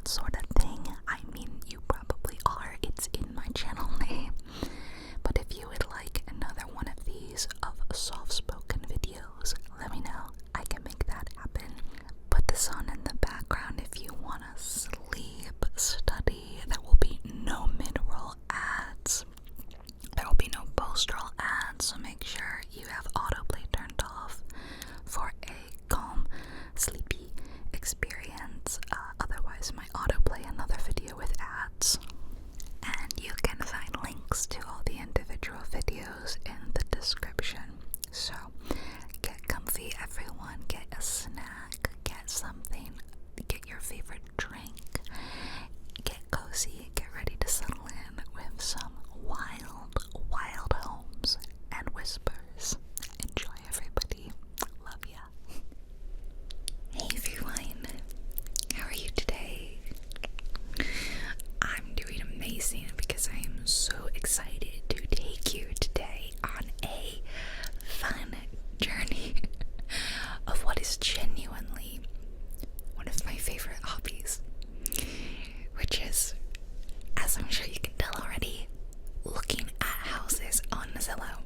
that sort of thing, I mean, you probably are. It's in my channel name. But if you would like another one of these of soft-spoken videos, let me know. I can make that happen. Put this on in the background if you want to sleep, study. There will be no mid-roll ads. There will be no post-roll ads, so make sure you have autoplay turned off for a calm, sleepy experience. Otherwise, I might autoplay another video with ads. And you can find links to all the individual videos in the description. So, get comfy, everyone. Get a snack, get something, get your favorite drink, get cozy, get ready to settle in with some wild homes and whispers. Enjoy, everybody. Love ya. Hey everyone, how are you today? I'm doing amazing because I am so excited to take you today on a fun journey of what is genuinely one of my favorite hobbies, which is, as I'm sure you can tell already, looking at houses on Zillow.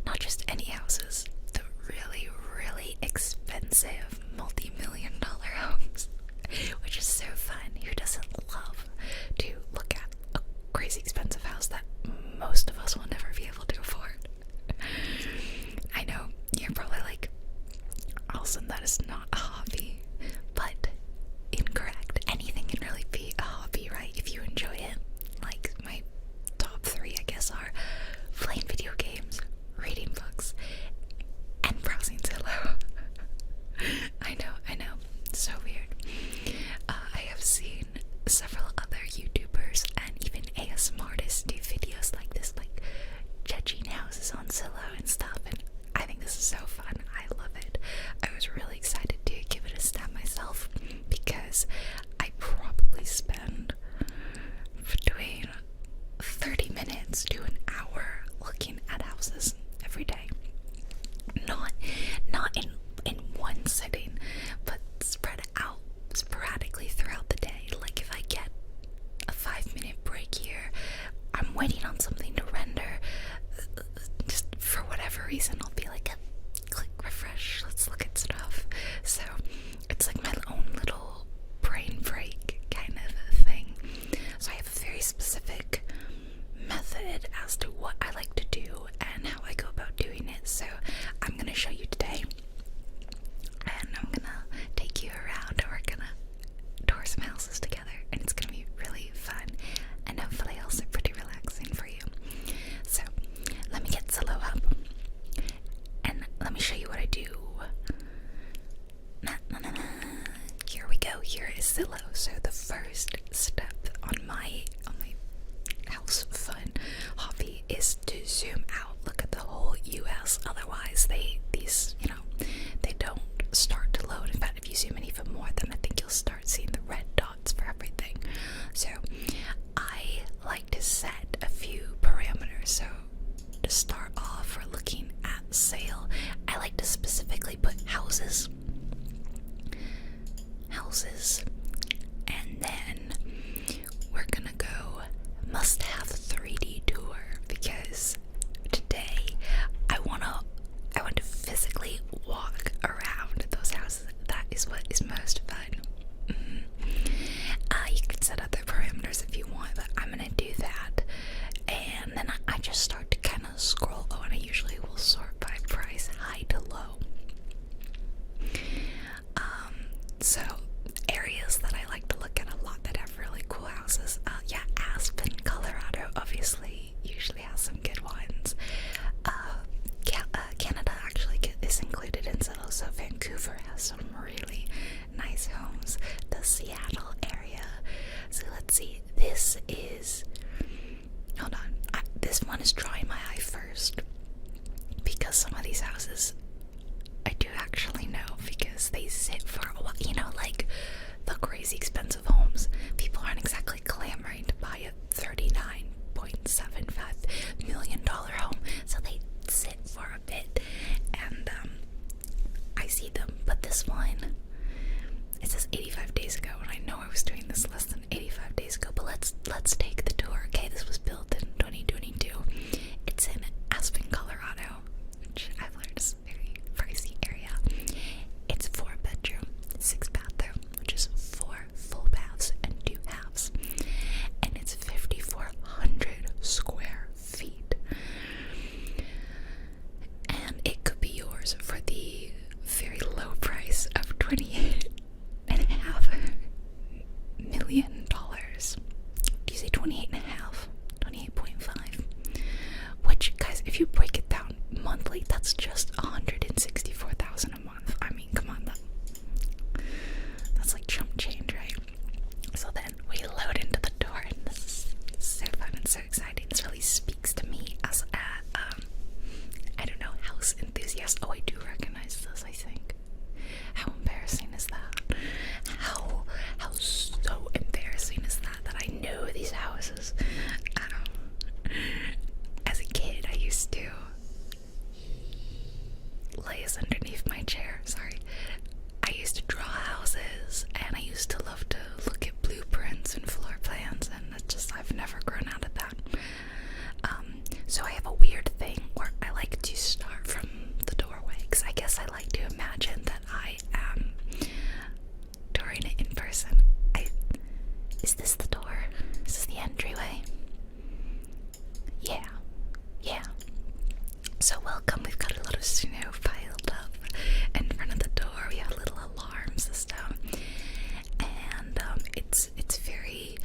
Not just any houses, the really, really expensive multi-million-dollar homes, which is so fun. Who doesn't love to look at a crazy expensive house that most of us will never be able to afford? I know, you're probably like, Alison, that is not a hobby, but incorrect. Anything can really be a hobby, right? If you enjoy it. Like, my top 3, I guess, are playing video games, reading books, and browsing Zillow. I know, so weird. I have seen several other YouTubers and even ASMR artists do videos like this, like judging houses on Zillow and stuff, and I think this is so fun. I love it. I was really excited to give it a stab myself because I probably spend between 30 minutes to an hour looking at houses every day. Not in one sitting, but spread out sporadically throughout the day. Like if I get a 5-minute break here, I'm waiting on something to render. Just for whatever reason, I'll be like, click refresh, let's look at stuff. So it's like my own little brain break kind of thing. So I have a very specific method as to what I like to do and how I go about doing it. So I'm gonna show you today, and I'm gonna take you around, and we're gonna tour some houses together, and it's gonna be really fun and hopefully also pretty relaxing for you. So let me get Zillow up and let me show you what I do. Here we go. Here is Zillow. So the first step on my house fun hobby is to zoom out, look at the whole US. Otherwise these they don't start to load. In fact, if you zoom in even more, then I think you'll start seeing the red dots for everything. So I like to set a few parameters. So to start off, we're looking at sale. I like to specifically put houses, and then we're gonna go must have 3D tour, because today I want to physically walk around those houses. That is what is most fun. You could set other parameters if you want, but I'm gonna do that, and then I just start to kind of scroll. And I usually will sort by price, high to low. So areas that I like to look at a lot that have really cool houses. Aspen, Colorado, obviously, usually has some good ones. Canada actually is included in Zillow, so Vancouver has some really nice homes. The Seattle area. So let's see. This is. Hold on. This one is drawing my eye first, because some of these houses I do actually know, because they sit for a while. Like the crazy expensive homes, people aren't exactly clamoring to buy a $39.75 million home, so they sit for a bit, and I see them. But this one, it says 85 days ago, and I know I was doing this less million. Do you say 28 and a half? 28.5? Which, guys, if you break it down monthly, that's just $164,000 a month. I mean, come on, that's like chump change, right? So then we load into the door, and this is so fun and so exciting. This really speaks to me as a, I don't know, house enthusiast. Oh, I do recognize this, I think. How embarrassing is that? How so embarrassing is that I know these houses? As a kid, I used to lays underneath my chair. Sorry. I used to draw houses, and I used to love to look at blueprints and floor plans, and it's just, I've never grown out of that. So I have a weird thing where I like to start from the doorway, because I guess I like to imagine that I am touring it in person. Is this the door? Is this the entryway? Yeah. So welcome. We've got a lot of snow piled up in front of the door. We have a little alarm system, and it's very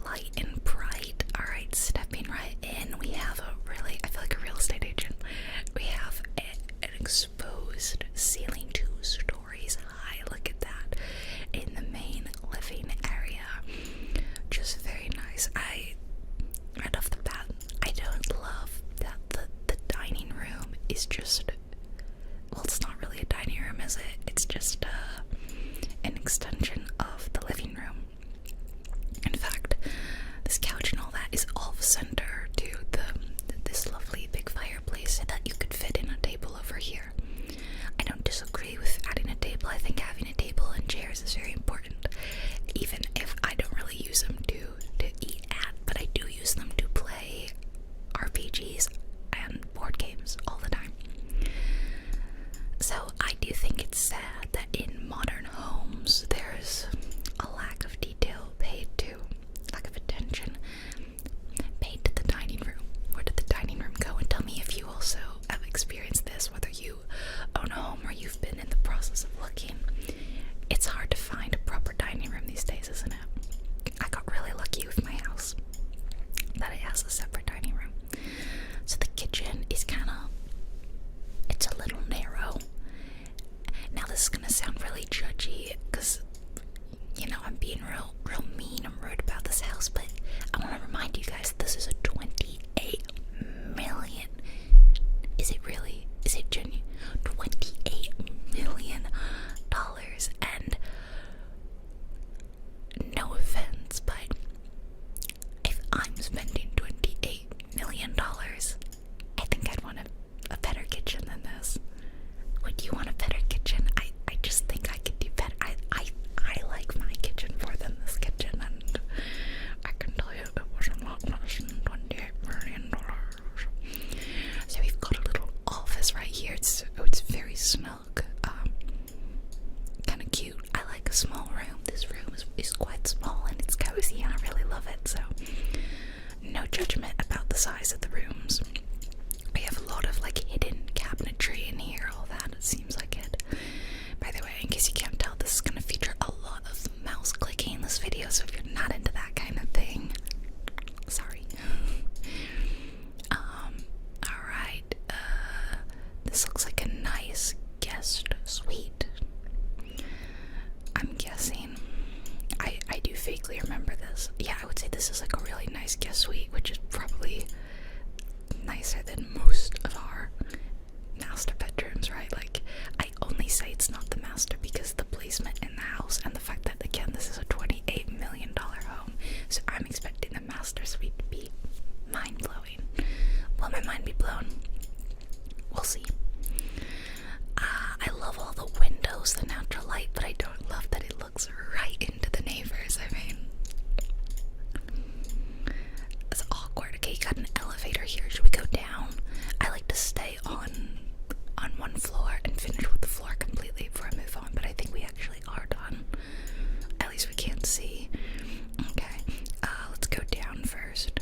light and bright. All right, stepping right in, we have I feel like a real estate agent. We have an exposed ceiling 2 stories high. Look at that in the main living area. Just very nice. Right off the bat, I don't love that the dining room is just, well, it's not really a dining room, is it? It's just an extension of the living room. In fact, this couch and all that is off-center to this lovely big fireplace so that you could fit in a table over here. I don't disagree with adding a table. I think having a table and chairs is very important, even if I don't really use them to eat at, but I do use them to play RPGs and board games all the time. So I do think it's sad that in modern homes there's a lack of detail paid to, lack of attention paid to the dining room. Where did the dining room go? And tell me if you also have experienced this, whether you own a home or you've been in the process of looking. It's hard to find a proper dining room these days, isn't it? I got really lucky with my house that it has a separate dining room. So the kitchen is it's a little narrow. Now this is gonna sound really judgy, because, you know, I'm being real mean and rude about this house, but I want to remind you guys, this is a 28 million. Is it really? Is it genuine? $28 million. And no offense, but if I'm spending $28 million, I think I'd want a better kitchen than this. Would you want a better kitchen? I just think I could do better. I like my kitchen more than this kitchen, and I can tell you it was a lot less than $28 million. So we've got a little office right here. It's very snug. Kind of cute. I like a small room. This room is quite small and it's cozy, and I really love it. So no judgment about the size of the rooms. We have a lot of like hidden cabinetry in here, all that. It seems like it. By the way, in case you can't tell, this is going to feature a lot of mouse clicking in this video, so if you're not into that kind of thing, sorry. Alright, this looks like a nice guest suite. I'm guessing. I do vaguely remember this. Yeah, I would say this is like a really nice guest suite, which is probably nicer than most of our master bedrooms, right? Like, I only say it's not the master because the placement in the house and the fact that, again, this is a $28 million home, so I'm expecting the master suite to be mind-blowing. Will my mind be blown? We'll see. I love all the windows, the natural light, but I don't love that it looks right into the neighbors. I mean, it's awkward. Okay, you got an elevator here. Should we go down? I like to stay on one floor and finish with the floor completely before I move on, but I think we actually are done. At least we can't see. Okay, let's go down first.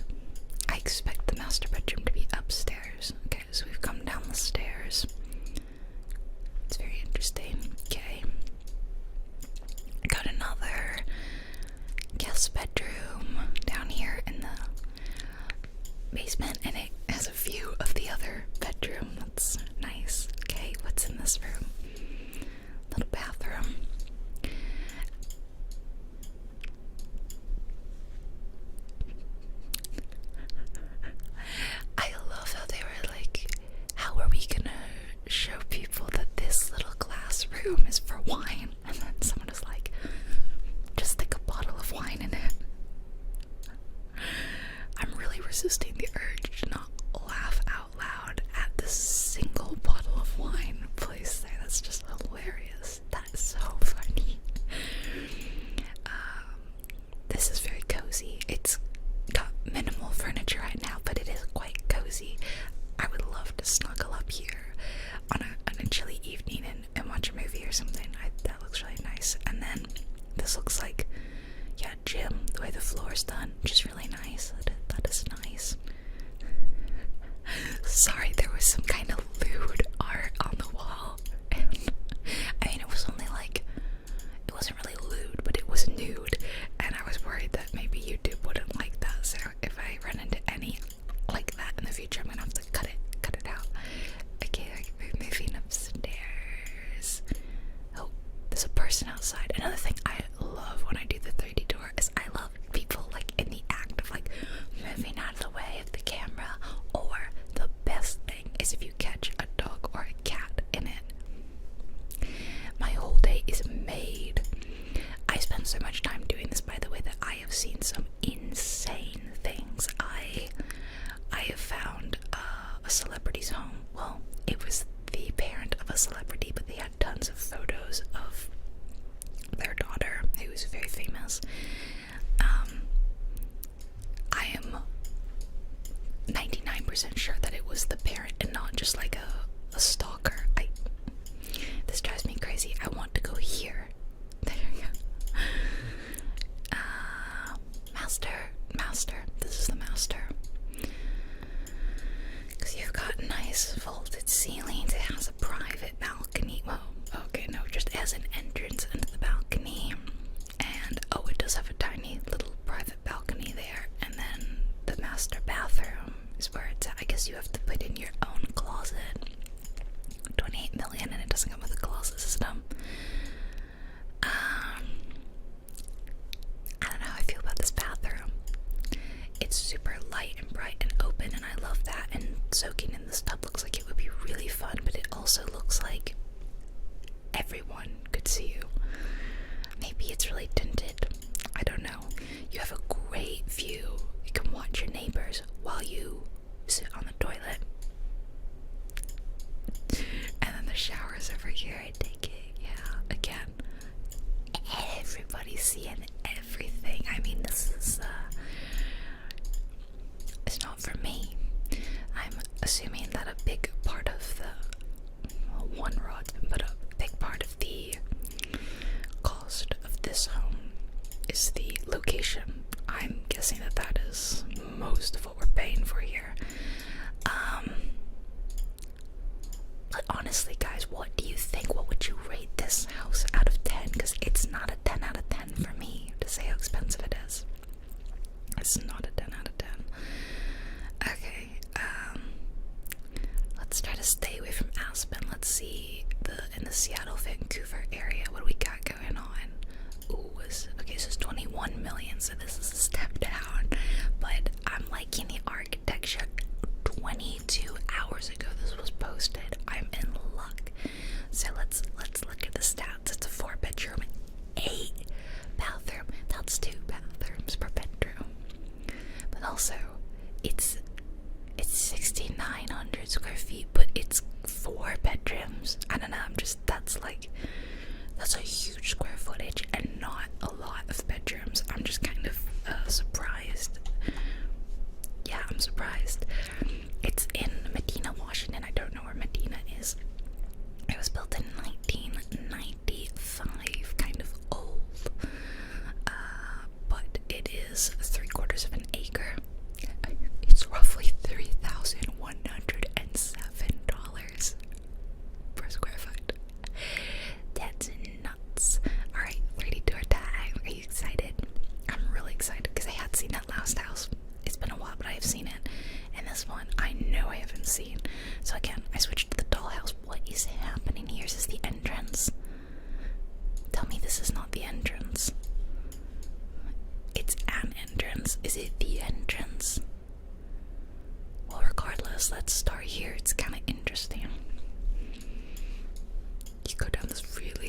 I expect the master bedroom to be upstairs. Okay, so we've come down the stairs. It's very interesting. Okay. Got another guest room is for wine. And then someone was like, just stick a bottle of wine in it. I'm really resisting the urge to not laugh out loud at this single bottle of wine placed there. That's just hilarious. That is so funny. This is very cozy. It's got minimal furniture right now, but it is quite cozy. I would love to snuggle up here on a chilly evening and watch a movie or something. That looks really nice. And then this looks like, yeah, gym, the way the floor is done, which is really nice. That is nice. Sorry, there was some kind of lewd art on the wall. And, I mean, it was only like, it wasn't really lewd, but it was nude. And I was worried that maybe YouTube wouldn't like that. So if I run into any like that in the future, I'm gonna have to cut it out. Okay, we're moving upstairs. Oh, there's a person outside. Another thing I love when I do the 3D tour is I love people like in the act of like moving out of the way of the camera, or the best thing is if you catch a dog or a cat in it. My whole day is made. I spend so much time doing this, by the way, that I have seen some insane things. I have found a celebrity's home. Well, it was the parent of a celebrity, but they had tons of photos of their daughter, who was very famous. I am 99% sure that it was the parent and not just like a stalker. This drives me crazy. I want to go here. There we go. Master. This is the master. Because you've got nice vaulted ceilings. It has a private balcony. Well, okay, no, just as an entrance into the balcony. And oh, it does have a tiny little private balcony there. And then the master bathroom is where it's at. I guess you have to put in your own closet. 28 million, and it doesn't come with a closet system. I don't know how I feel about this bathroom. It's super light and bright and open, and I love that. And soaking in this tub looks like it would be really fun, but it also looks like everyone could see you. Maybe it's really tinted. I don't know. You have a great view. You can watch your neighbors while you sit on the toilet. And then the shower's over here, I take it. Yeah, again, everybody's seeing everything. I mean, this is, it's not for me. I'm assuming that a big part of one rod's been put up. A big part of the cost of this home is the location. I'm guessing that is most of what we're paying for here. But honestly, guys, what do you think? What would you rate this house out of 10? Because it's not a 10 out of 10 for me to say how expensive it is. It's not a 10 out of 10. Okay, let's try to stay away from Aspen. Let's see in the Seattle, Vancouver area, what do we got going on? Ooh, okay, so it's 21 million, so this is a step down. But I'm liking the architecture. 22 hours ago this was posted. I'm in luck. So let's look at the stats. It's a 4-bedroom, 8-bathroom. That's 2 bathrooms per bedroom. But also, it's 6,900 square feet, but it's 4 bedrooms. I don't know. That's a huge square footage and not a lot of bedrooms. I'm just kind of surprised. Yeah, I'm surprised. It's in Medina, Washington. I don't know where Medina is. It was built in 1995, kind of old. But it is 3/4 of an acre. It's roughly $3,107 per square foot. That's nuts. Alright, 3D tour time. Are you excited? I'm really excited because I had seen that last house. It's been a while, but I have seen it. And this one, I know I haven't seen. So again, I switched to the dollhouse. What is happening here? Is this the entrance? Tell me this is not the entrance. It's an entrance. Is it the entrance? Well, regardless, let's start here. It's kind of interesting. You go down this really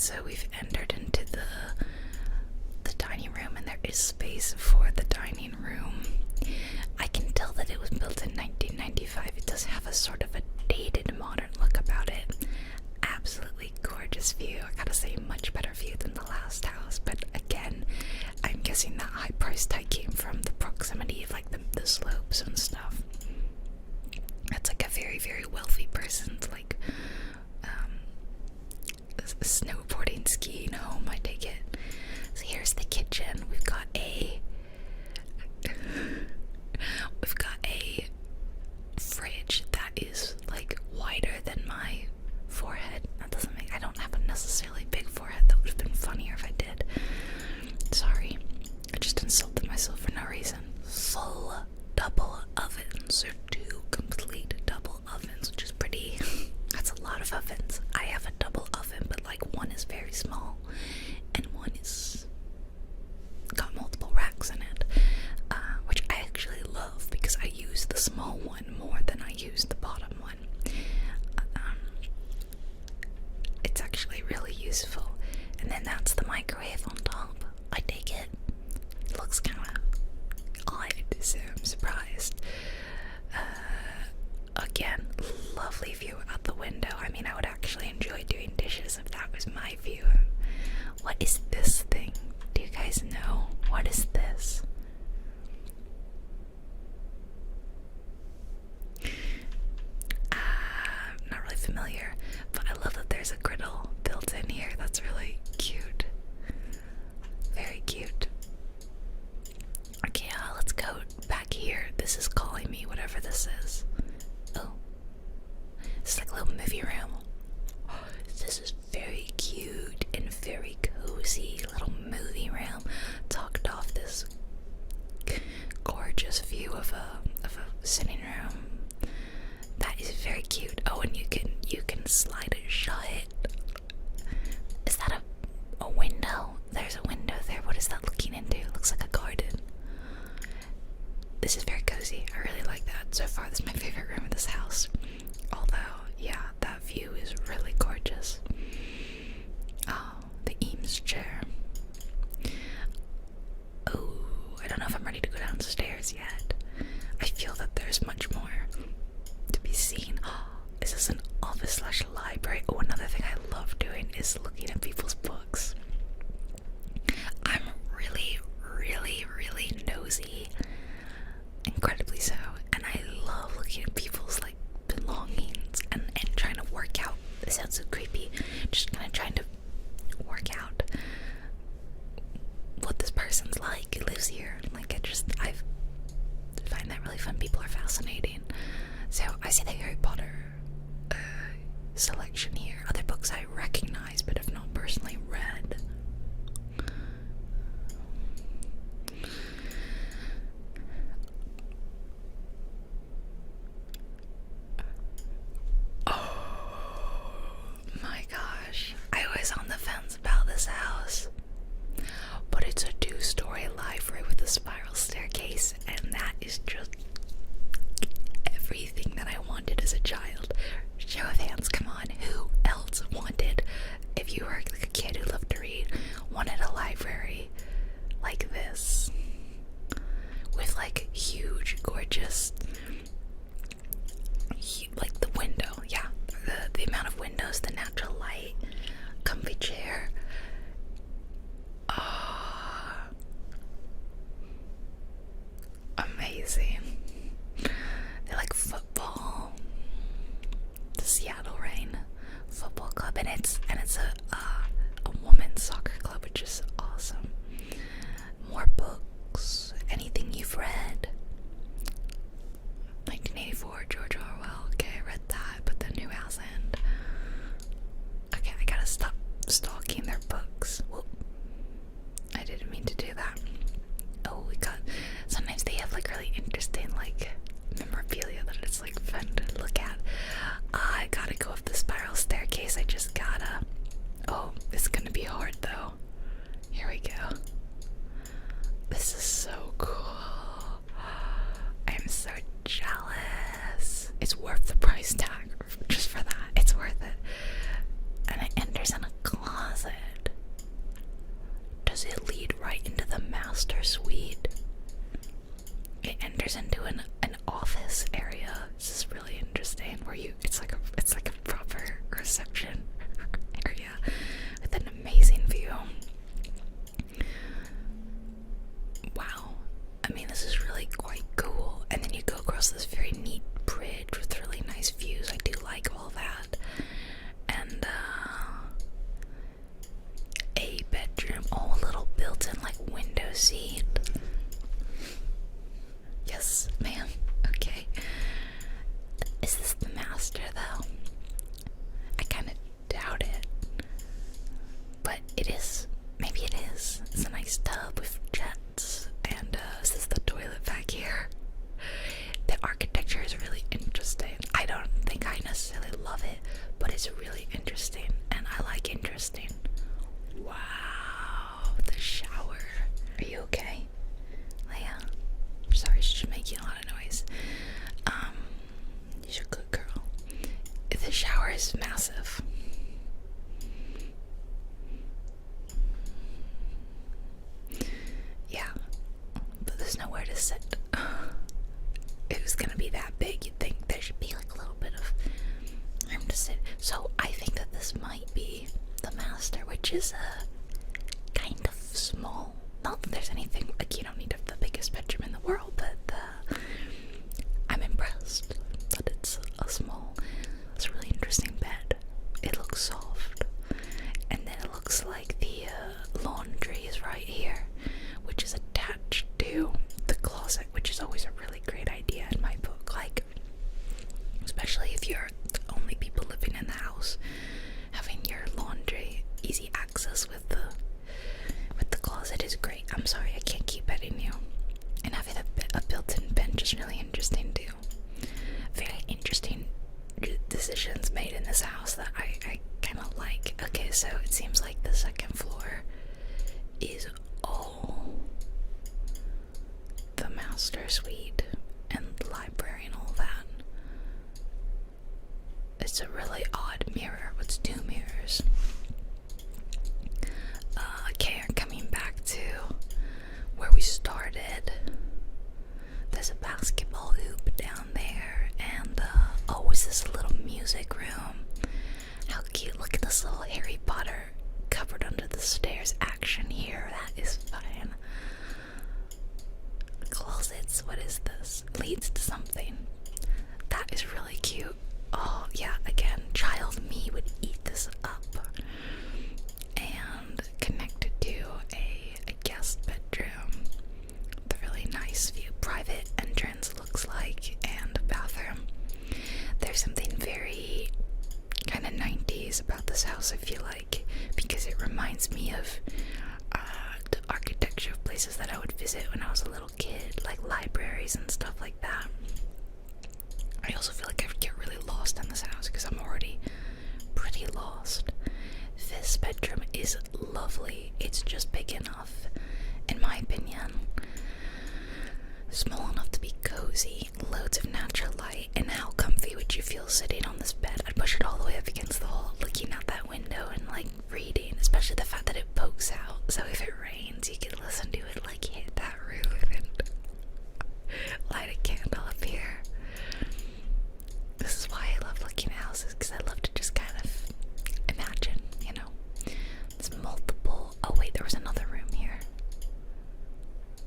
so we've entered into the dining room, and there is space for the dining room. I can tell that it was built in 1995. It does have a sort of a dated modern look about it. Absolutely gorgeous view. I gotta say, much better view than the last house, but again, I'm guessing that high price tag came from the proximity of like the slopes and stuff. That's like a very, very wealthy person's like snowboarding, skiing home, I take it. So here's the kitchen. We've got a fridge that is like wider than my forehead. That doesn't make, I don't have a necessarily big forehead. That would have been funnier if I did. Sorry, I just insulted myself for no reason. Full double ovens, or 2 complete double ovens, which is pretty. That's a lot of ovens. I have a double oven, but like one is very small and one is got multiple racks in it, which I actually love because I use the small one more than I use the bottom one. It's actually really useful. And then that's the microwave on top. I take it. It looks kind of odd, so I'm surprised. Again, lovely view out the window. I mean, I would actually enjoy doing dishes if that was my view. What is this thing? Do you guys know? What is this? Not really familiar, but I love that there's a griddle built in here. That's really cute. Very cute. Okay, let's go back here. This is calling me, whatever this is. Oh, it's like a little movie room. This is very cute and very cozy little movie room. Tucked off this gorgeous view of a sitting room. That is very cute. Oh, and you can slide it shut. Is that a window? There's a window there. What is that looking into? It looks like a garden. This is very cozy. I really like that. So far, this is my favorite room in this house. Although, yeah, that view is really gorgeous. Oh, the Eames chair. Oh, I don't know if I'm ready to go downstairs yet. I feel that there's much more to be seen. Oh, is this an office / library? Oh, another thing I love doing is looking at people's books. I'm really, really, really nosy. Incredibly so. And I love looking at people's like belongings and trying to work out. It sounds so creepy. Just kind of trying to work out what this person's like. It lives here. Like I find that really fun. People are fascinating. So I see the Harry Potter selection here. Other books I recognize but have not personally read. My gosh, I was on the fence about this house, but it's a 2-story library with a spiral staircase, and that is just everything that I wanted as a child. Show of hands, come on, who else wanted, if you were like a kid who loved to read, wanted a library like this, with like huge, gorgeous, like the window, yeah, the amount of windows, the natural light, comfy chair. Oh, amazing. They like football. It is. Maybe it is. It's a nice tub with jets. And is this the toilet back here? The architecture is really interesting. I don't think I necessarily love it, but it's really interesting. And I like interesting. Wow. The shower. Are you okay, Leia? Sorry, she's making a lot of noise. She's a good girl. The shower is massive. Yeah, but there's nowhere to sit. If it was gonna be that big, you'd think there should be like a little bit of room to sit. So I think that this might be the master, which is kind of small. Not that there's anything, like, you don't need the biggest bedroom in the world, but I'm impressed that it's it's a really interesting bed. It looks soft, and then it looks like the laundry is right here, which is attached to the closet, which is always a really great idea in my book. Like, especially if you're the only people living in the house, having your laundry easy access with the closet is great. I'm sorry, I can't keep petting you. And having a built-in bench is really interesting too. Very interesting decisions made in this house that I kind of like. Okay, so it seems like the second floor is all the master suite and library and all that. It's a really odd mirror. What's two mirrors? Okay, coming back to where we started. There's a basketball hoop down there, and oh, is this a little music room? How cute! Look at this little Harry Potter covered under the stairs action here. That is fun. Closets. What is this? Leads to something. That is really cute. Oh yeah, again, child me would eat this up. And connected to a guest bedroom. The really nice view, private entrance looks like, and a bathroom. There's something very kind of 90s about this house, I feel like, because it reminds me of the architecture of places that I would visit when I was a little kid, like libraries and stuff like that. I also feel like I would get really lost in this house because I'm already pretty lost. This bedroom is lovely. It's just big enough, in my opinion. Small enough to be cozy, loads of natural light, and how comfy would you feel sitting on this bed? I'd push it all the way up against the wall, looking out that window and like reading, especially the fact that it pokes out, so if it rains you can listen to it like hit that roof and light a candle up here. This is why I love looking at houses, because I love to just kind of imagine, you know. There's multiple. Oh wait, there was another room here.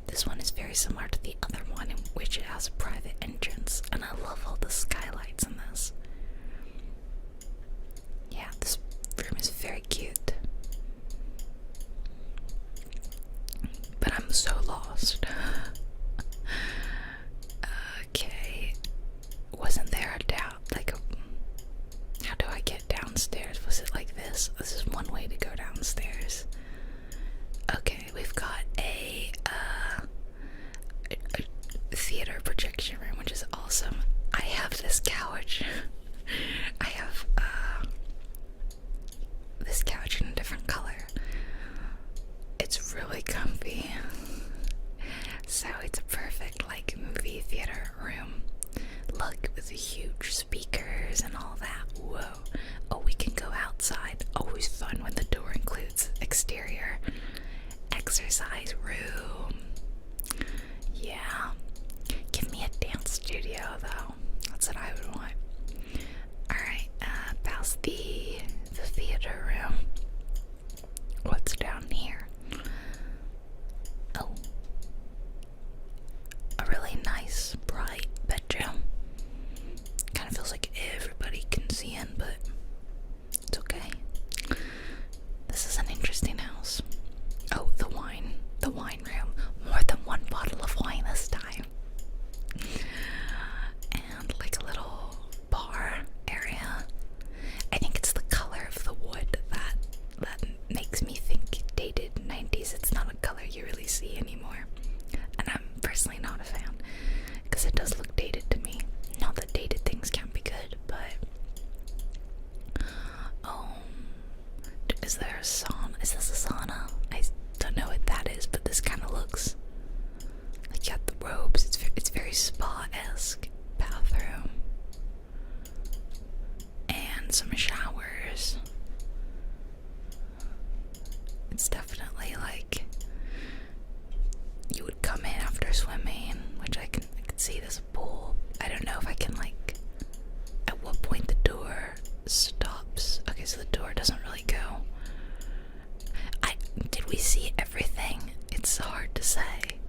This one is very similar to the other one, in which it has a private entrance, and I love all the skylights in this. Yeah, this room is very cute. But I'm so lost. Okay. Wasn't there a doubt? Like, how do I get downstairs? Was it like this? This is one way to go downstairs. Okay, we've got a theater projection room, which is awesome. I have this couch. I have this couch in a different color. It's really comfy. So it's a perfect like movie theater room. Look, with the huge speakers and all that. Whoa. Oh, we can go outside. Always fun when the door includes exterior. Exercise room. Yeah. Give me a dance studio though. That's what I would want. Alright, past the theater room. What's down here? Oh. A really nice, bright bedroom. Kind of feels like everybody can see in, but it's okay. This is an interesting house. Oh, the wine room. some showers. It's definitely like you would come in after swimming, which I can see there's a pool. I don't know if I can, like, at what point the door stops. Okay, so the door doesn't really go. Did we see everything? It's so hard to say.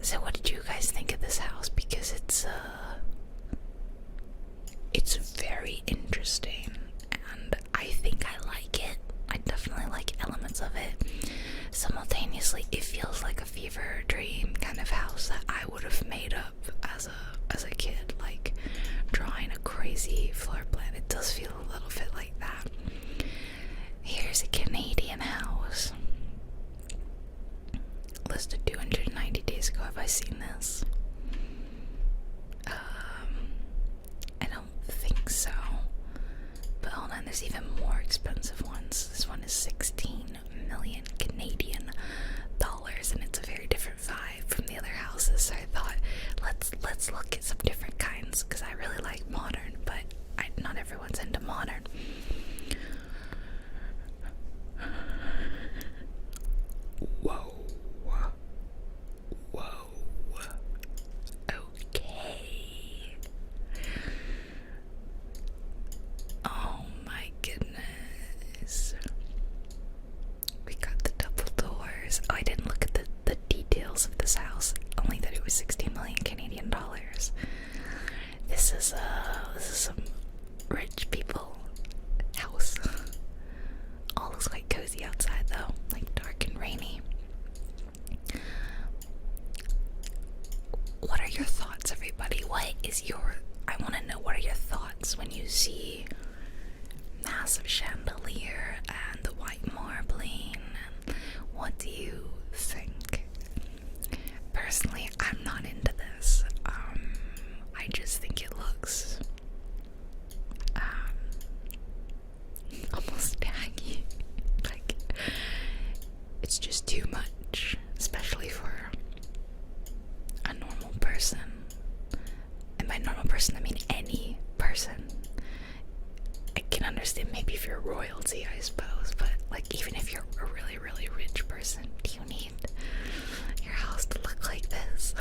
So what did you guys think of this house? Because it's very interesting, and I think I like it. I definitely like elements of it. Simultaneously, it feels like a fever dream kind of house that I would have made up as a kid, like drawing a crazy floor plan. It does feel a little bit like that. Here's a Canadian house. Listed 290 days ago. Have I seen this? I don't think so. But hold on, there's even more expensive ones. This one is 16 million Canadian dollars, and it's a very different vibe from the other houses. So I thought, let's look at some different kinds, because I really like modern, but not everyone's into modern. Whoa. Okay. Oh my goodness. We got the double doors. Oh, I didn't look at the details of this house, only that it was 16 million Canadian dollars. This is some rich people house. All looks quite cozy outside though, like dark and rainy. What are your thoughts, everybody? I want to know, what are your thoughts when you see massive chandelier and the white marbling? What do you think? Personally, I'm not into this. I just think it looks almost tacky. Like, it's just too much, especially for a normal person. And by normal person, I mean any person. I can understand maybe if you're royalty, I suppose, but like, even if you're a really, really rich person, do you need your house to look like this?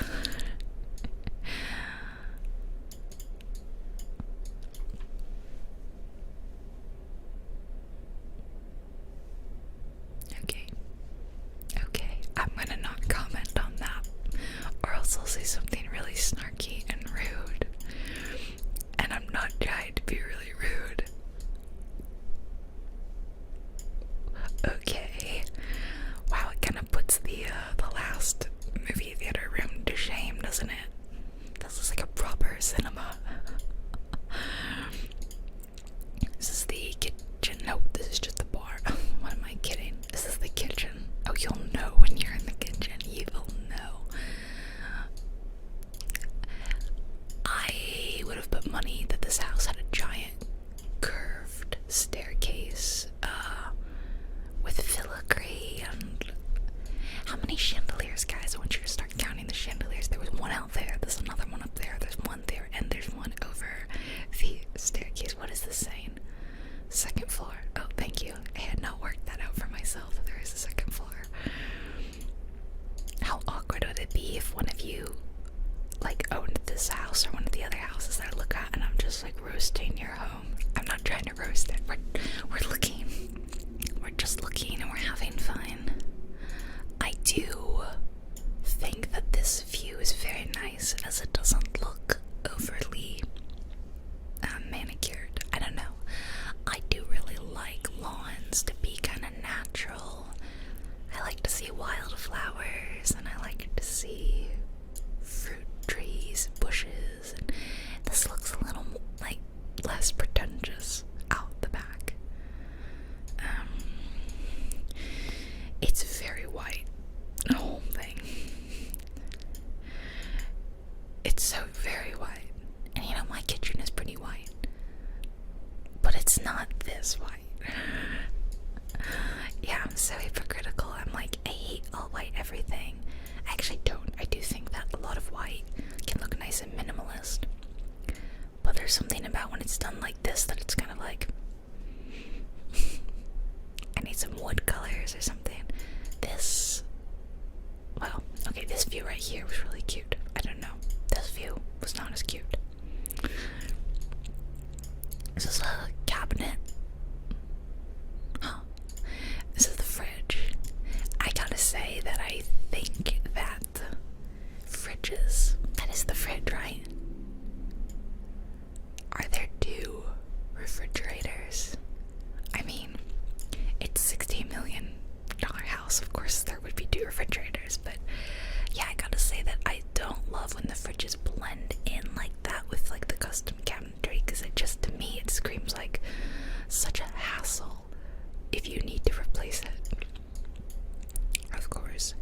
Okay, I'm gonna not comment on that, or else I'll say something really snarky and rude, and I'm not trying to be really rude. Okay, wow, it kind of puts the last movie theater room to shame, doesn't it? This is like a proper cinema. This is the kitchen. Nope, this is just the bar. What am I kidding? This is the kitchen. Oh, you'll know when you're in the kitchen. You will know. I would have put money that this house had a giant curved staircase with filigree and how many chandeliers, guys? I want you to start counting the chandeliers. There was one out there, there's another one up there, there's one there, and there's one over the staircase. What is this saying? Second floor. Oh, thank you. I had not worked that out for myself. There is a second floor. How awkward would it be if one of you like owned this house or one of the other houses that I look at, and I'm just like roasting your home? I'm not trying to roast it. We're looking. We're just looking and we're having fun. I do think that this view is very nice, as it doesn't look overly manicured. I don't know. I do really like lawns to be kind of natural. I like to see wildflowers, and I like to see fruit trees, bushes, and this looks a little like less pretentious out the back. It's very white, the whole thing. It's so very white, and you know, my kitchen is pretty white, but it's not this white. Yeah, I'm so hypocritical. I'm like, I hate all white everything. I actually don't. I do think that a lot of white can look nice and minimalist, but there's something about when it's done like this that it's kind of like, Is this a cabinet? Huh. This is the fridge. I gotta say that I think that fridges, that is the fridge, right? Are there two refrigerators? I mean, it's a $16 million house. Of course, there would be two refrigerators, but yeah, I gotta say that I don't love when the fridges blend in like that with like the custom cabinetry, because it just, to me, it screams like such a hassle if you need to replace it. Of course,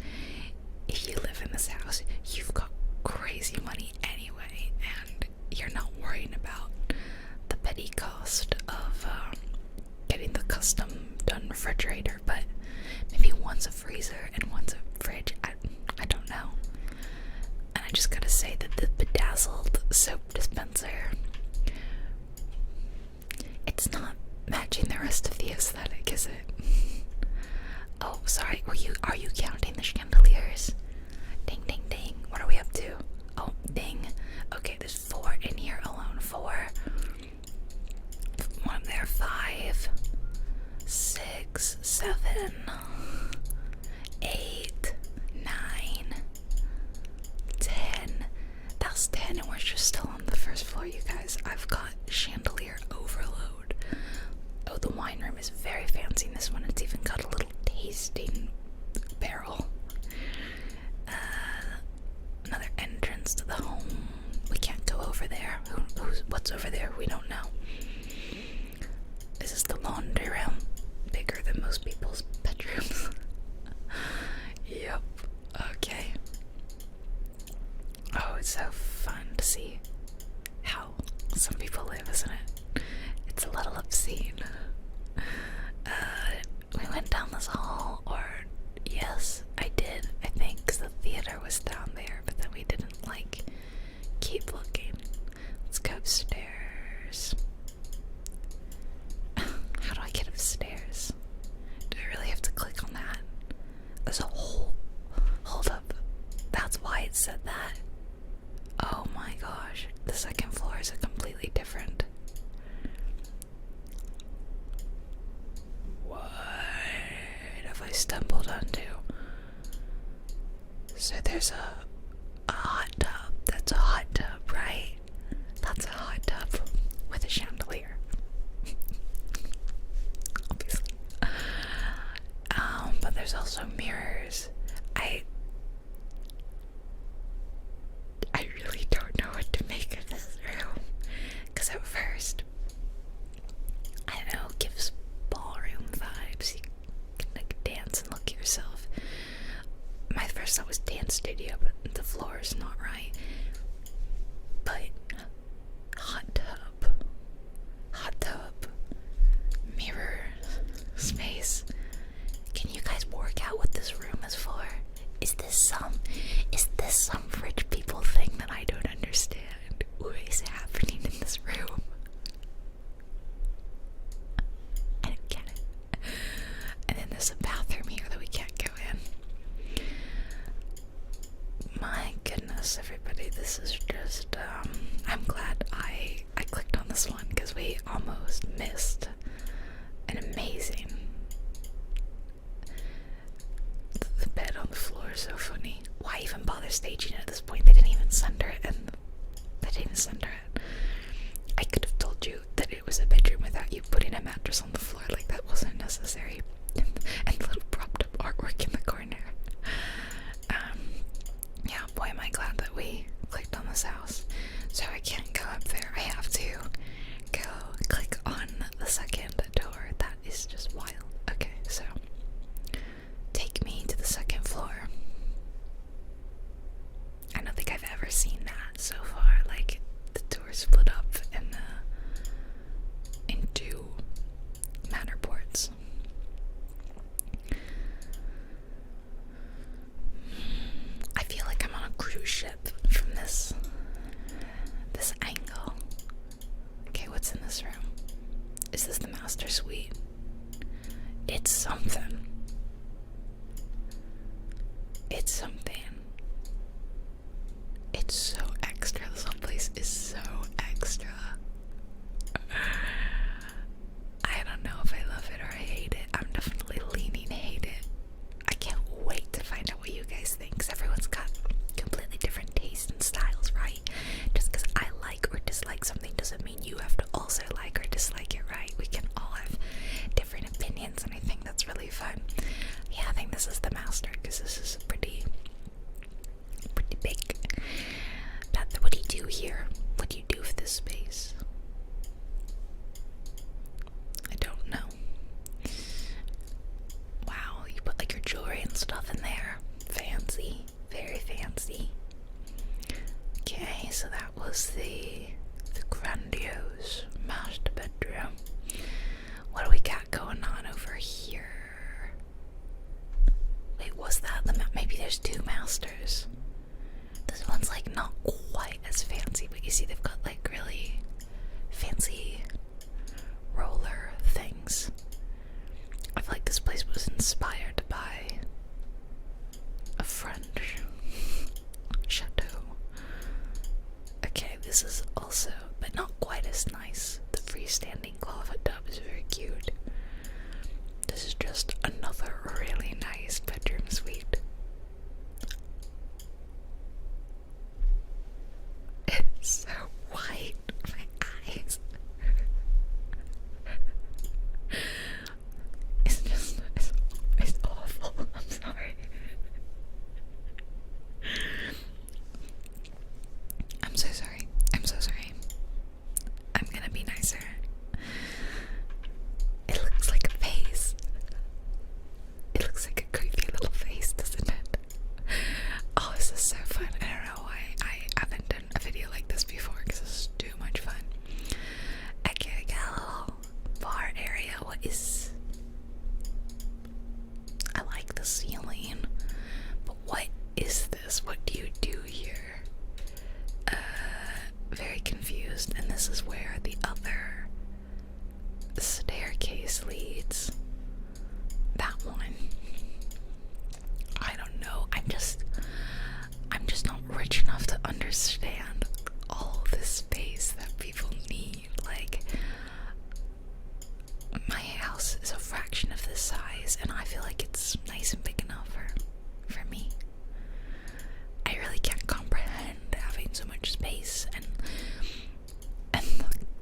if you live in this house, you've got crazy money anyway, and you're not worrying about the petty cost of getting the custom done refrigerator. But maybe one's a freezer and one's a fridge. I don't know. And I just gotta say that the bedazzled soap dispenser, it's not matching the rest of the aesthetic, is it? Oh, sorry. Are you counting the chandeliers? Ding, ding, ding. What are we up to? Oh, ding. Okay, there's 4 in here alone. 4. One there. 5, 6, 7, 8, 9, 10. That's 10, and we're just still on the first floor, you guys. I've got chandelier overload. Oh, the wine room is very fancy in this one. It's even got a little tasting barrel. Another entrance to the home. We can't go over there. What's over there? We don't know. This is the laundry room. Bigger than most people's bedrooms. Yep. Okay. Oh, it's so fun to see how some people live, isn't it? It's a little obscene. We went down this hall, or yes, I did, I think, because the theater was down there, but then we didn't, like, keep looking. Let's go upstairs. How do I get upstairs? Do I really have to click on that? There's a hole. Hold up. That's why it said that. Oh my gosh. The second floor is a completely different. What have I stumbled onto? So there's a hot tub. That's a hot tub, right? That's a hot tub with a chandelier. Obviously. But there's also mirrors. I really don't know what to make of this room. Because at first, I don't know, it gives ballroom vibes. You can like dance and look at yourself. My first thought was dance studio, but the floor is not right. But hot tub, mirror space. Can you guys work out what this room is for? Is this some rich people thing that I don't understand? What is happening in this room? I don't get it. And then there's a bathroom here that we can't go in. My goodness, everybody, this is just, I'm glad I clicked on this one, because we almost missed an amazing. The bed on the floor is so funny. Why even bother staging it at this point? They didn't even center it, and they didn't center it. I could have told you that it was a bedroom without you putting a mattress on the floor. Like, that wasn't necessary. And the little propped up artwork in the corner. Yeah, boy, am I glad that we clicked on this house. So I can't go up there. I have to go click on the second door. That is just wild. Okay, so take me to the second floor. I don't think I've ever seen that so far. Like, the door split up in 2 Matterports. I feel like I'm on a cruise ship from this angle. Okay, what's in this room? Is this the master suite? It's something. It's something. It's so extra. This whole place is so extra. and stuff in there. Fancy, very fancy. Okay, so that was the grandiose master bedroom. What do we got going on over here? Wait, was that maybe there's two masters? This one's like not quite as fancy, but you see they've got like really fancy roller things. I feel like this place was inspired by a French chateau. Okay, this is also, but not quite as nice. The freestanding closet tub is very cute. This is just another really nice bedroom suite. It's so white, my eyes. It's awful. I'm sorry. I'm so sorry. I'm so sorry. I'm gonna be nicer. It looks like a face. It looks like a creepy little face, doesn't it? Oh, this is so fun. I don't know why I haven't done a video like this before because this is too much fun. Okay, I got a little bar area. What is... I like the ceiling, but what is this? What do you do here? Very confused, and this is where the other staircase leads. That one. I don't know. I'm just not rich enough to understand all this space that people need. Like, my house is a fraction of this size, and I feel like it's nice and big enough for me. I really can't comprehend having so much space and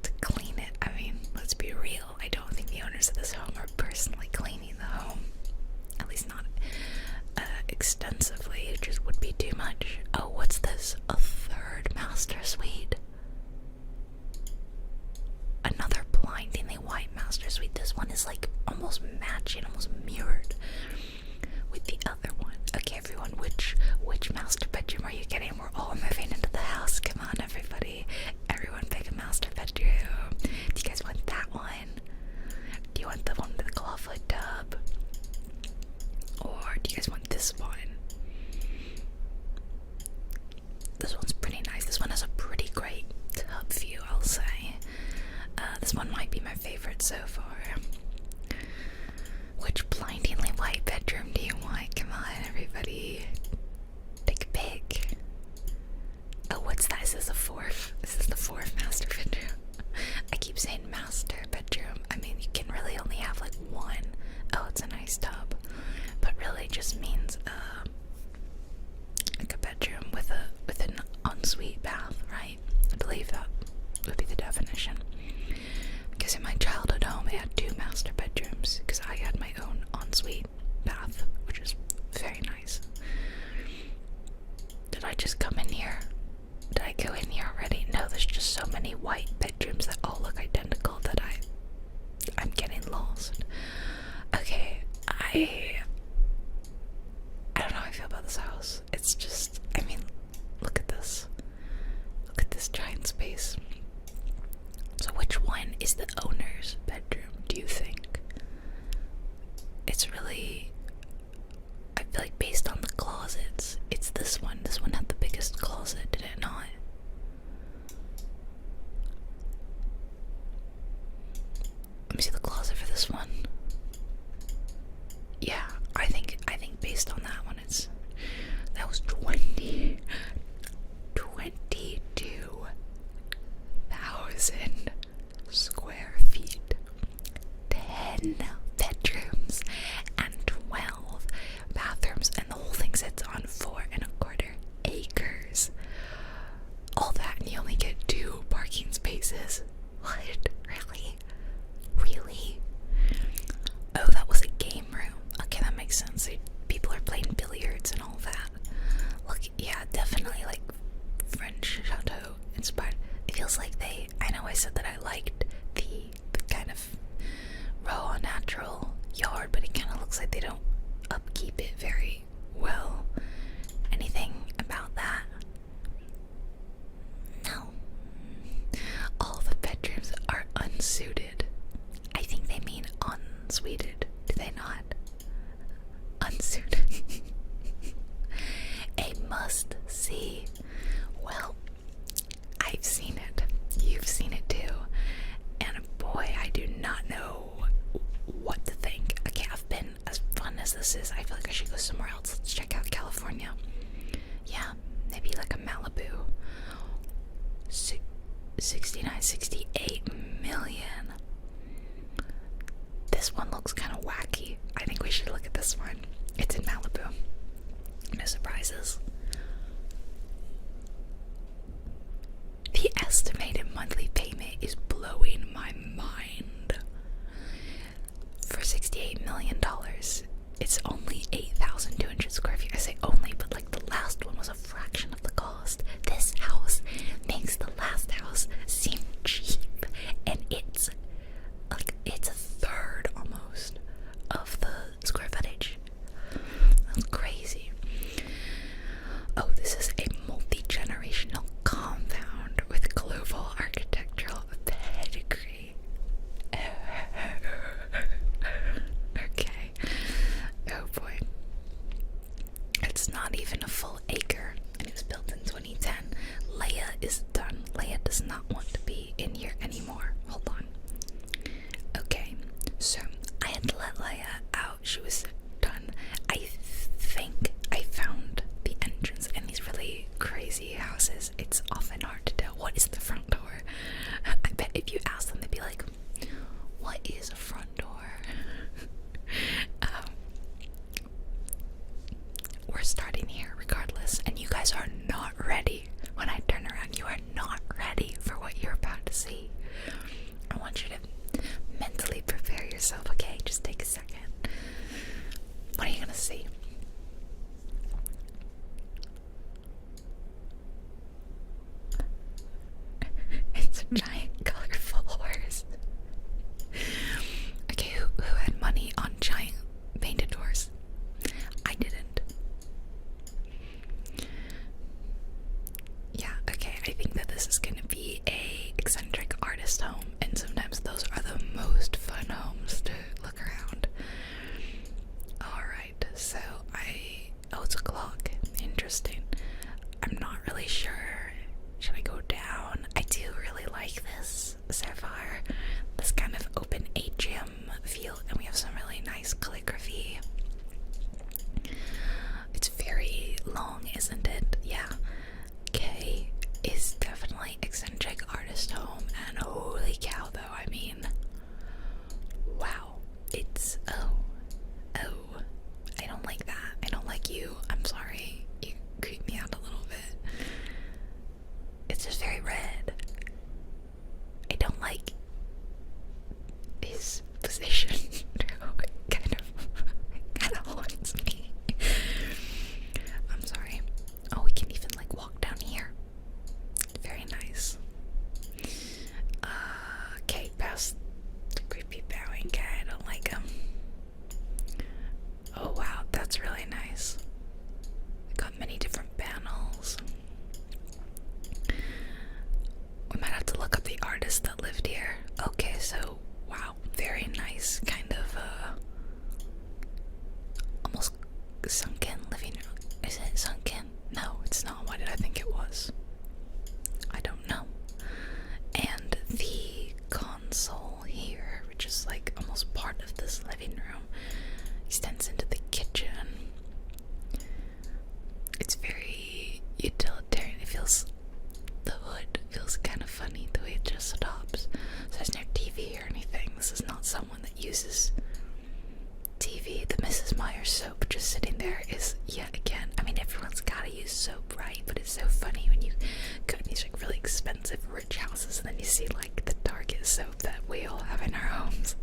to clean it. I mean, let's be real. I don't think the owners of this home are personally cleaning the home. At least not extensively. It just would be too much. Oh, what's this? A third master suite. Another blindingly white master suite. This one is like almost matching, almost mirrored with the other one. Okay, everyone, which master bedroom are you getting? We're all moving into the house. Come on, everybody. Everyone pick a master bedroom. Do you guys want that one? Do you want the one with the clawfoot tub? Or do you guys want this one? This one's pretty nice. This one has a pretty great tub view, I'll say. This one might be my favorite so far. Which blindingly white bedroom do you want? Come on, everybody. Take a pick. Oh, what's that? Is this the fourth? Is this the fourth master bedroom? I keep saying master bedroom. I mean, you can really only have like one. Oh, it's a nice tub. But really just means like a bedroom with an ensuite bath, right? I believe that would be the definition. Because in my childhood home, I had two master bedrooms because I had my own ensuite bath, which is very nice. Did I just come in here? Did I go in here already? No, there's just so many white bedrooms that all look identical that I'm getting lost. Okay, I don't know how I feel about this house. It's just, I mean, look at this. Look at this giant space. So which one is the owner's bedroom, do you think? It's really, I feel like based on the closets, it's this one. This one had the biggest closet, did it not? Let me see the closet for this one. Yeah, unsuited, do they not? Unsuited. A must see. Well, I've seen it. You've seen it too. And boy, I do not know what to think. Okay, I've been, as fun as this is, I feel like I should go somewhere else. Let's check out California. Yeah, maybe like a Malibu. 68 million. This one looks kind of wacky. I think we should look at this one. It's in Malibu. No surprises. The estimated monthly payment is blowing my mind. For $68 million, it's only 8,200 square feet. I say only, but like the last one was a fraction of the cost. This house makes the last house seem cheap, and it's like it's a third almost of the square footage. That's crazy. Oh, this is a multi-generational compound with global architectural pedigree. Okay. Oh boy. It's not even a full acre, and it was built in 2010. Leia is done. Leia does not want to be in here anymore. Hold on. Okay, so I had to let Leia out. She was done. I think I found the entrance in these really crazy houses. It's often hard to tell what is the front door. I bet if you ask them, they'd be like, what is a front door? We're starting here regardless, and you guys are not ready. When I turn around, you are not ready for what you're about to see. I want you to mentally prepare yourself, okay? Just take a second. What are you gonna see? It's a giant colorful horse. Okay, who had money on giant painted doors? I didn't. Yeah, okay, I think that this is gonna be a eccentric artist home, and sometimes those are the most fun homes to look around. Alright, so oh, it's a clock. Interesting. I'm not really sure. Should I go down? I do really like this so far. This kind of open atrium feel, and we have some really nice calligraphy. It's very long, isn't it? Yeah. K is definitely eccentric artist home, and holy cow though, I mean, wow. It's, oh, I don't like that. I don't like you. I'm sorry. You creep me out a little bit. It's just very red. I don't like his position. kind of haunts me. I'm sorry. Oh, we can even like walk down here. Very nice. Okay, past the creepy bowing guy. I don't like him. Oh wow, that's really nice. Got many different panels. We might have to look up the artist that lived here. Okay, so wow, very nice, kind of almost sunken living room. Is it sunken? No, it's not. Why did I think it was? I don't know. And the console here, which is like almost part of this living room, extends into the kitchen. It's very utilitarian. It feels, the hood feels kind of funny the way it just stops. So there's no TV or anything. This is not someone that uses TV. The Mrs. Meyer soap just sitting there is yet again, I mean, everyone's gotta use soap, right? But it's so funny when you go to these like really expensive rich houses and then you see like the Target soap that we all have in our homes.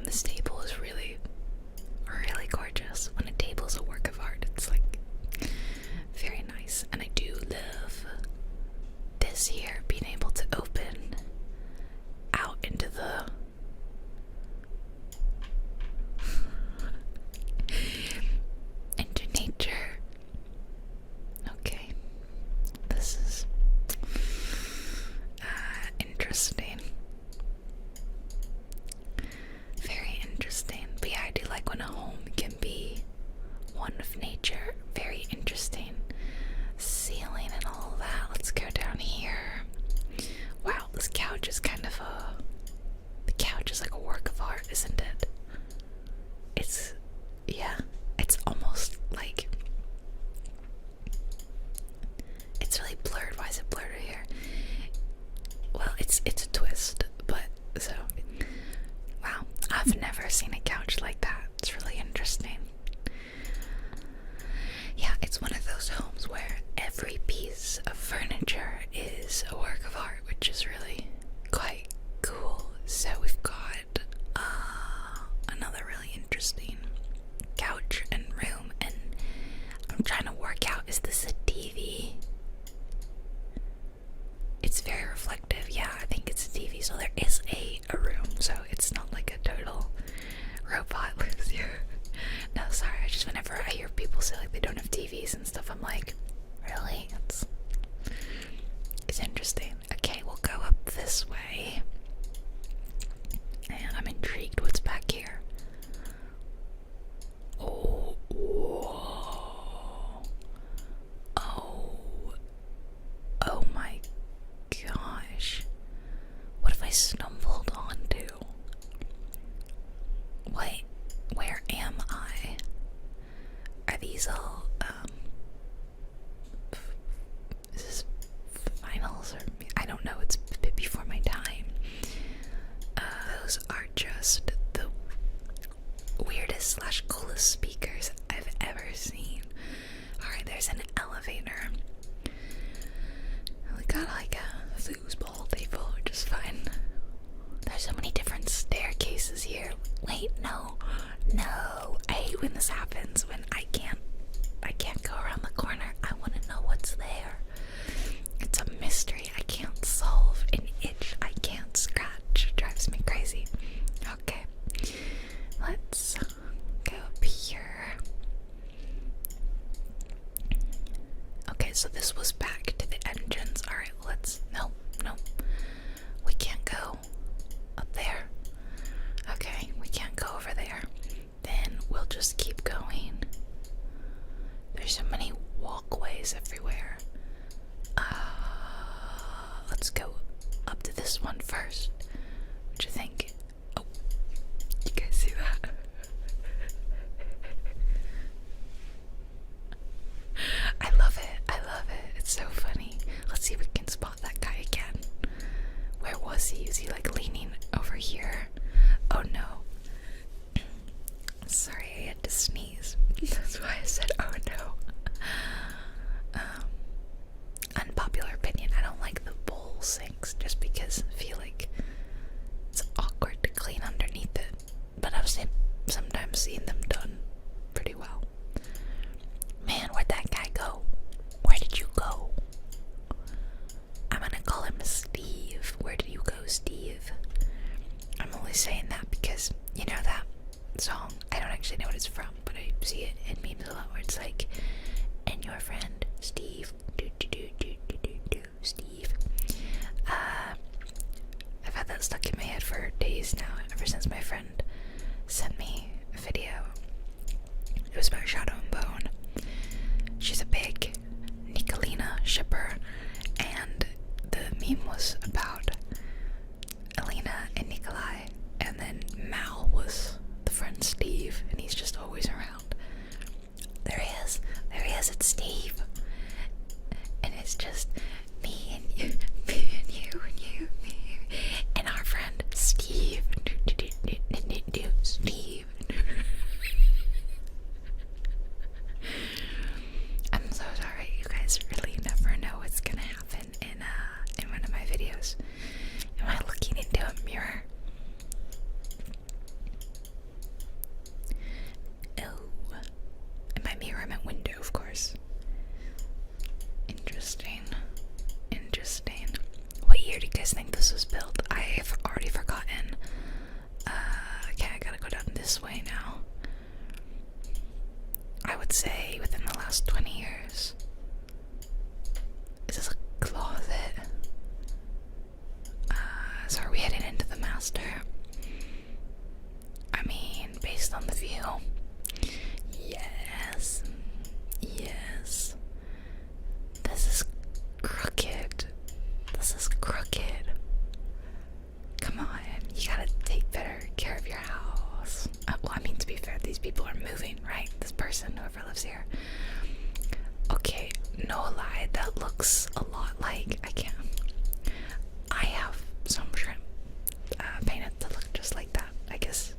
The stable is really if the couch is like a work of art, isn't it? Yeah, it's almost like, it's really blurred. Why is it blurred right here? Well, it's a twist, but so, wow, I've never seen a couch like that. It's really interesting. Yeah, it's one of those homes where every piece of furniture is a work of art, which is really quite cool. So we've got another really interesting couch and room, and I'm trying to work out, is this a TV? It's very reflective. Yeah, I think it's a TV. So there is a room, so it's not like a total robot lives here. No, sorry, I just, whenever I hear people say like they don't have TVs and stuff, I'm like, really? It's interesting. Okay, we'll go up this way. And I'm intrigued what's back here. Oh, whoa. Oh my gosh. What have I stumbled onto? Wait, where am I? Are these all, is this finals, or I don't know, it's a bit before my time. Those are just the weirdest / coolest speakers I've ever seen. Alright, there's an elevator. We got like a foosball table, which is fine. There's so many different staircases here. Wait, no. I hate when this happens, when I can't go around the corner. I want to know what's there. It's a mystery I can't solve, an itch I can't scratch. It drives me crazy. Okay, let's go up here. Okay, so this was back to the entrance. Alright, no. We can't go up there. Okay, we can't go over there. Then we'll just keep going. There's so many walkways everywhere. Let's go up to this one first. What do you think? Oh, you guys see that? I love it. It's so funny. Let's see if we can spot that guy again. Where was he? Is he like leaning over here? Oh no. Sorry, I had to sneeze. That's why I said oh no. Unpopular opinion, I don't like the bowl sinks just because I feel like it's awkward to clean underneath it. But I've sometimes seen them done pretty well. Man, where'd that guy go? Where did you go? I'm gonna call him Steve. Where did you go, Steve? I'm only saying that because, you know that song? I don't actually know what it's from, but I see it in memes a lot where it's like, and your friend, Steve, Steve. I've had that stuck in my head for days now, ever since my friend sent me a video. It was about Shadow and Bone. She's a big Nicolina shipper, and the meme was about Alina and Nikolai, and then Mal was the friend Steve, and he's just always around. There he is, it's Steve. And it's just me and you, and our friend Steve. Steve. I'm so sorry, you guys really never know what's gonna happen in one of my videos. Am I looking into a mirror? Oh, in my mirror I meant window, of course. Interesting. What year do you guys think this was built? I've already forgotten. Okay, I gotta go down this way now. I would say within the last 20 years. Is this a closet? So are we heading into the master? I mean, based on the view. Yes. This is crooked. people are moving, right? This person, whoever lives here. Okay, no lie, that looks a lot like, I have some shrimp painted that look just like that. I guess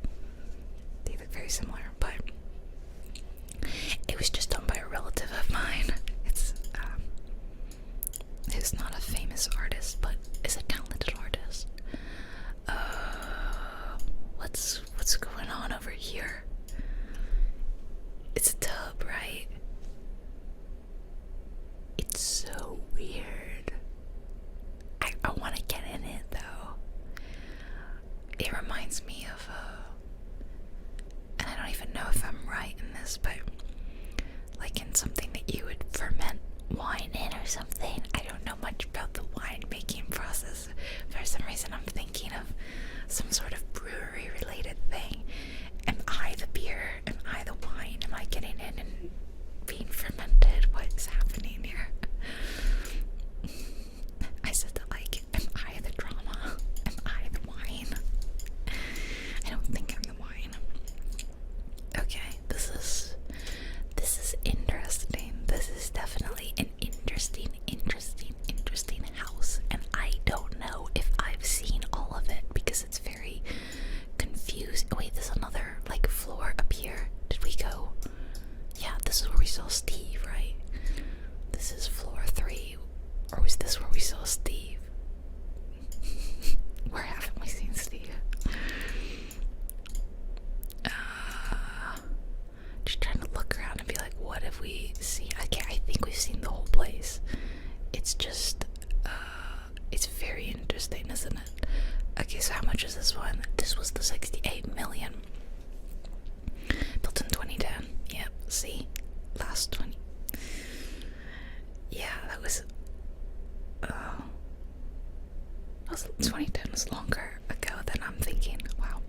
they look very similar, but it was just done by a relative of mine. He's not a famous artist, but is a talented artist. What's going on over here? It's a tub, right? It's so weird. I want to get in it though. It reminds me of and I don't even know if I'm right in this, but like in something that you would ferment wine in or something. I don't know much about the wine making process. For some reason I'm thinking of some sort of brewery related thing. Am I the beer? Am I the wine? Am I getting in and being fermented? What's happening here? I said that like, am I the drama? Am I the wine? I don't think I'm the wine. Okay, this is interesting. This is definitely an interesting house, and I don't know if I've seen all of it because it's very confused. Wait, there's another like floor up here. Did we go? Yeah, this is where we saw Steve, right? This is floor 3, or was this where we saw Steve? Where haven't we seen Steve? Just trying to look around and be like, what have we seen? Okay, I think we've seen the whole place. It's just, it's very interesting, isn't it? Okay, so how much is this one? This was the 68 million. Built in 2010. Yep, see? Last 20. Yeah, that was 2010 was longer ago than I'm thinking. Wow.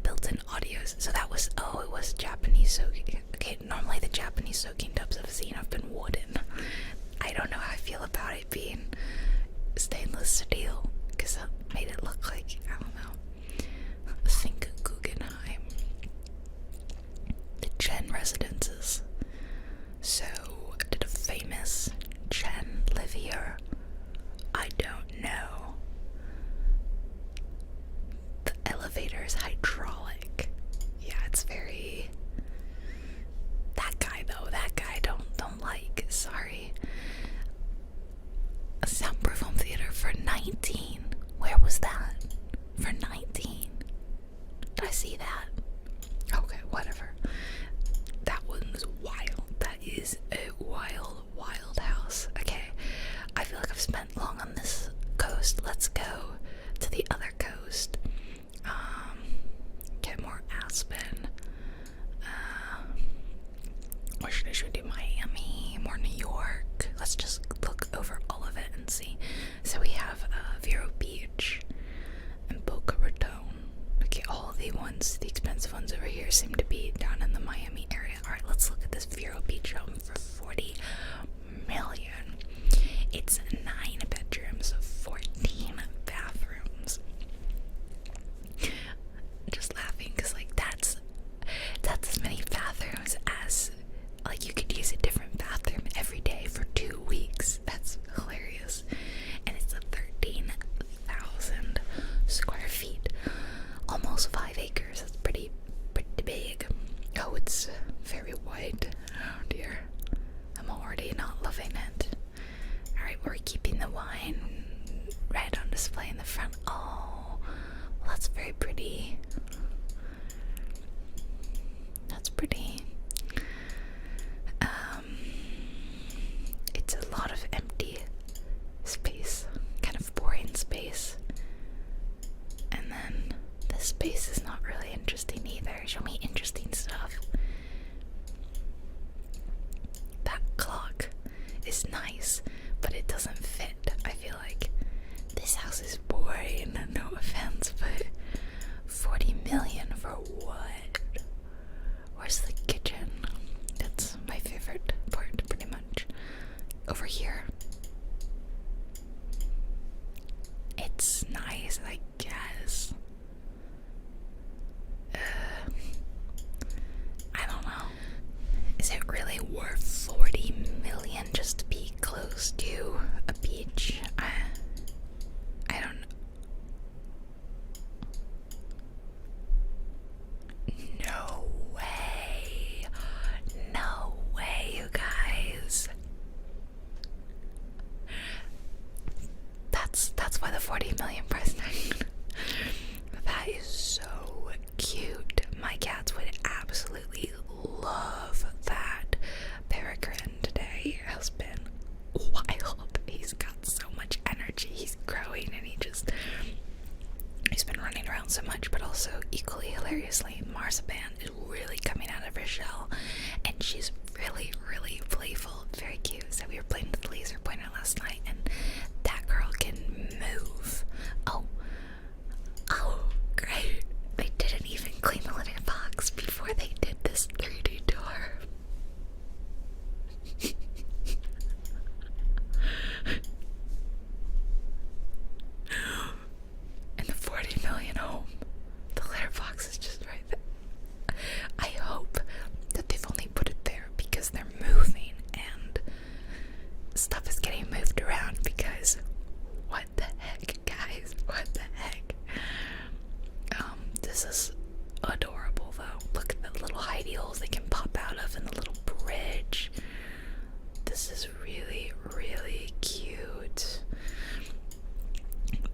Built-in audios. So that was, it was Japanese soaking. Okay, normally the Japanese soaking tubs I've seen have been wooden. I don't know how I feel about it being stainless steel, because that made it look like, I don't know. Think Guggenheim. The Chen residences. So, did a famous Chen live here? I don't know. The elevator is hydraulic. Yeah, it's very... That guy though, don't like, sorry. A soundproof home theater for 19. Where was that? For 19. Did I see that? Okay, whatever. That one's wild. That is a wild, wild house. Okay, I feel like I've spent long on this coast. Let's go to the other coast. Get more Aspen. Should we do Miami, more New York? Let's just look over all of it and see. So we have Vero Beach and Boca Raton. Okay, all the expensive ones over here seem to be down in the Miami area. Alright, let's look at this Vero Beach home for 40 million. It's 9 bedrooms, 14 bathrooms. Just laughing because like that's as many bathrooms as like you could use a different bathroom every day for 2 weeks. That's hilarious. And it's a 13,000 square feet, almost 5 acres. That's pretty big. Oh, it's very wide. Oh dear, I'm already not loving it. Alright, we're keeping the wine red on display in the front. Oh, well, that's very pretty. That's pretty. It's a lot of empty space, kind of boring space. And then this space is not really interesting either. Show me interesting stuff. That clock is nice, but it doesn't fit. I feel like this house is boring, no offense, but 40 million for what? Where's the kitchen? That's my favorite part, pretty much. Over here. It's nice, I guess. not so much, but also equally hilariously, Marzipan is really coming out of her shell, and she's really, really playful, very cute. So we were playing with the laser pointer last night, and that girl can move. Oh, great. They didn't even clean the litter box before they did this 3D tour. In the 40 million home, the litter box is just right there. I hope that they've only put it there because they're moving and stuff is getting moved around, because what the heck, guys? What the heck? This is adorable though. Look at the little hidey holes they can pop out of and the little bridge. This is really, really cute.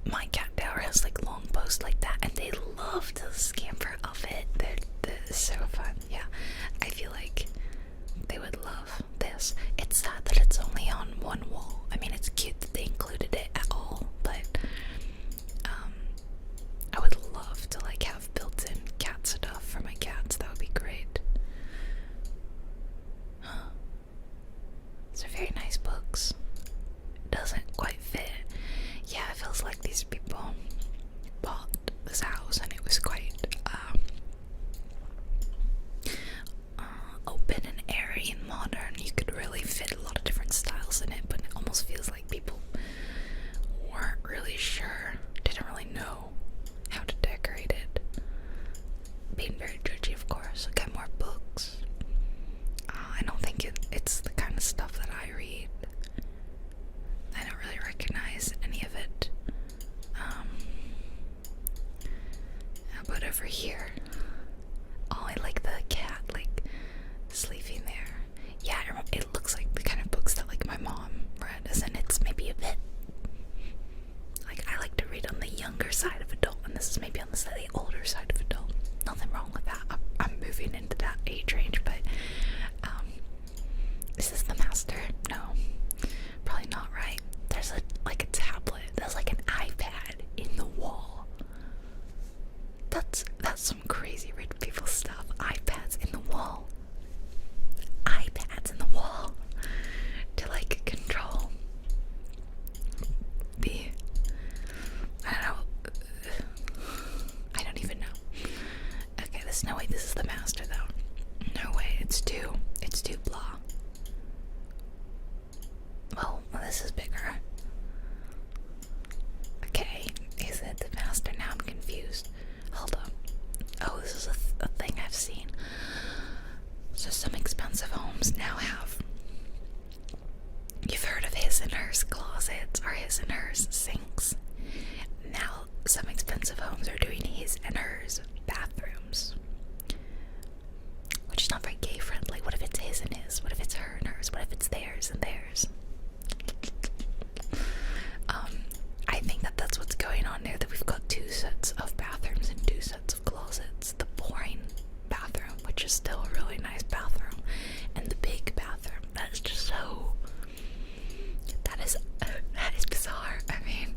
My cat tower has like long posts like that, and they love to scamper off it. They're so fun. Yeah, I feel like they would love this. It's sad that it's only on one wall. I mean, it's cute that they included it at all, but I would love to like have built-in cat stuff for my cats. That would be great. These are very nice books. It doesn't quite fit. Yeah, it feels like these people bought this house and it was quite open and airy and modern. You could really fit a lot of different styles in it, but it almost feels like people weren't really sure, didn't really know how to decorate it. Being very judgy, of course. Okay, more books. I don't think it's the kind of stuff that I read. I don't really recognize any of it. But over here, oh, I like the cat, like, sleeping there. Yeah, it looks like the kind of books that, like, my mom read, as in it's maybe a bit, like, I like to read on the younger side of adult, and this is maybe on the older side of adult. Nothing wrong with that. I'm moving into that age range, but, is this the master? No, probably not, right? There's like a tablet. There's like an iPad in the wall. That's some crazy rich people stuff. iPads in the wall. iPads in the wall to like control the, I don't know. I don't even know. Okay, there's no way this is the master though. No way. It's too blah. Well, this is bigger. Okay, is it the master? Now I'm confused. Hold up. Oh, this is a thing I've seen. So some expensive homes now have, you've heard of his and hers closets or his and hers sinks. Now some expensive homes are doing his and hers bathrooms, which is not very gay friendly. What if it's his and his? What if it's her and hers? What if it's theirs and theirs? I think that's what's going on there, that we've got 2 sets of bathrooms and 2 sets of closets. The boring bathroom, which is still a really nice bathroom, and the big bathroom. That is just so, that is bizarre. I mean,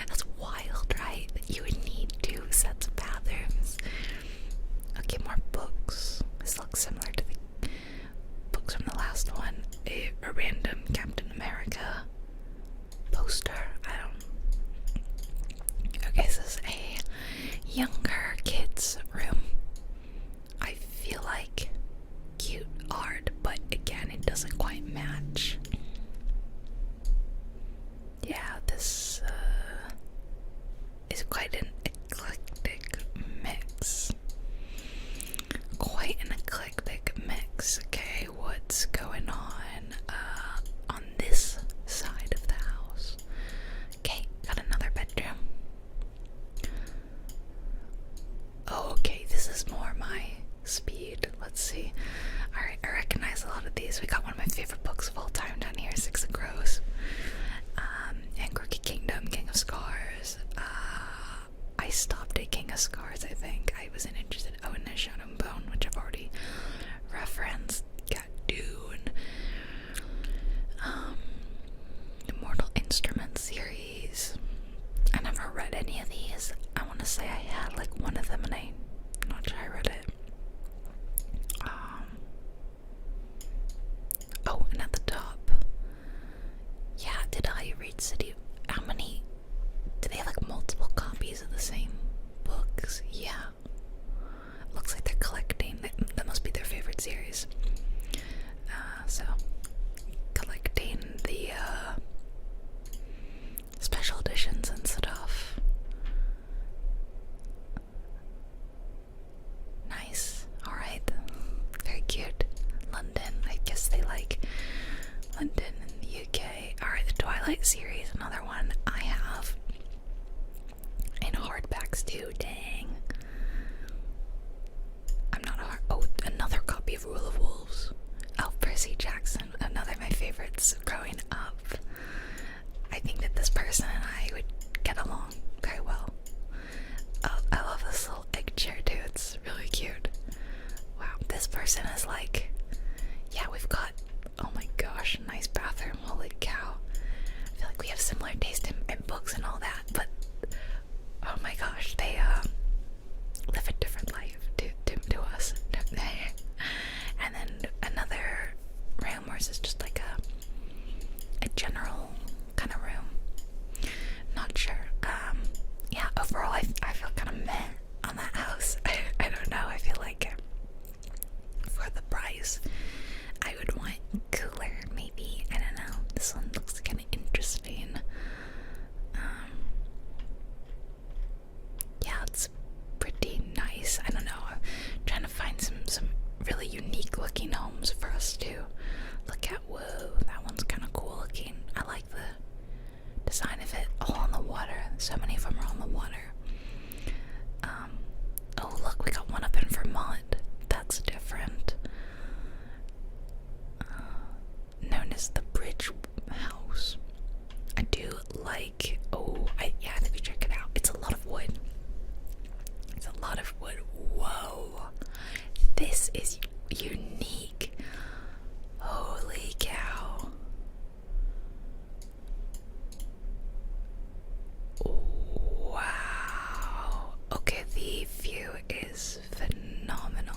that's wild, right? That you would need 2 sets of bathrooms. Okay, more books. This looks similar to the books from the last one. A random Captain America poster. Okay, this is a younger kids room. I feel like cute art, but again, it doesn't quite match. Yeah, this is quite an eclectic mix. Quite an eclectic mix. Okay, what's going on this side of the house? Okay, got another bedroom. Oh, okay, this is more my speed. Let's see. Alright, I recognize a lot of these. We got one of my favorite books of all time down here, Six of Crows. And Crooked Kingdom, King of Scars. I stopped at King of Scars, I think. I wasn't interested. Oh, and Shadow and Bone, which I've already referenced. Got Dune. Immortal Instruments series. I never read any of these. I want to books too, dang. I'm not a hard. Oh, another copy of Rule of Wolves. Oh, Percy Jackson, another of my favorites growing up. I think that this person and I would get along very well. Oh, I love this little egg chair too, it's really cute. Wow, this person is like, yeah, we've got, oh my gosh, nice bathroom, holy cow. I feel like we have similar taste in books and all that, but oh my gosh, they live a different life to us, don't they? And then another room where it's just like a general kind of room. Not sure. Yeah, overall I feel kind of meh on that house. I don't know, I feel like for the price I would want cooler, maybe. I don't know. This one looks kind of interesting. Yeah, it's pretty nice. I don't know. I'm trying to find some really unique looking homes for us to look at. Whoa, that one's kind of cool looking. I like the design of it. All on the water. So many of them are on the water. Oh look, we got one up in Vermont. That's different. Known as the Bridge House. I do like. Oh, yeah, I think we check it out. It's a lot of wood. It's a lot of wood. Whoa, this is unique. Holy cow. Wow. Okay, the view is phenomenal.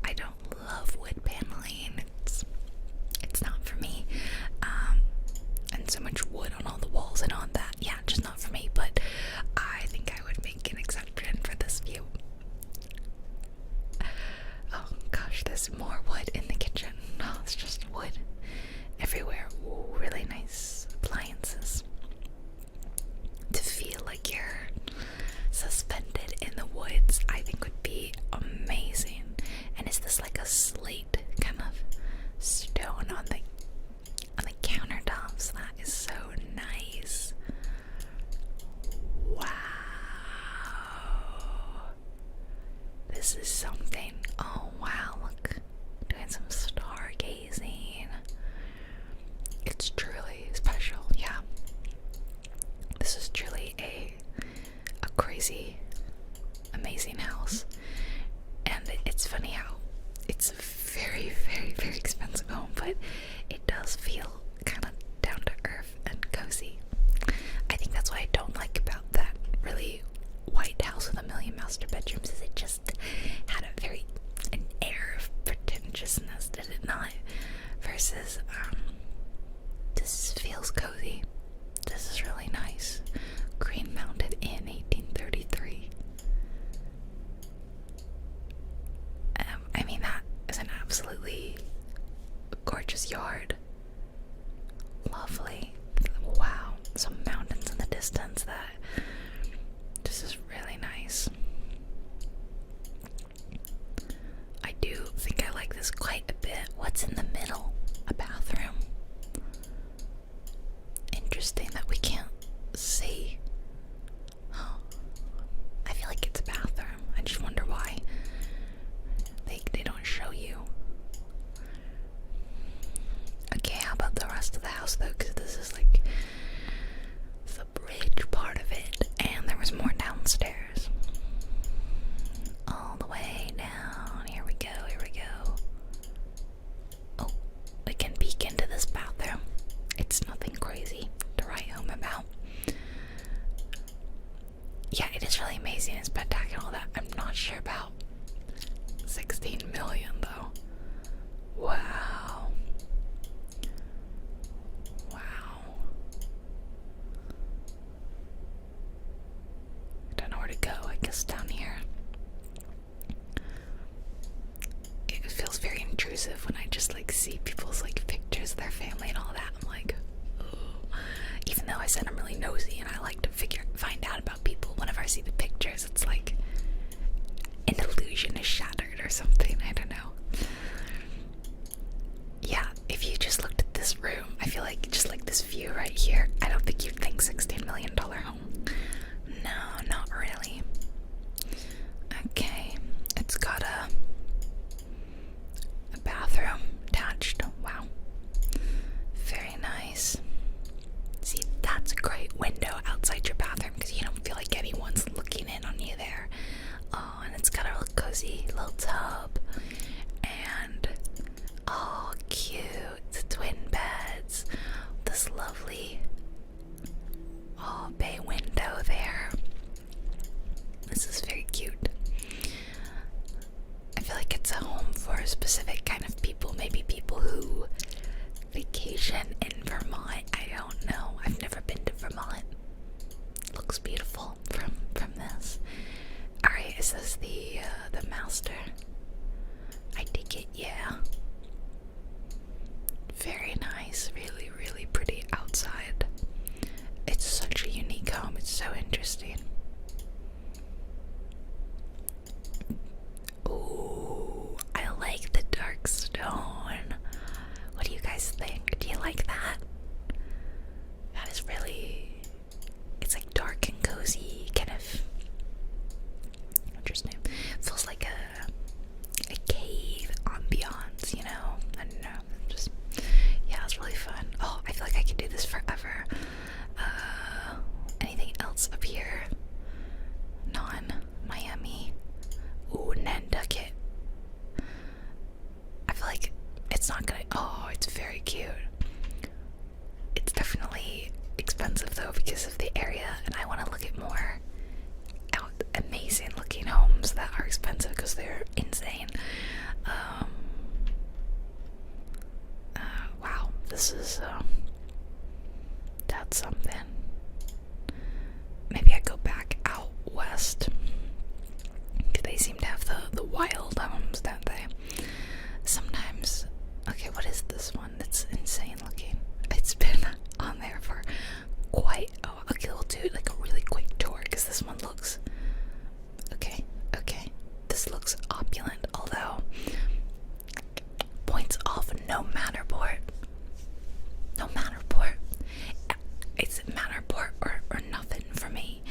I don't love wood paneling. It's not for me. And so much wood on all the walls and on that. Yeah, just not for me, but I think I would make an exception for this view. Oh gosh, there's more wood in the kitchen. Oh, it's just wood everywhere. Ooh, really nice appliances. To feel like you're suspended in the woods, I think would be amazing. And is this like a slate kind of stone on the countertops? That is so nice. Wow. This is something. Oh wow, look. Doing some stargazing. It's truly special, yeah. This is truly a crazy, amazing house. And it's funny how it's a very, very, very expensive home, but it does feel kind of down to earth and cozy. I think that's what I don't like about that really white house with a million master bedrooms, is it just had an air of pretentiousness, did it not? Versus, this feels cozy. This is really nice. Green mounted in 1833. I mean, that is an absolutely gorgeous yard. Lovely. Wow. Some mountains in the distance. This is really nice. I do think I like this quite a bit. What's in the middle? A bathroom. Interesting that we can't see. I feel like it's a bathroom. I just wonder why they don't show you. Okay, how about the rest of the house though? Because this is like the bridge part of it, and there was more downstairs. All the way down. Here we go. Here we go. Oh, we can peek into this bathroom. It's nothing crazy to write home about. Yeah, it is really amazing and spectacular, all that. I'm not sure about 16 million though. Wow. Wow. I don't know where to go. I guess down here. It feels very intrusive when I just like see people's like pictures of their family and all that. I'm like, oh. Even though I said I'm really nosy and I like to find out about people, whenever I see the pictures, it's like an illusion is shattered or something. I don't know. Yeah, if you just looked at this room, I feel like just like this view right here, I don't think you'd think $16 million home. No, looks beautiful from this. Alright, is this the master? I dig it, yeah. Very nice, really, really pretty outside. It's such a unique home, it's so interesting. Ooh, I like the dark stone. What do you guys think? Do you like that? That is really, it's like dark and cozy, kind of interesting. Feels like a cave ambiance, you know? I don't know, just, yeah, it's really fun. Oh, I feel like I could do this forever. Anything else up here? Non-Miami. Ooh, Nantucket. I feel like it's not gonna, oh, it's very cute. It's definitely expensive though because of the area, and I want to look at more amazing looking homes that are expensive because they're insane. Wow, this is that's something. Maybe I go back out west because they seem to have the wild homes, don't they? Sometimes. Okay, what is this one? That's insane looking. It's been on there for quite. Oh, okay, we'll do like a really quick tour because this one looks. Okay, this looks opulent, although points off no Matterport. No Matterport. It's Matterport or nothing for me.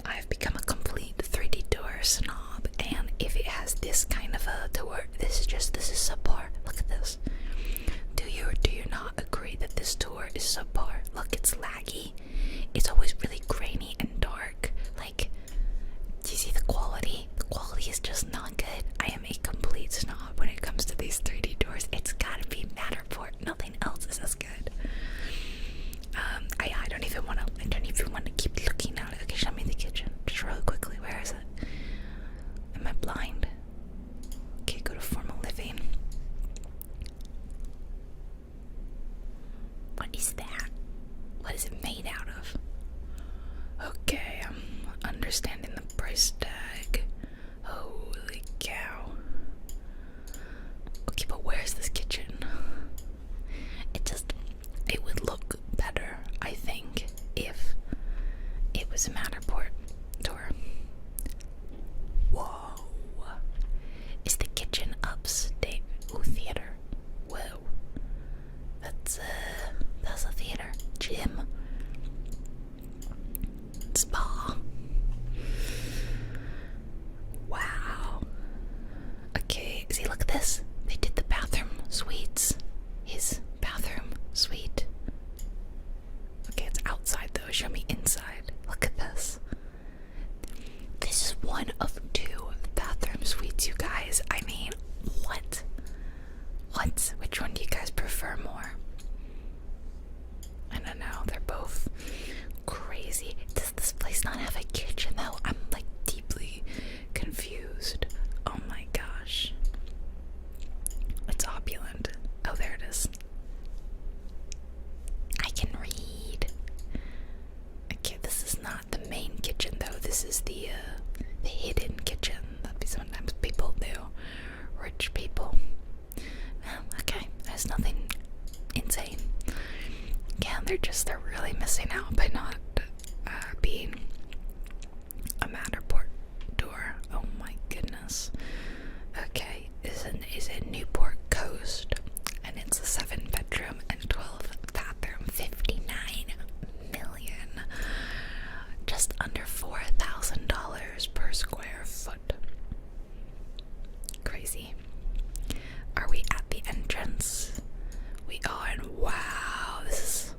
I've become a complete 3D tour snob, and if it has this kind of a tour, this is subpar. Look at this. Do you or do you not agree that this tour is subpar? Look, it's laggy. It's always really grainy and dark. Like, do you see the quality? The quality is just not good. I am a complete snob when it comes to these 3D tours. It's gotta be Matterport. Nothing else is as good. I don't even want to keep looking at it. Okay, show me the kitchen. Just really quickly. Where is it? Am I blind? Okay, go to formal living. What is that? What is it made out of? Okay, I'm understanding the price tag. Holy cow. Okay, but where's this kitchen? It would look better, I think, if it was a Matterport tour. Whoa. Is the kitchen upstairs? Ooh, theater. Whoa. That's a theater. Gym. Spa. Wow. Okay, see, look at this. They did the bathroom suites. His bathroom suite. Okay, it's outside though. Show me inside. Look at this. This is one of 2 bathroom suites, you guys. I mean, what? Which one do you guys prefer more? I don't know. They're both crazy. Does this place not have a kitchen though? I'm like deeply confused. Oh my gosh. It's opulent. Oh, there it is. I can read. Okay, this is not the main kitchen though. This is the hidden kitchen that sometimes people do. Rich people. Okay, there's nothing insane. Yeah, they're really missing out by not being a Matterport door. Oh my goodness. Okay, is it Newport Coast, and it's a 7-bedroom and 12-bathroom, 59 million, just under $4,000 per square foot. Crazy. Are we at the entrance? We are, and wow, this is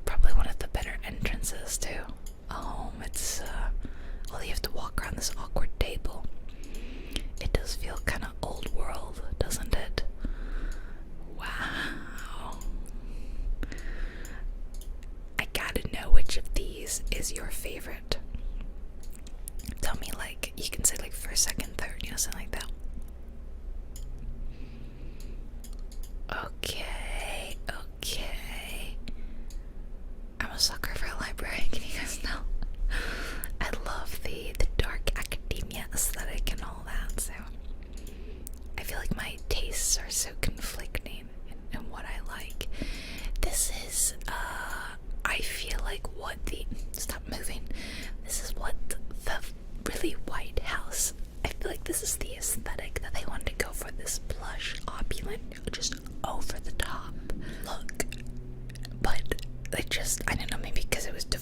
probably one of the better entrances to a home. It's well, you have to walk around this awkward table. It does feel kind of old world, doesn't it? Wow. I gotta know which of these is your favorite. Tell me, like, you can say like first, second, third, you know, something like that. Okay. I'm a sucker for a library. Can you guys know?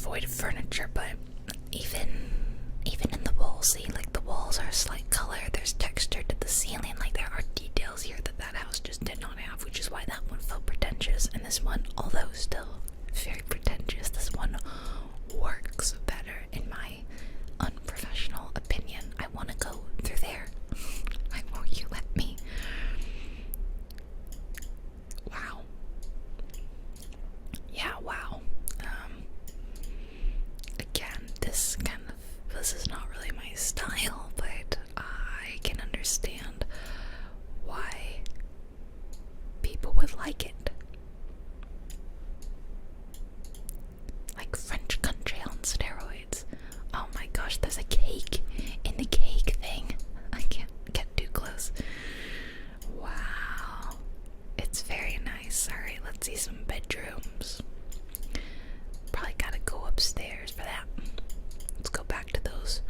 devoid of furniture, but even in the walls, see, like the walls are a slight color, there's texture to the ceiling, like there are details here that house just did not have, which is why that one felt pretentious, and this one, although still very pretentious, this one works better in my unprofessional opinion. I want to go through there. Why won't you let me? Wow. Yeah, wow. Again, this is not really my style, but I can understand why people would like it. Like French country on steroids. Oh my gosh, there's a cake in the cake thing. I can't get too close. Wow. It's very nice. Alright, let's see some bedrooms. Probably gotta go upstairs for that. Let's go back to those.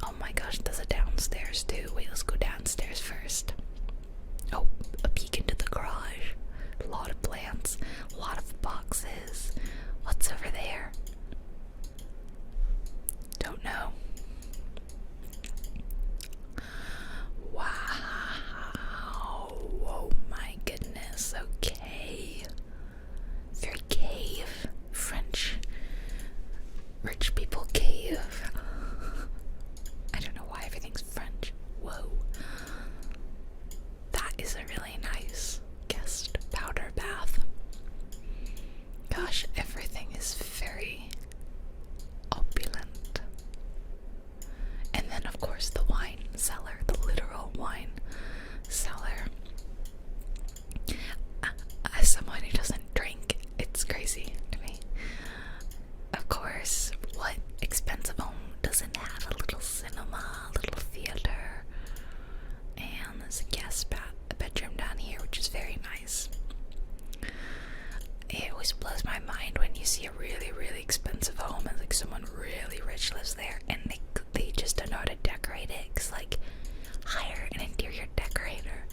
Oh my gosh, there's a downstairs too. Wait, let's go downstairs first. Oh, a peek into the garage. A lot of plants, a lot of boxes. What's over there? Don't know. Wow. Oh my goodness. Okay. Very cave. French. Rich people cave. I don't know why everything's French. Whoa. That is a really nice guest powder bath. Gosh, everything is very opulent. And then, of course, the wine cellar, the literal wine cellar. As someone who doesn't drink, it's crazy to me. Of course, what expensive home doesn't have a little cinema, a little theater? And there's a guest bedroom down here, which is very nice. It always blows my mind when you see a really, really expensive home and like someone really rich lives there and they just don't know how to decorate it. Cause like, hire an interior decorator.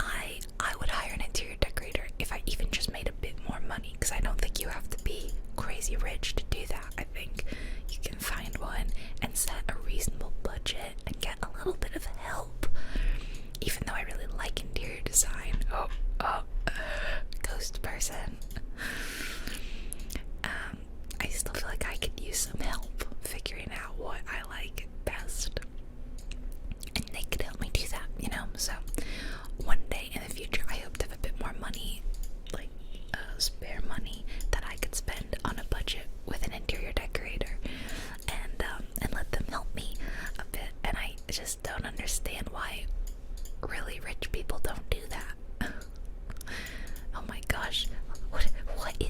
I would hire an interior decorator if I even just made a bit more money, because I don't think you have to be crazy rich to do that. I think you can find one and set a reasonable budget and get a little bit of help. Even though I really like interior design. Ghost person. I still feel like I could use some help figuring out what I like best. And they could help me do that, you know? So, one day in the future, I hope to have a bit more money, like spare money, that I could spend on a budget with an interior decorator and let them help me a bit. And I just don't understand why really rich people don't do that. Oh my gosh, what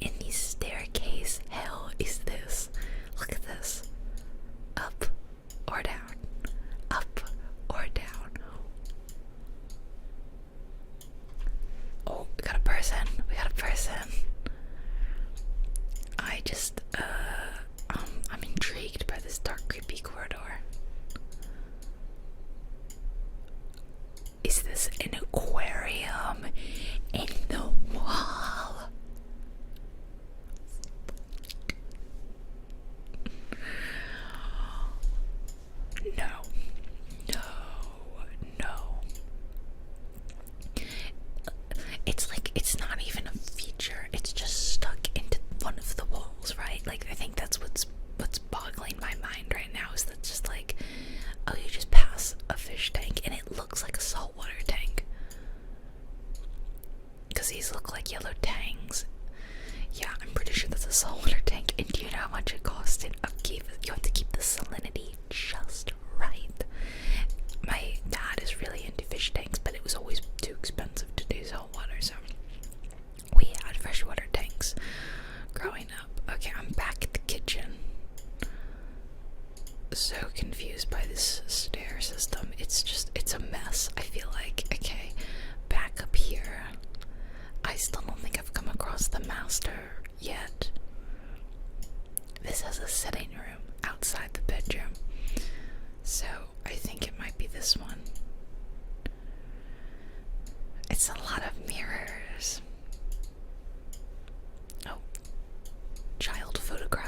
in the staircase hell is this? Look at this. Up or down? Up or down? Oh, we got a person. I just, I'm intrigued by this dark, creepy corridor. Is this an aquarium in the wall? No. It's not even a feature. It's just stuck into one of the walls, right? Like, I think that's what's boggling my mind right now, is that just like, oh, you just pass a fish tank and it looks like a saltwater tank. Because these look like yellow tangs. Yeah, I'm pretty sure that's a saltwater tank. And do you know how much it costs in upkeep? You have to keep the salinity just right. My dad is really into fish tanks, but it was always too expensive to do saltwater, so we had freshwater tanks growing up. Okay, I'm back at the kitchen. So confused by this stair system. It's a mess, I feel like. Okay, back up here. I still don't think I've come across the master yet. This has a sitting room outside the bedroom. So I think it might be this one. It's a lot of mirrors. Oh, child photograph.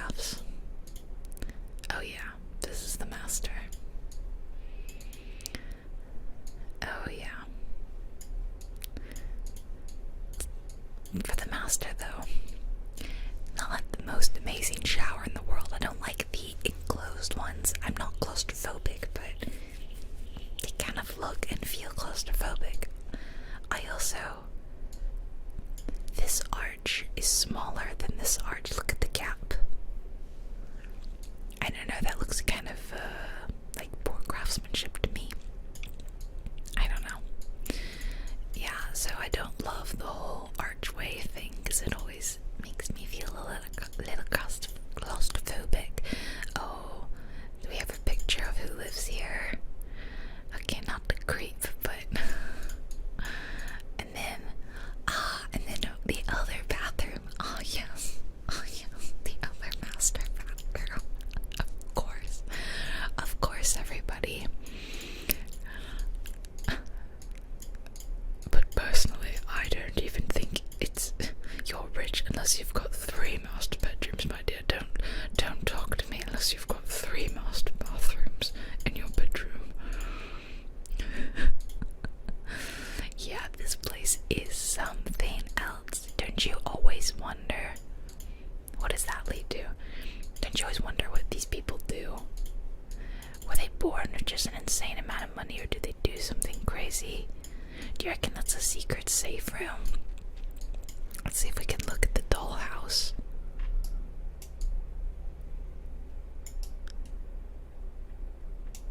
know, that looks kind of like poor craftsmanship to me. I don't know. Yeah, so I don't love the whole archway thing because it always makes me feel a little claustrophobic. Oh, do we have a picture of who lives here? Okay, not the creep, but and then the other bathroom. Oh yes, the other master bathroom. Of course, everybody. But personally, I don't even think you're rich unless you've got 3 master bedrooms, my dear. Don't talk to me unless you've got 3 master bathrooms in your bedroom. Yeah, this place is something else. Don't you always wonder? What does that lead to? Don't you always wonder what these people do? Were they born with just an insane amount of money, or did they do something crazy? Do you reckon that's a secret safe room? Let's see if we can look at the dollhouse.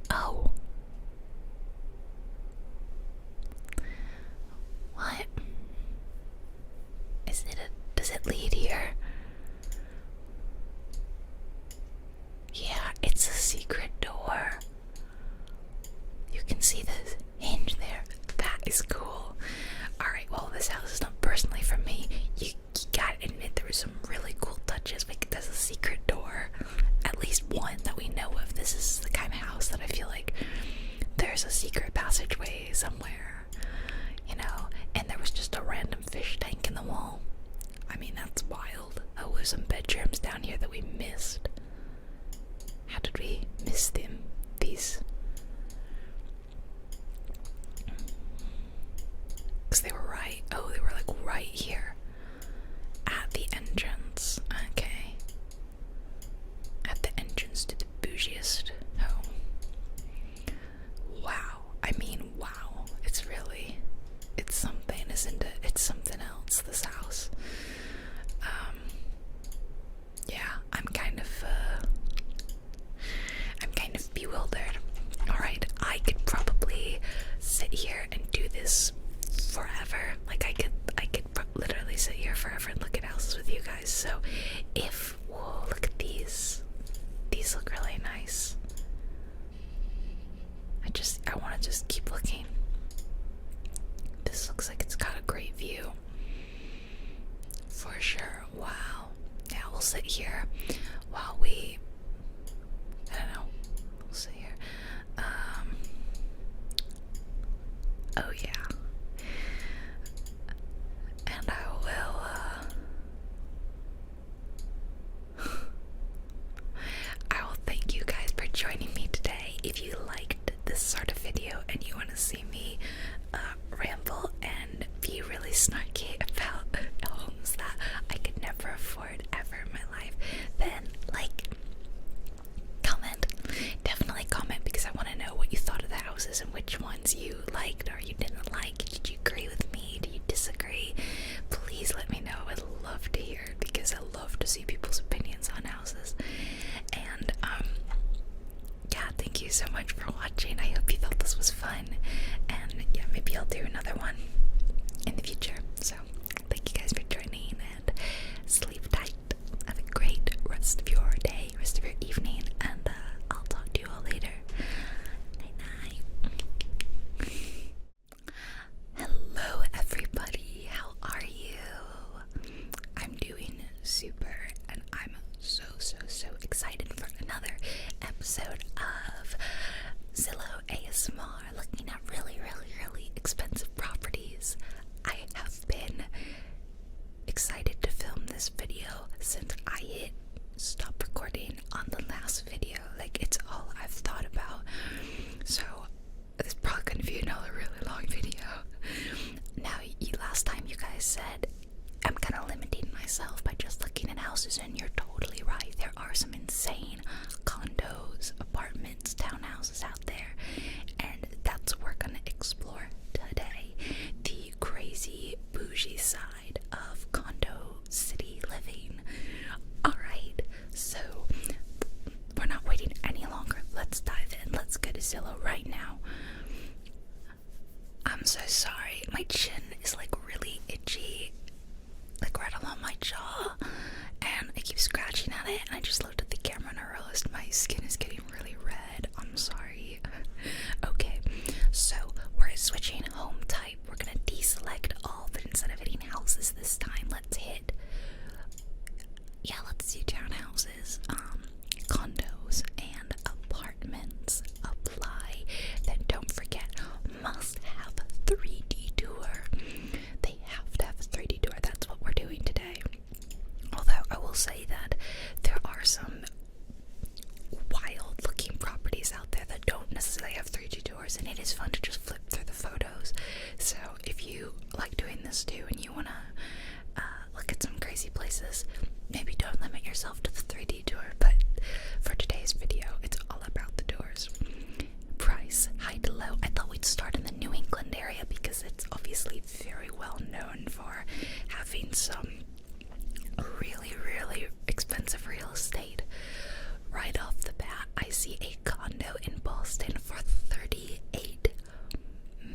Oh. What? Does it lead here? Yeah, it's a secret door. You can see the hinge there. That is cool. Alright, well, this house is not personally for me. You gotta admit there were some really cool touches. Like, there's a secret door. At least one that we know of. This is the kind of house that I feel like there's a secret passageway somewhere. You know? And there was just a random fish tank in the wall. I mean, that's wild. Oh, there's some bedrooms down here that we missed. How did we miss them? These. Because they were right. Oh, they were like right here. At the entrance. Okay. At the entrance to the bougiest home. Wow. I mean, wow. It's something, isn't it? It's something else, this house. Yeah, I'm kind of bewildered. Alright, I could probably sit here and do this forever. Like, I could literally sit here forever and look at houses with you guys. So, whoa, look at these. These look really nice. I want to just keep looking. This looks like it's got a great view. For sure. Wow. Yeah, we'll sit here while I don't know. We'll sit here. Oh yeah. And I will, I will thank you guys for joining me today. If you liked this sort of video and you want to see me ramble and be really snarky about homes that I could never afford ever in my life, then comment. Definitely comment, because I want to know what you thought of the houses and which ones you liked or you didn't like. Did you agree with me? Do you disagree? Please let me know. I'd love to hear it, because I love to see people's opinions on houses. And yeah, thank you so much for watching. I hope you thought this was fun, and yeah, maybe I'll do another one in the future. So thank you guys for joining, and sleep tight. Have a great rest of your day, rest of your evening, and I'll talk to you all later. Night night. Hello everybody, how are you? I'm doing super, and I'm so excited for another episode of Zillow ASMR, looking at really expensive properties. I have been excited to film this video since I hit stop recording on the last video. Like, it's all I've thought about. So it's probably gonna be another really long video. Now, last time you guys said I'm kind of limiting myself by just looking at houses, and you're totally right. There are some insane condos, apartments, always fun to just flip through the photos. So if you like doing this too and you want to look at some crazy places, maybe don't limit yourself to the 3D tour, but for today's video, it's all about the doors. Price, high to low. I thought we'd start in the New England area because it's obviously very well known for having some really, really expensive real estate. Right off the bat, I see a condo in Boston for $38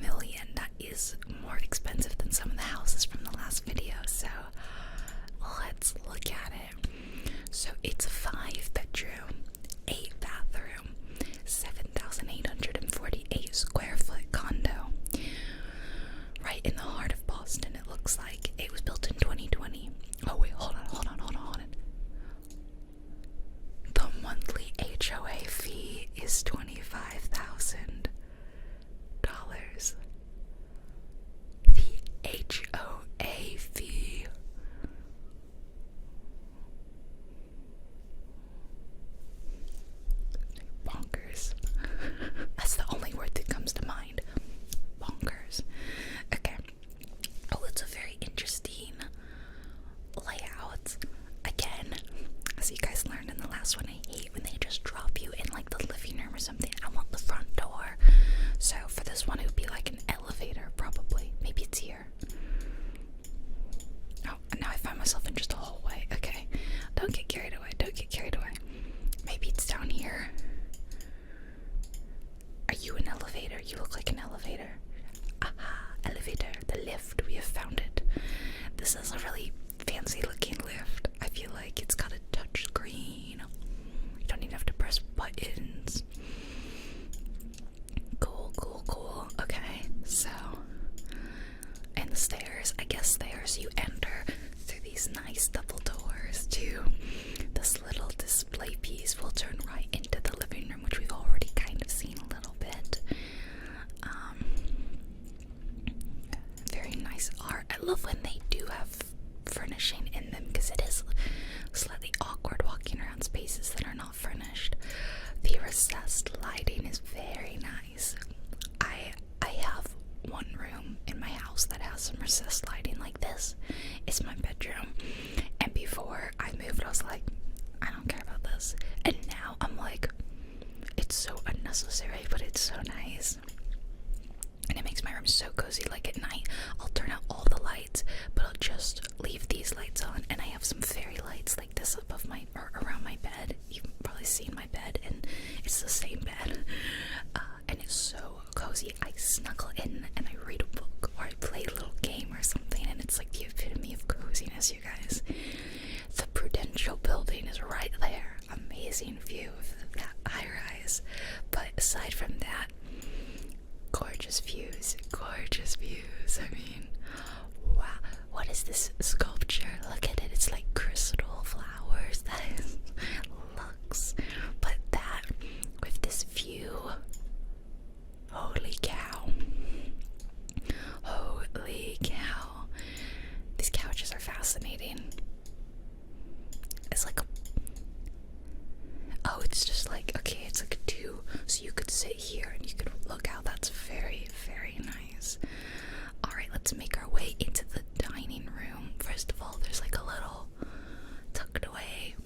million. That is more expensive than some of the houses from the last video, so let's look at it. So it's a 5-bedroom, 8-bathroom, 7,848 square foot condo. Right in the heart of Boston, it looks like. It was built in 2020. Oh wait, hold on. The monthly HOA fee is $25,000. The HOA fee. Bonkers. That's the only word that comes to mind. Bonkers. Okay. Oh, it's a very interesting layout. Again, as you guys learned in the last one, I hate when they just drop you in like the living room or something. I want the front door. So for this one, it would be like an elevator, probably. Maybe it's here. Oh, and now I find myself in just a hallway. Okay. Don't get carried away. Maybe it's down here. Are you an elevator? You look like an elevator. Aha, elevator. The lift. We have found it. This is a really fancy looking lift. I feel like it's got a touch screen. You don't even have to press buttons. Cool. Okay, so, and the stairs. I guess stairs. You enter through these nice double doors to this little display piece. Will turn right into the living room, which we've already kind of seen a little bit. Very nice art. I love when they do have furnishing in them because it is slightly awkward walking around spaces that are not furnished. The recessed lighting is very nice. I have one room in my house that has some recessed lighting like this. It's my bedroom, and before I moved I was like, I don't care about this, and now I'm like, it's so unnecessary, but it's so nice. And it makes my room so cozy. Like at night, I'll turn out all the lights, but I'll just leave these lights on. And I have some fairy lights like this above my, or around my bed. You've probably seen my bed, and it's the same bed. And it's so cozy. I snuggle in and I read a book, or I play a little game or something, and it's like the epitome of coziness, you guys. The Prudential building is right there. Amazing view of that high rise. But aside from that, gorgeous views. I mean, wow. What is this sculpture? Look at it. It's like crystal flowers. That is luxe. But that with this view, holy cow. These couches are fascinating. It's like it's just like, okay, it's like a 2, so you could sit here and you could look out. That's very, very nice. Alright, let's make our way into the dining room. First of all, there's like a little tucked away,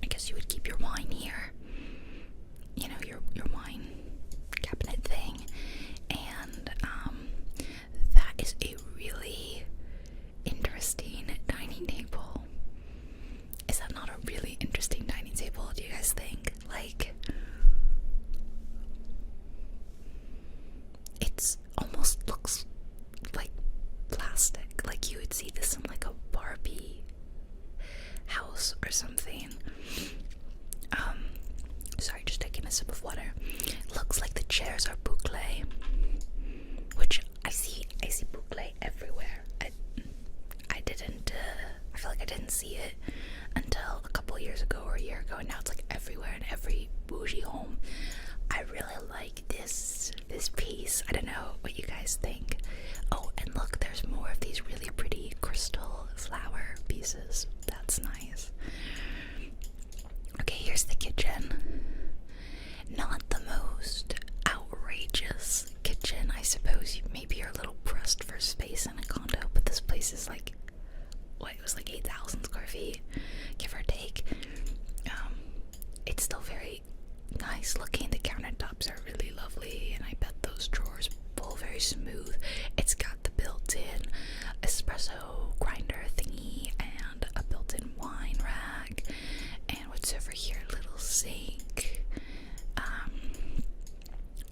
I guess you would keep your wine here, you know, your wine cabinet thing. And that is a really interesting dining table. Is that not a really interesting dining table, do you guys think? Like, it's almost looks like plastic, like you would see this in like a Barbie house or something. Sorry, just taking a sip of water. Looks like the chairs are boucle, which I see boucle everywhere. I feel like I didn't see it until a couple years ago or a year ago, and now it's like everywhere in every bougie home. I really like this piece. I don't know what you guys think. Oh, and look, there's more of these really pretty crystal flower pieces. That's nice. Okay, here's the kitchen. Not the most outrageous nice looking. The countertops are really lovely, and I bet those drawers pull very smooth. It's got the built-in espresso grinder thingy and a built-in wine rack. And what's over here? A little sink.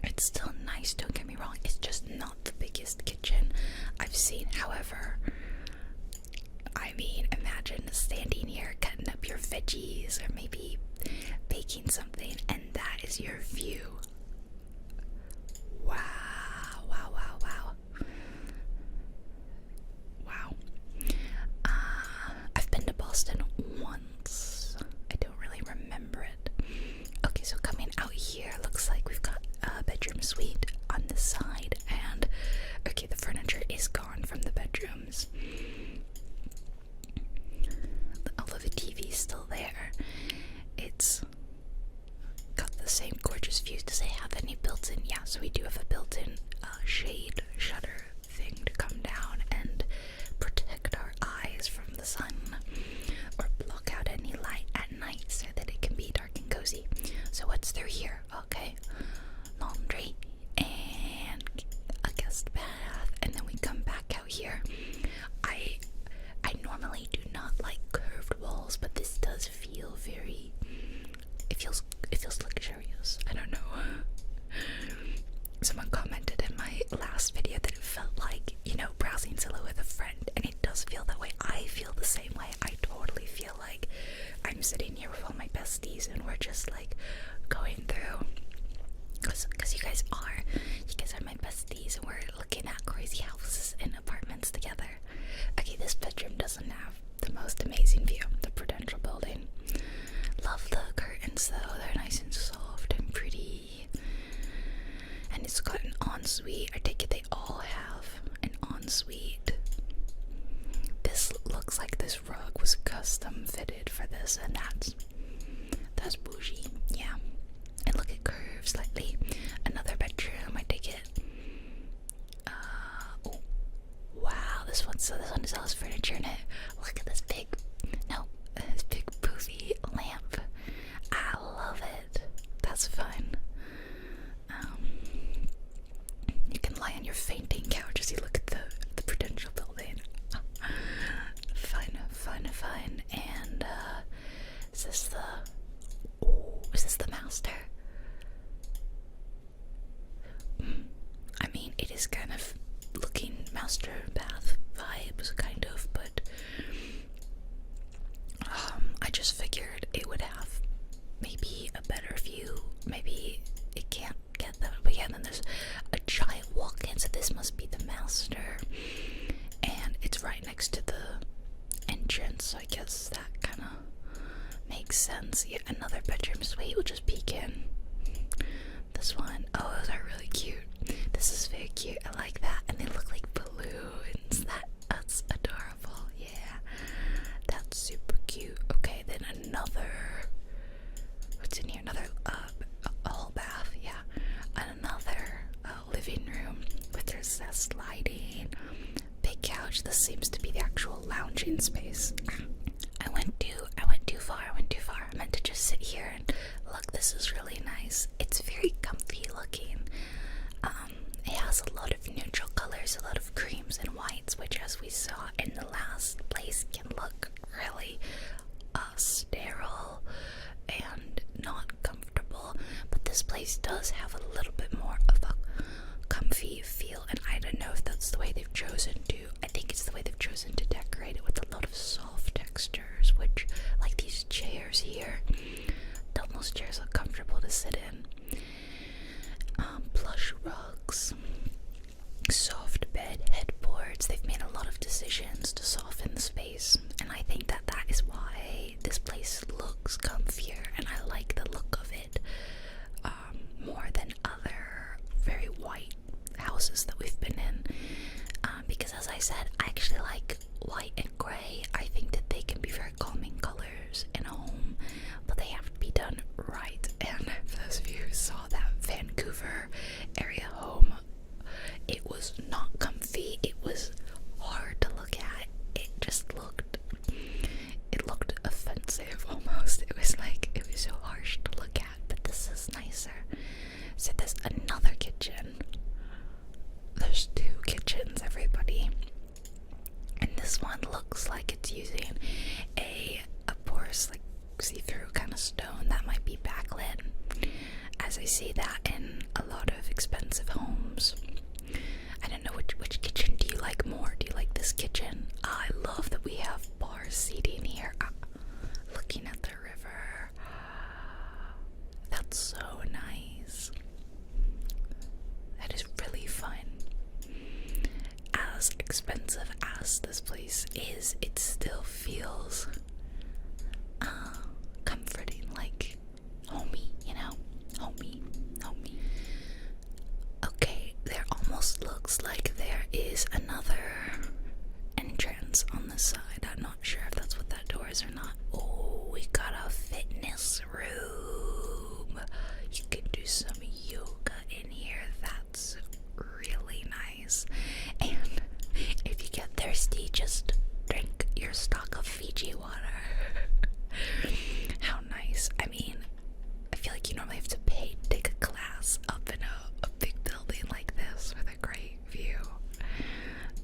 It's still nice, don't get me wrong. It's just not the biggest kitchen I've seen. However, I mean, imagine standing here cutting up your veggies or maybe baking something, and that is your view. Wow, wow, wow, wow. Wow. I've been to Boston once. I don't really remember it. Okay, so coming out here, looks like we've got a bedroom suite on the side, and okay, the furniture is gone from the bedrooms. Although the TV's still there, it's got the same gorgeous views. Does it have any built-in? Yeah, so we do have a built-in shade shutter thing to come down and protect our eyes from the sun or block out any light at night so that it can be dark and cozy. So what's through here? Okay, laundry and a guest bath, and then we come back out here. I normally do not like curved walls, but this does feel very, it feels luxurious. I don't know. Someone commented in my last video that it felt like, you know, browsing Zillow with a friend, and it does feel that way. I feel the same way. I totally feel like I'm sitting here with all my besties and we're just like going through, because you guys are my besties, and we're looking at crazy houses and apartments together. Okay, this bedroom doesn't have the most amazing view. The Prudential building. Love the curtains though, they're nice and soft and pretty. And it's got an ensuite. I take it they all have an ensuite. This looks like this rug was custom fitted for this, and that's bougie, yeah. And look, it curves slightly. Another bedroom, I take it. Oh, wow, this one still has furniture in it. Look at this big poofy lamp. I love it. That's fun. You can lie on your fainting couch as you look at the Prudential building. Fun. And is this the master? I mean, it is kind of looking master bath vibes, kind of, but I just figured it would have maybe a better view. Maybe it can't get that, but yeah. And then there's a giant walk-in, so this must be the master, and it's right next to the entrance, so I guess that kind of makes sense. Yeah, another bedroom suite. We'll just peek in. This one, oh, those are really cute. This is very cute. I like that, and they look like balloons. That's adorable. Yeah, that's super cute. Okay, then another. What's in here? Another a whole bath. Yeah, and another living room with recessed lighting. Big couch. This seems to be the actual lounging space. I went too far. I meant to just sit here and look. This is really nice. It's very comfy looking. It has a lot of neutral colors, a lot of creams and whites, which, as we saw in the last place, can look really sterile and not comfortable. But this place does have a little bit more of a comfy feel, and I don't know if that's the way they've chosen to. I think it's the way they've chosen to decorate it with a lot of soft textures, which, like these chairs here, don't most chairs look comfortable to sit in. Plush rugs, soft bed headboards. They've made a lot of decisions to soften the space, and I think that is why this place looks comfier, and I like the look of it more than other very white houses that we've been in, because, as I said, I actually like white and gray. I think that they can be very calming colors in a home, but they have to be done right. And for those of you who saw that Vancouver area home, it was not comfy. It was hard to look at. It looked offensive almost. It was so harsh to look at, but this is nicer. because I see that in a lot of expensive homes. I don't know, which kitchen do you like more? Do you like this kitchen? I love that we have bar seating here. Looking at the river. That's so nice. That is really fun. As expensive as this place is, it still feels comforting, like homey, you know? Homey. Okay, there almost looks like there is another entrance on the side. I'm not sure if that's what that door is or not. Oh, we got a fitness room. You can do some yoga in here. That's really nice. And if you get thirsty, just drink your stock of Fiji water. How nice. I mean, I feel like you normally have to pay to take a class up in a big building like this with a great view.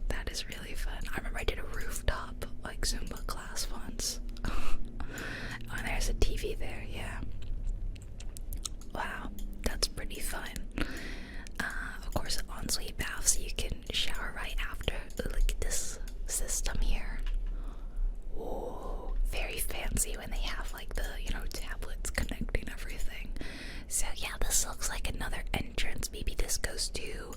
That is really fun. I remember I did a rooftop like Zumba class once. Oh, there's a TV there, yeah. Wow, that's pretty fun. Of course, an ensuite bath, so you can shower right after. Ooh, look at this system here. Whoa, very fancy when they have like the, tablets connecting everything. So yeah, this looks like another entrance. Maybe this goes to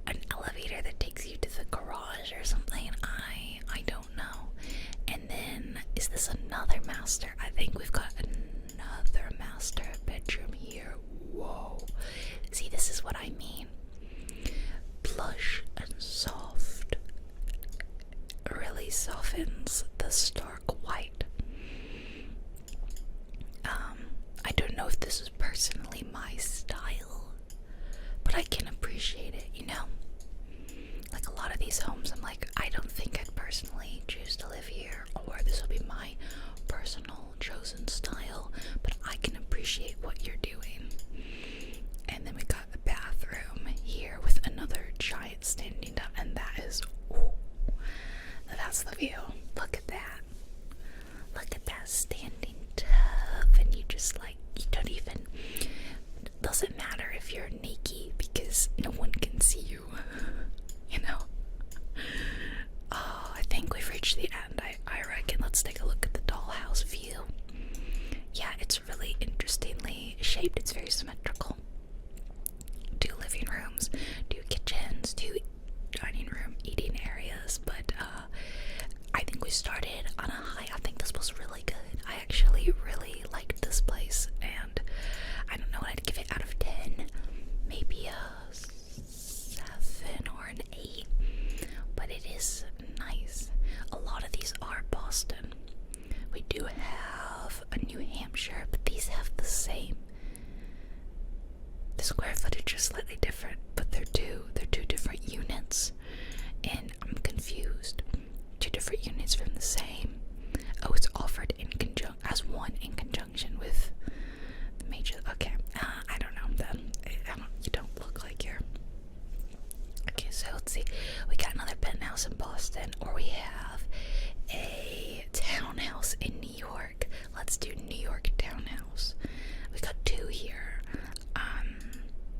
an elevator that takes you to the garage or something. I don't know. And then, is this another master? I think we've got another master bedroom here. Whoa. See, this is what I mean. Plush and soft. Really softens the stark white. I don't know if this is personally my style, but I can appreciate it, Like a lot of these homes, I'm like, I don't think I'd personally choose to live here, or this will be my personal chosen style, but I can appreciate what you're doing. And then we got a bathroom here with another giant standing tub, and that is, that's the view. Look at that. Look at that standing tub, and you just you don't even, doesn't matter if you're naked because no one can see you, Oh, I think we've reached the end. I reckon. Let's take a look at the dollhouse view. Yeah, it's really interestingly shaped. It's very symmetrical. 2 living rooms, 2 kitchens, 2 dining room, eating areas, but I think we started on a high. I think this was really good. I actually really liked this place, and I don't know what I'd give it out of 10. Maybe a 7 or an 8, but it is nice. A lot of these are Boston. We do have a New Hampshire, but these have the same. The square footage is slightly different, but they're two different units, and I'm confused. 2 different units from the same. Oh, it's offered as one in conjunction with the major. Okay, I don't know then. You don't look like you're. Okay, so let's see. We got another penthouse in Boston, or we have a townhouse in New York. Let's do New York townhouse. We got 2 here.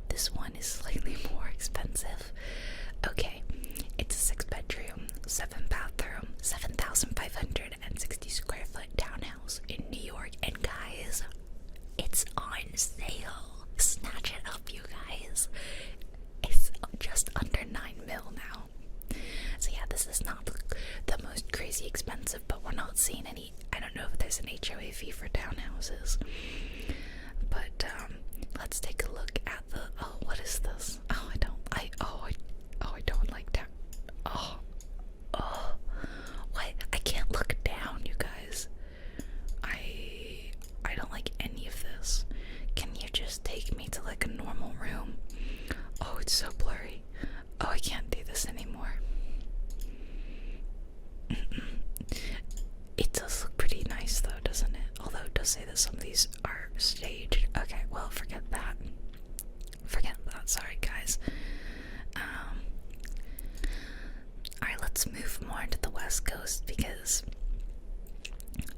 This one is slightly more expensive. Okay, it's a 6-bedroom, 7-bathroom, 7,560 square foot townhouse in New York. And guys, it's on sale. Snatch it up, you guys. It's just under $9 million now. So yeah, this is not the most crazy expensive, but we're not seeing any. I don't know if there's an HOA fee for townhouses, but let's take a look at the. Oh, what is this? Oh, I don't like that. What? I can't look down, you guys. I don't like any of this. Can you just take me to like a normal room? Oh, it's so blurry. Oh, I can't do this anymore. It does look pretty nice though, doesn't it? Although it does say that some of these are staged. Okay, well, forget that. Sorry, guys. Alright, let's move more into the West Coast because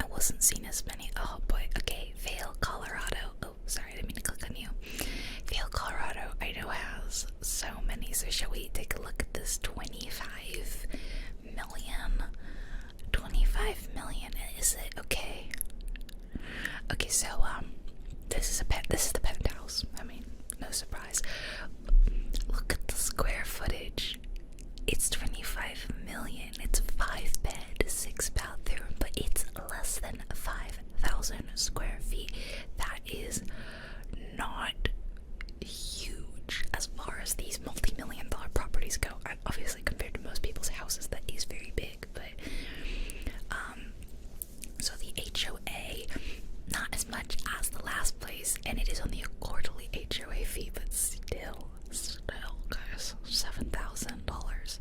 I wasn't seeing as many. Oh boy. Okay, Vail, Colorado. Oh, sorry, I didn't mean to click on you. Okay, so this is the penthouse. I mean, no surprise. Look at the square footage. It's 25 million. It's 5 bed, 6 bathroom, but it's less than 5,000 square feet. That is not huge as far as these multi-million dollar properties go. Obviously, compared to most people's houses, that is very big, but so the HOA, not as much as the last place, and it is only a quarterly HOA fee, but still, guys, $7,000.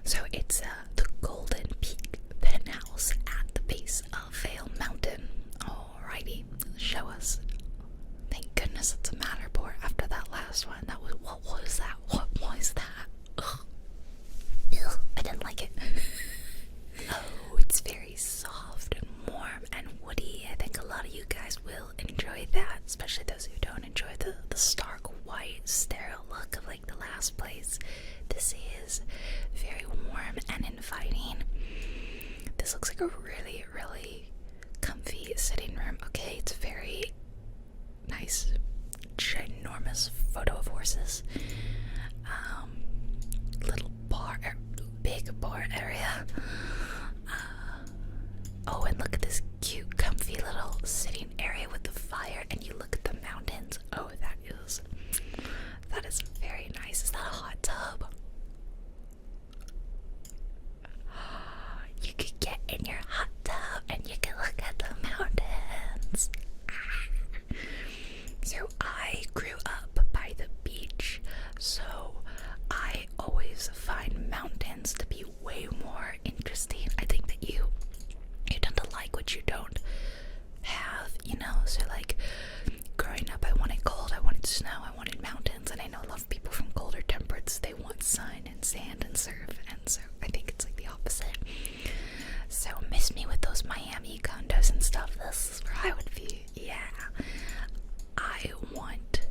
So it's the Golden Peak penthouse at the base of Vale Mountain. Alrighty, show us. Thank goodness it's a Matterport after that last one. What was that? What was that? Ugh. Ugh, I didn't like it. Oh, it's very soft and warm and woody. I think a lot of you guys will enjoy that, especially those who don't enjoy the stark white sterile look of like the last place. This is very warm and inviting. This looks like a really, really comfy sitting room. Okay, it's very nice, ginormous photo of horses. Little bar, big bar area. Oh, and look at this cute, comfy little sitting area with the fire, and you look at the mountains. Oh, that is very nice. Is that a hot tub? You could get in your hot tub and you can look at the mountains. So I grew up by the beach, so I always find mountains to be way more interesting. I think that you tend to like what you don't have, you know? So like growing up, I wanted cold, I wanted snow, I wanted mountains, and I know a lot of people from colder temperates, they want sun and sand and surf, and so I think it's like the opposite. So miss me with those Miami condos and stuff. This is where I would be. Yeah. I want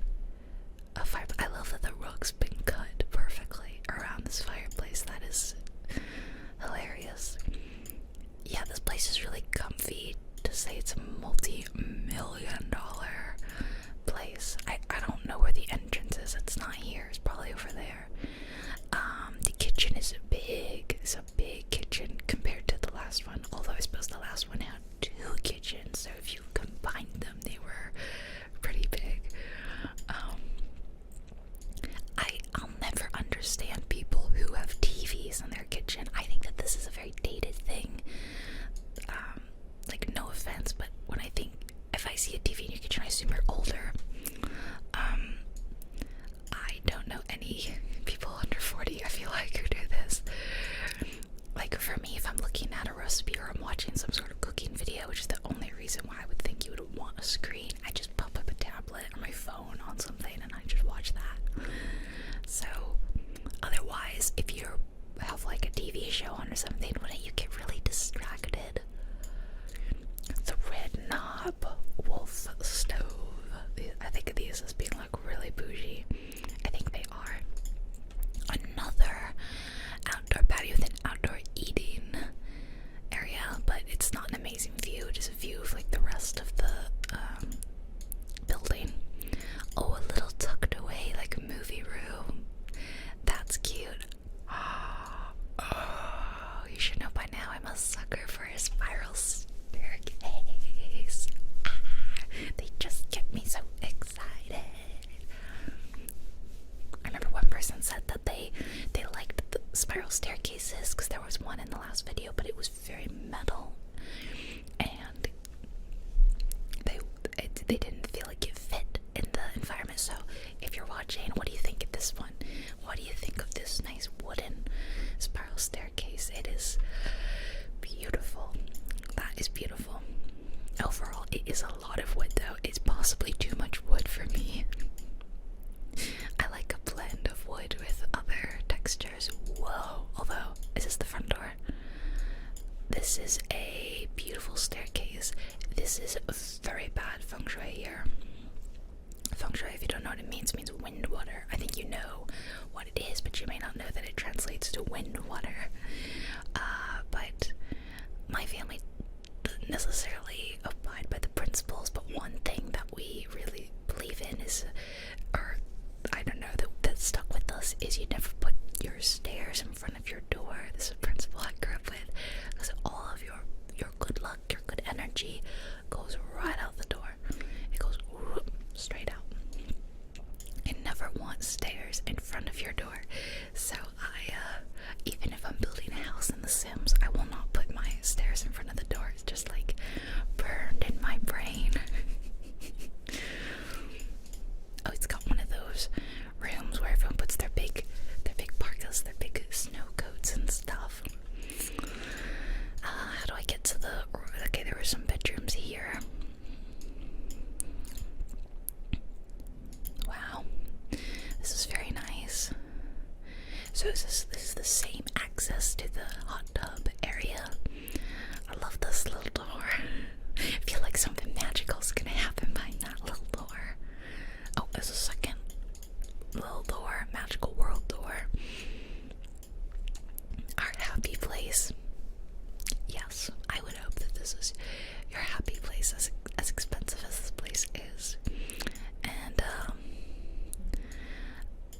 a fire. I love that the rug's been cut perfectly around this fireplace. That is hilarious. Yeah, this place is really comfy. To say it's a multi-million-dollar place. I don't know where the entrance is. It's not here. It's probably over there. The kitchen is big. It's a big kitchen compared to the last one. Although I suppose the last one had 2 kitchens, so if you combined them, they were pretty big. I'll never understand people who have TVs in their kitchen. I think that this is a very dated thing. Like, no offense, but when I think, if I see a TV in your kitchen, I assume you're older. I don't know any people under 40, I feel like, who do this. Like, for me, if I'm looking at a recipe or I'm watching some sort of cooking video, which is the only reason why I would think you would want a screen, I just pop up a tablet or my phone on something and I just watch that. So, otherwise, if you have like a TV show on or something, wouldn't you get really distracted? The red knob wolf stove. I think of these as being like really bougie. I think they are. Another outdoor patio with an outdoor eating area, but it's not an amazing view, just a view of like the rest of the building. Oh, a little tucked away like a movie room. That's cute. Oh, you should know by now I'm a sucker for a spiral staircase. They just get me so excited. I remember one person said that they liked the spiral staircases because there was one in the last video, but it was very metal, and they didn't feel like it fit in the environment. So if you're watching, what do you think of this one? What do you think of this nice wooden spiral staircase? It is beautiful. That is beautiful. Overall, it is a lot of wood though. It's possibly too much wood for me. I like a blend of wood with other textures. Whoa. Although, is this the front door? This is a beautiful staircase. This is a very bad feng shui here. Feng shui, if you don't know what it means wind water. I think you know what it is, but you may not know that it translates to wind water. But my family necessarily abide by the principles, but one thing that we really believe in is, or I don't know, that stuck with us is you never put your stairs in front of your door. This is a principle I grew up with, because all of your good luck, your good energy goes right out the door. It goes whoop, straight out. You never want stairs in front of your door. So even if I'm building a house in The Sims, I will not put my stairs in front of the door. It's just like burned in my brain. Oh, it's got one of those rooms where everyone puts their big parkas, their big snow coats and stuff. How do I get to the... Okay, there were some bedrooms here. Wow. This is very nice. So this is the same access to the hot tub area. I love this little door. I feel like something magical is gonna happen behind that little door. Oh, there's a second little door, magical world door. Our happy place. Yes, I would hope that this is your happy place, as expensive as this place is. And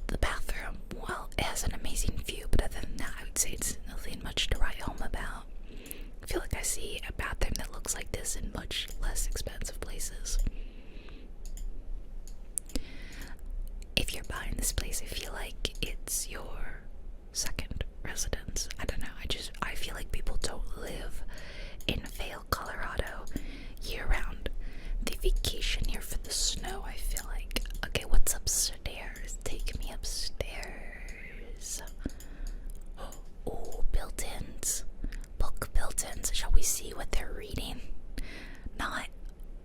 the bathroom, well, it has an amazing view, but other than that, I would say it's nothing much to write home about. I feel like I see a bathroom that looks like this in much less expensive places. If you're buying this place, I feel like it's your second residence. I don't know, I feel like people don't live in Vail, Colorado year round. They vacation here for the snow, I feel like. Okay, what's upstairs? Take me upstairs. Oh, built-ins. Book built-ins. Shall we see what they're reading? Not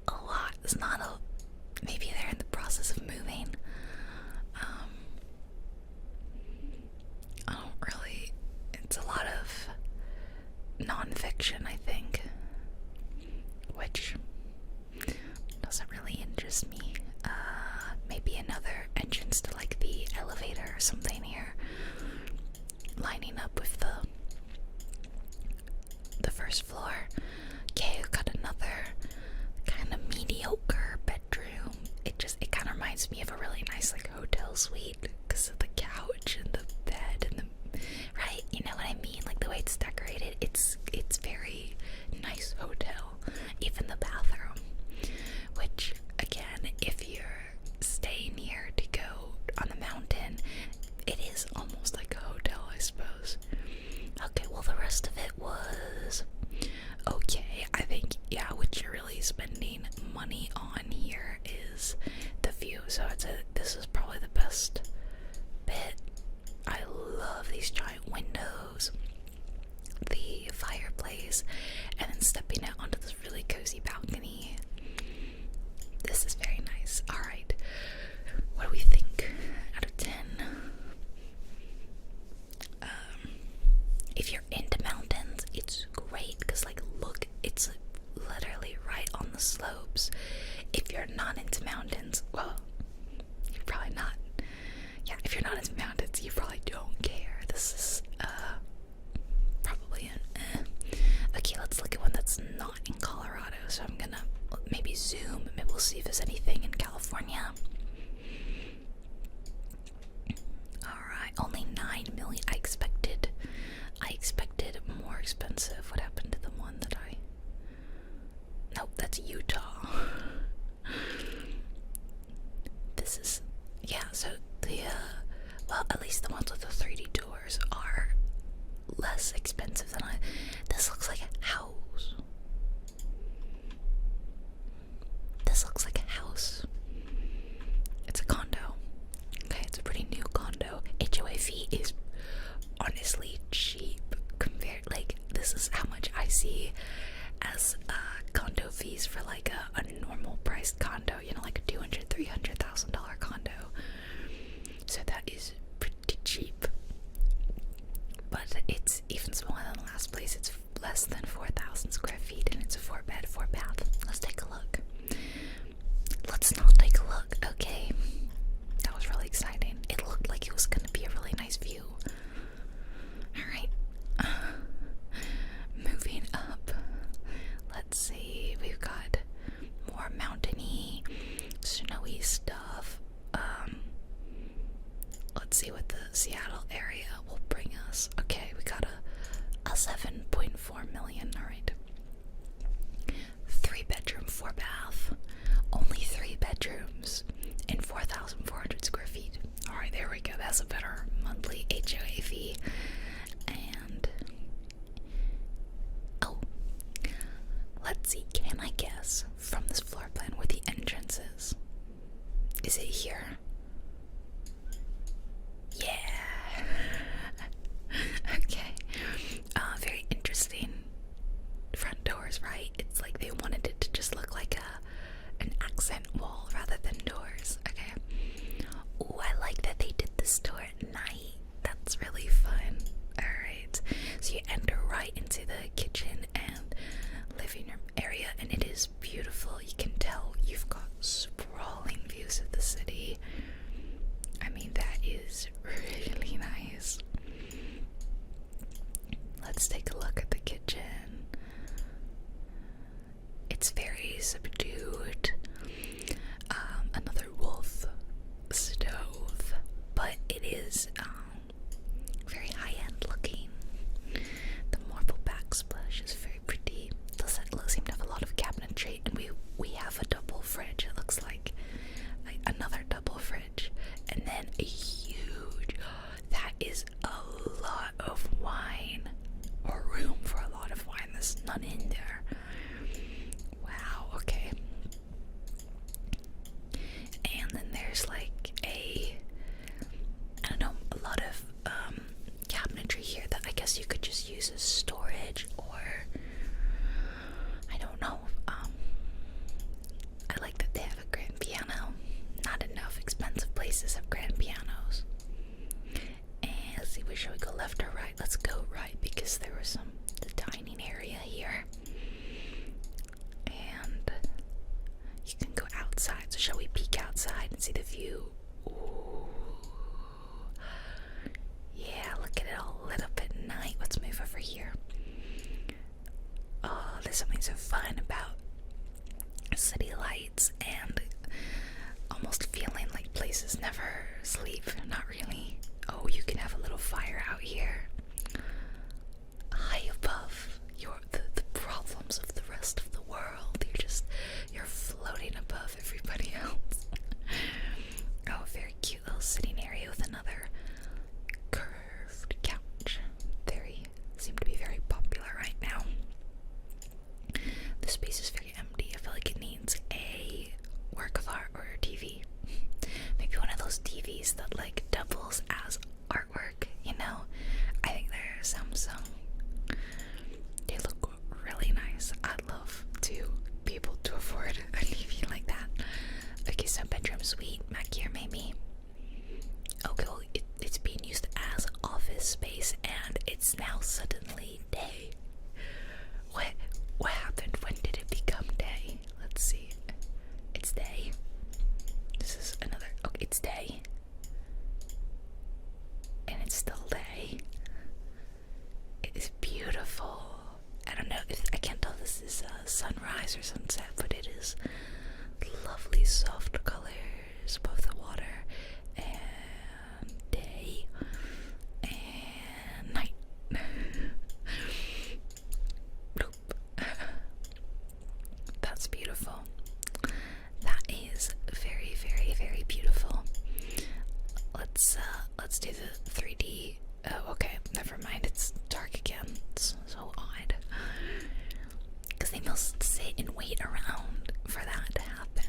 a lot. It's not a... Maybe they're in the process of moving. I don't really... It's a lot of non-fiction, I think. Which doesn't really interest me. Maybe another entrance to like the elevator or something here. Lining up with the first floor. Okay, we've got another kind of mediocre bedroom. It kind of reminds me of a really nice like hotel suite because of the couch and the bed and the, right? You know what I mean? Like the way it's decorated. It's very nice hotel. Even the bathroom, which again, if you're staying here to go on the mountain, it is almost like a hotel, I suppose. Okay, well the rest of it was okay. I think, yeah, what you're really spending money on here is the view. So this is probably the best bit. I love these giant windows, the fireplace, and then stepping out onto this really cozy balcony. This is very nice. Alright, what do we think out of 10? If you're into mountains, it's great because, like, look, it's literally right on the slopes. If you're not into mountains, well, you're probably not. Yeah, if you're not into mountains, you probably don't care. This is probably an Okay, let's look at one that's not in Colorado. So I'm gonna maybe zoom. Maybe we'll see if there's anything in California. Alright, only 9 million. I expected more expensive. What happened to the one that Nope, that's Utah. This is, yeah, so the, well, at least the ones with the 3D doors are less expensive than this looks like a house. This looks like a house. It's a condo. Okay, it's a pretty new condo. HOA fee is honestly cheap compared, like, this is how much I see as condo fees for like a normal priced condo, you know, like a $200,000-$300,000 condo. So that is pretty cheap. But it's even smaller than the last place. It's less than 4,000 square feet and it's a 4-bed, 4-bath. Let's take a look. Let's not take a look. Okay. That was really exciting. It looked like it was gonna be a really nice view. Alright. Moving up. Let's see. shall we peek outside and see the view? Ooh. Yeah, look at it all lit up at night. Let's move over here. Oh, there's something so fun about city lights and almost feeling like places never sleep. Not really. Oh, you can have a little fire out here. High above the problems of the rest of the world. You're floating above everybody else. Oh, very cute little sitting area with another curved couch. Seem to be very popular right now. The space is very empty. I feel like it needs a work of art or a TV. Maybe one of those TVs that like doubles as artwork, you know? I think they're Samsung. They look really nice. I'd love to be able to afford a TV like that. Okay, so bedroom suite back here maybe. Okay, well it's being used as office space and it's now suddenly day. What happened? When did it become day? Let's see. It's day. This is another. Okay, it's day. And it's still day. It is beautiful. I don't know if I can't tell this is sunrise or sunset, but it is lovely soft colors above the water and day and night. Nope. That's beautiful. That is very, very, very beautiful. Let's do the 3D. Oh, okay, never mind. It's dark again. It's so odd. Because they must sit and wait around for that to happen.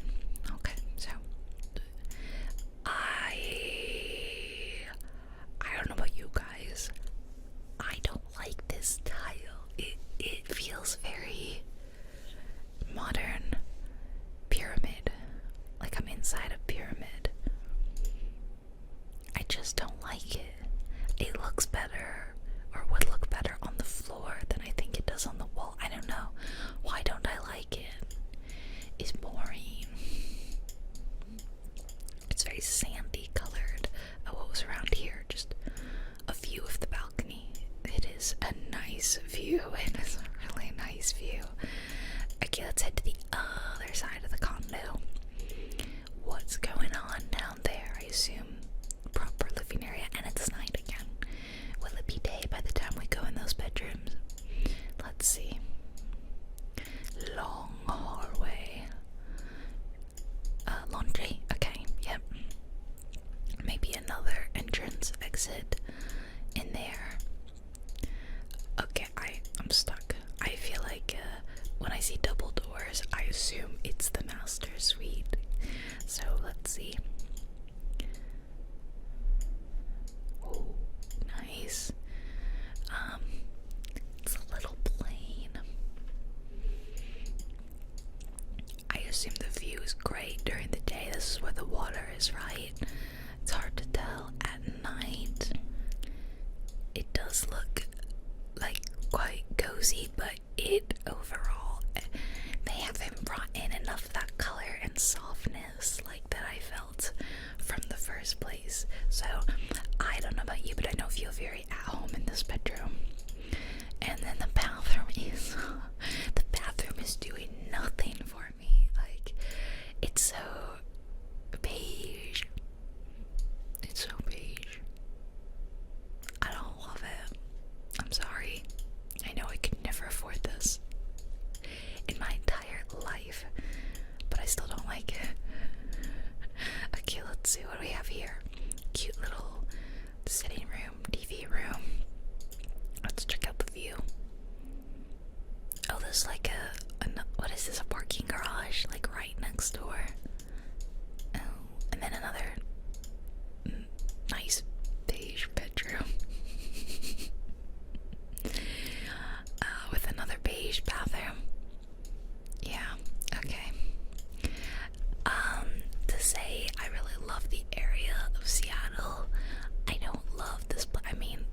Okay, so I don't know about you guys. I don't like this tile. It feels very modern pyramid. Like I'm inside a pyramid. I just don't like it. It looks better, or would look better on the floor than I think it does on the wall. I don't know. Why don't I like it? It's boring. It's very sandy colored. Oh, what was around here? Just a view of the balcony. It is a nice view. It is a really nice view. Okay, let's head to the other side of the condo. What's going on down there? I assume proper living area, and it's night again. Will it be day by the time we go in those bedrooms? Let's see. Long hallway. Laundry. Okay, yep. Maybe another entrance exit in there. Okay, I'm stuck. I feel like when I see double doors, I assume it's the master suite. So let's see. Oh, nice. It's a little plain. I assume the view is great during the day. This is where the water is, right? It's hard to tell at night. It does look like quite cozy, but it overall, they haven't brought in enough of that color and softness like that I felt from the first place. So I don't know about you, but I don't feel very at home in this bedroom. And then the bathroom is doing nothing for me. Like, it's so beige. It's so beige. I don't love it. I'm sorry. I know I could never afford this in my entire life, but I still don't like it. Okay, let's see what we have here. Cute little sitting room, TV room. Let's check out the view. Oh, there's like what is this, a parking garage, like right next door. Oh, and then another nice beige bedroom. With another beige bathroom. Yeah, okay. To say I really love the area of Seattle, I don't love this, but I mean,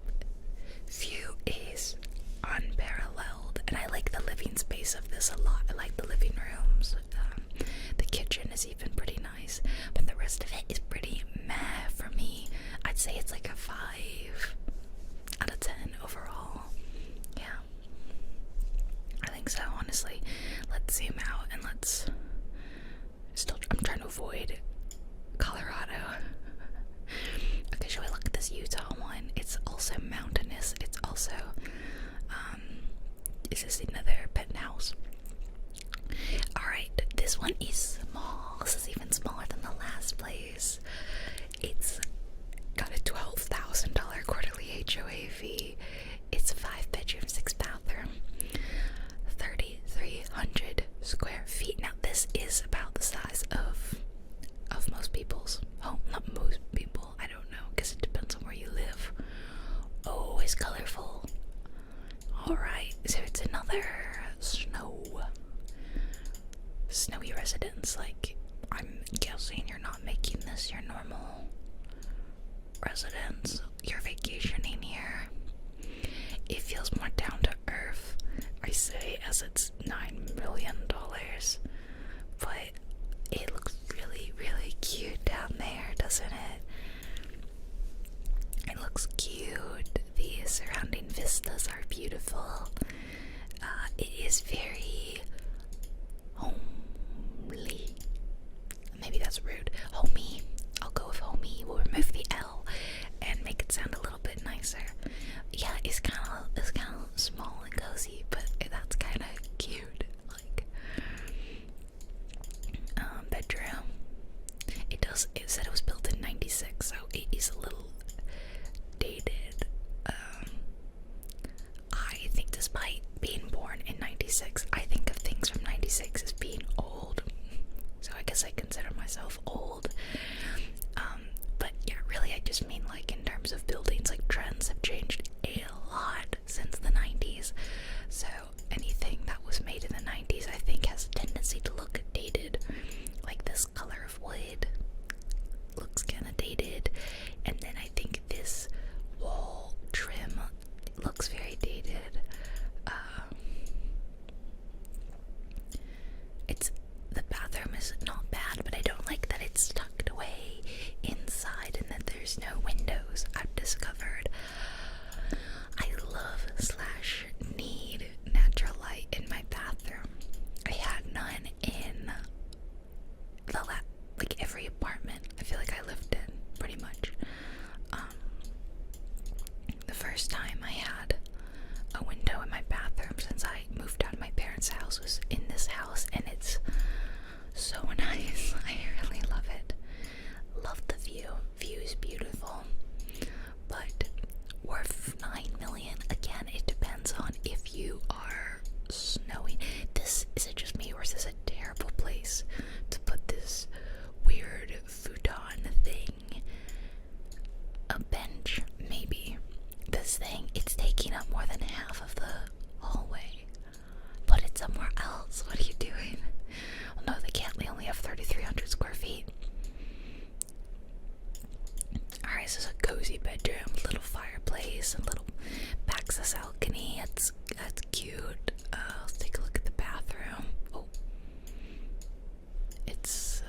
view is unparalleled, and I like the living space of this a lot. I like the living rooms. The kitchen is even pretty say it's like a 5 out of 10 overall. Yeah, I think so, honestly. Let's zoom out and I'm trying to avoid Colorado. Okay, shall we look at this Utah one? It's also mountainous. It's also, is this another penthouse? Alright, this one is small. This is even smaller than the last place. It's got a $12,000 quarterly HOA fee. It's a 5-bedroom, 6-bathroom, 3,300 square feet. Now this is about the size of most people's home. Not most people, I don't know, because it depends on where you live. Oh, it's colorful. Alright, so it's another snowy residence. Like, I'm guessing you're not making this your normal residence. You're vacationing here. It feels more down to earth, I say, as it's $9 million, but it looks really, really cute down there, doesn't it? It looks cute. The surrounding vistas are beautiful. It is very homely. Maybe that's rude. Homey. I'll go with homey. We'll remove the L and make it sound a little bit nicer. Yeah, it's kind of small and cozy, but that's kind of cute. Like, bedroom. It said it was built in '96, so it is a little dated. I think, despite being born in '96, I think of things from '96 as being old. So I guess I consider myself old. But yeah, really, I just mean, like, in terms of buildings, like, trends have changed a lot since the '90s. So anything that was made in the '90s, I think, has a tendency to look dated. Like, this color of wood looks kind of dated, and then I think this wall trim looks very dated. The bathroom is not bad, but I don't like that it's tucked away inside and that there's no windows. I've discovered I love / need natural light in my bathroom. I had none in like every apartment I feel like I lived in, pretty much. The first time I had a window in my bathroom since I moved out of my parents' house was in this house, and it's so nice. I really love it. Love the view. View is beautiful. But worth $9 million. Again, it depends on if you are snowing. Is it just me, or is this a terrible place to put this weird futon thing? A bench, maybe. This thing, it's taking up more than half of the hallway. Put it somewhere else. What are you doing? Well, no, they can't. They only have 3,300 square feet. Alright, this is a cozy bedroom, little fireplace, and little Baxis balcony. That's cute. Let's take a look at the bathroom. Oh, it's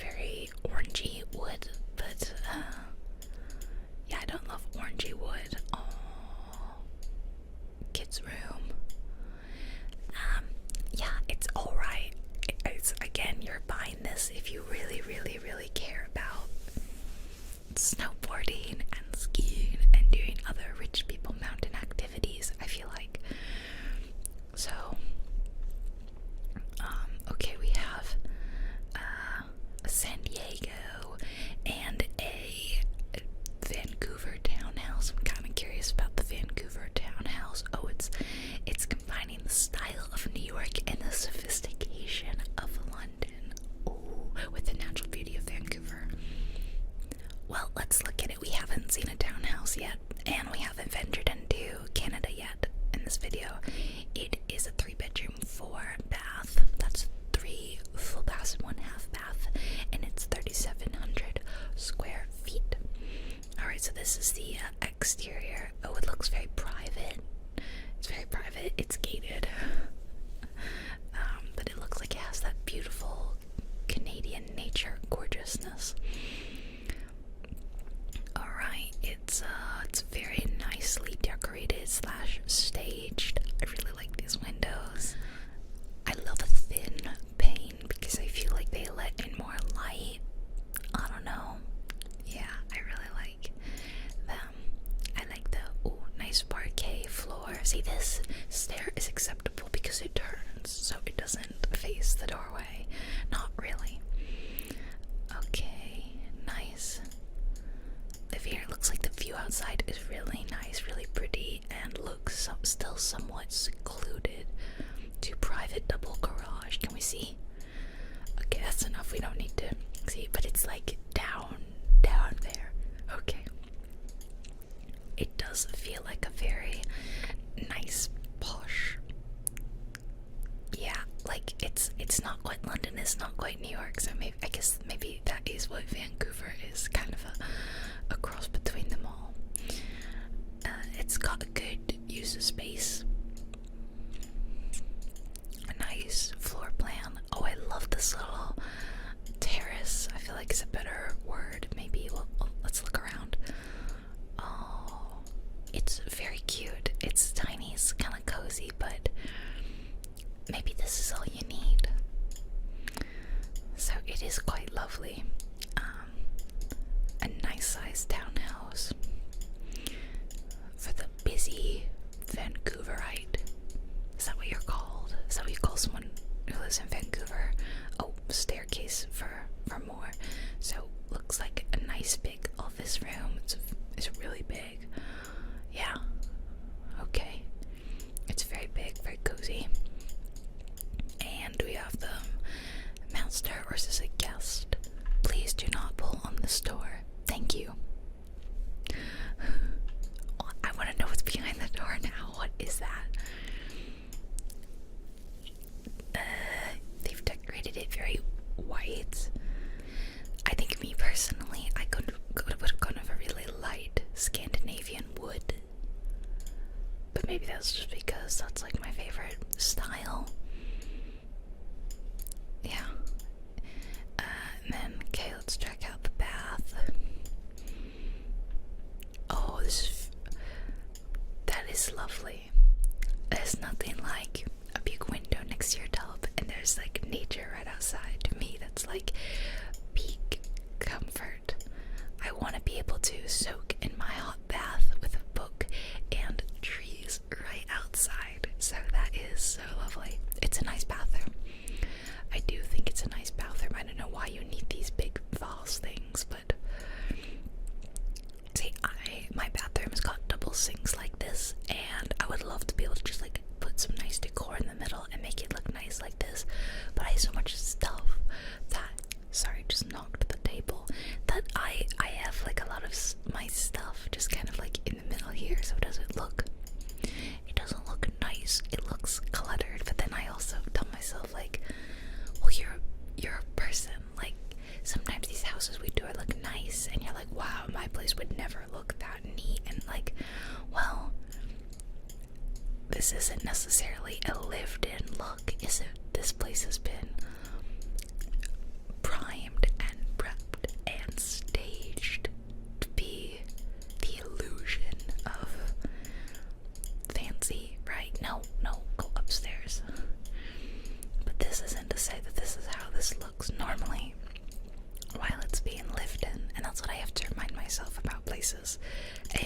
very orangey wood, but yeah, I don't love orangey wood. Oh, kids' room. Yeah, it's alright. Again, you're buying this if you really, really, really care about snowboarding and skiing and doing other rich people mountain activities, I feel like. So, okay, we have a San Diego and a Vancouver townhouse. I'm kind of curious about the Vancouver townhouse. Oh, it's combining the style of New York and the sophistication of London. Ooh, with the natural beauty of Vancouver. Well, let's look at it. We haven't seen a townhouse yet, and we haven't ventured into Canada yet in this video. It is a 3-bedroom, 4-bath. That's 3 full baths and 1 half bath, and it's 3,700 square feet. Alright, so this is the exterior. Oh, it looks very private. It's very private. It's gated. But it looks like it has that beautiful Canadian nature gorgeousness. is the doorway. Not really. Okay, nice. The view, it looks like the view outside is really nice, really pretty, and looks still somewhat secluded. To private double garage. Can we see? Okay, that's enough. We don't need to see, but it's like down there. Okay. It does feel like a very nice, posh. Yeah, like it's not quite London, it's not quite New York, so maybe I guess maybe that is what Vancouver is, kind of a cross between them all. It's got a good use of space. A nice floor plan. Oh, I love this little terrace. I feel like it's a better word. Maybe let's look around. Oh, it's very cute. It's tiny, it's kind of cozy, but maybe this is all you need. So it is quite lovely. A nice sized townhouse for the busy Vancouverite. Is that what you're called? Is that what you call someone who lives in Vancouver? Oh, staircase for more. So looks like a nice big office room. It's really big. Yeah. Okay. It's very big, very cozy. And we have the master, or is this a guest? Please do not pull on this door. Thank you. I want to know what's behind the door now. What is that? They've decorated it very white. I think me personally, I would have gone with a really light Scandinavian wood. But maybe that's just because that's like my favorite style. Yeah. And then, okay, let's check out the bath. Oh, that is lovely. There's nothing like a big window next to your tub and there's like nature right outside. To me, that's like peak comfort. I want to be able to soak in my hot bath with a book and trees right outside. So that is so lovely. It's a nice bathroom. I do think it's a nice bathroom. I don't know why you need these big vase things, but see, my bathroom has got double sinks like this, and I would love to be able to just like put some nice decor in the middle and make it look nice like this. But I have so much stuff that, sorry, just knocked the table, that I have like a lot of my stuff just kind of like in the middle here, so it doesn't look nice. It looks cluttered, but then I also tell myself like, well, you're a person. Like, sometimes these houses we do look nice, and you're like, wow, my place would never look that neat. And like, well, this isn't necessarily a lived-in look, is it? This place has been primed and prepped and staged to be the illusion of fancy, right? No, go upstairs. But this isn't to say that this is how this looks normally while it's being lived in, and that's what I have to remind myself about places.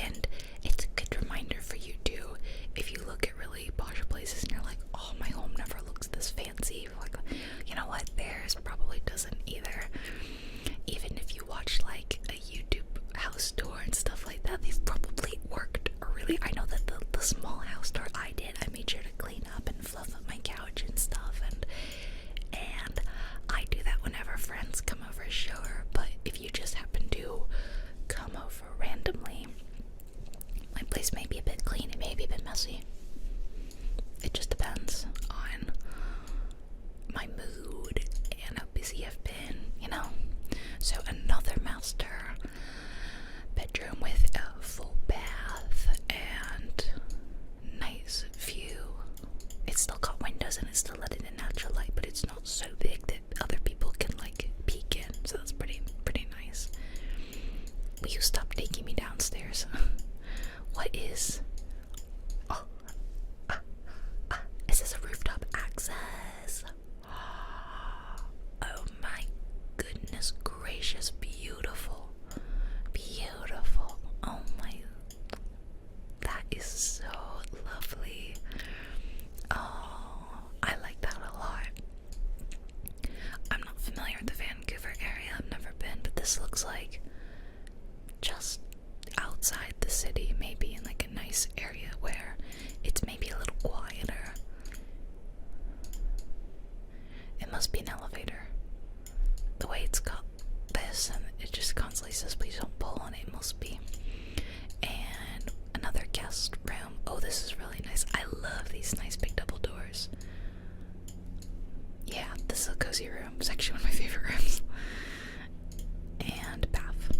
And it's a good reminder for you too, if you look at really posh places and you're like, oh, my home never looks this fancy. Like, you know what, theirs probably doesn't either. Even if you watch like a YouTube house tour and stuff like that, they've probably worked really. I know that the small house tour I did, I made sure to clean up and fluff up my couch and stuff, and I do that whenever friends come over, sure. But if you just happen to come over randomly, my place may be a bit clean, it may be a bit messy. It just depends on my mood and how busy I've been, you know. So another master bedroom with a full bath and nice view. It's still got windows and it's still letting in natural light, but it's not so big that other people can like peek in. So that's pretty nice. Will you stop taking me downstairs? What is? Oh, is this a rooftop access? Oh my goodness gracious, beautiful. must be an elevator. The way it's got this, and it just constantly says please don't pull on it, it must be. And another guest room. Oh, this is really nice. I love these nice big double doors. Yeah, this is a cozy room. It's actually one of my favorite rooms. And bath.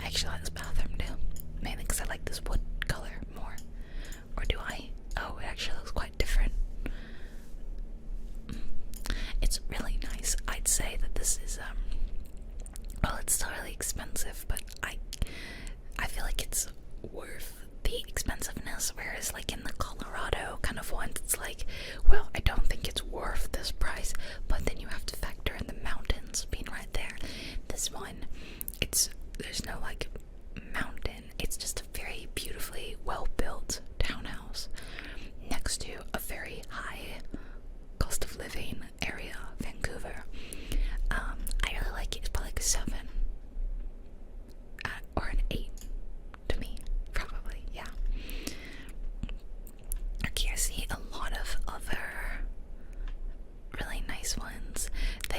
I actually like this bathroom too. Mainly because I like this wood color more. Or do I? Oh, it actually looks quite different. It's really nice. I'd say that this is well, it's still really expensive, but I feel like it's worth the expensiveness, whereas like in the Colorado kind of ones, it's like, well, I don't think it's worth this price, but then you have to factor in the mountains being right there. This one, there's no like mountain, it's just a very beautifully well built townhouse next to a very high cost of living area, Vancouver. I really like it. It's probably like a 7 or an 8 to me, probably. Yeah. Okay, I see a lot of other really nice ones. The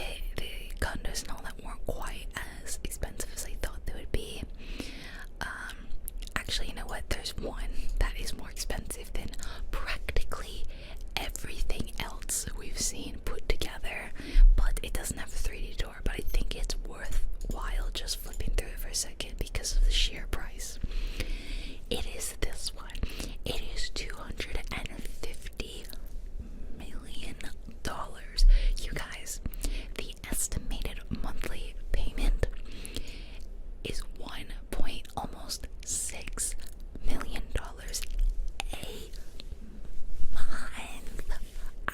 condos and all that weren't quite as expensive as I thought they would be. Actually, you know what? There's one that is more expensive than practically everything else we've seen put together, but it doesn't have a 3D door, but I think it's worthwhile just flipping through it for a second because of the sheer price. It is this one. It is $250 million. You guys, the estimated monthly payment is almost $6 million a month.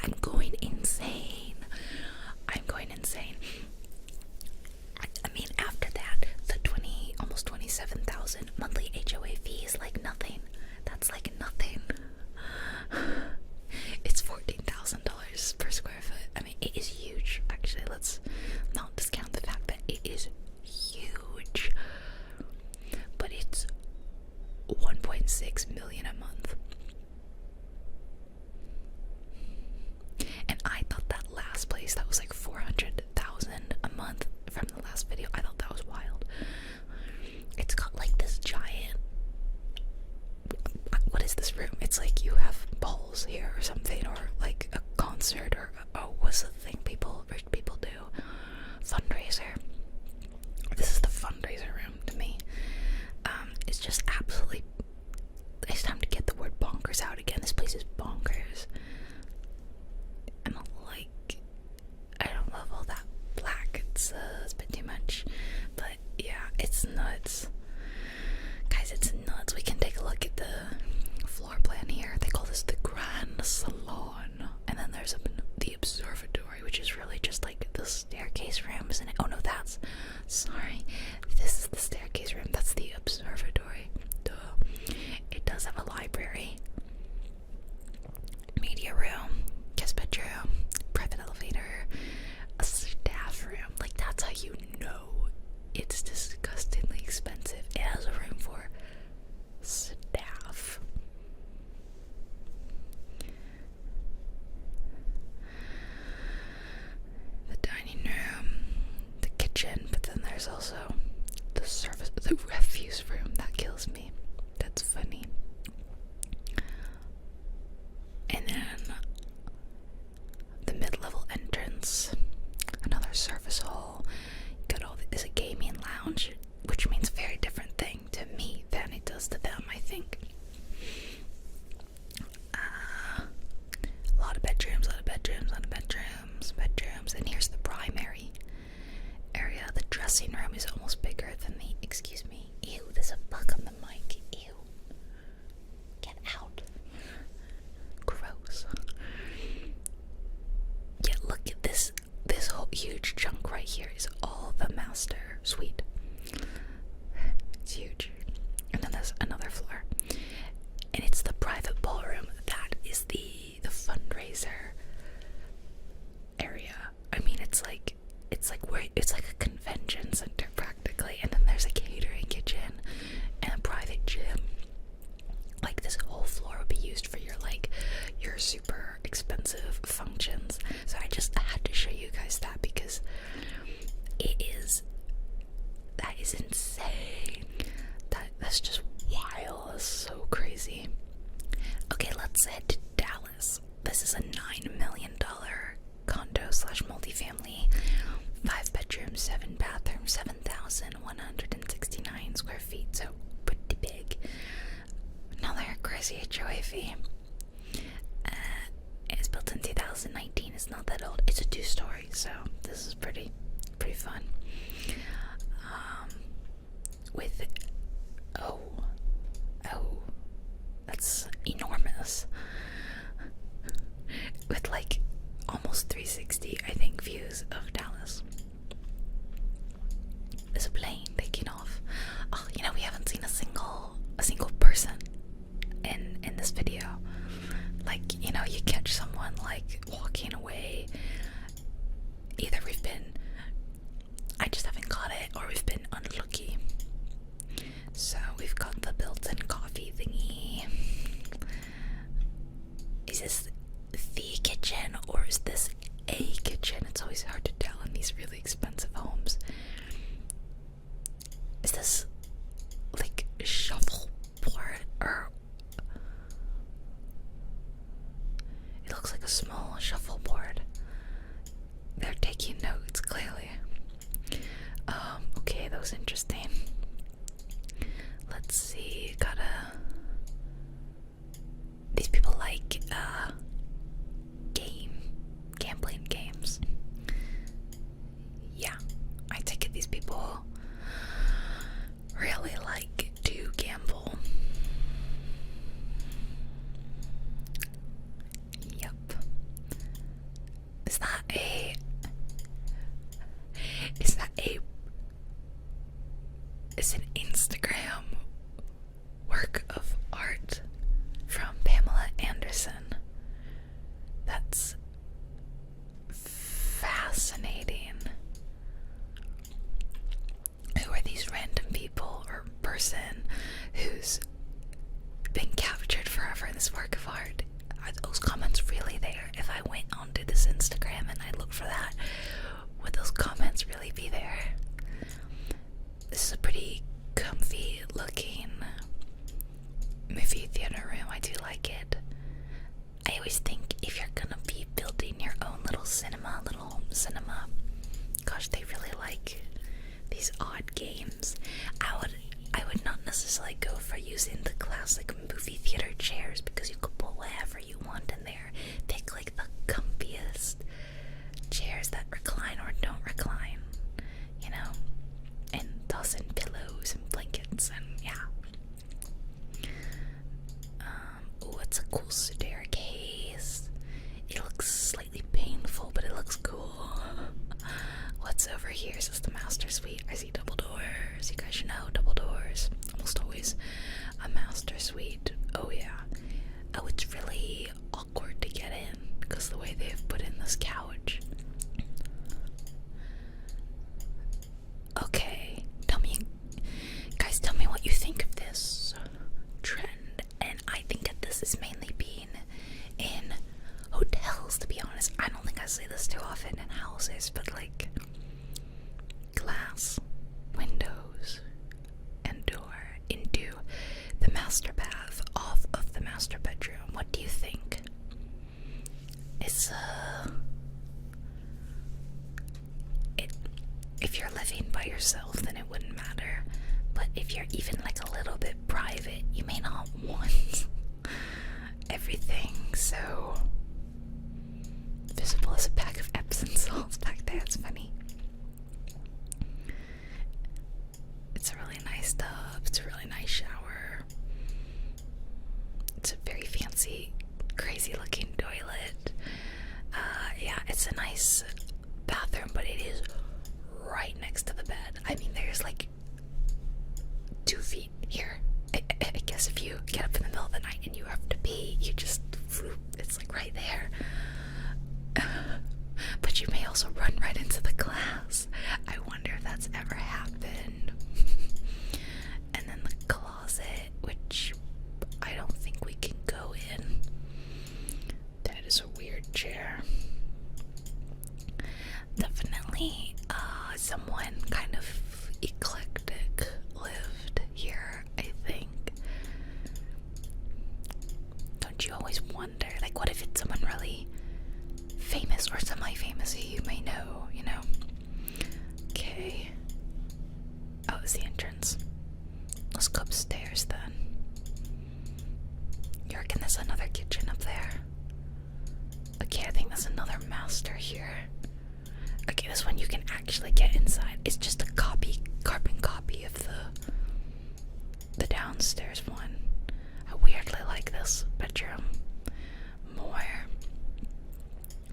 I'm going insane. I mean, after that, the almost 27,000 monthly HOA fee is like nothing. That's like nothing. It's $14,000 per square foot. I mean, it is huge. Actually, let's not discount the fact that it is huge. But it's $1.6 million a month. And I thought that last place that was like $400,000 a month from the last video, I thought that was wild. It's got like this giant, what is this room? It's like you have balls here or something, or like a concert, or what's the thing rich people do? Fundraiser. This is the fundraiser room to me. It's just absolutely, it's time to get the word bonkers out again. This place is bonkers. I don't love all that black. It's a bit too much, but yeah, it's nuts. Guys, it's nuts. We can take a look at the floor plan here. They call this the Grand Salon, and then there's the observatory, which is really just like the staircase room, isn't it? Oh no, sorry, this is the staircase room. That's the observatory. Duh. It does have a library, media room, guest bedroom, private elevator, a staff room. Like, that's how you know it's disgustingly expensive. It has a room for staff. The dining room, the kitchen, but then there's also the refuse room. That kills me. That's funny. And then the mid-level entrance, another service hall. Got is a gaming lounge, which means a very different thing to me than it does to them, I think. A lot of bedrooms, and here's the primary area. The dressing room is almost bigger than the, excuse me, ew, there's a bug on the mic, ew, get out, gross. Yeah, look at this whole huge chunk right here is all the master suite. It's huge. And then there's another floor, and it's the private ballroom. That is the fundraiser area. I mean, it's like a convention center practically, and then there's a catering kitchen and a private gym. Like, this whole floor would be used for your super expensive functions. So I had build. It's a 2-story, so this is pretty fun. With oh, that's enormous. With like almost 360, I think, views of Dallas. There's a plane taking off. Oh, you know, we haven't seen a single person in this video. Like, you know, you catch someone like walking away. Either I just haven't caught it, or we've been unlucky. So we've got the built-in coffee thingy. Is this the kitchen or is this a kitchen? It's always hard to tell in these really expensive homes. Is this like shuffleboard, or it looks like a small shuffleboard? They're taking notes, clearly. Okay, that was interesting. Let's see, these people like gambling games. Yeah, I take it these people really like to gamble. Yep. Is that it's an Instagram work of art from Pamela Anderson. That's fascinating. Who are these random people or person who's been captured forever in this work of art? Are those comments really there? If I went onto this Instagram and I looked for that, would those comments really be there? This is a pretty comfy looking movie theater room. I do like it. I always think if you're gonna be building your own little home cinema, gosh, they really like these odd games. I would not necessarily go for using the classic movie theater chairs, because you could put whatever you want in there. Pick like the comfiest chairs that recline or don't recline, you know, and toss in pillows and blankets, and yeah. Oh, it's a cool staircase. It looks slightly painful, but it looks cool. What's over here? Is this the master suite? I see double doors. You guys should know double doors. Almost always a master suite. Oh yeah. Oh, it's really awkward to get in because the way they've put in this couch. Okay, tell me what you think of this trend. And I think that this is mainly being in hotels, to be honest. I don't think I see this too often in houses, but like glass windows and door into the master bath off of the master bedroom. What do you think? It's if you're living by yourself, then it wouldn't matter. But if you're even like a little bit private, you may not want everything so visible as a pack of Epsom salts back there. It's funny. It's a really nice tub. It's a really nice shower. It's a very fancy, crazy looking toilet. Yeah, it's a nice bathroom, but it is right next to the bed. I mean, there's like 2 feet here. I guess if you get up in the middle of the night and you have to pee, you just, it's like right there. But you may also run right into the glass. I wonder if that's ever happened. And then the closet, which I don't think we can go in. That is a weird chair. Definitely someone kind of eclectic lived here, I think. Don't you always wonder, like, what if it's someone really famous or semi-famous who you may know, you know? Okay. Oh, it's the entrance. Let's go upstairs then. You reckon there's another kitchen up there? Okay, I think there's another master here. actually get inside. It's just a carbon copy of the downstairs one. I weirdly like this bedroom more.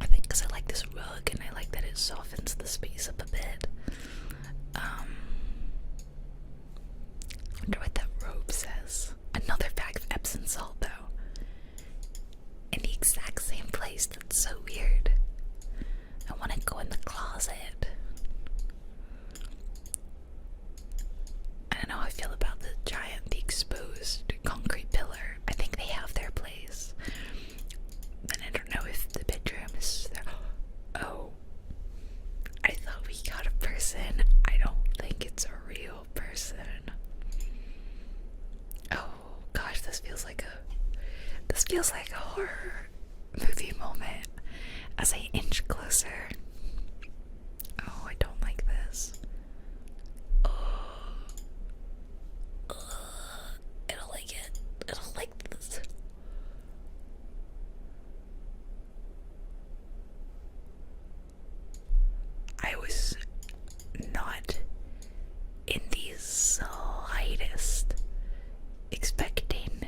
I think because I like this rug and I like that it softens the space up a bit. Wonder what that robe says. Another bag of Epsom salt, though. In the exact same place. That's so weird. I want to go in the closet. I don't know how I feel about the exposed concrete pillar. I think they have their place. And I don't know if the bedroom is there. Oh. I thought we got a person. I don't think it's a real person. Oh gosh, this feels like a horror movie moment as I inch closer. Oh, I don't like this. Oh, I don't like it. I don't like this. I was not in the slightest expecting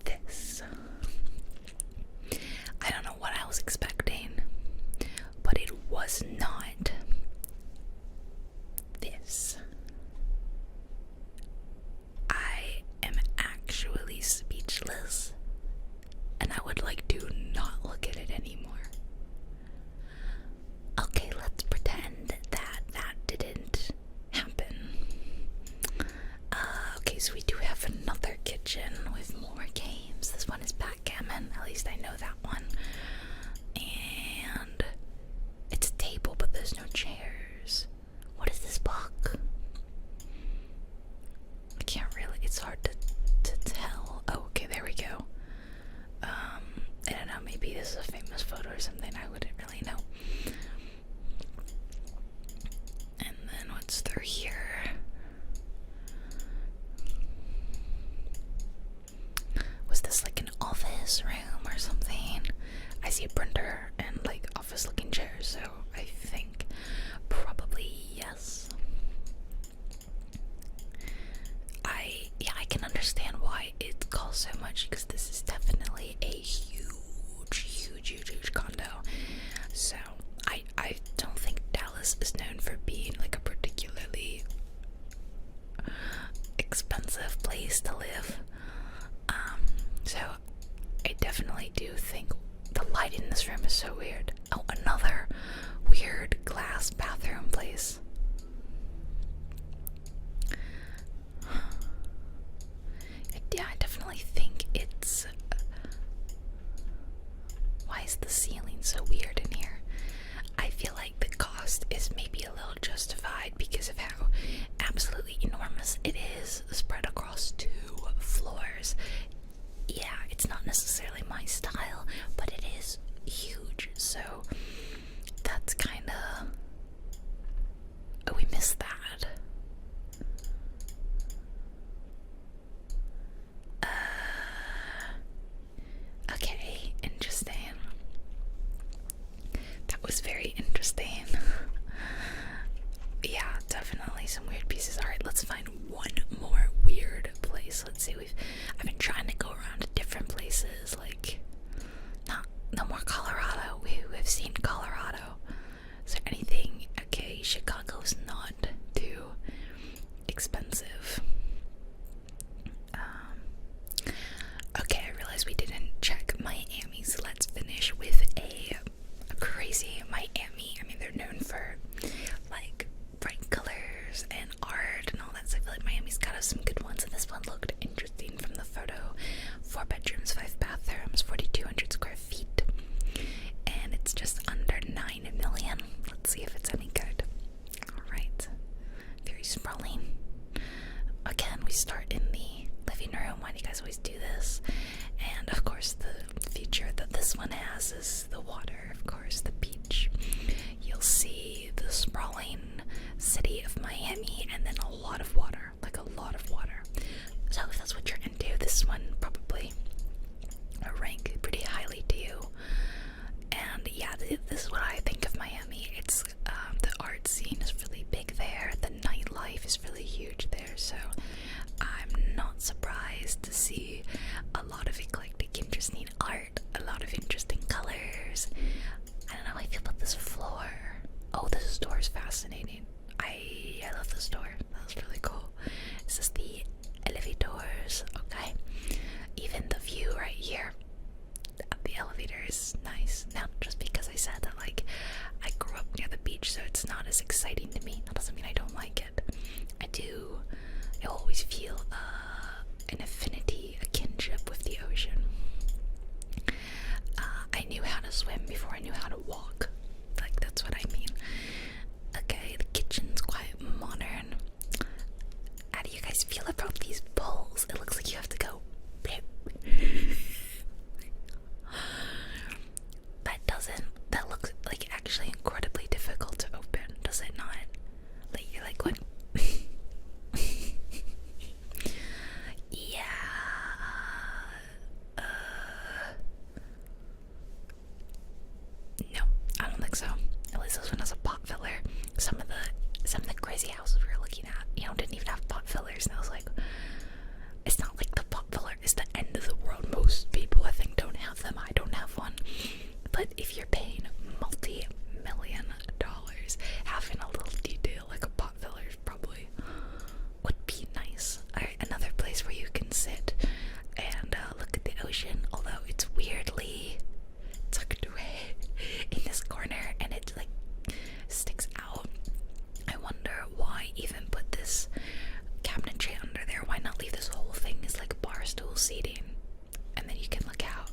this. I don't know what I was expecting, but it was not this. I am actually speechless, and I would like to not look at it anymore. Okay, let's pretend that didn't happen. Okay, so we do have another kitchen with more games. This one is backgammon, at least I know that one. And it's a table, but there's no chairs. What is this book? I can't really, it's hard to tell. Oh, okay, there we go. I don't know, maybe this is a famous photo or something, I wouldn't really know. And then what's through here? Was this like an office room or something? I see a printer and like office looking chairs, so I think probably yes. I can understand why it costs so much, because this is definitely a huge condo. So I don't think Dallas is known for being like a particularly expensive place to live. So I definitely do think the light in this room is so weird. Oh, another weird glass bathroom place. Yeah, I definitely think it's... Why is the ceiling so weird in here? I feel like the cost is maybe a little justified because of how absolutely enormous it is spread across 2 floors. Yeah, it's not necessarily my style, but it is huge, so that's kind of... Oh, we missed that. Okay, interesting. That was very interesting. Yeah, definitely some weird pieces. Alright, let's find one more weird place. Let's see, I've been trying to go around to different places, like no more Colorado. We've seen Colorado. Is there anything? Okay, Chicago's not too expensive. Okay, I realized we didn't check Miami, so let's finish with a crazy Miami. I mean, they're known for like bright colors and art and all that, so I feel like Miami's got some good ones, and this one looked interesting from the photo. 4 bedrooms, 5 bathrooms, 4,200 square feet, and it's just under 9 million. Let's see if it's any good. Alright, very sprawling. Again, we start in the living room. Why do you guys always do this? And of course, the feature that this one has is the water, of course, the beach. You'll see the sprawling city of Miami and then a lot of water, like a lot of water. So if that's what you're into, this one probably rank pretty highly to you. And yeah, this is what I think of Miami. fascinating. I love the store. That was really cool. This is the elevators, okay? Even the view right here at the elevator is nice. Now, just because I said that, like, I grew up near the beach, so it's not as exciting to me, that doesn't mean I don't like it. I always feel an affinity, a kinship with the ocean. I knew how to swim before I knew how to walk. Like, that's what I mean. Okay, the kitchen's quite modern. How do you guys feel about these bowls? It looks like you have to go. That looks like actually incredibly difficult to open, does it not? Like, you're like, what? Yeah. No, I don't think so. At least this one has a pot filler. Some of the crazy houses we were looking at, didn't even have pot fillers, and I was like, it's not like the pot filler is the end of the world. Most people, I think, don't have them. I don't have one. But if you're paying multi-million dollars, having a little detail like a pot filler probably would be nice. Alright, another place where you can sit and look at the ocean, although it's weirdly tucked away in this corner and it like sticks out. I wonder why even put this cabinetry under there. Why not leave this whole thing as like bar stool seating and then you can look out?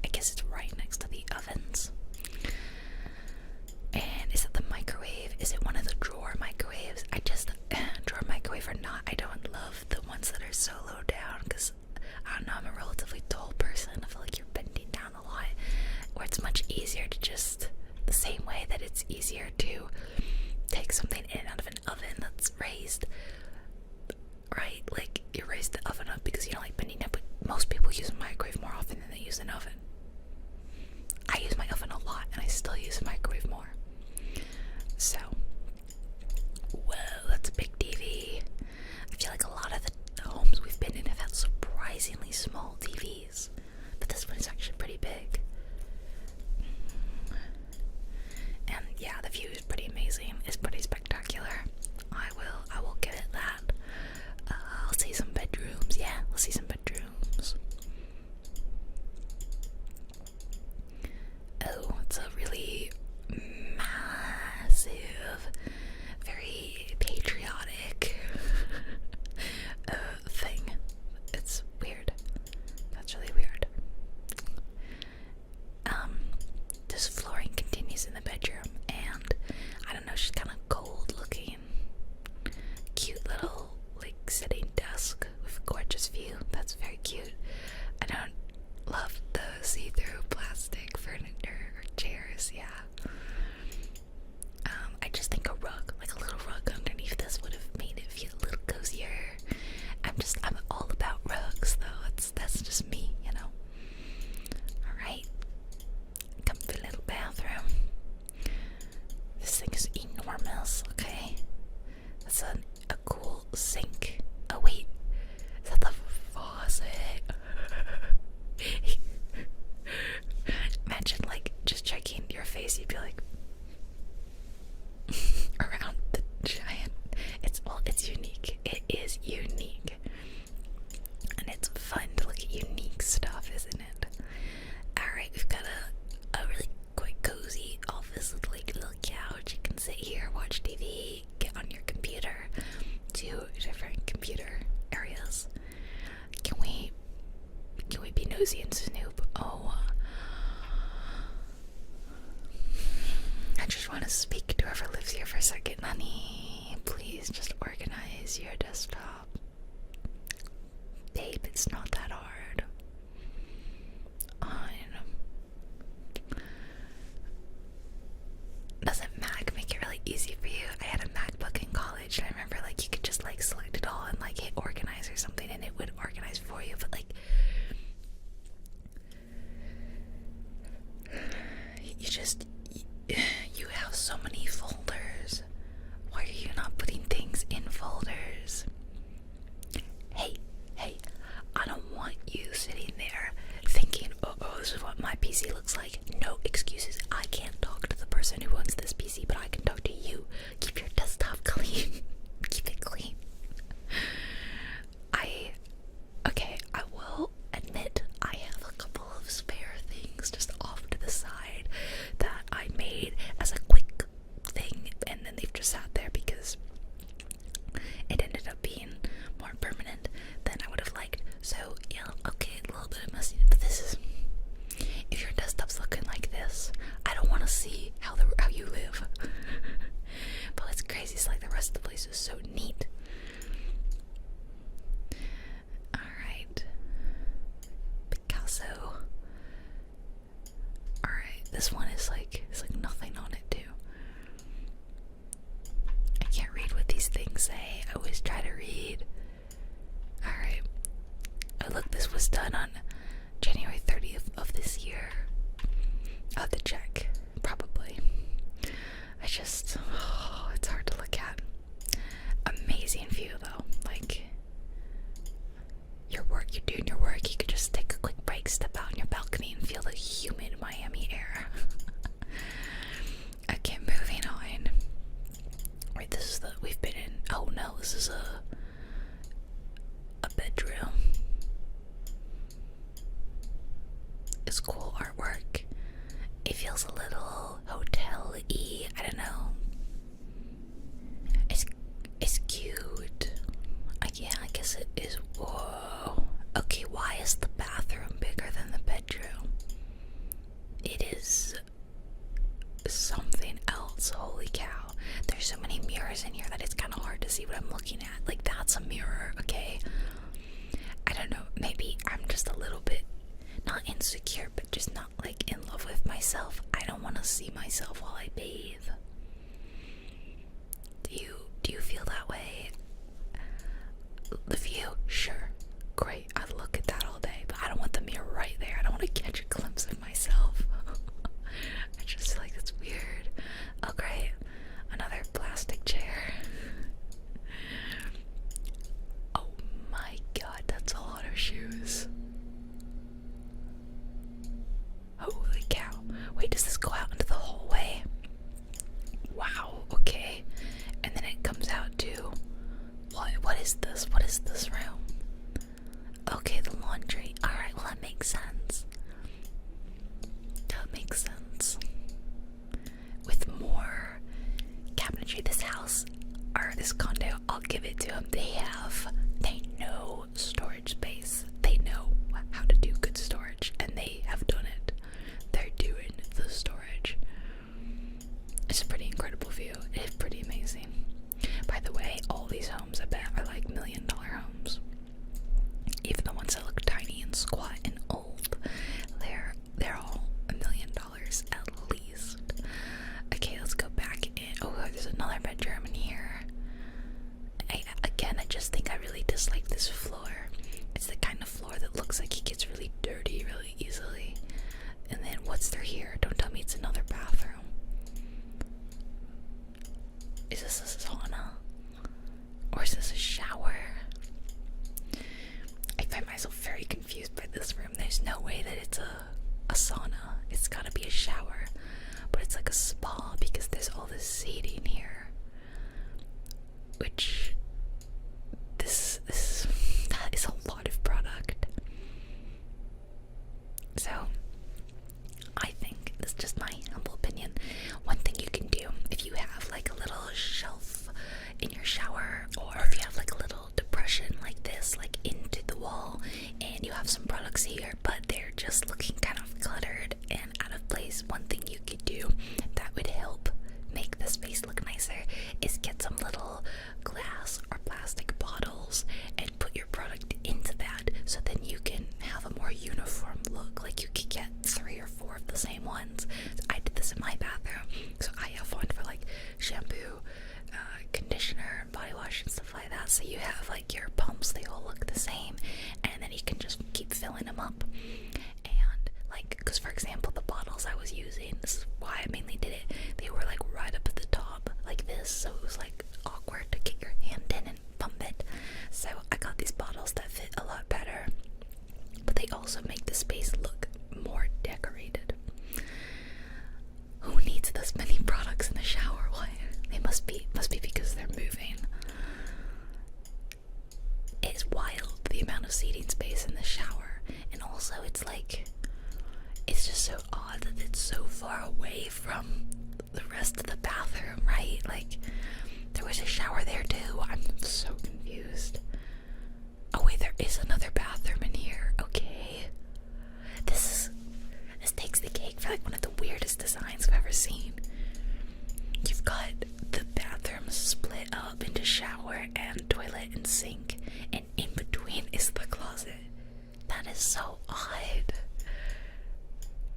I guess it's right next to the ovens. And is it the microwave? Is it one of the drawer microwaves? Drawer microwave or not, I don't love the ones that are so low down because, I don't know, I'm a relatively tall person. I feel like you're bending down a lot. Or it's much easier to just, the same way that it's easier to take something in and out of an oven that's raised, right? Like, you raise the oven up because you don't like bending up, but most people use a microwave more often than they use an oven. I use my oven a lot, and I still use a microwave more. So, whoa, that's a big TV. I feel like a lot of the homes we've been in have had surprisingly small TVs, but this one is actually pretty big. And yeah, the view is pretty amazing. It's pretty spectacular. I will give it that. I'll see some bedrooms. Yeah, we'll see some bedrooms. Oh, it's a really massive, very patriotic thing. It's weird. That's really weird. This flooring continues in the bedroom, and I don't know, she's kind of cold looking. Cute little, like, sitting desk with a gorgeous view. That's very cute. I don't love the see-through plastic furniture or chairs, yeah. I just think a rug, like a little rug underneath this would have made it feel a little cozier. I'm all about rugs though, that's just me, Alright. Comfy little bathroom. This thing is enormous, okay? That's a cool sink. Oh wait, is that the faucet? Imagine like just checking your face, you'd be like around the giant. It's unique. It is unique. And it's fun to look at unique stuff, isn't it? Alright, we've got a really quite cozy office with like a little couch. You can sit here, watch TV, get on your computer. 2 different computer areas. Can we be nosy and snoop? Oh, I just want to speak to whoever lives here for a second. Honey, please just organize your desktop. Babe, it's not that hard. Doesn't Mac make it really easy for you? I had a MacBook in college, and I remember like you could just like select it all and like hit organize or something, and it would organize for you. But like, you have so many folders. Why are you not putting things in folders? Hey, I don't want you sitting there thinking, oh, this is what my PC looks like. No excuses. I can't talk to the person who owns this PC, but I can talk to you. see how you live. But what's crazy is like the rest of the place is so neat. Alright. Picasso. Alright, this one is like, it's like nothing on it too. I can't read what these things say. I always try to read. Alright. Oh look, this was done on January 30th of this year. I'll have to check. Probably. It's hard to look at. Amazing view though. Like, you're doing your work, you could just take a quick break, step out on your balcony and feel the humid Miami air. Okay, moving on. Right, this is we've been in, oh no, this is a bedroom. It's cool artwork. It feels a little hotel-y, I don't know. It's cute. Yeah, I guess it is. Whoa. Okay, why is the bathroom bigger than the bedroom? It is something else. Holy cow. There's so many mirrors in here that it's kind of hard to see what I'm looking at. Like, that's a mirror, okay? I don't know, maybe I'm just a little bit not insecure, but just not like in love with myself. I don't want to see myself while I bathe. Do you feel that way? The view, sure, great. I look at that all day, but I don't want the mirror right there. I don't want to catch a glimpse of myself. I just feel like that's weird. Oh great, another plastic chair. Oh my god, that's a lot of shoes. Holy cow. Wait, does this go out into the hallway? Wow, okay. And then it comes out to what is this? What is this room? Okay, the laundry. Alright, well that makes sense. That makes sense. With more cabinetry, this house, or this condo, I'll give it to them. They know storage space. They know how to do good storage, and they have done it. They're doing the storage. It's a pretty incredible view. It is pretty amazing. By the way, all these homes, I bet, are like $1 million homes. Even the ones that look tiny and squat and old, they're all $1 million at least. Okay, let's go back in. Oh, there's another bedroom in here. I just think I really dislike this floor. It's the kind of floor that looks like it gets really dirty really easily. And then what's through here? Don't tell me it's another bathroom. Is this a sauna? Or is this a shower? I find myself very confused by this room. There's no way that it's a sauna. It's gotta be a shower. But it's like a spa because there's all this seating here. Which that is a lot of product. So I think, this is just my humble opinion, one thing you can do if you have like a little shelf in your shower, or if you have like a little depression like this, like into the wall, and you have some products here but they're just looking kind of cluttered and out of place, one thing you could do that would help make the space look nicer is get some little glass or plastic bottles and put your product into that, so then you can have a more uniform look. Like you could get 3 or 4 of the same ones. So I did this in my bathroom, so I have one for like shampoo, conditioner, and body wash and stuff like that. So you have like your pumps, they all look the same, and then you can just keep filling them up. And like, because for example, the bottles I was using, this is why I mainly did it, they were like right up at the top like this, so it was like awkward to get your hand in and pump it. So I got these bottles that fit a lot better, but they also make the space look more decorated. Who needs this many products in the shower? Why? They must be because they're moving. It's wild the amount of seating space in the shower, and also it's like, it's just so odd that it's so far away from the rest of the bathroom, right? Like, there was a shower there too. I'm so confused. Oh wait, there is another bathroom in here. Okay. This takes the cake for like one of the weirdest designs I've ever seen. a shower and toilet and sink, and in between is the closet. That is so odd.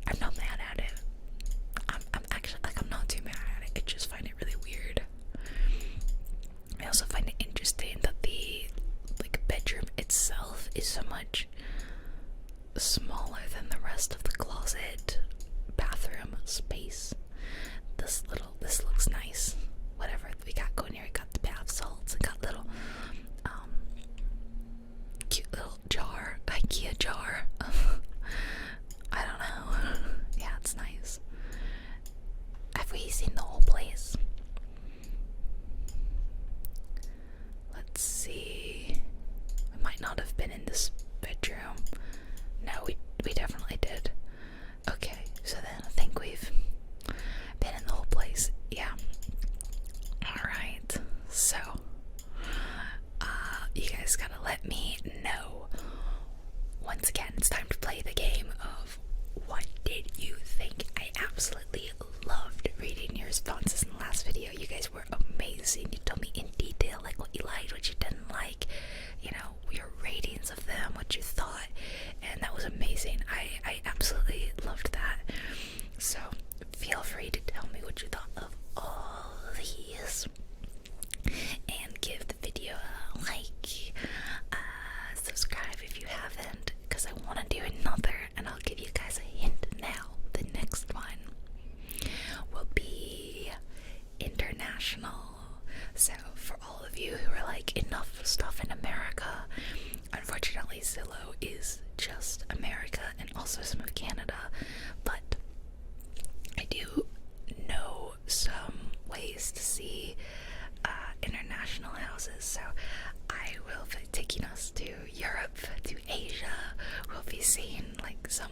I'm not mad at it. I'm actually, like, I'm not too mad at it. I just find it really weird. I also find it interesting that the, like, bedroom itself is so much smaller than the rest of the closet bathroom space. This looks nice. Whatever we got going here, we got the bath salts, and got little cute little jar, IKEA jar. I don't know. Yeah, it's nice. Have we seen the whole place? Let's see. We might not have been in this bedroom. No, we definitely did. Okay, so then I think we've been in the whole place. Yeah. Alright. So you guys gotta let me know. Once again, it's time to play the game of what did you think? I absolutely loved reading your responses in the last video. You guys were amazing. You told me in detail, like, what you liked, what you didn't like, you know, your ratings of them, what you thought, and that was amazing. I absolutely loved that. So feel free to tell me what you thought of all these, and give the video a like, subscribe if you haven't, because I want to do another, and I'll give you guys a hint now. The next one will be international. So for all of you who are like, enough stuff in America, unfortunately Zillow is just America and also some of Canada, but I do know some ways to see international houses. So I will be taking us to Europe, to Asia. We'll be seeing like some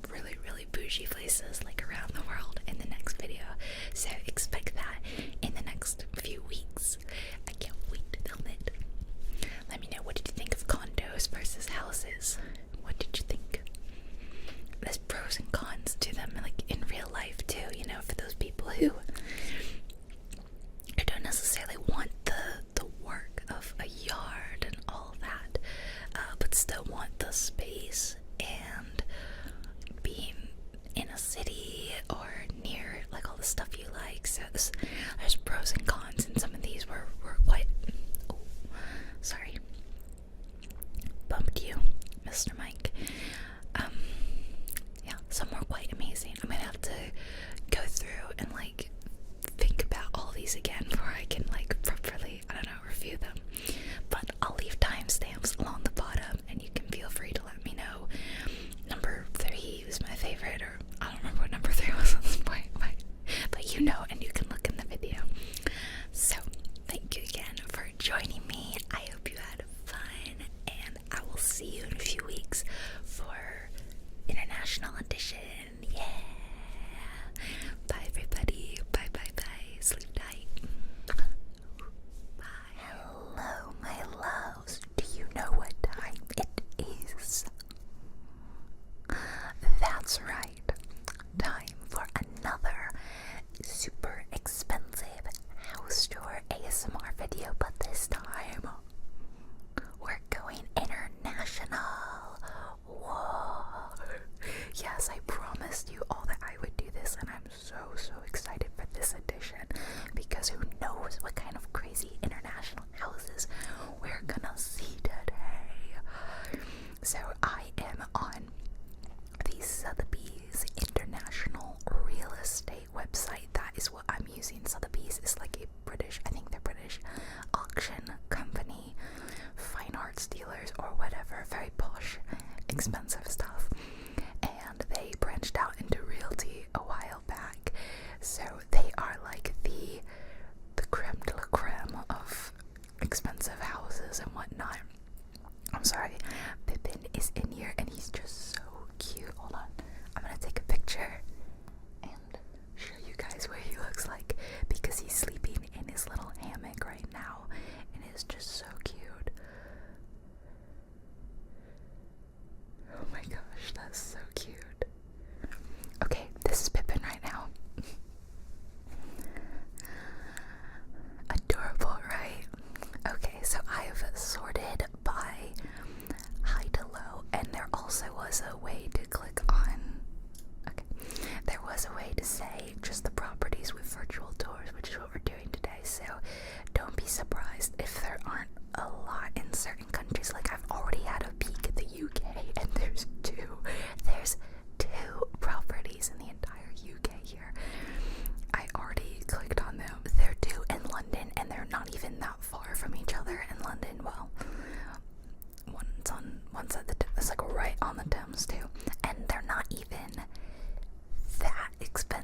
really, really bougie places like around the world in the next video. So expect that in the next few weeks. I can't wait to film it. Let me know, what did you think of condos versus houses? What did you think? There's pros and cons to them, like in real life too, you know, for those people who don't necessarily want the work of a yard and all that, but still want the space and being in a city or near like all the stuff you like. So there's pros and cons, and some of these were quite, oh, sorry, bumped you, Mr. Mike. Yeah, some were quite amazing. I'm gonna have to go through and like think about all these again before I can like properly, I don't know, review them. But I'll leave timestamps along the bottom, and you can feel free to let me know. Number 3 was my favorite, or I don't remember what number 3 was at this point, but you know, and you can look in the video. So thank you again for joining me. I hope you had fun, and I will see you in a few weeks for International Edition. Yeah. Bye everybody. Bye bye bye. Sleep tight. Bye. Hello my loves. Do you know what time it is? That's right. Time for another super expensive house tour ASMR video, but this time we're going international. Whoa. Yes, I promised you all that I would do this, and I'm so excited for this edition, because who knows what kind of crazy international houses we're gonna see today. So I am on the Sotheby's International Real Estate website. That is what I'm using. Sotheby's is like a British, I think they're British, auction company, fine arts dealers or whatever, very posh, expensive stuff. And they branched out into realty a while back. So they are like the creme de la creme of expensive houses and whatnot. I'm sorry, Pippin is in here and he's just so cute. Hold on, I'm gonna take a picture and show you guys what he looks like, because he's sleeping in his little hammock right now and it's just so cute. Oh my gosh, that's so cute. Okay, this is Pippin right now. Adorable, right?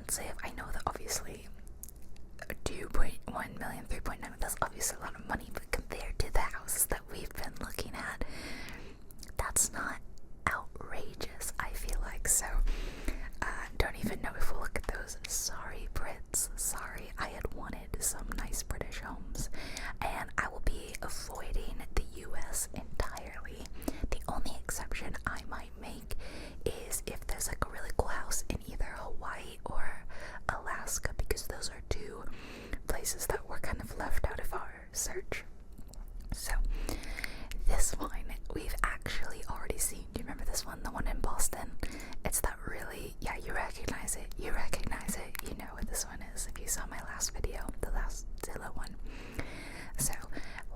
expensive. I know that obviously 2.1 million, 3.9, that's obviously a lot of money, but compared to the houses that we've been looking at, that's not outrageous, I feel like. So don't even know if we'll look at those. Sorry, Brits. Sorry, I had wanted some nice British homes, and I will be avoiding the US entirely. The only exception I might make is if there's like a really cool house in either Hawaii or Alaska, because those are two places that were kind of left out of our search. So this one we've actually already seen. Do you remember this one, the one in Boston? It's that really, yeah, you recognize it, you know what this one is if you saw my last video, the last Zillow one. So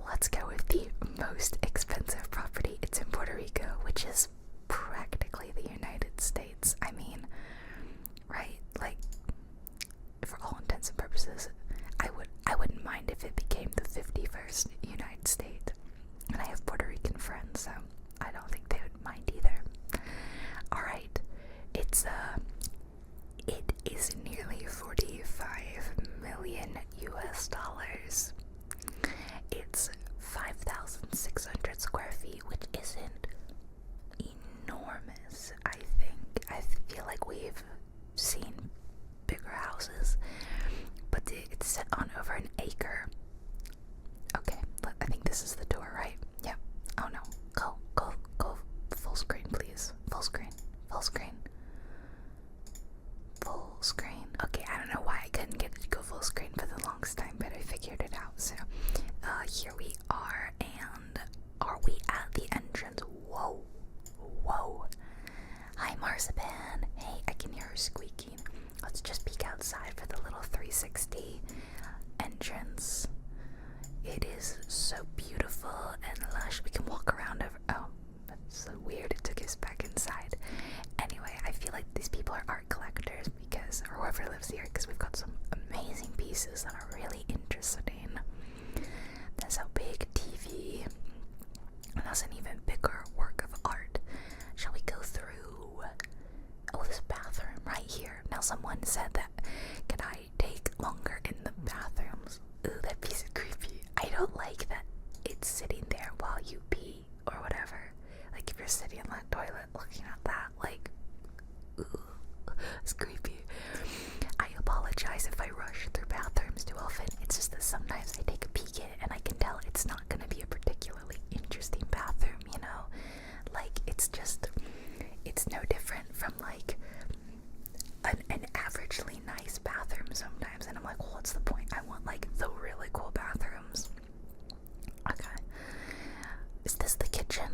let's go with the most expensive property. It's in Puerto Rico, which is practically the United States. I mean, right, like, for all intents and purposes, I wouldn't mind if it became the 51st United States. And I have Puerto Rican friends, so I don't think they would mind either. Alright, it is nearly 45 million US dollars. It's 5,600 square feet, which isn't enormous, I think. I feel like we've seen bigger houses, but it's set on over an acre. Okay, I think this is the door, right? Yep. Oh no. Go full screen, please. Full screen. Okay, I don't know why I couldn't get it to go full screen for the longest time, but I figured it out. So, here we are, and are we at the entrance? Whoa. Hi, Marzipan. Hey, I can hear her squeaking. Let's just peek outside for the little 360 entrance. It is so beautiful and lush. We can walk around over. Oh, that's so weird. It took us back inside. Anyway, I feel like these people are art collectors or whoever lives here, because we've got some amazing pieces that are really interesting. There's a big TV, and that's an even bigger work of art. Shall we go through? Oh, this bathroom right here. Now, someone said that, can I take longer in the bathrooms? Ooh, that piece is creepy. I don't like that it's sitting there while you pee or whatever. Like, if you're sitting in that toilet looking at that, like, ooh, it's creepy. I apologize if I rush through bathrooms too often. It's just that sometimes I take a peek at it and I can tell it's not going to be a particularly interesting bathroom, you know? Like, it's no different from, like, an averagely nice bathroom sometimes, and I'm like, well, what's the point? I want, like, the really cool bathrooms. Okay. Is this the kitchen?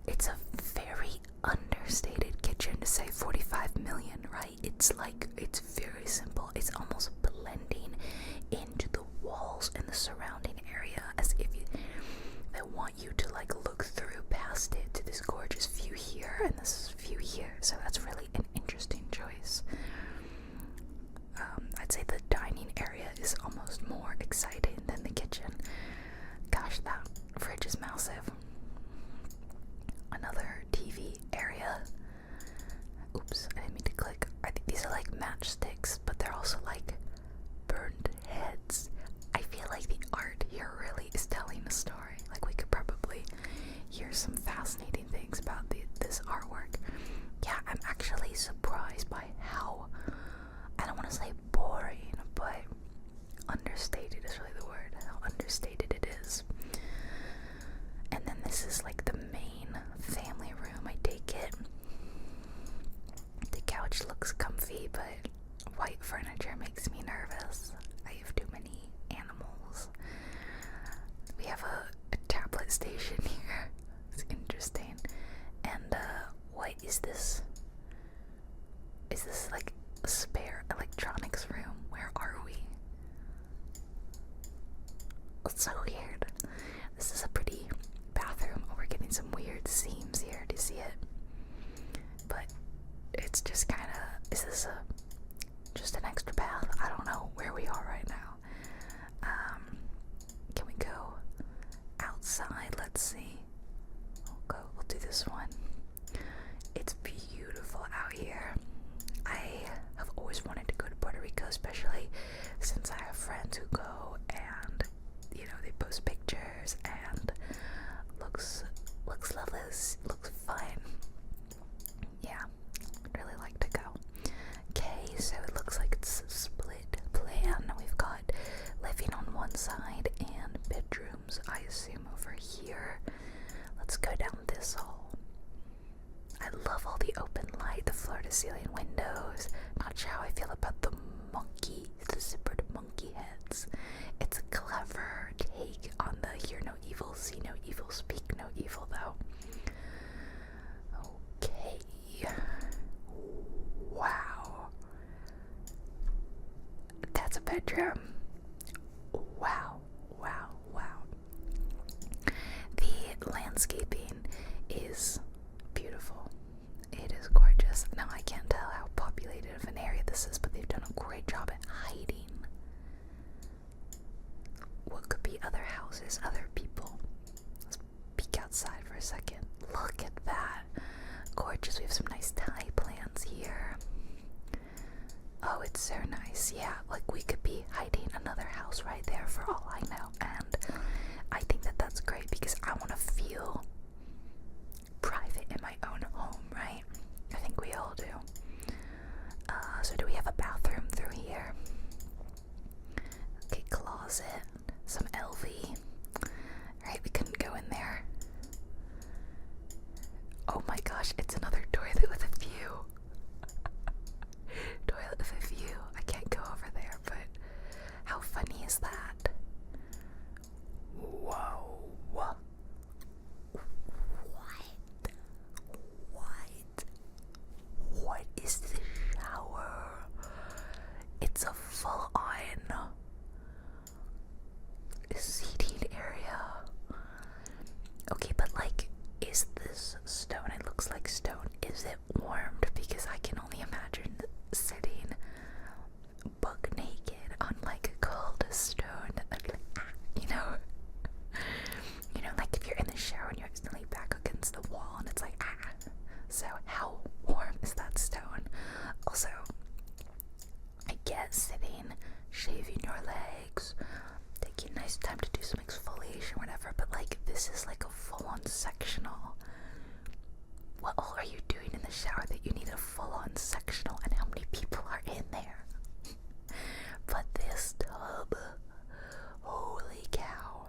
It's a very understated kitchen to say 45 million, right? It's very simple. It's almost blending into the walls and the surrounding area as if they want you to, like, look through past it to this gorgeous view here and this view here. So that's really an interesting choice. I'd say the dining area is almost more exciting than the kitchen. Gosh, that fridge is massive. Another TV area. Oops, I didn't mean to click. I think these are like matchsticks, but they're also like burned heads. I feel like the art here really is telling a story. Like, we could probably hear some fascinating things about this artwork. Yeah, I'm actually surprised by how, I don't want to say boring, but understated is really the word. How understated it is. And then this is like the main family room, I take it. The couch looks comfy, but white furniture makes me nervous. I have too many animals. We have a tablet station here. It's interesting. And what is this? Is this like a spare electronics room? Where are we? It's so weird. This is a pretty bathroom. Oh, we're getting some weird seams here. Do you see it? But it's just kind of, is this just an extra bath? I don't know where we are right now. Can we go outside? Let's see. We'll do this one. It's beautiful out here. I that's a bedroom. Wow, wow, wow. The landscaping is beautiful. It is gorgeous. Now, I can't tell how populated of an area this is, but they've done a great job at hiding what could be other houses, other people. Let's peek outside for a second. Look at that. Gorgeous. We have some nice Thai plants here. Oh, it's so nice. Yeah, like we could be hiding another house right there for all I know. And I think that that's great because I want to feel private in my own home, right? I think we all do. So do we have a bathroom through here? Okay, closet, some LV. Right, we couldn't go in there. Oh my gosh, it's another toilet with a view. Toilet with a view. I can't go over there, but how funny is that? Whoa. What? What is this shower? It's a full-on seating area. Okay, but like, is this stone? It looks like stone. Is it warmed? Because I can only imagine sitting buck naked on like a cold stone. You know, like if you're in the shower and you're instantly back against the wall and it's like So how warm is that stone? Also, I get sitting, shaving your legs, taking a nice time to do some exfoliation, whatever, but like this is like a full-on sectional. What all are you doing in the shower that you need a full-on sectional, and how many people are in there? But this tub, holy cow,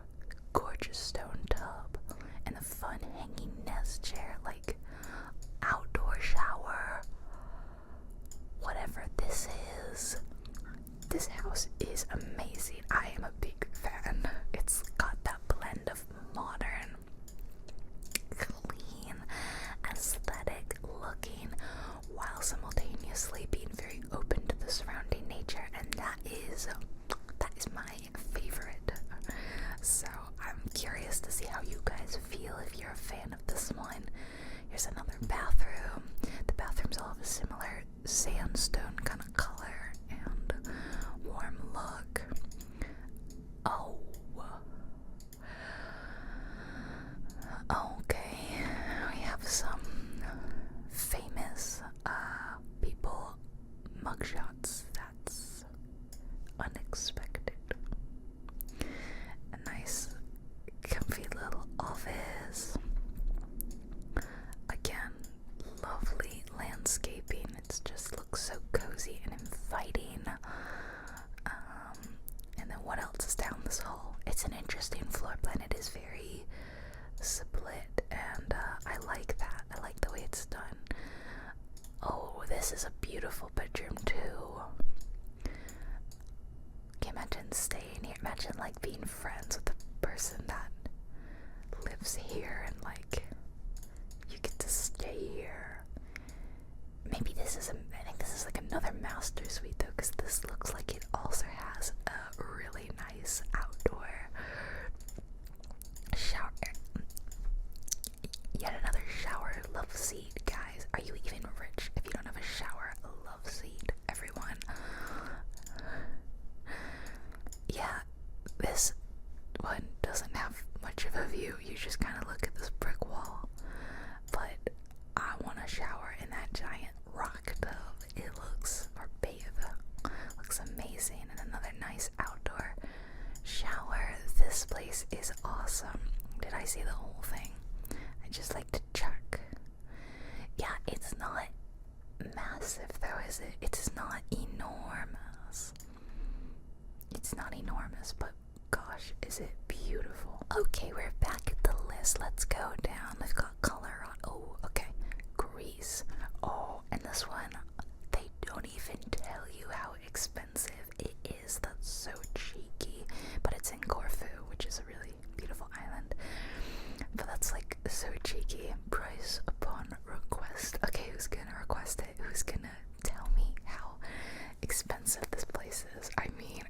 gorgeous stone tub, and the fun hanging nest chair, like outdoor shower, whatever this is. This house is amazing. I am a big fan. It's got that blend of modern, clean, aesthetic looking, while simultaneously being very open to the surrounding nature, and that is my favorite. So I'm curious to see how you guys feel if you're a fan of this one. Here's another bathroom. The bathrooms all have a similar sandstone kind of color and warm look. Oh. Okay. We have some famous people mugshots. That's unexpected. A nice comfy little office. Again, lovely landscaping. It just looks so cozy and inviting. And then what else is down this hall? It's an interesting floor plan. It is very split, and I like that. I like the way it's done. Oh, this is a beautiful bedroom too. Can you imagine staying here? Imagine like being friends with the person that lives here, and like you get to stay here. Maybe this is I think this is like another master suite though, because this looks like it also has a really nice outdoor shower. Yet another shower love seat, guys. Are you even rich if you don't have a shower love seat, everyone? Yeah, this one doesn't have much of a view. You just kind of look at this brick wall. But I want to shower in that giant rock tub. It looks, or bathe, looks amazing. And another nice outdoor shower. This place is awesome. Did I see the whole thing? I just like to check. Yeah, it's not massive though, is it? It's not enormous. It's not enormous, but gosh, is it beautiful. Okay, we're back at the list. Let's go down. We've got color on. Oh, okay. Greece. Oh, and this one, they don't even tell you how expensive it is. That's so cheeky. But it's in Corfu, which is a really beautiful island. But that's like so cheeky. Price upon request. Okay, who's gonna request it? Who's gonna tell me how expensive this place is? I mean,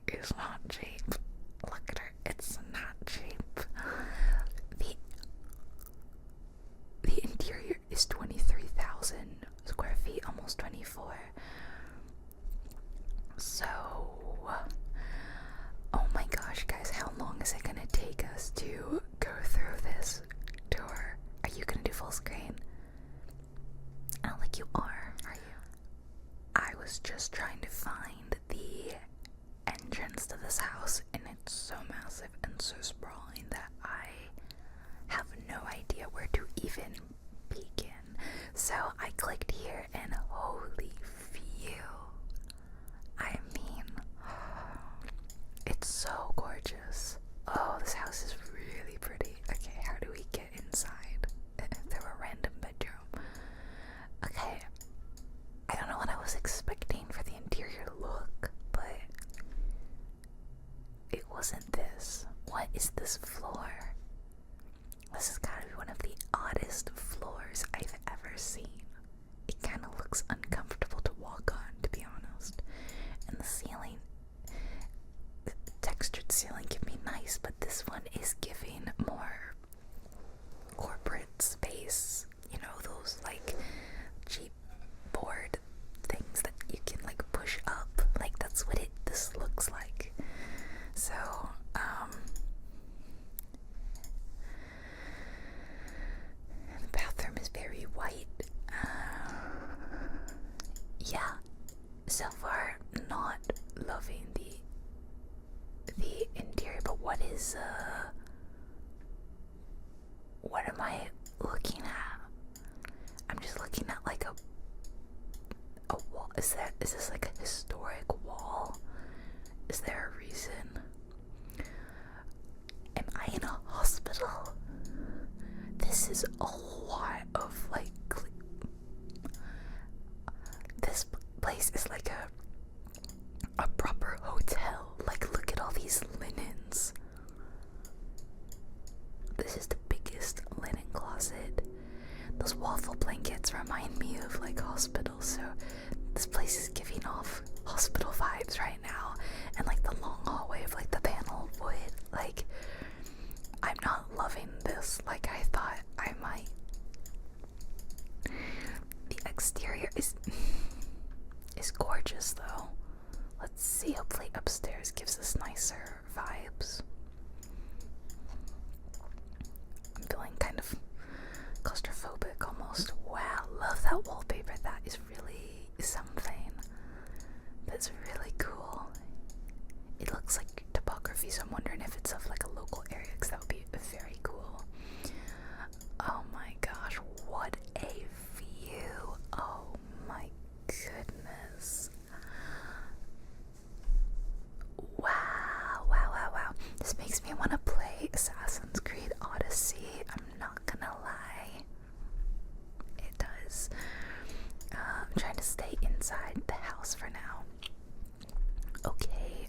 is this floor? This has gotta be one of the oddest floors I've ever seen. It kind of looks uncomfortable to walk on, to be honest. And the ceiling, the textured ceiling can be nice, but this one is giving more corporate space. You know, those like cheap board things that you can like push up. Like that's what this looks like. So, the bathroom is very white. Yeah, so far not loving the interior, but what am I looking at? I'm just looking at like a wall. Is this like a historic wall? Is there a reason? Am I in a hospital? This is a lot of like. This place is like a proper hotel. Like, look at all these linens. This is the biggest linen closet. Those waffle blankets remind me of like hospitals. So this place is giving off hospital vibes right now. And like the long hallway of like the panel wood. Like, I'm not loving this like I thought I might. The exterior is gorgeous though. Let's see, hopefully upstairs gives us nicer vibes. I'm feeling kind of claustrophobic almost. Wow, love that wallpaper. That is really something. That's really cool. It looks like topography, so I'm wondering if it's of like a local area, because that would be very cool. Oh my gosh, what a view. Oh my goodness. Wow, wow, wow, wow. This makes me want to play Assassin's Creed Odyssey. I'm not gonna lie. It does. I'm trying to stay inside the house for now. Okay,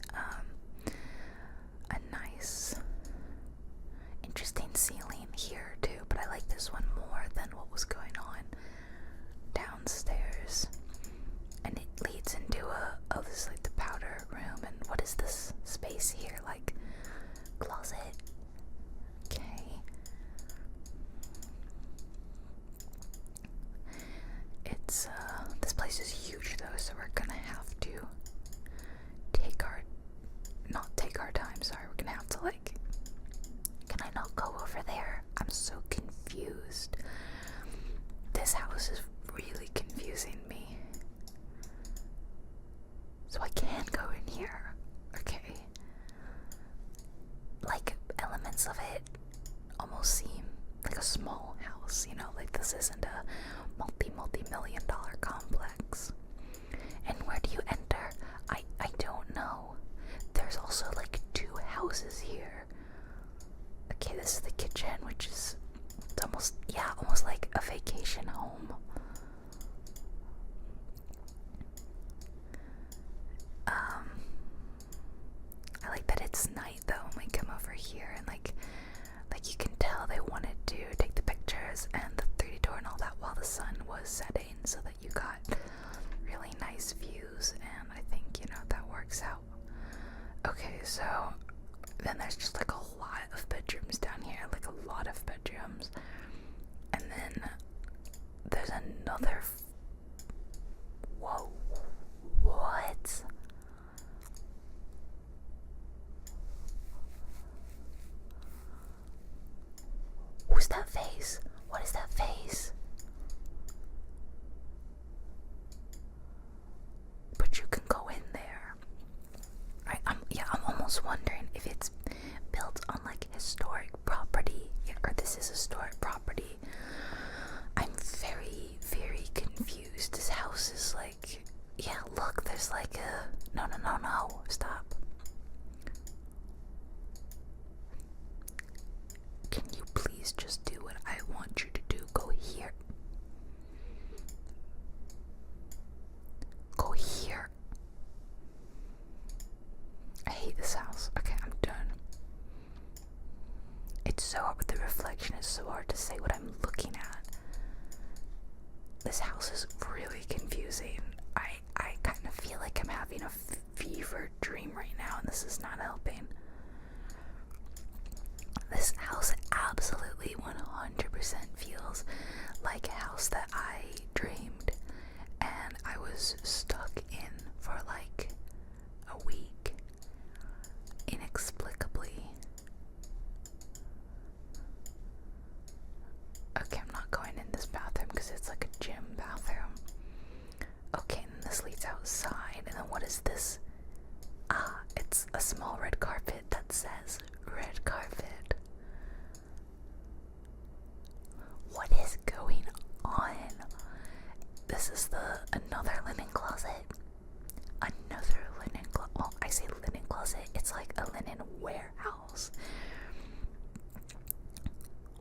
a nice, interesting ceiling here too, but I like this one more than what was going on downstairs. And it leads into this is like the powder room. And what is this space here? Like closet? Okay. It's this place is huge though, so we're gonna have to not take our time, sorry, we're gonna have to like, can I not go over there? I'm so confused. This house is really confusing me. So I can go in here. Okay. Like elements of it almost seem like a small house, you know, like this isn't a multi-million-dollar complex. And where do you enter? I don't know. There's also like 2 houses here. Okay, this is the kitchen, which is almost like a vacation home. I like that it's night though when we come over here, and like you can tell they wanted to take the pictures and the 3D tour and all that while the sun was setting, so that you got really nice views, and I think, you know, that works out. Okay, so then there's just like a lot of bedrooms down here, like a lot of bedrooms. And then there's another. Whoa. What? Who's that face? What is that face? But you can go in there. I'm almost wondering if it's built on like historic property, or this is historic property. I'm very, very confused. This house is like, yeah, look, there's like a, no, stop. Can you please just do what I want you to do? Go here. Go here. I hate this house. Okay, I'm done. so hard with the reflection. It's so hard to say what I'm looking at. This house is really confusing. I kind of feel like I'm having a fever dream right now, and this is not helping. This house absolutely 100% feels like a house that I dreamed, and I was stuck in for like a week, inexplicably. Okay, I'm not going in this bathroom because it's like a gym bathroom. Okay, and this leads outside, and then what is this? Ah, it's a small red carpet that says red carpet. What is going on? This is another linen closet. Another linen closet. Well, I say linen closet, it's like a linen warehouse.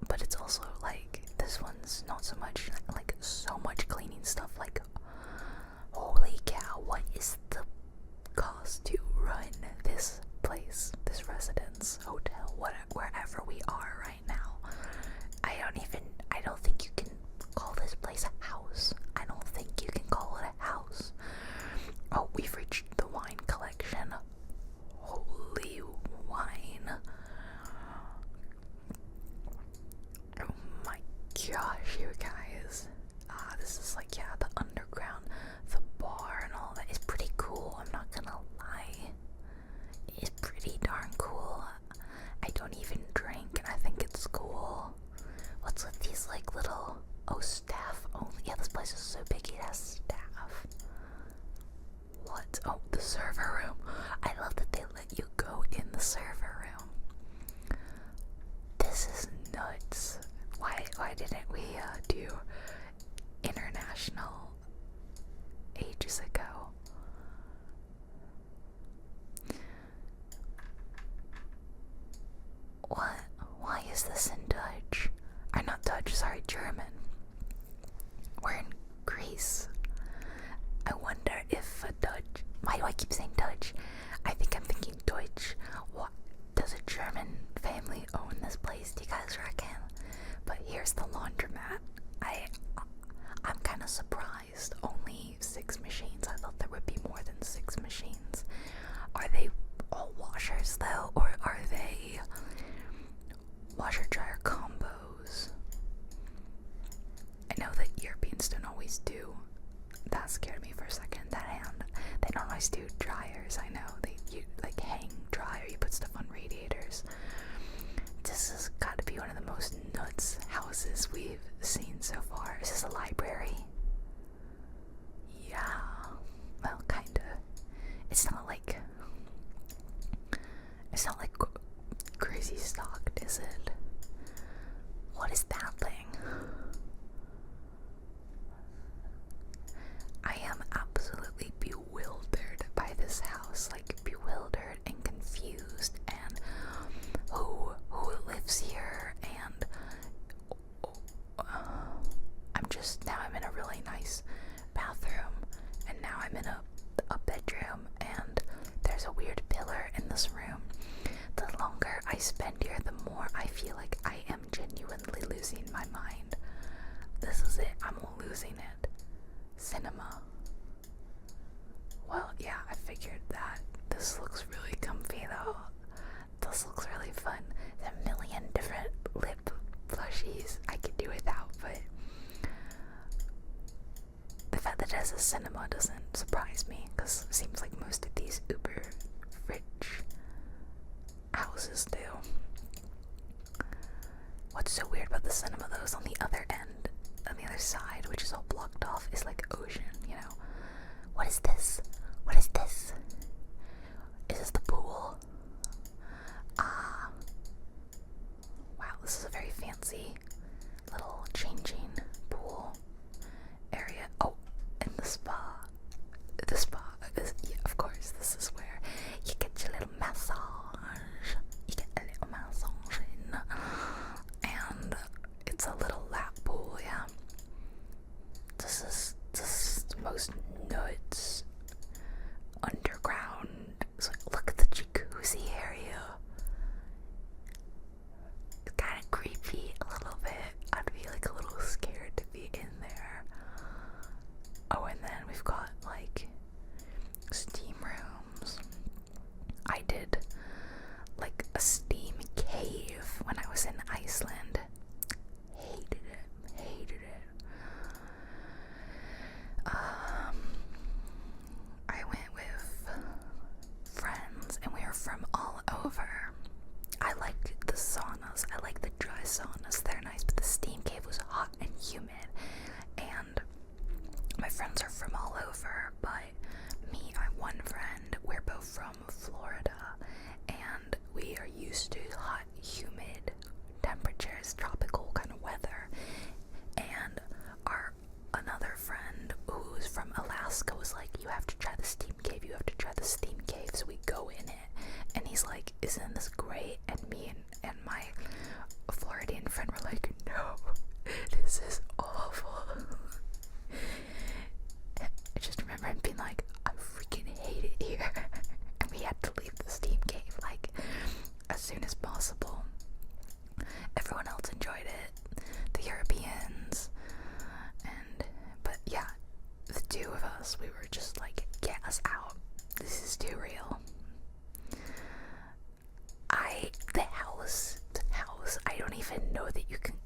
But it's also like, this one's not so much, like so much cleaning stuff. Like, holy cow, what is the cost to run this place, this residence, hotel, wherever we are right now? I don't think you can call this place a house. I don't think you can call it a house. Oh, we've reached the wine collection. Holy wine. Oh my gosh, you guys. This is like, yeah, the underground, the bar and all that is pretty cool. I'm not gonna lie. It's pretty darn cool. I don't even drink, and I think it's cool. What's with these like little, oh, staff only? Yeah, this place is so big it has staff. What? Oh, the server room. I love that they let you go in the server room. This is nuts. Why didn't we do international ages ago? What? Why is this in Dutch? I'm not Dutch, sorry, German. We're in Greece. I wonder if a Dutch. Why do I keep saying Dutch? I think I'm thinking Deutsch. What? Does a German family own this place? Do you guys reckon? But here's the laundromat. I'm kind of surprised. Only 6 machines. I thought there would be more than 6 machines. Are they all washers though, or are they washer dryer combos? I know that Europeans don't always do. That scared me for a second. That hand. They don't always do dryers. I know you like hang dryer. You put stuff on radiators. This has got to be one of the most nuts houses we've seen so far. Is this a library? Yeah. Well, kinda. It's not like crazy stocked, is it? What is that thing? I am absolutely bewildered by this house, like bewildered and confused, and who lives here, and I'm in a really nice bathroom, and now I'm in a bedroom, and there's a weird pillar in this room. The longer I spend here, the more I feel like I am genuinely losing my mind. This is it. I'm losing it. Cinema. Well, yeah, I figured that. This looks really comfy though. This looks really fun. There's a million different lip plushies I could do without, but the fact that it has a cinema doesn't surprise me, because it seems like most of these uber rich houses do. What's so weird about the cinema though is on the other end, on the other side, which is all blocked off, is like ocean, you know? What is this? What is this? Is this the pool? Ah. Wow, this is a very fancy little changing pool area. Oh, and the spa. The spa is, yeah, of course, this is nice saunas, they're nice, but the steam cave was hot and humid, and my friends are from all over, but me, I have one friend, we're both from Florida, and we are used to hot, humid temperatures, tropical kind of weather, and our another friend who's from Alaska was like, you have to try the steam cave, you have to try the steam cave. So we go in it, and he's like, isn't this great? And me and my Floridian friend were like, no, this is awful. I just remember him being like, I freaking hate it here. And we had to leave the steam cave like as soon as possible. Everyone else enjoyed it, the Europeans, but yeah, the two of us, we were just like, get us out, this is too real. The house, I don't even know that you can,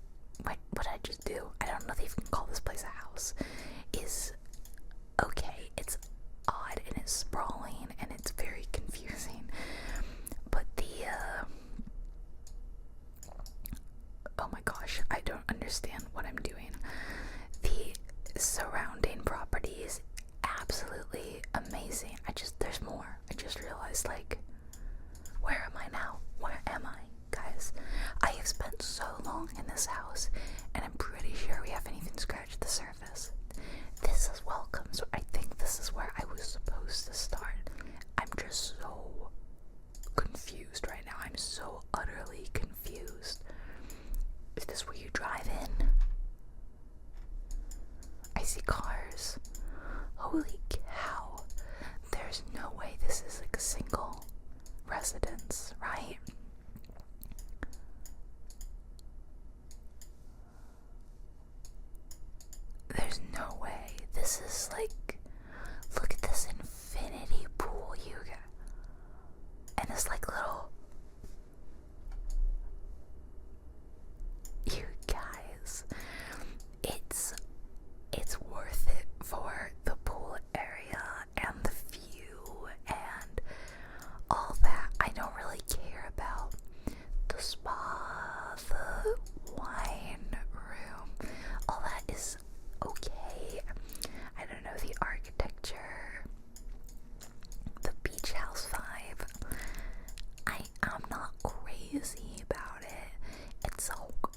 what did I just do? I don't know that you can call this place a house, is okay, it's odd, and it's sprawling, and it's very confusing, but oh my gosh, I don't understand what I'm doing. The surrounding property is absolutely amazing. There's more. I just realized, like, where am I now? Where am I, guys? I have spent so long in this house, and I'm pretty sure we haven't even scratched the surface. This is welcome, so I think this is where I was supposed to start. I'm just so confused right now. I'm so utterly confused. Is this where you drive in? I see cars. Holy cow. There's no way this is like a single residence, right? There's no way. This is like, look at this infinity pool you get. And this like little, you guys, it's worth it for the pool area and the view and all that. I don't really care about the spa, the wine room, all that is okay. I don't know, the architecture, the beach house vibe, I'm not crazy about it.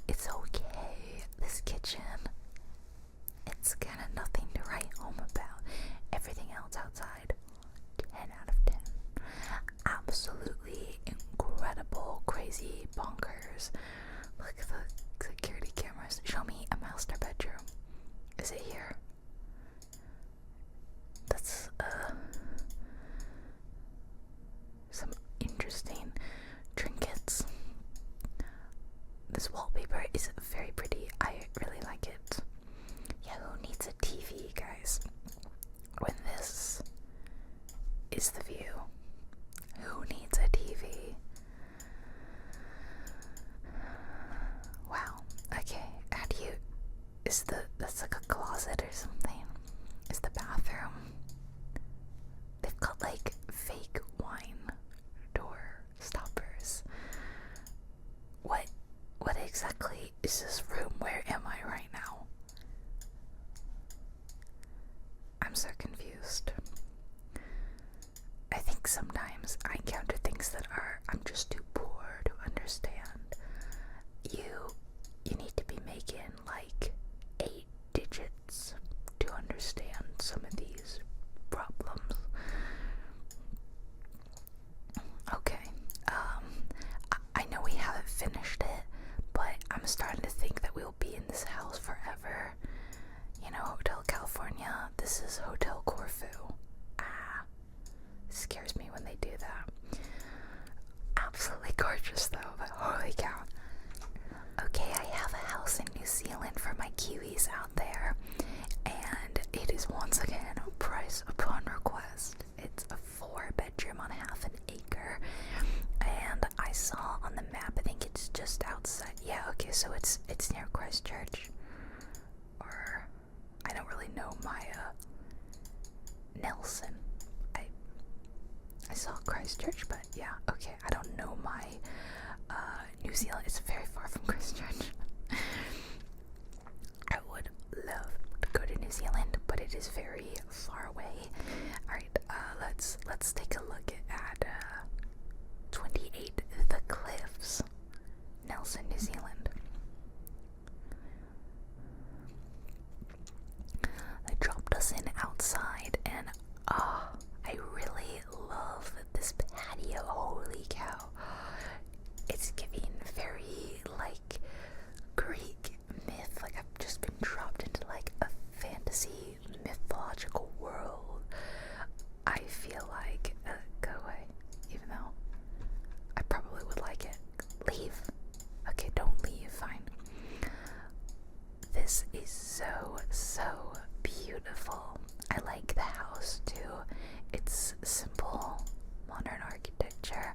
It's okay. This kitchen, it's kind of nothing to write home about. Everything else outside, 10 out of 10. Absolutely incredible, crazy, bonkers. Look at the security cameras. Show me a master bedroom. Is it here? That's some interesting trinkets. This wallpaper is very pretty. I really like it. Yeah, who needs a TV, guys? When this is the view. Who needs a TV? Wow. Okay. How do you... that's like a closet or something. Is the bathroom... They've got like fake wine door stoppers. What exactly is this room? Where am I right now? I'm so confused. I think sometimes I encounter things that I'm just too poor to understand. You need to be making like 8 digits to understand some of these problems. Okay, I know we haven't finished it, but I'm starting to think that we'll be in this house forever. You know, Hotel California, this is Hotel Corfu. It scares me when they do that. Absolutely gorgeous though, but holy cow. Okay, I have a house in New Zealand for my Kiwis out there, and it is once again price upon request. It's a 4-bedroom on half an acre, and I saw on the map, I think it's just outside. Yeah, okay, so it's near Christchurch, or I don't really know my Nelson. I saw Christchurch, but yeah, okay, I don't know my New Zealand. It's very far from Christchurch. I would love to go to New Zealand, but it is very far away. Alright, let's take a look at 28 The Cliffs, Nelson, New Zealand. They dropped us in outside, and I really love this patio. Holy cow. It's giving very, like, Greek myth. Like, I've just been dropped into, like, a fantasy mythological world. I feel like, go away, even though I probably would like it. Leave. Okay, don't leave, fine. This is so beautiful. I like the house too. It's simple, modern architecture.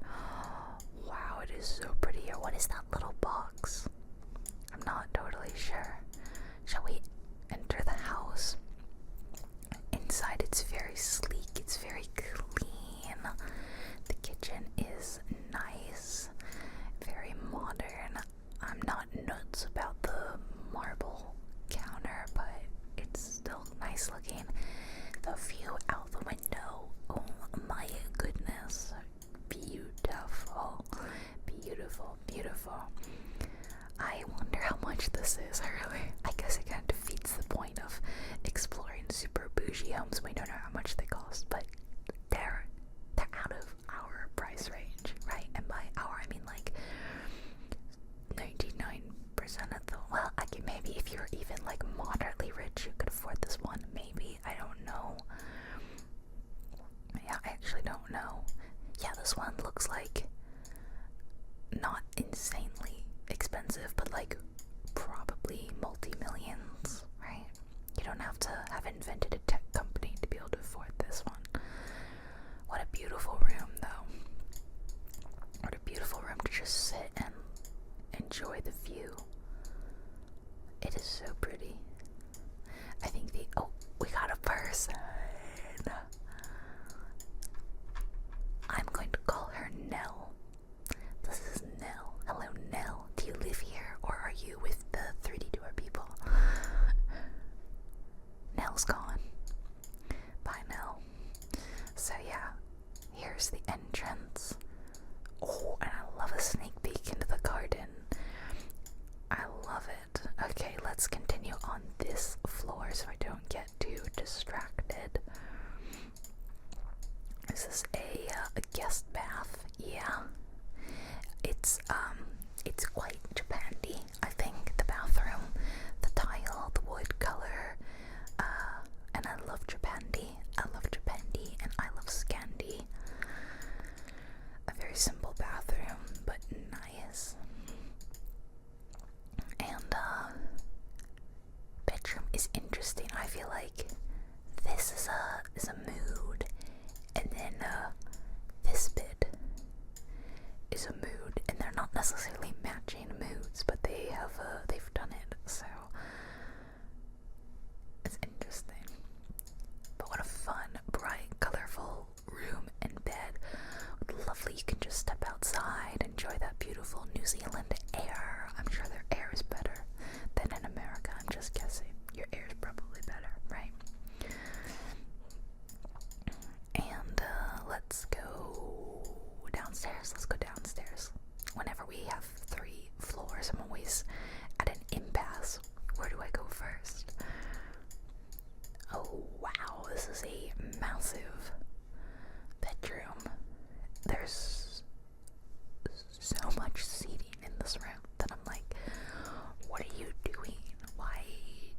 Wow, it is so pretty here. What is that little box? I'm not totally sure. Shall we enter the house? Inside it's very sleek, it's very clean. The kitchen is nice, very modern. I'm not nuts about the marble counter, but it's still nice looking. The view out the window, oh my goodness, beautiful, beautiful, beautiful. I wonder how much this is. I guess it kind of defeats the point of exploring super bougie homes. We don't know how much they cost, but they're out of our price range, right? And by our, I mean like 99% of the, well, I can, maybe if you're even like moderately rich, you could afford this one. Maybe, I don't know. Yeah, I actually don't know. Yeah, this one looks like not insanely expensive, but like probably multi-millions, right? You don't have to have invented a tech company to be able to afford this one. What a beautiful room, though. What a beautiful room to just sit and enjoy the view. It is so pretty. I think oh, we got a person. I'm going to call her Nell. This is Nell. Hello, Nell. Do you live here, or are you with the 3D tour people? Nell's gone. Bye, Nell. So yeah, here's the entrance. Oh, and I love a sneak peek into the garden. I love it. Okay, let's continue on this floor so I don't get too distracted. Is this a guest bath? Yeah. It's quite Japan-y, I think. The bathroom, the tile, the wood color, and I love Japan-y. I love Japan-y, and I love Scandi. A very simple bathroom, but nice. And bedroom is interesting. I feel like this is a mood, and then this bed is a mood, and they're not necessarily matching moods, but they've done it, so it's interesting. But what a fun, bright, colorful room and bed. Lovely, you can just step outside, enjoy that beautiful New Zealand air. I'm sure their air is better than in America. I'm just guessing. Your air is probably better, right? And let's go downstairs. Let's go downstairs. Whenever we have 3 floors, I'm always at an impasse. Where do I go first? Oh wow, this is a massive bedroom. There's so much seating in this room that I'm like, what are you doing? Why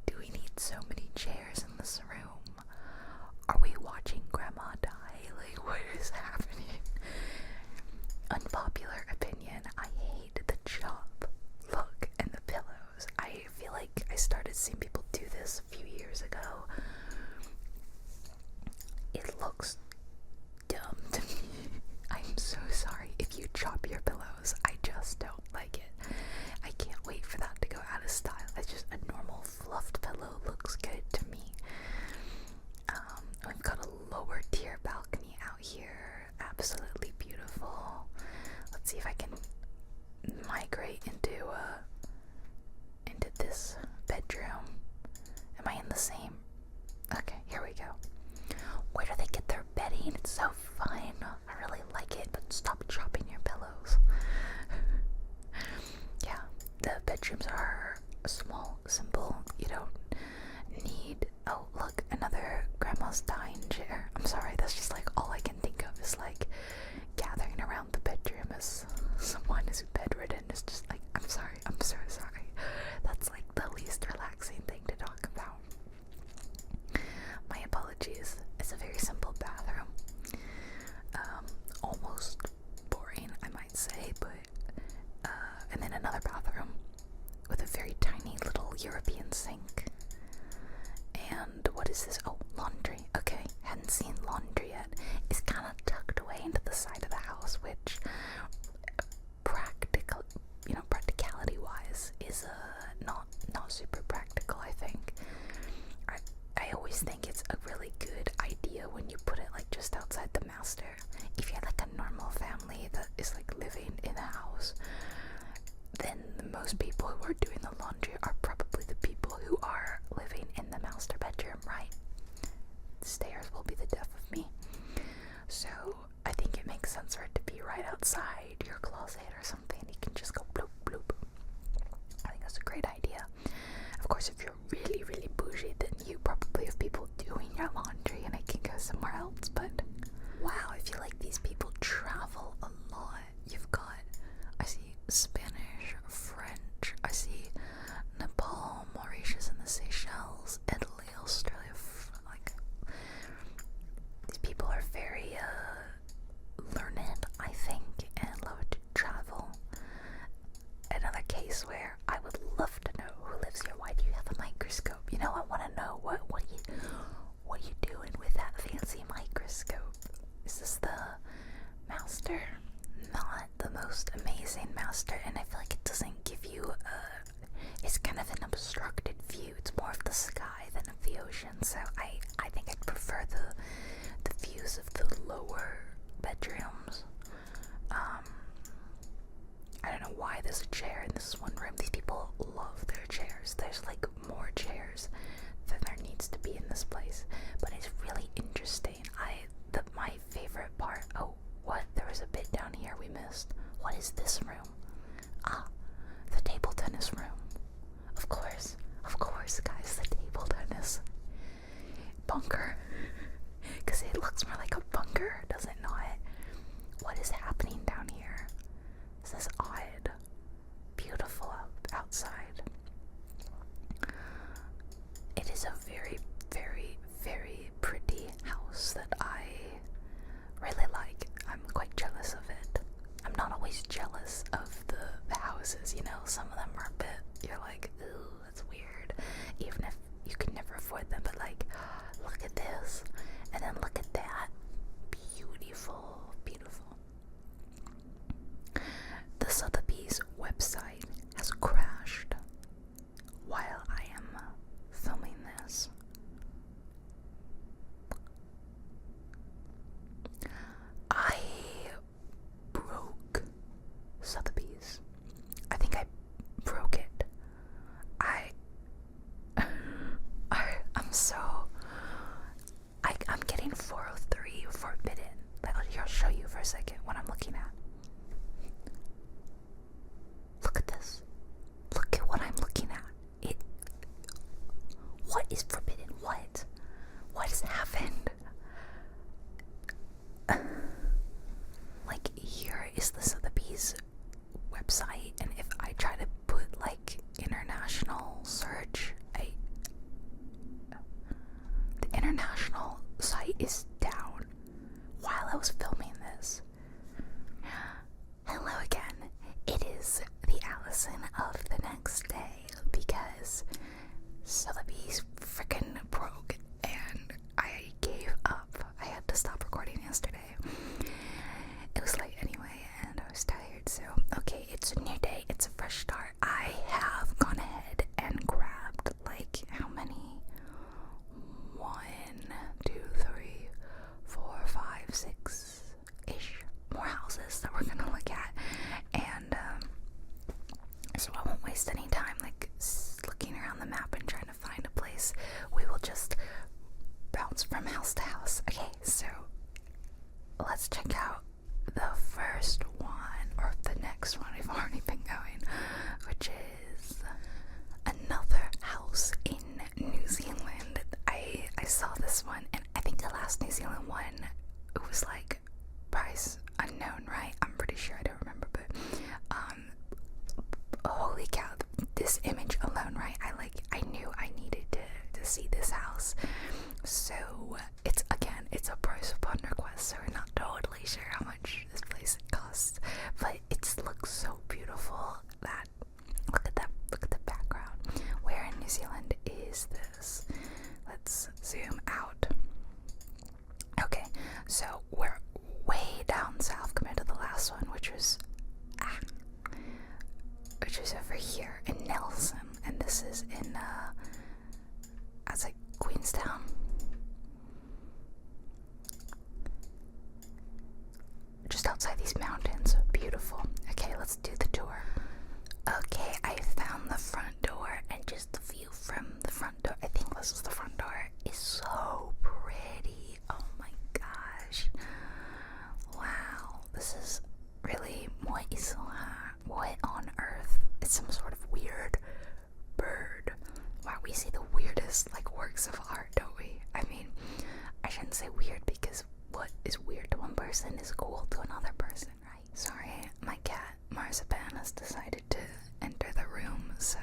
do we need so many chairs in this room? Are we watching Grandma die? Like, what is happening? Unpopular opinion, I hate the chop look and the pillows. I feel like I started seeing people do this a few years ago. It looks dumb to me. I'm so sorry if you chop your pillows. I just don't like it. I can't wait for that to go out of style. It's just a normal fluffed pillow looks good to me. We've got a lower tier balcony out here. Absolutely Let's see if I can migrate into this bedroom. Am I in the same? Okay, here we go. Where do they get their bedding? It's so fun. I really like it, but stop dropping your pillows. Yeah, the bedrooms are small, simple. You don't need. Oh, look, another grandma's dying chair. I'm sorry, that's just like all I can think of is like gathering around the bedroom as someone is bedridden. It's just like, I'm sorry, I'm so sorry. That's like the least relaxing thing to talk about. My apologies. It's a very simple bathroom. Almost boring, I might say, but and then another bathroom with a very tiny little European sink. And what is this? Oh, laundry. Okay, hadn't seen laundry yet. It's kind of tucked away into the side of the house, which practicality-wise is not super practical. I think. I always think it's a really good idea when you put it like just outside the master. If you're like a normal family that is like living in a house, then most people who are doing the laundry are probably the people who are living in the master bedroom, right? The stairs will be the death of me. So I think it makes sense for it to be right outside your closet or something. You can just go bloop bloop. I think that's a great idea. Of course, if you're really, really bougie, then you probably have people doing your laundry and it can go somewhere else. But wow, I feel like these people travel a lot. You've got, I see Spanish, French, I see Nepal, Mauritius and the Seychelles, Italy, Australia. Like, these people are very learned, I think, and love to travel. Another case where I would love to know who lives here. Why do you have a microscope? You know, I want to know what you doing with that fancy microscope. Is this the master? Not the most amazing master, and I feel like it doesn't give you it's kind of an obstructed view. It's more of the sky than of the ocean, so I think I'd prefer the views of the lower bedrooms. I don't know why there's a chair in this one room. These people love their chairs. There's like more chairs than there needs to be in this place, but it's really interesting. My favorite part. Oh, what? There was a bit down here we missed. What is this room? Ah, the table tennis room. Of course, guys, the table tennis bunker. Because it looks more like a bunker, does it not? What is happening down here? This is odd. Beautiful outside. It is a very, very, very pretty house that I really like. I'm quite jealous of it. I'm not always jealous of the houses, you know. Some of them are a bit, you're like, ooh, that's weird. Even if you can never afford them, but like, look at this. And then look at that. Beautiful, beautiful. The Sotheby's website has crashed while I am filming this. I broke Sotheby's. I think I broke it. I'm getting 403 forbidden. I'll show you for a second what I'm looking at. Look at this. Look at what I'm looking at. What is forbidden? What has happened? Like, here is the Sotheby's website, and if I try to put like international search, the international site is down while I was filming this. Hello again. It is the Allison of the next day, because Sotheby's freaking broke and I gave up. I had to stop recording yesterday. It was late anyway and I was tired, so okay, it's a new day, it's a fresh start. I have gone ahead and grabbed like how many? 1, 2, 3, 4, 5, 6 ish more houses that we're gonna look at. this image alone, right? I knew I needed to see this house. So it's a price upon request, so we're not totally sure how much this place costs, but it looks so beautiful. Look at the background. Where in New Zealand is this? Let's zoom out. Okay, so we're way down south compared to the last one, which was over here in Nelson, and this is in it's like Queenstown. Just outside these mountains. Beautiful. Okay, let's do the tour. Okay, I found the front door, and just the view from the front door, I think this is the front door, is so pretty. Oh my gosh. Wow, this is really, what on earth? It's some sort of weird bird. Wow, we see the weirdest works of art, don't we? I mean, I shouldn't say weird, because what is weird to one person is cool to another person, right? Sorry, my cat Marzipan has decided to enter the room, so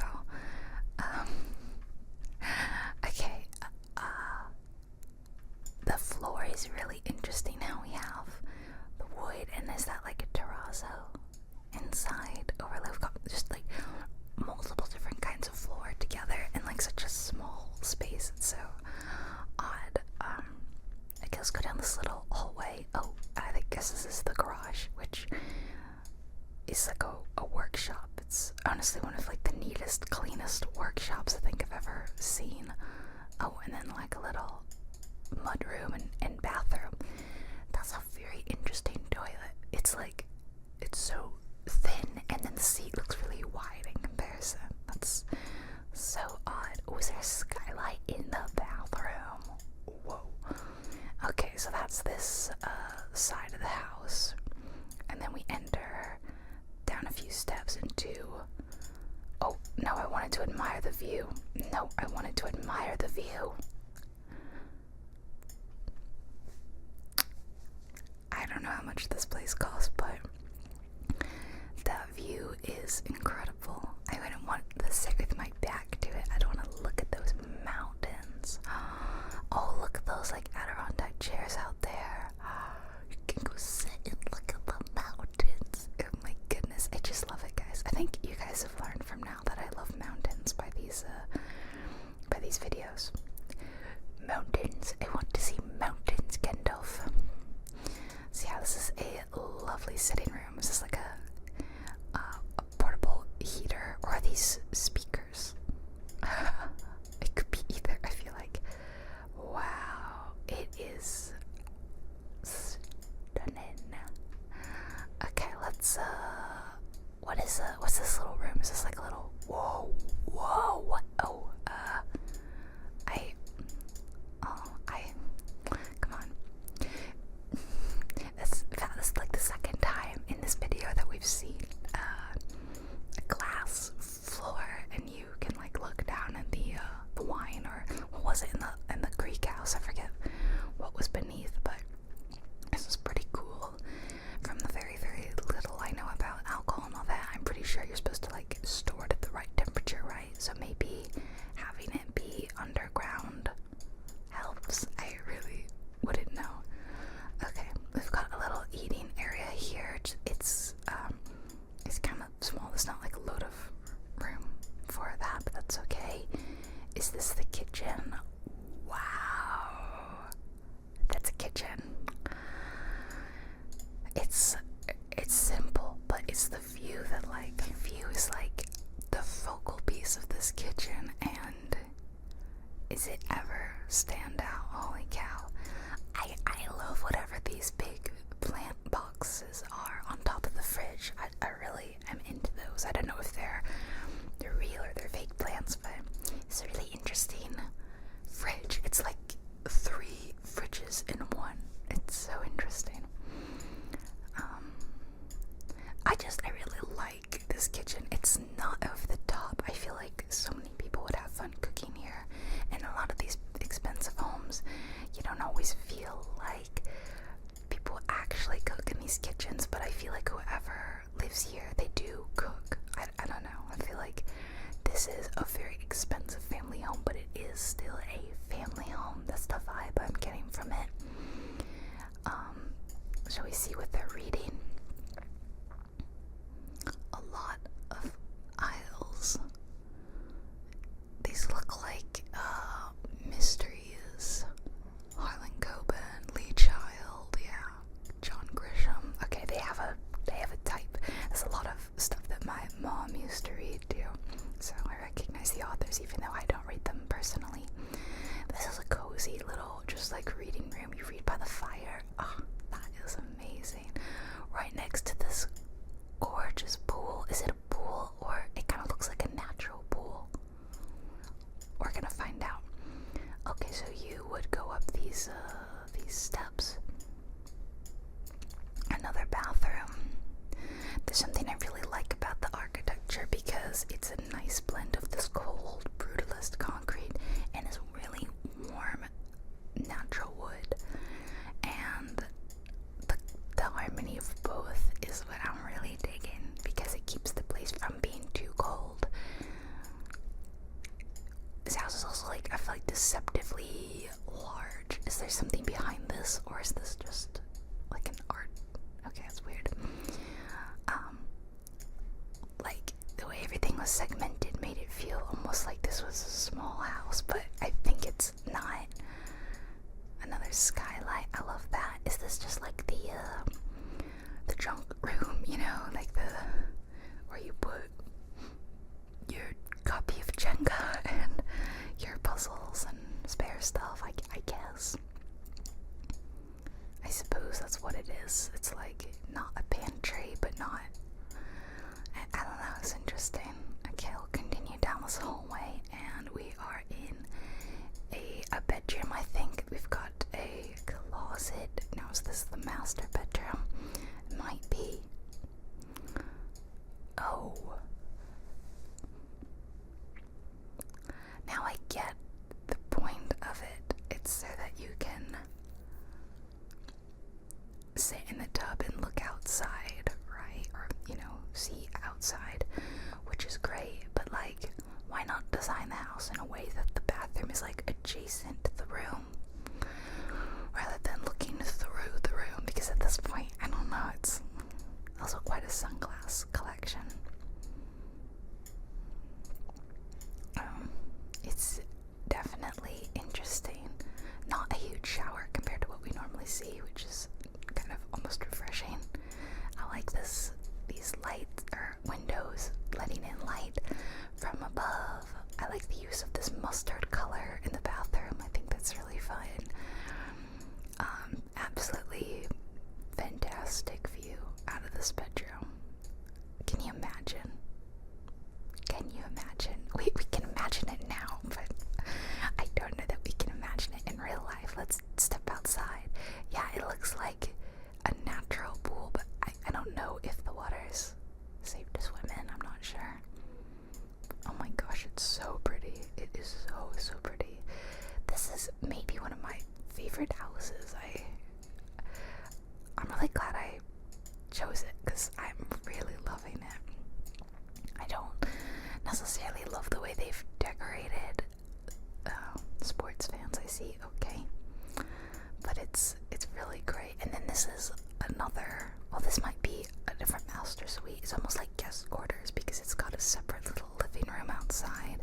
okay, the floor is really interesting. How we have the wood, and is that like a terrazzo inside overlay? We've got just multiple different kinds of floor together in such a small space. It's so odd. I guess go down this little hallway. Oh, I guess this is the garage, which is a workshop. It's honestly one of the neatest, cleanest workshops I think I've ever seen. Oh, and then a little mudroom and bathroom. That's a very interesting toilet. It's so thin, and then the seat looks really wide in comparison. That's so odd. Oh, is there a skylight in the bathroom? Whoa. Okay, so that's this side of the house, and then we enter down a few steps into. Oh no, I wanted to admire the view. No, I wanted to admire the view. I don't know how much this place costs, but that view is incredible. I wouldn't want to sit with my back to it. I don't want to look at those mountains. Oh, look at those Adirondack chairs out there. You can go sit and look at the mountains. Oh my goodness, I just love it, guys. I think you guys have learned from now that I love mountains by these videos. Mountains. I want to see mountains, Gandalf. See how this is a lovely sitting room. Is this a portable heater, or are these speakers? It could be either, I feel like. Wow, it is stunning. Okay, let's what's this little room? Is this a little, whoa, what? Oh, come on. This is the second time in this video that we've seen a glass floor, and you can look down at the wine, or what was it in the Greek house? I forget what was beneath, but this is pretty cool. From the very, very little I know about alcohol and all that, I'm pretty sure you're supposed to store it at the right temperature, right? So maybe having it be underground helps. I really wouldn't know. Okay, we've got a little eating area here. It's kind of small. There's not a load of room for that, but that's okay. Is this the kitchen? Wow, that's a kitchen. It's simple, but it's the view that view is the focal piece of this kitchen, and is it ever stand out? Holy cow. I love whatever these big plant boxes are on top of the fridge. I really am into those. I don't know if they're real or they're fake plants, but it's a really interesting fridge. It's 3 fridges in one. It's so interesting. I really like this kitchen. It's not over the top. I feel like so many people would have fun cooking here, and a lot of these expensive homes, you don't always feel like people actually cook in these kitchens, but I feel like whoever lives here, they do cook. I don't know. I feel like this is a very expensive family home, but it is still a family home. That's the vibe I'm getting from it. Shall we see what they're reading? A lot of aisles. These look like mysteries. Harlan Coben, Lee Child, yeah, John Grisham. Okay, they have a type. There's a lot of stuff that my mom used to read too, so I recognize the authors even though I don't read them personally. This is a cozy little, just like reading room. You read by the fire. Oh, that is amazing. Right next to this gorgeous pool. Is it a pool or it kind of looks like a natural pool? We're gonna find out. Okay, so you would go up these steps. Another bathroom. There's something I really like about the architecture because it's a nice blend of this cold, brutalist concrete and this really warm, natural wood. And the harmony of both is what I'm really digging because it keeps the place from being too cold. This house is also like, I feel like deceptively large. Is there something behind this, or is this just like an art? Okay, that's weird. Like the way everything was segmented made it feel almost like this was a small house, but I think it's not. Another skylight. I love that. Is this just like the junk room, you know, like where you put your copy of Jenga and your puzzles and spare stuff, I guess. I suppose that's what it is. It's like not a pantry, but not, I don't know, it's interesting. Okay, we'll continue down this hallway and we are in a bedroom. I think we've got a closet. Now is this the master bedroom? It might be. Oh. Now I get the point of it. It's so that you can sit in the tub and look outside, right? Or, you know, see outside, which is great. But like, why not design the house in a way that the bathroom is like adjacent to the room rather than looking through the room? Because at this point, I don't know, it's also quite a sunglass collection. It's definitely interesting. Not a huge shower compared to what we normally see, which is kind of almost refreshing. I like these lights or windows letting in light from above. I like the use of this mustard color in the bathroom. I think that's really fun. Absolutely fantastic view out of this bedroom. Can you imagine? Can you imagine? We can imagine it now, but I don't know that we can imagine it in real life. Let's step outside. Yeah, it looks like a natural pool, but I don't know if the water's safe to swim in. I'm not sure. Oh my gosh, it's so pretty. It is so pretty. This is maybe one of my favorite houses. I'm really glad I chose it because I'm really loving it. I don't necessarily love the way they've decorated. Sports fans, I see. Okay, but it's really great. And then this is another. Well, this might be a different master suite. It's almost like guest quarters because it's got a separate little living room outside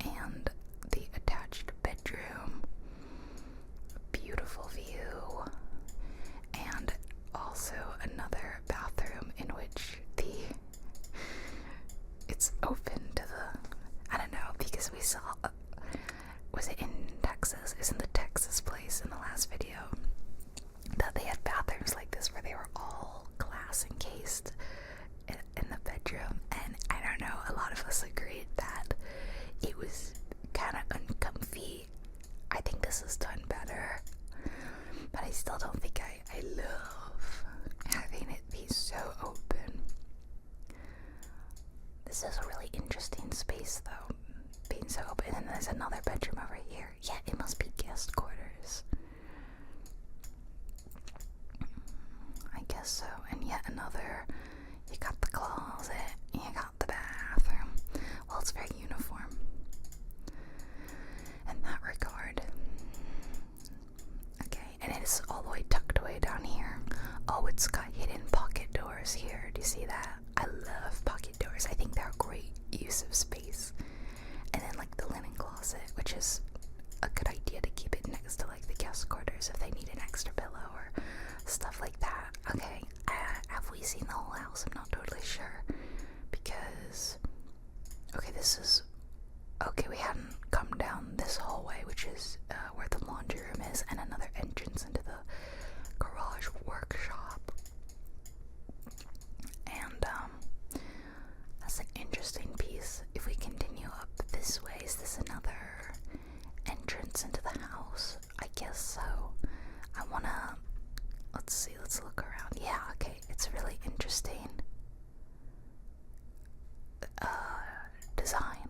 and the attached bedroom. Beautiful view, and also another bathroom in which it's open to I don't know, because we saw, was it in Texas? Isn't the Texas place in the last video that they had bathrooms like this where they were all glass encased in the bedroom? And I don't know, a lot of us agreed that it was kind of uncomfy. I think this is done better, but I still don't think I love having it be so open. This is a really interesting space though, being so open. And then there's another bedroom over here. Yeah, it must be guest quarters. I guess so. And yet another, you got the closet, you got the bathroom. Well, it's very neighbors if they need an extra pillow or stuff like that. Okay, have we seen the whole house? I'm not totally sure, because okay, we hadn't come down this hallway, which is where the laundry room is, and another entrance into the garage workshop. And that's an interesting piece. If we continue up this way, is this another entrance into the house? I guess so. I wanna, let's see, let's look around. Yeah, okay, it's really interesting design.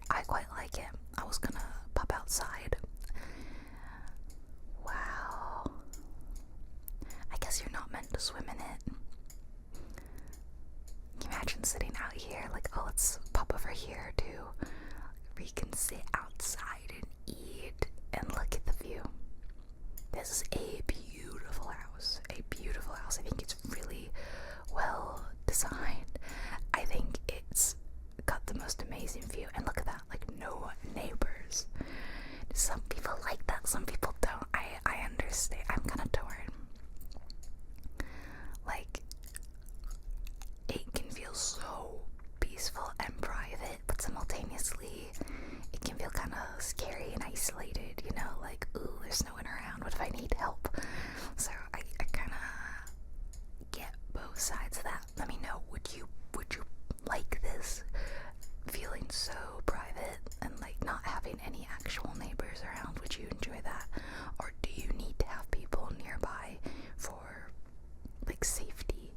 I quite like it. I was gonna pop outside. Wow. I guess you're not meant to swim in it. Can you imagine sitting out here, like, oh, let's pop over here too, where you can sit outside and eat and look at the view. This is a beautiful house. A beautiful house. I think it's really well designed. I think it's got the most amazing view. And look at that, like, no neighbors. Some people like that, some people don't. I understand. I'm kind of torn. Like, it can feel so peaceful and private, but simultaneously it can feel kind of scary and isolated, you know, like, ooh, there's no one around, what if I need help? So I kind of get both sides of that. Let me know, would you like this, feeling so private and like not having any actual neighbors around? Would you enjoy that, or do you need to have people nearby for like safety?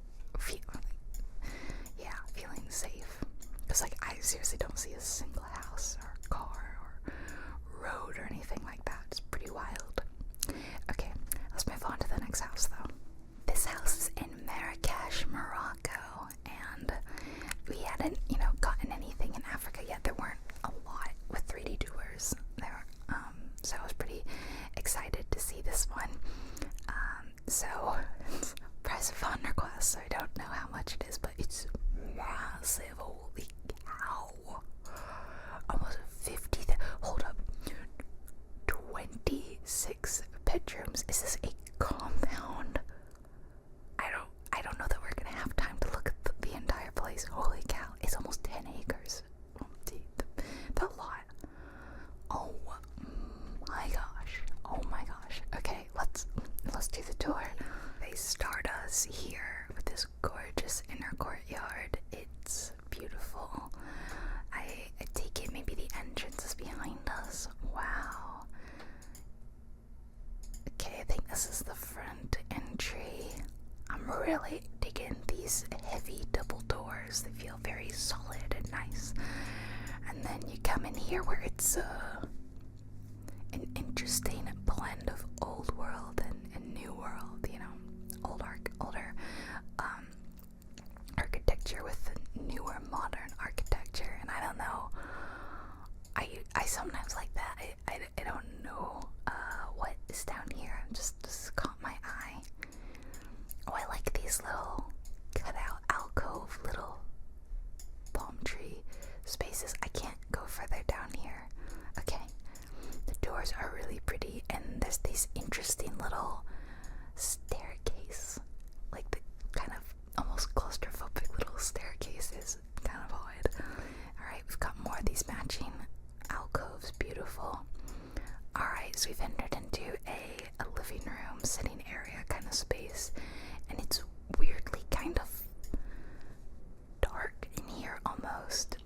Feeling safe, because like I seriously don't see a single house or car or road or anything like that. It's pretty wild. Okay, let's move on to the next house though. This house is in Marrakesh, Morocco, and we hadn't, gotten anything in Africa yet. There weren't a lot with 3D tours there, so I was pretty excited to see this one. So it's price of fund request, so I don't know how much it is, but it's massive. Holy cow. Almost 50. Hold up. 26 bedrooms. Is this a compound? I don't know that we're gonna have time to look at the entire place. Holy cow. It's almost 10 acres. The lot. Oh my gosh. Oh my gosh. Okay, let's do the tour. They start us here with this gorgeous inner courtyard. It's beautiful. I take it maybe the entrance is behind us. Wow. Okay, I think this is the front entry. I'm really digging these heavy double doors. They feel very solid and nice. And then you come in here where it's an interesting blend of old world and new world, older architecture with newer modern architecture. And I don't know, I sometimes like that. I don't know what is down here. Just caught my eye. Oh, I like these little cutout alcove little palm tree spaces. I can't go further down here. Okay, the doors are really pretty, and there's these interesting little staircase, like the kind of almost claustrophobic little staircases, kind of odd. Alright, we've got more of these matching alcoves, beautiful. Alright, so we've entered into a living room, sitting area kind of space, and it's weirdly kind of dark in here almost.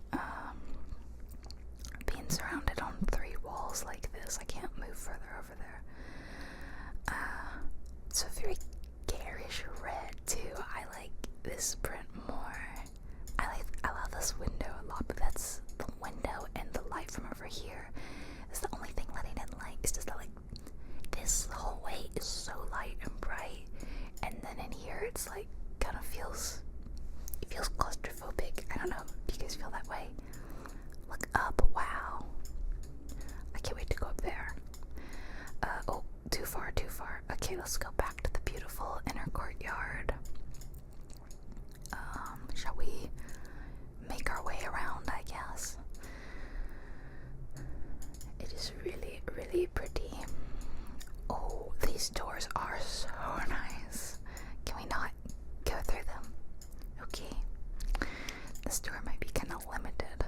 Being surrounded on 3 walls like this, I can't move further over there. It's a very garish red too. I like this print more. I love this window a lot, but that's the window, and the light from over here is the only thing letting in light. It's just that, like, this hallway is so light and bright, and then in here it's like kind of feels claustrophobic. I don't know if you guys feel that way. Look up. Wow, I can't wait to go up there. Oh, too far. Okay, let's go back to the beautiful inner courtyard. Shall we make our way around, I guess? It is really, really pretty. Oh, This door might be kind of limited.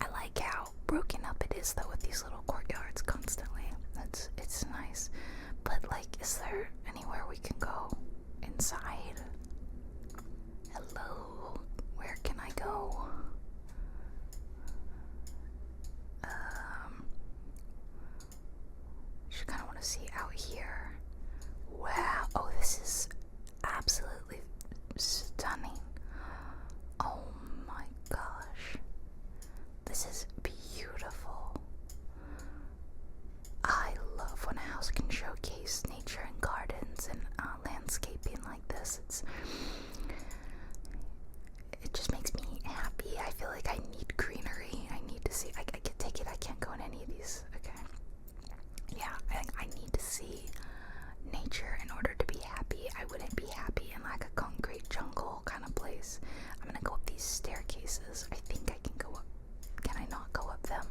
I like how broken up it is though with these little courtyards constantly. It's nice. But like, is there anywhere we can go inside? Hello? Where can I go? Just kind of want to see out here. Wow. Oh, this is absolutely stunning. Oh my gosh. This is beautiful. I love when a house can showcase nature and gardens and landscaping like this. It just makes me happy. I feel like I need greenery. I need to see. I can take it. I can't go in any of these. Okay. Yeah, I need to see nature in order to be happy. I wouldn't be happy in like a concrete jungle kind of place. I'm gonna go up these staircases. I think I can go up. Can I not go up them?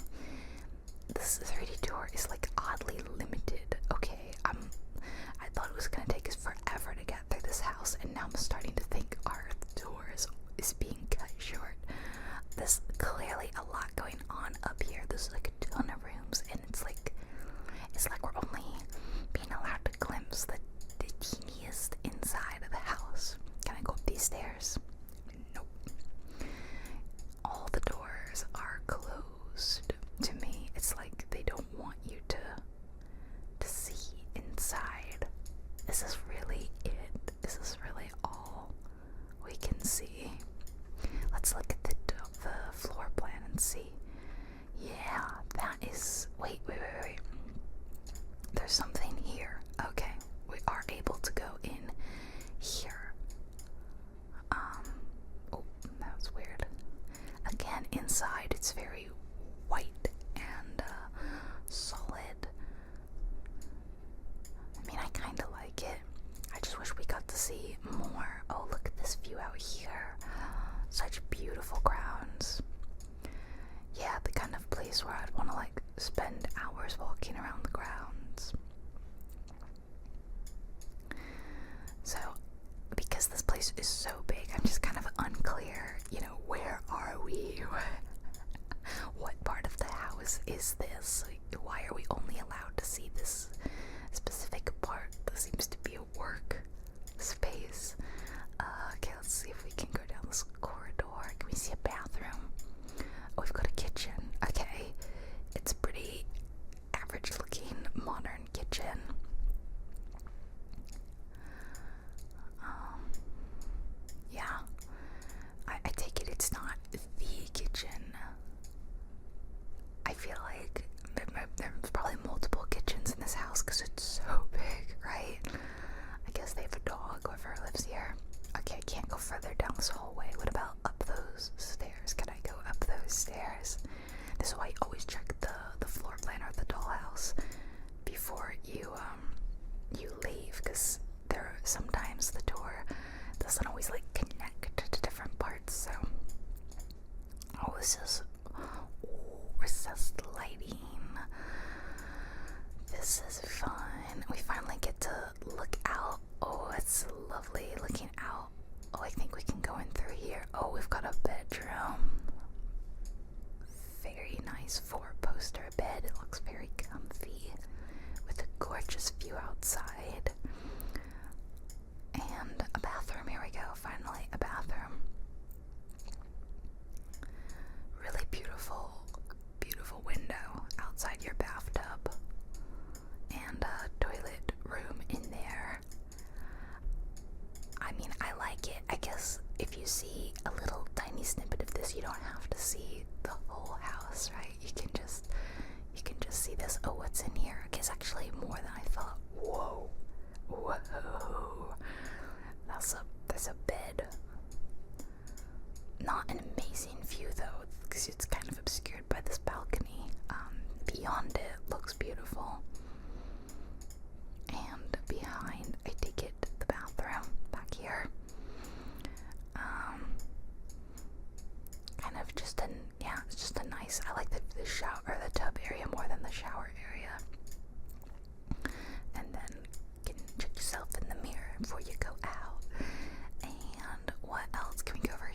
This 3D tour is like oddly limited. Okay, I thought it was gonna take us forever to get through this house, and now I'm starting to think our tour is being cut short. There's clearly a lot going on up here. There's like a ton of rooms, and it's like we're only being allowed to glimpse the teeniest inside of the house. Can I go up these stairs? Nope. All the doors are closed to me. It's like they don't want you to see inside. Is this really it? Is this really all we can see? Let's look at the floor plan and see. Yeah, that is. Wait. There's something here. Okay, we are able to go in here. Oh, that was weird. Again, inside it's very white and solid. I mean, I kind of like it. I just wish we got to see more. Oh, look at this view out here. Such beautiful grounds. Yeah, the kind of place where I'd want to like spend hours walking around the grounds. So, because this place is so big, I'm just kind of unclear, where are we? What part of the house is this? Why are we only allowed to see this specific part? This seems to be a work space. Okay, let's see if we can go down this corridor. Can we see a bathroom? Oh, we've got a kitchen. Okay, it's pretty average looking modern kitchen. Yeah, I take it it's not the kitchen. I feel like there's probably multiple kitchens in this house because it's so big, right? I guess they have a dog, whoever lives here. Okay, I can't go further down this hallway. What about up those stairs? Can I go up those stairs? This is why you always check the floor plan or the dollhouse before you leave, because sometimes the door doesn't always like connect to different parts. So, oh, this is recessed lighting. This is fun. We finally get to look out. Oh, it's lovely looking out. Oh, I think we can go in through here. Oh, we've got a bedroom. Very nice 4-poster bed. It looks very comfy with a gorgeous view outside. And a bathroom. Here we go. Finally, a bathroom. Really beautiful, beautiful window outside your bathtub. And a toilet room in there. I mean, I like it. I guess if you see a little tiny snippet of this, you don't have to see the whole house, right? You can just see this. Oh, what's in here? Okay, it's actually more than I thought. Whoa. There's a bed. Not an amazing view though, because it's kind of obscured by this balcony. Beyond it looks beautiful. And behind, I take it, the bathroom back here. Kind of just it's just a nice, I like the shower, or the tub area more than the shower area. And then you can check yourself in the mirror before you go out. And what else? Can we go over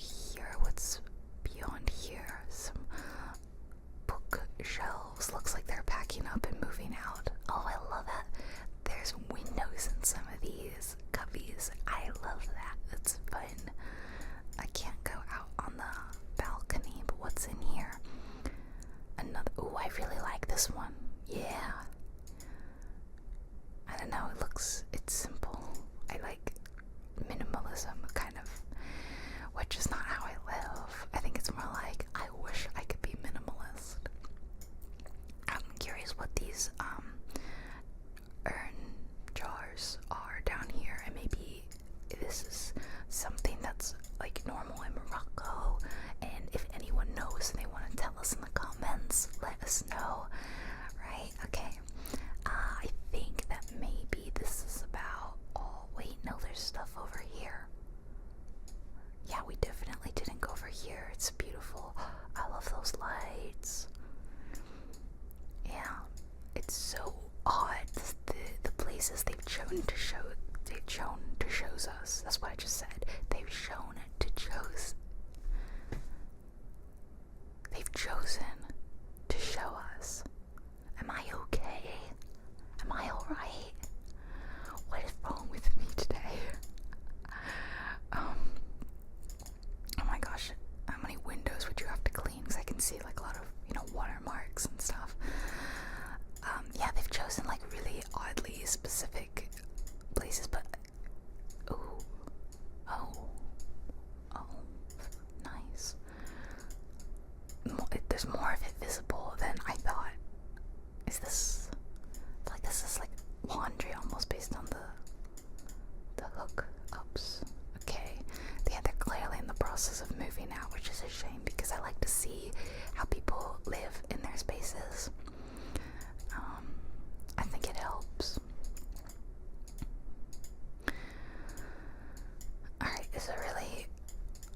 is a really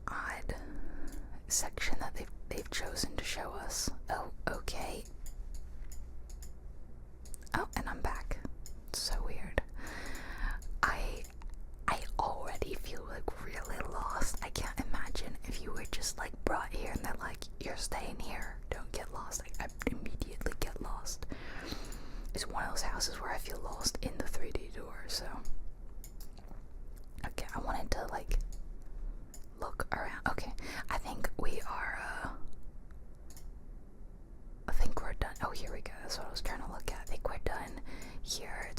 odd section that they've chosen to show us. Oh, okay. Oh, and I'm back. It's so weird. I already feel like really lost. I can't imagine if you were just like brought here and they're like, you're staying here, don't get lost. I immediately get lost. It's one of those houses where I feel lost in the 3D door, so. Okay, I wanted to like look around. Okay, I think we are, I think we're done. Oh, here we go. That's what I was trying to look at. I think we're done here.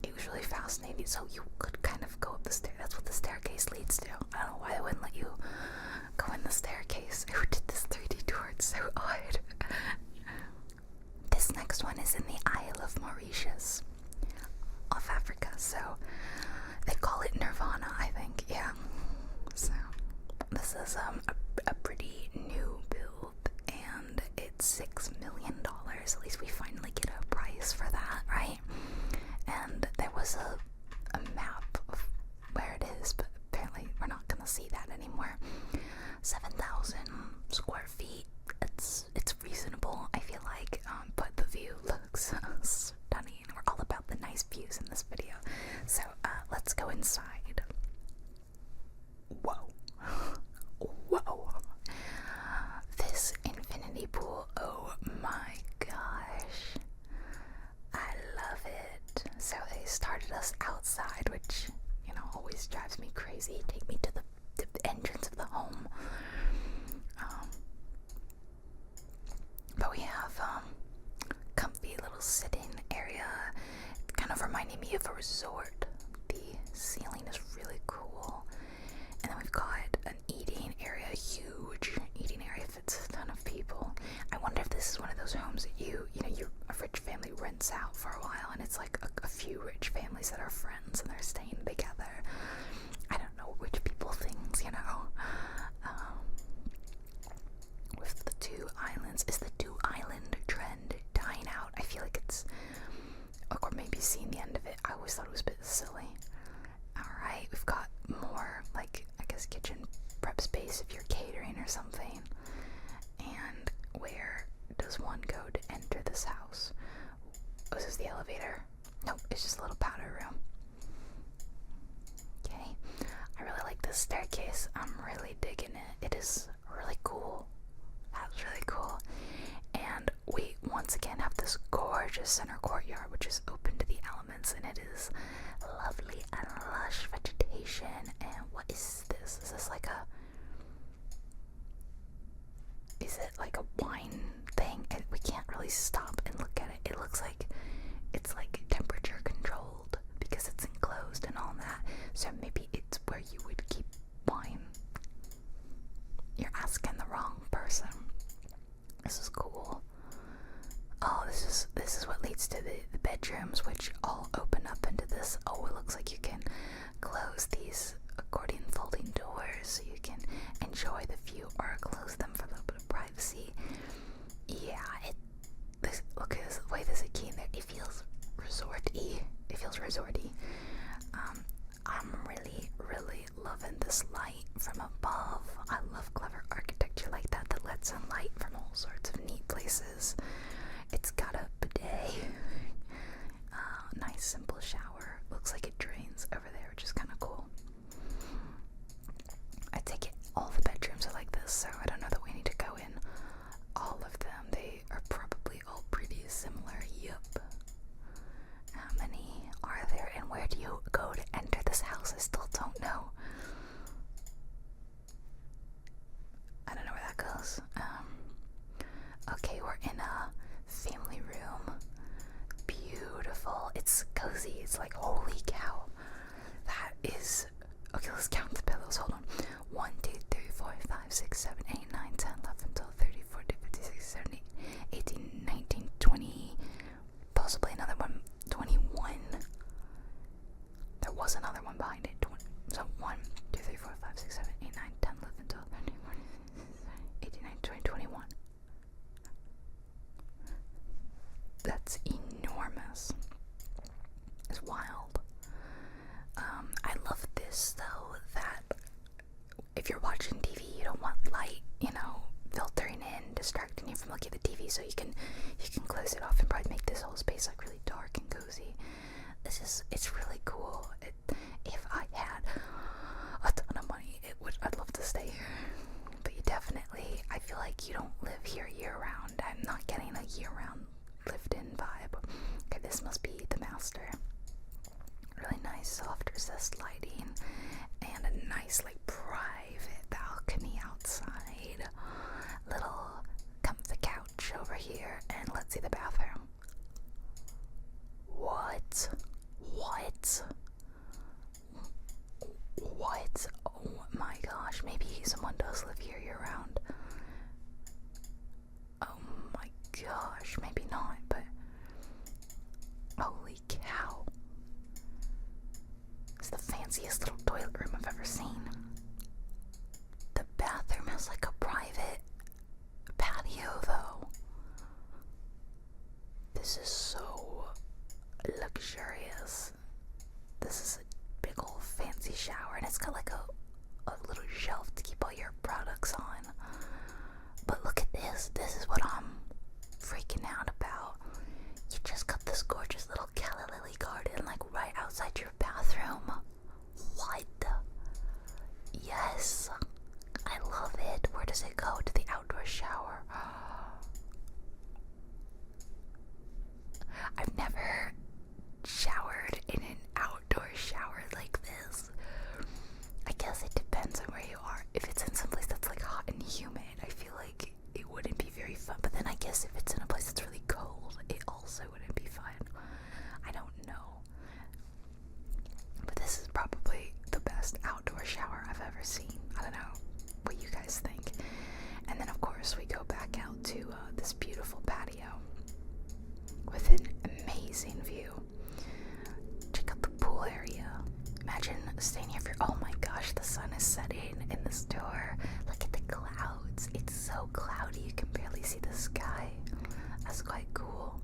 It was really fascinating. So you could kind of go up the stair. That's what the staircase leads to. I don't know why they wouldn't let you go in the staircase. Who did this 3D tour? It's so odd. This next one is in the Isle of Mauritius, off Africa. So they call it Nirvana, I think. Yeah. So this is a pretty new build, and it's $6 million. At least we finally get a price for that, right? And there was a map of where it is, but apparently we're not gonna see that anymore. 7,000 square feet. It's reasonable, I feel like, but the view looks stunning. We're all about the nice views in this video. So let's go inside. Whoa. Whoa. This infinity pool, oh my gosh. I love it. So they started us outside, which, you know, always drives me crazy. Take me to the entrance of the home. But we have comfy little sit-in area. It kind of reminding me of a resort. The ceiling is really cool. And then we've got an eating area, huge eating area, fits a ton of people. I wonder if this is one of those homes that you know, a rich family rents out for a while, and it's like a few rich families that are friends and they're staying together. I don't know, rich people things, you know. With the two islands, is the two island trend dying out? I feel like it's, or maybe seeing the end of it. I always thought it was a bit silly. Alright, we've got more, like, I guess kitchen prep space if you're catering or something. And where does one go to enter this house? Oh, is this the elevator? Nope, it's just a little powder room. Okay, I really like this staircase. I'm really digging it. It is really cool. That's really cool. And we once again have this gorgeous center courtyard, which is open to the elements, and it is lovely and lush vegetation. And what is this? Is this like a, is it like a wine thing? And we can't really stop and look at it. It looks like it's like temperature controlled because it's enclosed and all that. So maybe it's where you would keep wine. You're asking the wrong person. This is cool. Oh, this is what leads to the bedrooms, which all open up into this. Oh, it looks like you can close these accordion folding doors so you can enjoy the view, or close them for a little bit of privacy. Yeah, look at the way there's a key in there. It feels resort-y. I'm really, really loving this light from above. I love clever architecture like that lets in light from all sorts of neat places. It's got a bidet. Nice simple shower. Looks like it drains over there, which is kind of cool. I take it all the bedrooms are like this, so I don't know that we need to go in all of them. They are probably all pretty similar. Yup. How many are there, and where do you go to enter this house? I still don't know. I don't know where that goes. Okay, we're in a family room. Beautiful. It's cozy. It's like, holy cow. That is... Okay, let's count the pillows. Hold on. 1, 2, 3, 4, 5, 6, 7, 8, 9, 10, 11, 12, 13, 14, 15, 16, 17, 18, 19, 20. Possibly another one. 21. There was another one behind it. 20. So 1, 2, 3, 4, 5, 6, 7, 8, 9, 10, 11, 12, 13, 14, 18, 19, 20, 21. That's enormous. It's wild. I love this though, that if you're watching TV, you don't want light, filtering in, distracting you from looking at the TV, so you can close it off and probably make this whole space like really dark and cozy. It's really cool. If I had a ton of money, I'd love to stay here. But I feel like you don't live here year round. I'm not getting a year round lived in vibe. Okay, this must be the master. Really nice soft recessed lighting and a nice private balcony outside. Little comfy couch over here, and let's see the bathroom. What? Oh my gosh, maybe someone does live here year round. Oh my gosh, maybe not, but holy cow. It's the fanciest little toilet room I've ever seen. The bathroom has like a private patio though. This is so luxurious. This is a big old fancy shower, and it's got like a little shelf to keep all your products on. But look at this. This is what I'm freaking out about. You just got this gorgeous little calla lily garden right outside your bathroom. What? Yes. I love it. Where does it go? To the outdoor shower. I've never showered in an outdoor shower like this. I guess it depends on where you are. If it's in some place that's hot and humid, I feel like it wouldn't be very fun. But then I guess if it's in a place that's really cold, it also wouldn't be fun. I don't know. But this is probably the best outdoor shower I've ever seen. I don't know what you guys think. And then of course we go back out to this beautiful patio with an amazing view. Check out the pool area. Imagine staying here for, oh my gosh, the sun is setting in this door. Look at the clouds. It's so cloudy you can barely see the sky. That's quite cool.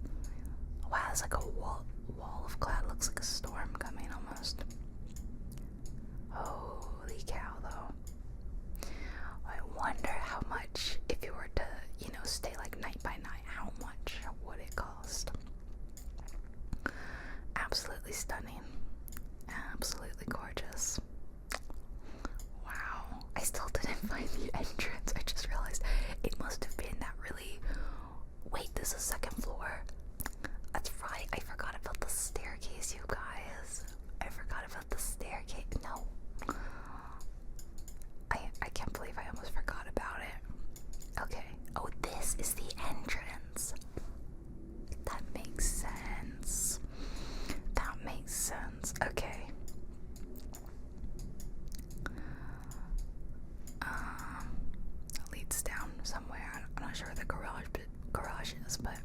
Wow, it's like a wall of cloud. Looks like a storm coming almost. Holy cow though. I wonder how much, if you were to, stay night by night, how much would it cost? Absolutely stunning. Absolutely gorgeous. Wow. I still didn't find the entrance. I just realized it must have been that really... Wait, this is second floor. That's right. I forgot about the staircase, you guys. I forgot about the staircase. No. I can't believe I almost forgot about it. Okay. Oh, this is the entrance. That makes sense. That makes sense. Okay. Leads down somewhere. I'm not sure where the garage is, but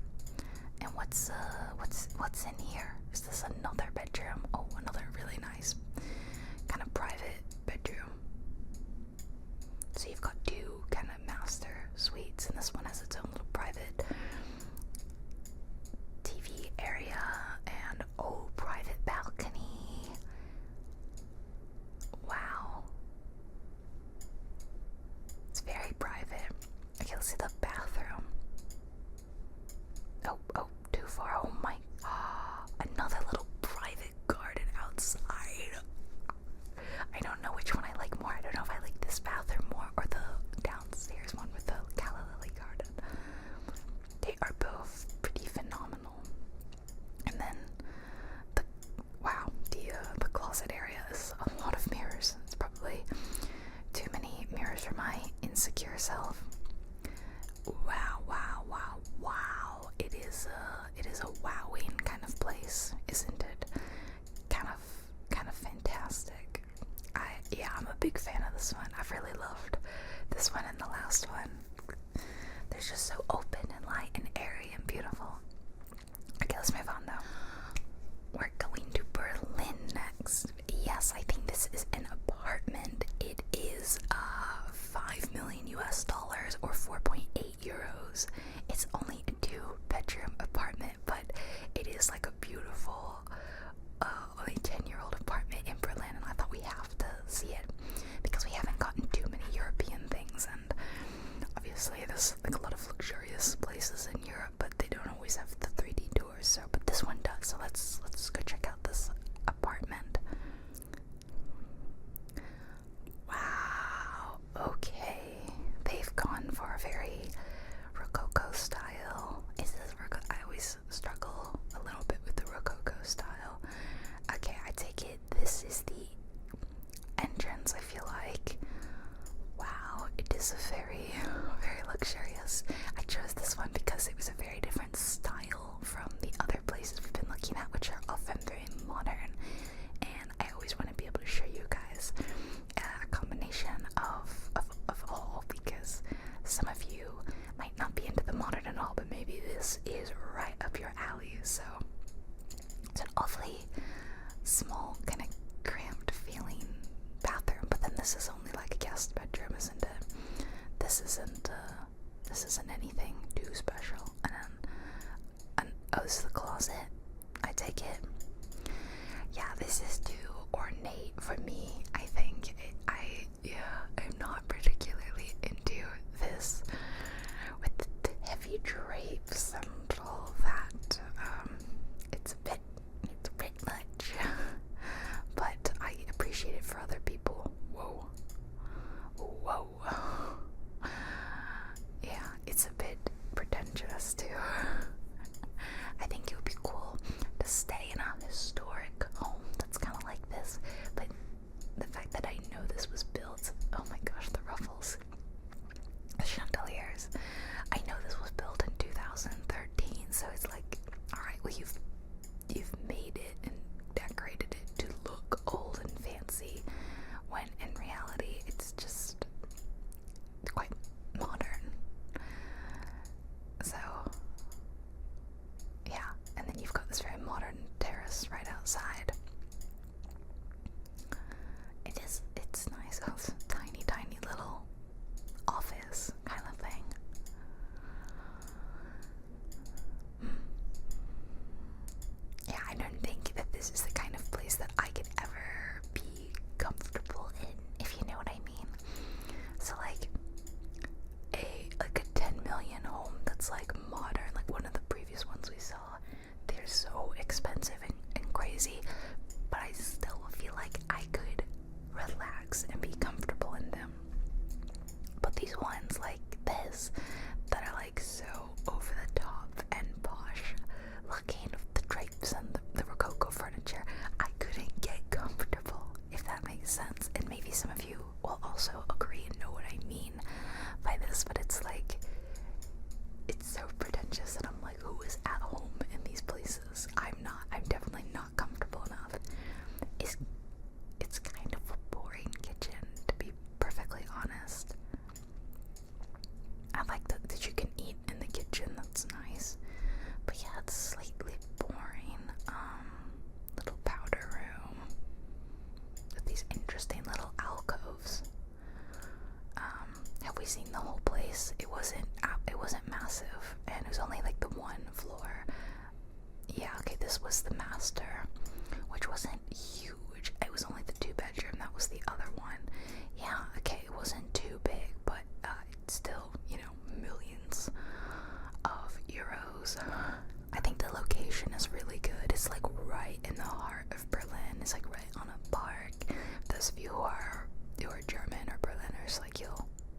and what's in here? Is this another bedroom? Oh, another really nice kind of private bedroom. So you've got two kind of master suites, and this one has its own little private TV area and private balcony. Wow. It's very private. Okay, let's see the bathroom. Oh, too far. Oh my. Another little private garden outside. I don't know which one I like more. I don't know if I like this bathroom more or the downstairs one with the calla lily garden. They are both pretty phenomenal. And then the closet area is a lot of mirrors. It's probably too many mirrors for my insecure self. Wow. It is a wowing kind of place, isn't it? Kind of fantastic. I'm a big fan of this one. I've really loved this one and the last one. They're just so open and light and airy and beautiful. Okay, let's move on though. We're going to Berlin next. Yes, I think this is an apartment. It is $5 million US or 4.8 euros. It's only a 2-bedroom apartment, but it is like a beautiful only 10-year-old apartment in Berlin, and I thought we have to see it because we haven't gotten too many like a lot of luxurious places in Europe, but they don't always have the 3D doors. So, but this one does. So let's go check out this apartment. Wow. Okay, they've gone for a very Rococo style. Is this Rococo? I always struggle a little bit with the Rococo style. Okay, I take it this is the entrance. I feel like. Wow, it is a very, very luxurious. I chose this one because it was a very different style from the other places we've been looking at, which are often very modern. And I always want to be able to show you guys a combination of all, because some of you might not be into the modern at all, but maybe this is right up your alley. So it's an awfully small, kind of cramped feeling bathroom, but then this is only like a guest bedroom, isn't it? This isn't anything too special. And oh, this is the closet. I take it. Yeah, this is too ornate for me. I think I'm not particularly into this with the heavy drapes and all of that. It's a bit much, but I appreciate it for other people. Whoa. Yeah, it's a bit pretentious too. I think it would be cool to stay in a historic home that's kind of like this, but the fact that I know this was built, oh my gosh, the ruffles, the chandeliers, I know this was built in 2013, so it's like, alright, well you've made it and decorated it to look old and fancy, when in reality it's just quite modern. So yeah, and then you've got this very modern terrace right outside. It's nice. Oh, it's a tiny little office kind of thing. Yeah, I don't think that this is the kind of place that I could ever be comfortable in, if you know what I mean. So like a 10 million home that's like modern, like one of the previous ones we saw, they're so expensive and crazy, but I still feel like I could relax and be comfortable in them. But these ones like this that are like so over the top and posh looking, the drapes and the Rococo furniture, I couldn't get comfortable, if that makes sense. And maybe some of you will also agree and know what I mean by this, but it's like, it's so pretentious and I'm like, who is at home in these places? I'm definitely not comfortable enough. It's kind of a boring kitchen, to be perfectly honest. I like that you can eat in the kitchen, that's nice. But yeah, it's slightly boring. Little powder room with these interesting little alcoves. Have we seen the whole place? It wasn't massive, and it was only like the one floor. Yeah, okay, this was the master, which wasn't huge. It was only the 2-bedroom. That was the other one. Yeah, okay, it wasn't too big, but it's still, millions of euros. I think the location is really good. It's like right in the heart of Berlin. It's like right on a park. Those of you who are German or Berliners, like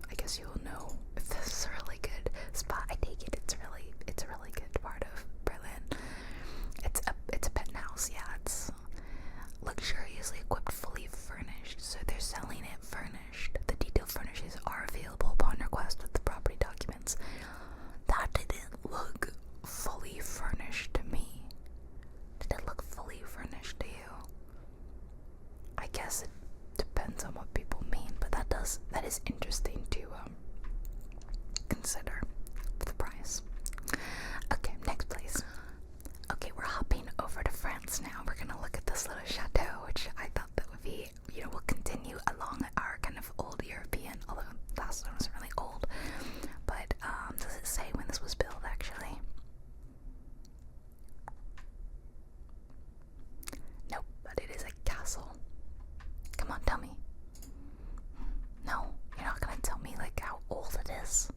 I guess you'll know if this is a really good spot. I take it it's a really good part of Berlin. It's a penthouse. Yeah, it's luxuriously equipped, fully furnished. So they're selling it furnished. The detailed furnishings are available upon request with the property documents. That didn't look fully furnished to me. Did it look fully furnished to you? I guess it depends on what people mean, but that is interesting to consider for the price. Okay, next place. Okay, we're hopping over to France now. We're gonna look at this little chateau, which I thought that would be, we'll continue along our kind of old European, although last one wasn't really old. But does it say when this was built actually? Nope, but it is a castle. Come on, tell me. No, you're not gonna tell me like how old it is.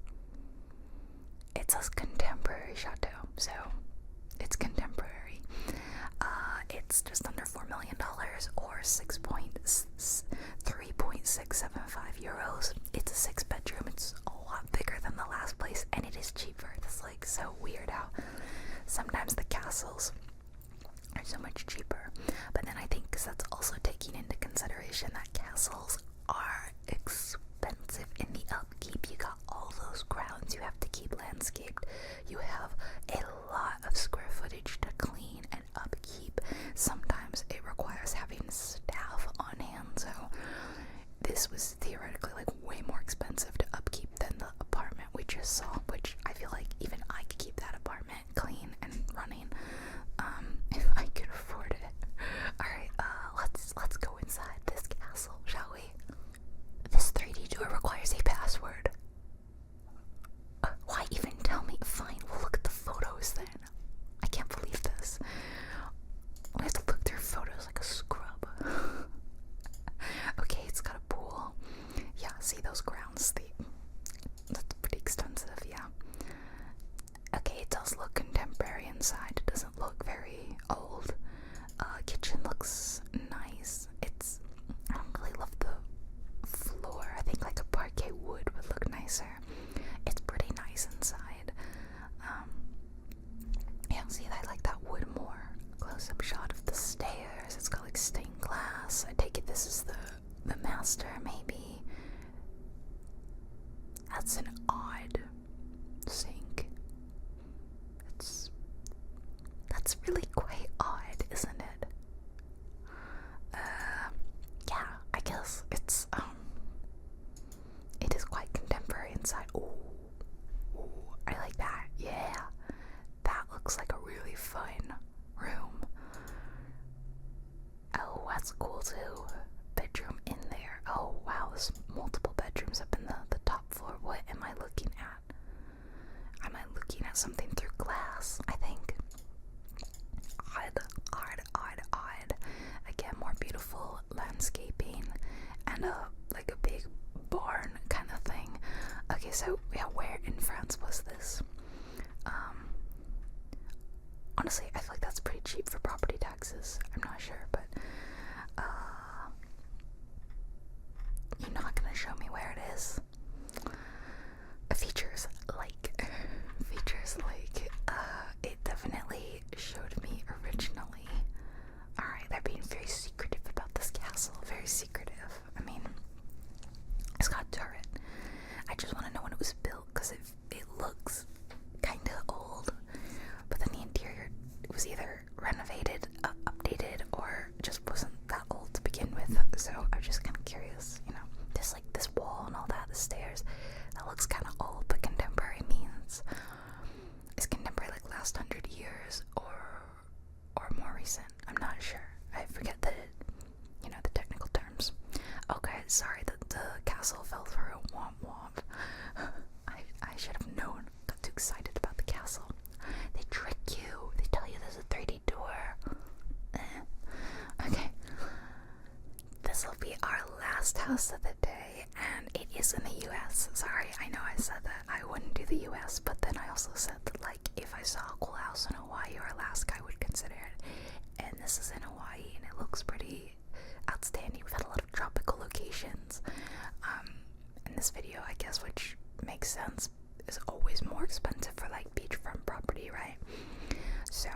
than €5. It's a 6-bedroom. It's a lot bigger than the last place, and it is cheaper. It's like so weird how sometimes the castles are so much cheaper. But then I think because that's also taking into consideration that castles are expensive in the upkeep. You got all those grounds you have to keep landscaped. You have a lot of square footage to clean and upkeep. Sometimes it requires having staff on hand, so this was theoretically like way more expensive to upkeep than the apartment we just saw, which I feel like even I could keep that apartment clean and running if I could afford it. Alright, let's go inside this castle, shall we? This 3D door requires a password. Why even tell me? Fine, we'll look at the photos then. I can't believe this. We have to look through photos like a scrub. Okay, it's got a pool. Yeah, see those grounds? That's pretty extensive, yeah. Okay, it does look contemporary inside. It doesn't look very old. Kitchen looks nice. I don't really love the floor. I think like a parquet wood would look nicer. It's pretty nice inside. Yeah, see, I like that wood more. Close-up shot of the stairs. It's got like stained glass. I take it this is the master, maybe. That's an odd sink. That's really quite odd, isn't it? Yeah, I guess it is quite contemporary inside. Ooh, I like that. Yeah, that looks like a really fun room. Oh, that's cool too. Bedroom in there. Oh wow, there's multiple bedrooms up in the top floor. What am I looking at? Am I looking at something through glass? I think. Odd. Again, more beautiful landscaping and like a big barn kind of thing. Okay, so yeah, where in France was this? Honestly, I feel like that's pretty cheap for property taxes. I'm not sure, but you're not gonna show me where it is. Features like it definitely showed me originally. Alright, they're being very secretive about this castle. Very secretive. I mean, it's got a turret. I just want to know when it was built because it looks kind of old. But then the interior was either renovated, updated, or just wasn't that old to begin with. So I'm just kind of curious, you know. This wall and all that, the stairs, that looks kind of old, but contemporary means, is contemporary like last 100 years or more recent? I'm not sure. I forget the technical terms. Okay, sorry that the castle fell through. Womp womp. I should have known. Got too excited about the castle. They trick you. They tell you there's a 3D door. Okay. This will be our last house of the day, and it is in the US. Sorry, I know I said that I wouldn't do the US, but then I also said that, like, if I saw a cool house in Hawaii or Alaska, I would consider it. And this is in Hawaii, and it looks pretty outstanding. We've had a lot of tropical locations. In this video, I guess, which makes sense, is always more expensive for, like, beachfront property, right? So,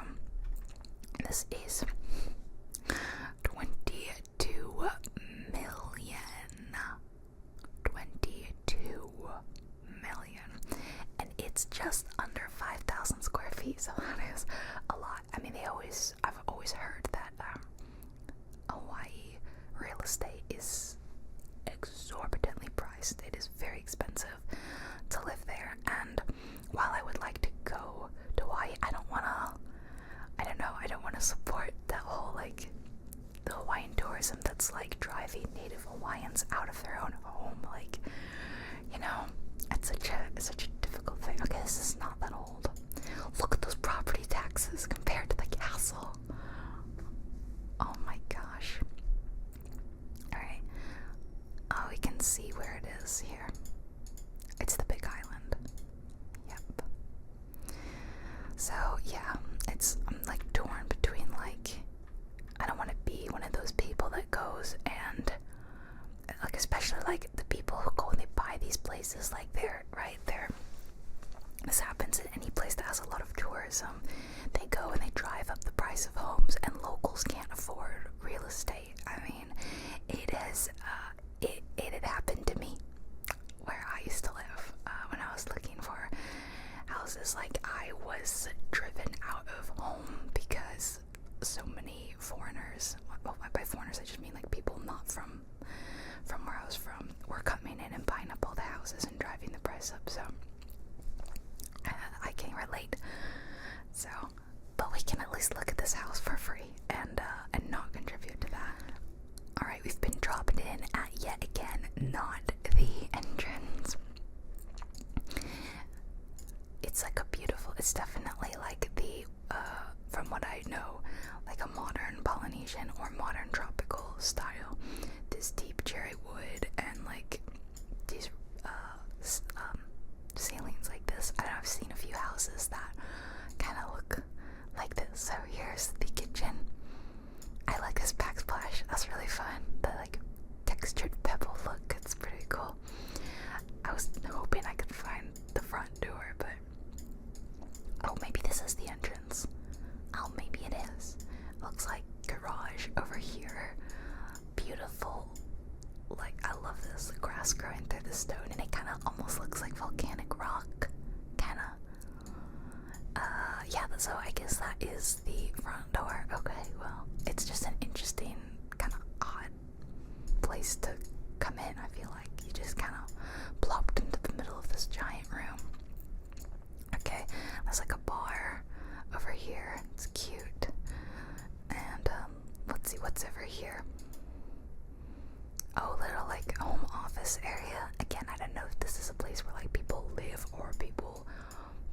this is 22 million. 22 million. And it's just under 5,000 square feet, so that is a lot. I mean, I've always heard that Hawaii real estate is exorbitantly priced. It is very expensive to live there, and while I would like to go to Hawaii, I don't want to support that whole, like, the Hawaiian tourism that's like driving native Hawaiians out of their own home. Like, you know, it's such a difficult thing. Okay, this is not that old. Look at those property taxes compared to the castle. Oh my gosh. Alright. Oh, we can see where it is here. It's the Big Island. Yep. So, yeah, I'm like torn between, like, I don't want to be one of those people that goes and, like, especially like this grass growing through the stone, and it kind of almost looks like volcanic rock. Yeah, so I guess that is the front door. Okay, well, it's just an interesting, kind of odd place to come in. I feel like you just kind of plopped into the middle of this giant room. Okay, there's like a bar over here. It's cute. And let's see what's over here. Oh, little like home office area. Again, I don't know if this is a place where like people live or people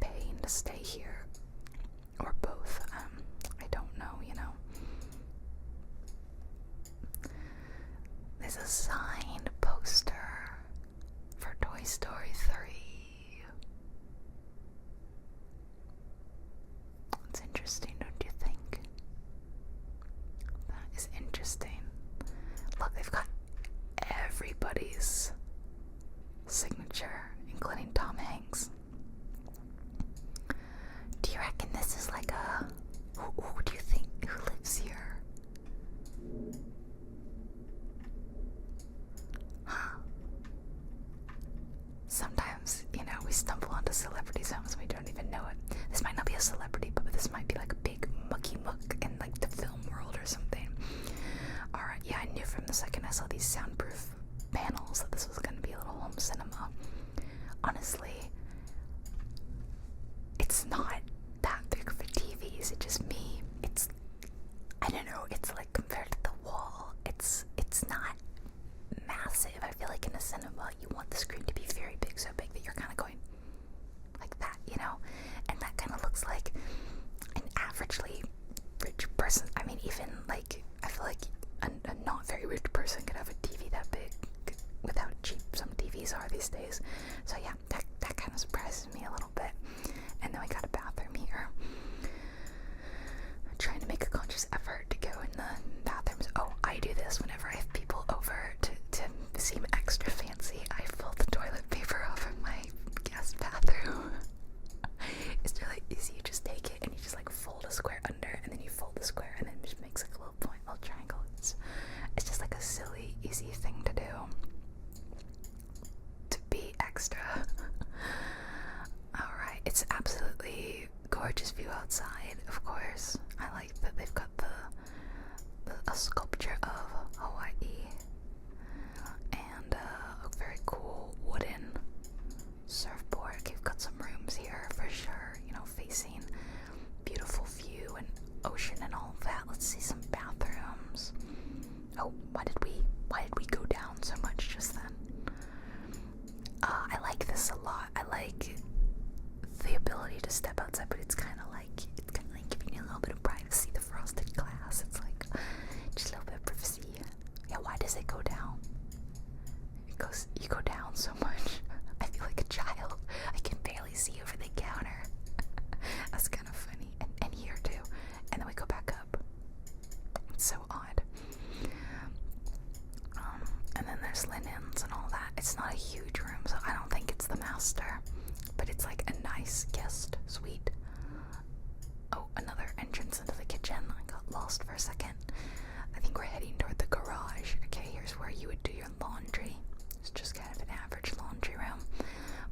paying to stay here, or both. I don't know, you know. There's a signed poster for Toy Story 3. It's interesting, don't you think? That is interesting. Look, they've got everybody's signature, including Tom Hanks. Do you reckon this is like a... Who do you think who lives here? Huh. Sometimes, you know, we stumble onto celebrities' homes and we don't even know it. This might not be a celebrity, but this might be like a big mucky muck in like the film world or something. Alright, yeah, I knew from the second I saw these soundproof panels that this was going to be a little home cinema. Honestly, it's not that big for TVs. It's just me. I don't know, it's like compared to the wall, it's not massive. I feel like in a cinema, you want the screen to be very big, so big that you're kind of going like that, you know? And that kind of looks like an averagely rich person. I mean, even like, I feel like a not very rich person could have a TV that big with how cheap some TVs are these days. So yeah, that kind of surprises me a little bit. And then we got a bathroom here. I'm trying to make a conscious effort to go in the bathrooms. Oh, I do this whenever I have people over to seem extra fancy. I fold the toilet paper off in my guest bathroom. It's really easy. You just take it and you just like fold a square under, and then you fold the square, and then it just makes like a little point, little triangle. It's just like a silly, easy thing to do. To be extra. Alright, it's absolutely gorgeous view outside, of course. I like that they've got a sculpture of Hawaii and a very cool wooden surfboard. Okay, we've got some rooms here for sure, you know, facing beautiful view and ocean and all that. Let's see some bathrooms. Oh, why did we go down so much just then? I like this a lot. I like the ability to step outside, but it's kind of like giving you a little bit of privacy. The frosted glass, it's like just a little bit of privacy. Yeah, why does it go down? Because you go down so much. I feel like a child. I can barely see over the counter. That's kind of funny. And here too. And then we go back up. It's so odd. And then there's linens and all that. It's not a huge room, so I don't think it's the master, but it's like a nice guest suite. Oh, another entrance into the kitchen. I got lost for a second. I think we're heading toward the garage. Okay, here's where you would do your laundry. It's just kind of an average laundry room.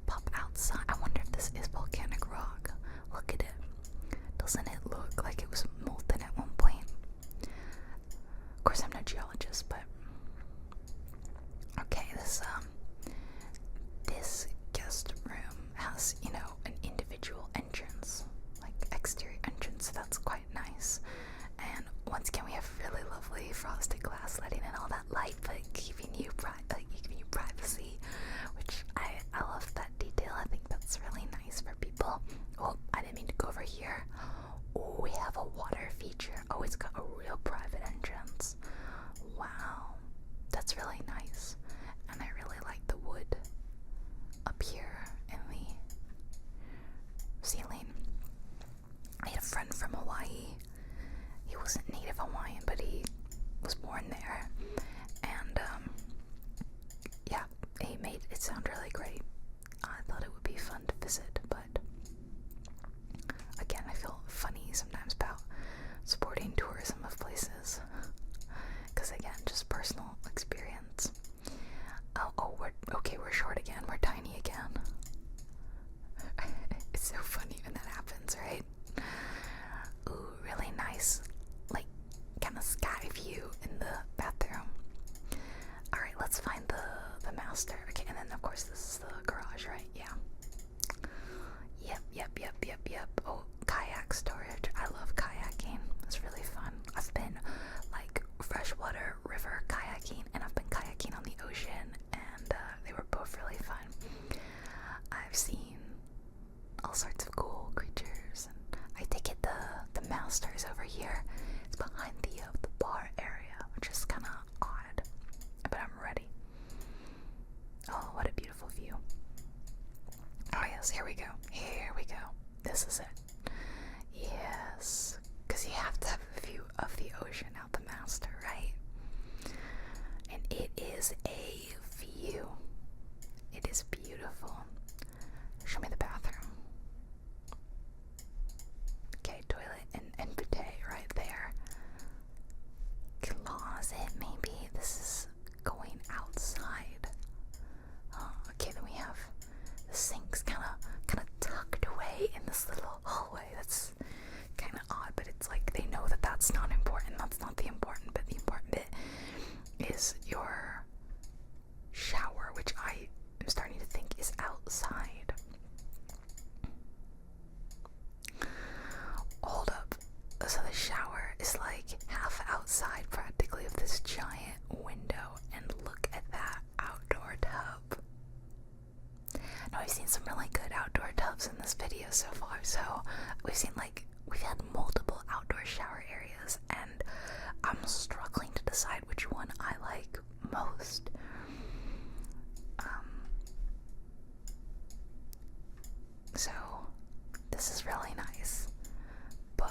Pop outside. I wonder if this is volcanic rock. Look at it. Doesn't it look like it was molten at one point? Of course, I'm no geologist, but okay, this guest room has, you know, an individual entrance, like exterior entrance, so that's quite nice. And once again, we have really lovely frosted glass letting in all that light, but giving you privacy, which I love that detail. I think that's really nice for people. Oh, I didn't mean to go over here. Oh, we have a water feature. Oh, it's got a real private entrance. Wow, that's really nice. And I really like the wood up here in the ceiling. I had a friend from Hawaii. He wasn't native Hawaiian, but he was born there. And yeah, he made it sound really great. I thought it would be fun to visit, but again, I feel funny sometimes about supporting tourism of places. Because again, just personal experience. Oh, Of course, this is the garage, right? Yeah. Yep. Oh, kayak storage. I love kayaking. It's really fun. I've been like freshwater river kayaking, and I've been kayaking on the ocean, and they were both really fun. I've seen all sorts of cool creatures, and I take it the master is over here. It's behind the bar area, which is kind of odd, but I'm ready. Oh, what a beautiful view. Oh yes, here we go. Here we go. This is it. Yes, because you have to have a view of the ocean out the master, right? And it is a view. It is beautiful. Show me the bathroom. Okay, toilet and bidet right there. Closet, maybe. This is going outside. Okay, then we have the sinks kind of tucked away in this little hallway. That's kind of odd, but it's like they know that that's not important. That's not the important bit. The important bit is your shower, which I am starting to think is outside. Hold up. So the shower is like half outside practically of this giant window, and look at that outdoor tub. Now we've seen some really good outdoor tubs in this video so far, so we've had multiple outdoor shower areas, and I'm struggling to decide which one I like most. So this is really nice, but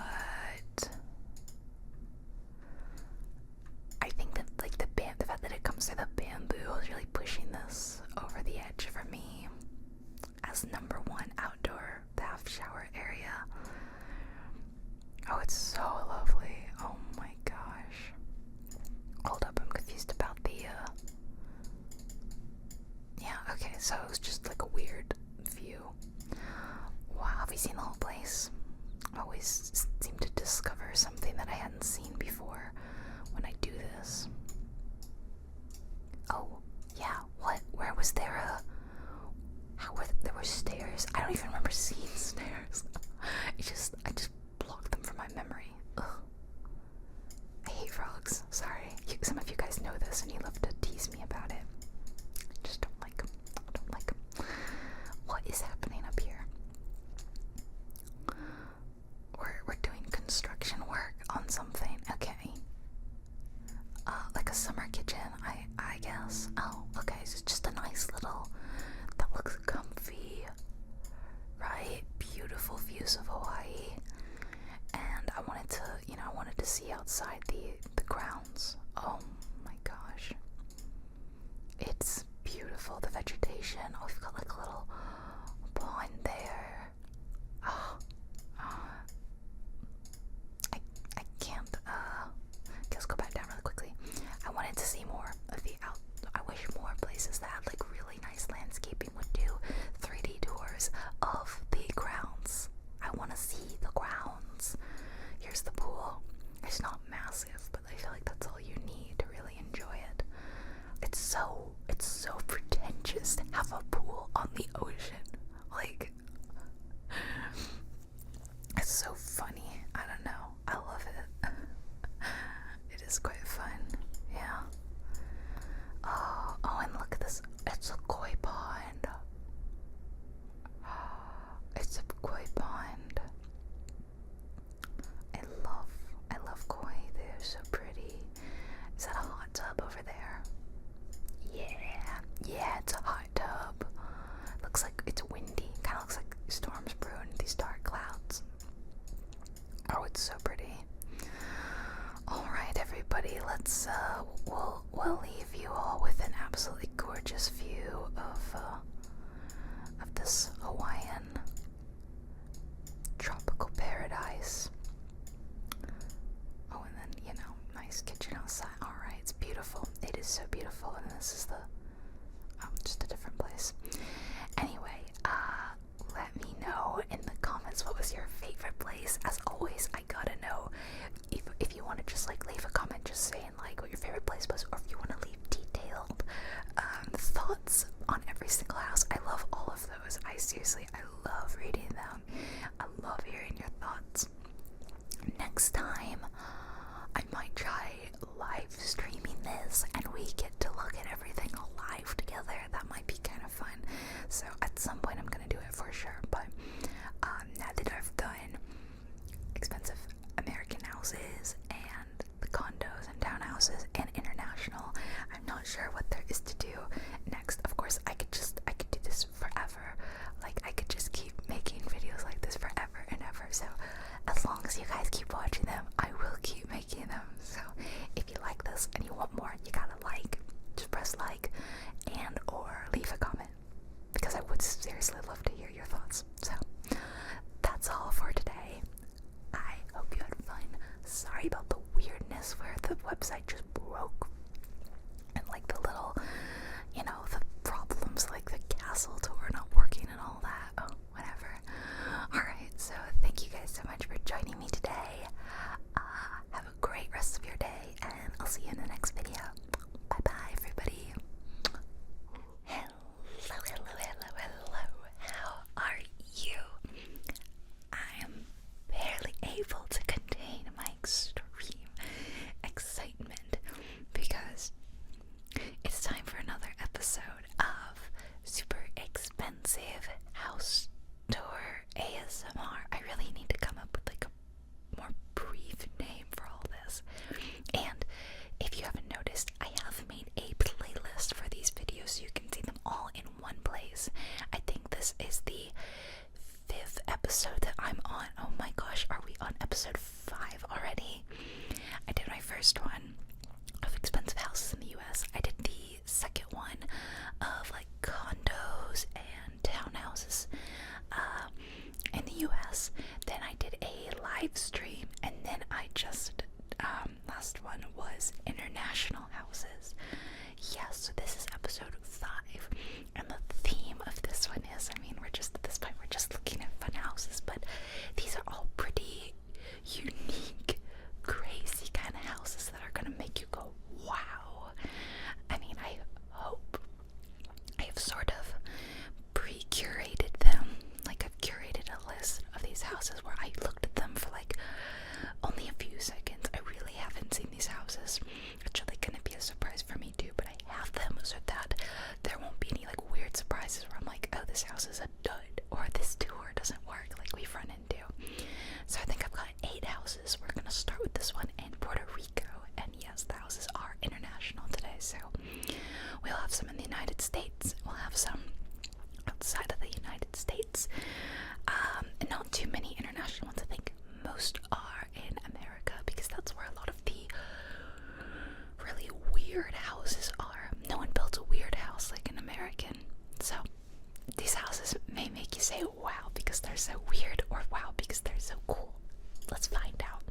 I think that like the fact that it comes through the bamboo is really pushing this over the edge for me as number one outdoor bath shower area. Oh, it's so lovely. Oh my gosh. Hold up, I'm confused about the yeah, okay, so it was just like a weird view. Wow, have we seen the whole place? I always seem to discover something that I hadn't seen before when I do this. Oh, yeah, what? Where was there there were stairs? I don't even remember seeing stairs. I just blocked them from my memory. Ugh. I hate frogs. Sorry. Some of you guys know this and you love to tease me about it. I just don't like them. I don't like them. What is happening up here? We're doing construction work on something. Okay. Like a summer kitchen, I guess. Oh, okay, so it's just a nice little, that looks comfy, right? Beautiful views of Hawaii. And I wanted to see outside the grounds. Oh my gosh. It's beautiful, the vegetation. Oh, we've got like a little pond there. Oh, I can't, let's go back down really quickly. I wanted to see more of I wish more places that had like really nice landscaping would do 3D tours of the grounds. I want to see the grounds. Here's the pool. It's not massive, but I feel like that's all you need to really enjoy it. It's so pretentious to have a pool on the ocean. Like, it's so funny. I don't know. I love it. It is quite fun. Yeah. Oh, and look at this. It's a koi pond. It's a koi pond. I love koi. They're so pretty. Is that a hot tub over there? Yeah, it's a hot tub. Looks like it's windy. Kind of looks like storms brewing these dark clouds. Oh, it's so pretty. Alright, everybody, let's, we'll leave you all with an absolutely gorgeous view of this Hawaiian tropical paradise. Oh, and then, nice kitchen outside. Alright, it's beautiful. It is so beautiful, and this is just a different place. Anyway, let me know in the comments what was your favorite place. As always, I gotta know if you want to just like leave a comment just saying like what your favorite place was, or if you want to leave detailed thoughts every single house. I love all of those. I love reading them. I love hearing your thoughts. Next time, I might try live streaming this and we get to look at everything live together. That might be kind of fun. So at some point I'm gonna do it for sure. But now that I've done expensive American houses and the condos and townhouses and international, I'm not sure what there is to do next. Of course, I could do this forever. Like, I could just keep making videos like this forever and ever. So as long as you guys keep watching them, I will keep making them. So if you like this and you want more, you gotta just press like and or leave a comment, because I would seriously love to hear your thoughts. So that's all for today. I hope you had fun. Sorry about the weirdness where the website just broke and like the little, the problems like the castle tour not working and all that. Oh, whatever. Alright, so thank you guys so much for joining me today. Have a great rest of your day, and I'll see you in the next video. Bye bye, everybody. Hello. How are you? I am barely able to contain my extreme excitement because it's time for another episode of Super Expensive House Tour ASMR. I really need to come up with like a more brief name for all this. And if you haven't noticed, I have made a playlist for these videos so you can see them all in one place. I think this is the 5th episode that I'm on. Oh my gosh, are we on episode 5 already? I did my first one of expensive houses in the US. I did the second one of like condos and townhouses in the US. Then I did a live stream, and then I just last one was international houses. Yes, so this is episode 5, and the theme of this one is, we're just at this point, we're just looking at fun houses, but these are all pretty unique, crazy kind of houses that are gonna make you go, wow. I hope I have sort of pre-curated them. Like, I've curated a list of these houses where I looked at them for like only a few seconds. I really haven't seen these houses. It's really gonna be a surprise for me too, but I have them so that there won't be any like weird surprises where I'm like, oh, this house is a dud, or this tour doesn't work, like we've run into. So I think I've got 8 houses. We're gonna start with this one in Puerto Rico, and yes, the houses are international today. So we'll have some in the United States, we'll have some outside of the United States, and not too many international ones. I think most are in America because that's where a lot of the really weird houses are. No one builds a weird house like an American. So these houses may make you say wow because they're so weird, or wow because they're so cool. Let's find out.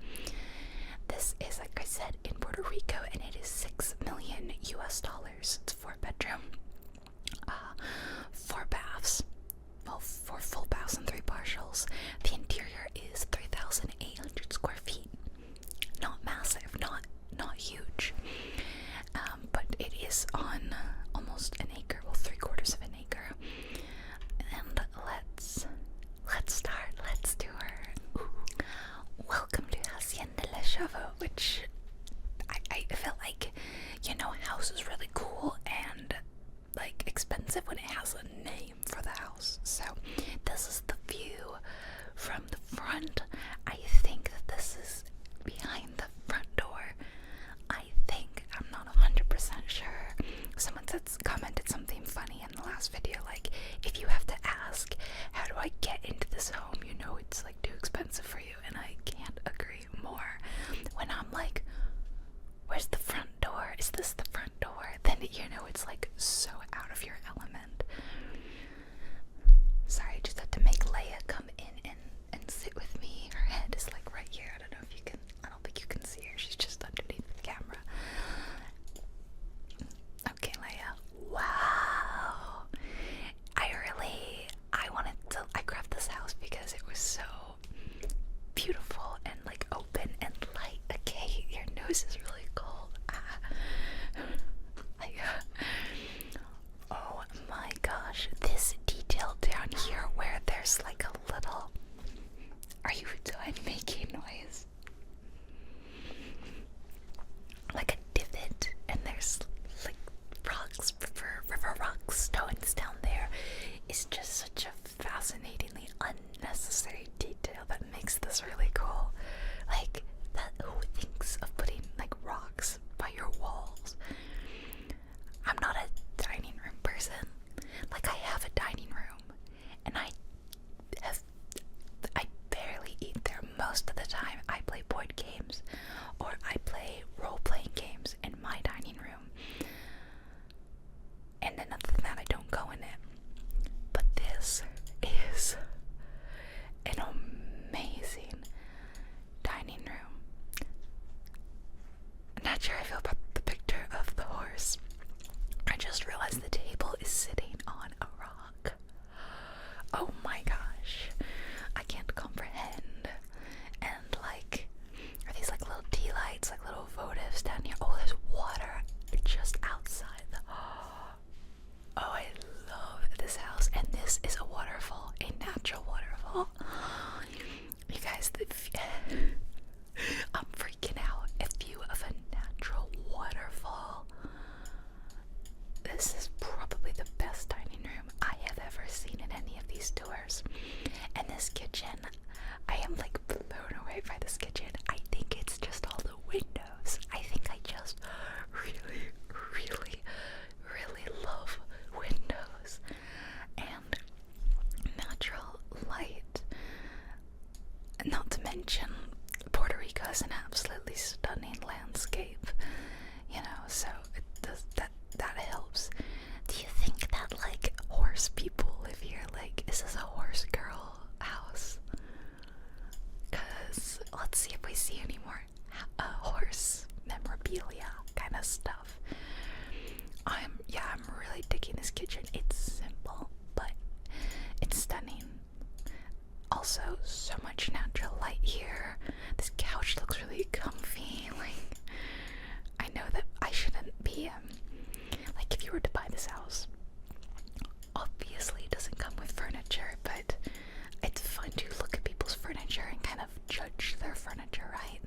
This is, like I said, in Puerto Rico, and it is $6 million US. It's 4-bedroom, 4 baths, well, 4 full baths and 3 partials. The interior is 3,800 square feet. Not massive, not huge, but it is on almost an acre, well, 3/4 of an acre. And let's start. Let's do her. Welcome to Hacienda La Chavo, which I feel like, house is really cool and like expensive when it has a name for the house. So this is the view from the front. I think that this is behind the front door. I'm not 100% sure. Someone commented something funny in the last video, like, if you have to ask, how do I get into this home? It's like too expensive for you, and I can't agree more. When I'm like, where's the front door? Is this the front door? Then it's like so out of your element. Sorry, I just had to make Leia come in and sit with me. Her head is like right here. I don't think you can see her. She's just underneath the camera. Okay, Leia. Wow. there's like a little. Are you done making noise? Like a divot, and there's like rocks, river rocks, stones down there. It's just such a fascinatingly unnecessary detail that makes this really cool. Like, that, who thinks of putting like rocks by your walls? I'm not a dining room person. Like, I have a dining room, and I barely eat there. Most of the time I play board games or I play role-playing games in my dining room, and then other than that I don't go in it. But this is an amazing dining room. I'm not sure how I feel about the picture of the horse. I just realized the table is sitting on a rock. Oh my gosh, I can't comprehend. And like, are these like little tea lights, like little votives down here? Oh, there's water just outside. Oh, I love this house. And this is a waterfall, a natural waterfall. You guys, I'm freaking out. A view of a natural waterfall. This is probably the best dining room I have ever seen in any of these tours. And this kitchen, I am like blown away by this kitchen. I think it's just all the windows. I think I just really, really, really love windows and natural light. Not to mention, Puerto Rico is an absolutely stunning landscape, you know, so it does, that helps. Do you think that like horse people live here? Like, is this a horse girl house? Cause let's see if we see any more horse memorabilia kind of stuff. I'm really digging this kitchen. It's simple, but it's stunning. Also, so much natural light here. This couch looks really comfy. Like, I know that I shouldn't be, like, if you were to buy this house, obviously it doesn't come with furniture, but it's fun to look at people's furniture and kind of judge their furniture, right?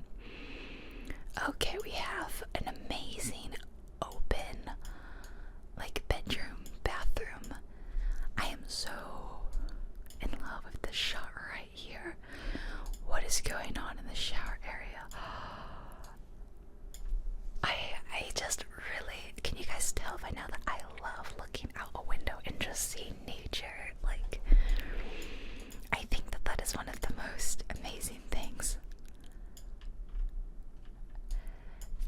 Okay, we have an amazing open, like, bedroom, bathroom. I am so in love with this shot right here. What is going on in the shower area? I just really, can you guys tell by now that I love looking out a window and just seeing nature? Like, I think that that is one of the most amazing things.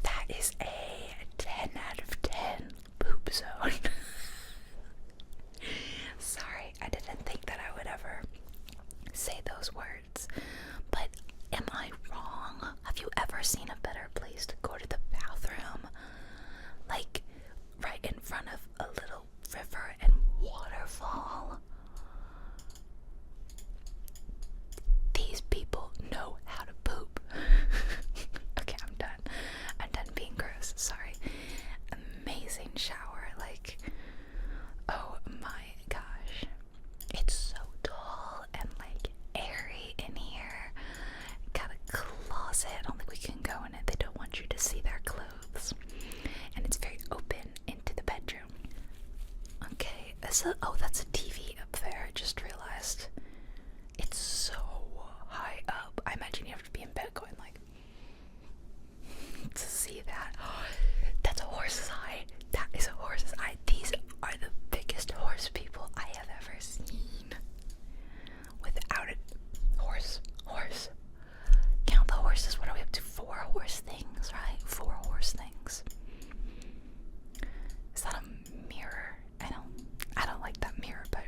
That is a 10 out of 10 poop zone. Sorry, I didn't think that I would ever say those words, but am I wrong? Have you ever seen a better place to go to the bathroom? Like, right in front of a little river and waterfall. These people know how to poop. Okay, I'm done. I'm done being gross. Sorry. Amazing shower. Like, oh my gosh. It's so tall and like airy in here. Got a closet. I don't think we can go in it. They don't want you to see their clothes. And it's very open into the bedroom. Okay, oh, that's a TV up there. I just realized. It's so high up. I imagine you have to be in bed going like to see that. That's a horse's eye. That is a horse's eye. These are the biggest horse people I have ever seen. Without it. Horse. Count the horses. What are we up to? 4 horse things, right? 4 horse things. Is that a mirror? I don't like that mirror, but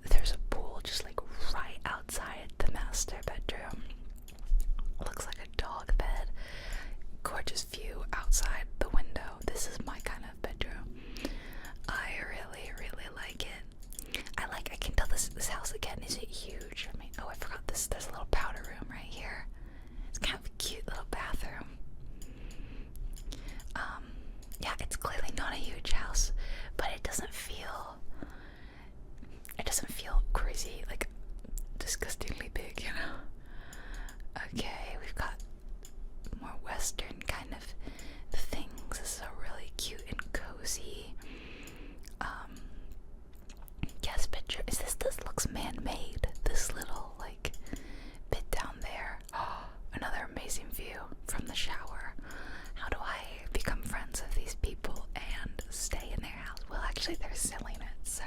there's a pool just like right outside the master bedroom. Looks like a dog bed. Gorgeous view outside the window. This is my kind of bedroom. I really, really like it. I can tell this house again isn't huge. I mean, oh, I forgot this. There's a little powder room right here. It's kind of a cute little bathroom. Yeah, it's clearly not a huge house, but it doesn't feel crazy This looks man-made. This little, like, bit down there. Oh, another amazing view from the shower. How do I become friends with these people and stay in their house? Well, actually, they're selling it, so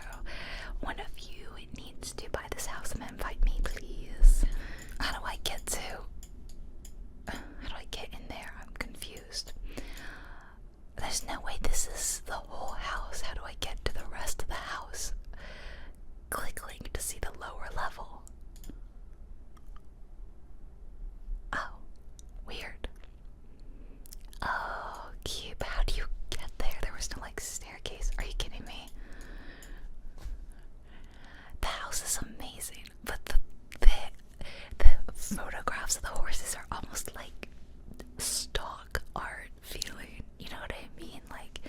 one of you needs to buy this house and invite me, please. How do I get in there? I'm confused. There's no way this is the whole house. How do I get to the rest of the house? Click link to see the lower level. Oh, weird. Oh, cute. But how do you get there? There was no, like, staircase. Are you kidding me? The house is amazing, but the photographs of the horses are almost like stock art feeling. You know what I mean? Like,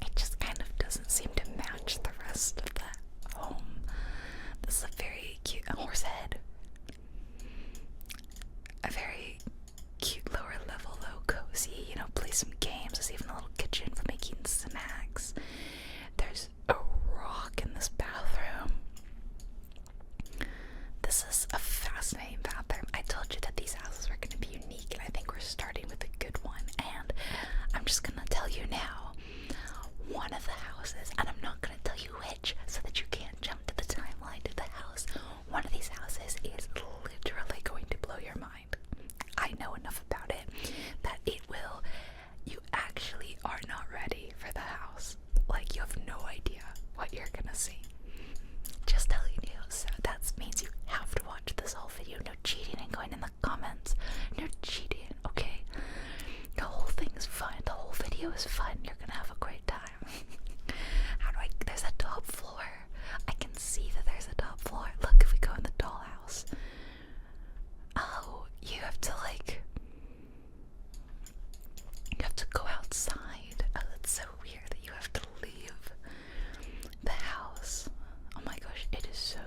it just kind of doesn't seem to match the rest of the home. This is a very cute horse head. A very cute lower level though, cozy, you know, play some games. There's even a little kitchen for making snacks. There's a rock in this bathroom. This is a fascinating bathroom. I told you that these houses were going to be unique, and I think we're starting with a good one. And I'm just going to tell you now, one of the houses, and I'm not going to tell you which, so that you can't jump to the timeline to the house. One of these houses is literally going to blow your mind. I know enough about it that it will. You actually are not ready for the house. Like, you have no idea what you're gonna see. Just telling you. So that means you have to watch this whole video. No cheating and going in the comments. No cheating, okay? The whole thing is fun. The whole video is fun. You're gonna have a great time. There's a top floor. I can see that there's a top floor. Look, if we go in the dollhouse. Oh, you have to go outside. Oh, that's so weird that you have to leave the house. Oh my gosh, it is so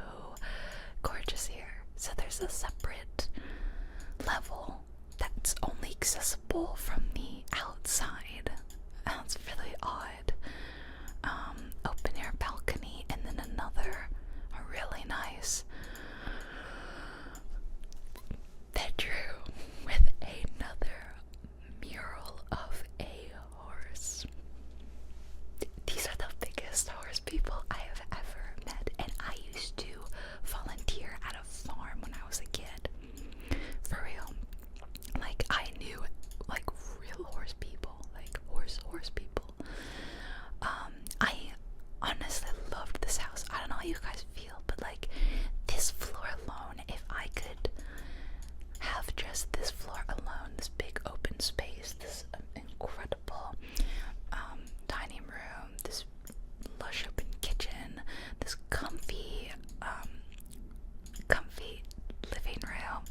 gorgeous here. So there's a separate level that's only accessible from the outside. That's really odd. Open air balcony, and then another really nice bedroom with another mural of a horse. These are the biggest horse people I have ever met, and I used to volunteer at a farm when I was a kid. For real. Like, I knew, like, real horse people. Like, horse people. I honestly loved this house. I don't know how you guys feel, but, like, this floor alone, if I could have just this floor alone, this big open space, this incredible dining room, this lush open kitchen, this comfy living room,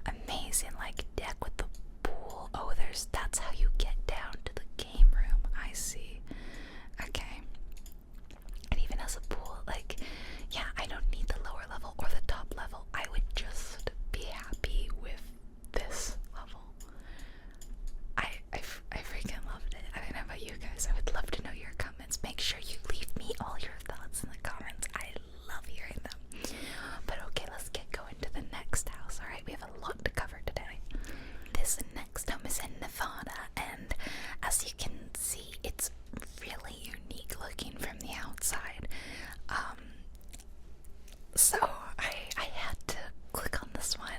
amazing, like, deck with the pool. Oh, that's how you get down to the game room. I see. Okay. It even has a pool. Like, yeah, I don't need the lower level or the top level. I would just be happy with this level. I freaking loved it. I don't know about you guys. I would love to know your comments. Make sure you leave me all your thoughts in the comments. I love hearing them. But okay, let's get going to the next house. Alright, we have a lot to cover today. This next home is in Nevada, and as you can see, it's really unique looking from the outside. So I had to click on this one,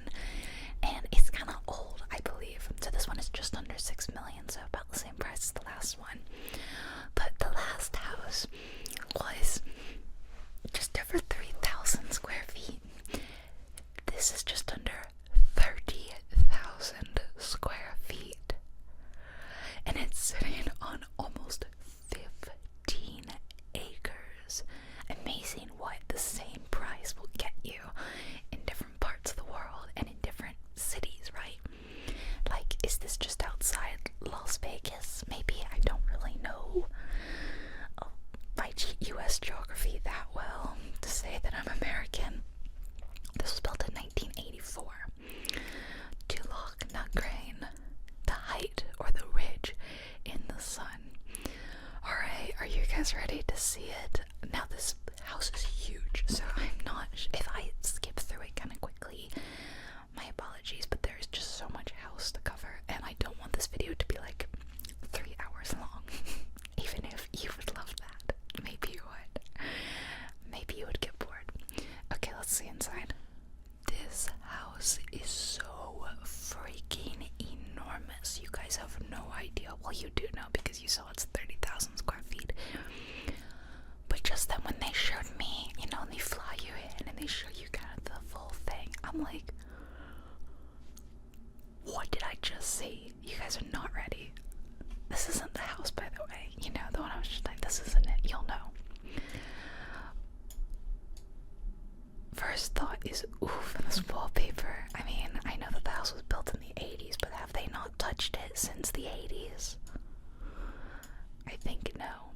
and it's kind of old, I believe. So this one is just under $6 million, so about the same price as the last one. But the last house was just over 3,000 square feet. This is just under 30,000 square feet, and it's sitting on almost 15 acres. Amazing what the same price will get you in different parts of the world and in different cities, right? Like, is this just outside Las Vegas? Maybe. I don't really know my U.S. geography that well to say that I'm American. This was built in 1984. Two-lock, nut crane, the height or the ridge in the sun. Alright, are you guys ready to see it? Now this house is huge. is oof in this wallpaper? I mean, I know that the house was built in the 80s, but have they not touched it since the 80s? I think no.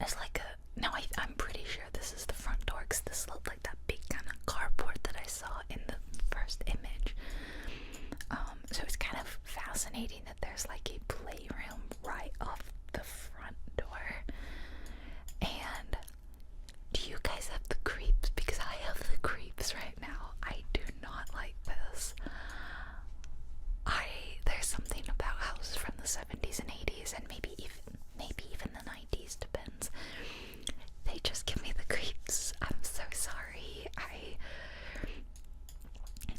It's like a, no, I'm pretty sure this is the front door, because this looked like that big kind of carport that I saw in the first image. So it's kind of fascinating that there's like a playroom right off the front door. And do you guys have the creeps? Because I have the creeps right now. I do not like this. There's something about houses from the 70s and 80s, and maybe even the 90s, depends. They just give me the creeps. I'm so sorry.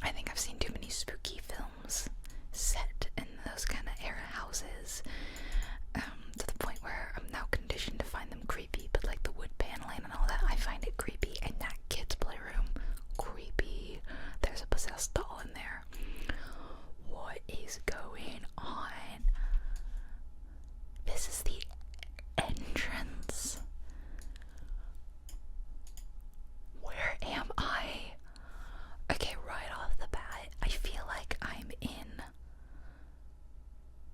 I think I've seen too many spooky films set in those kind of era houses, to the point where I'm now conditioned to find them creepy. But like the wood paneling and all that, I find it creepy. And that kid's playroom, creepy. There's a possessed doll in there. What is going on? This is the entrance. Where am I? Okay, right off the bat, I feel like I'm in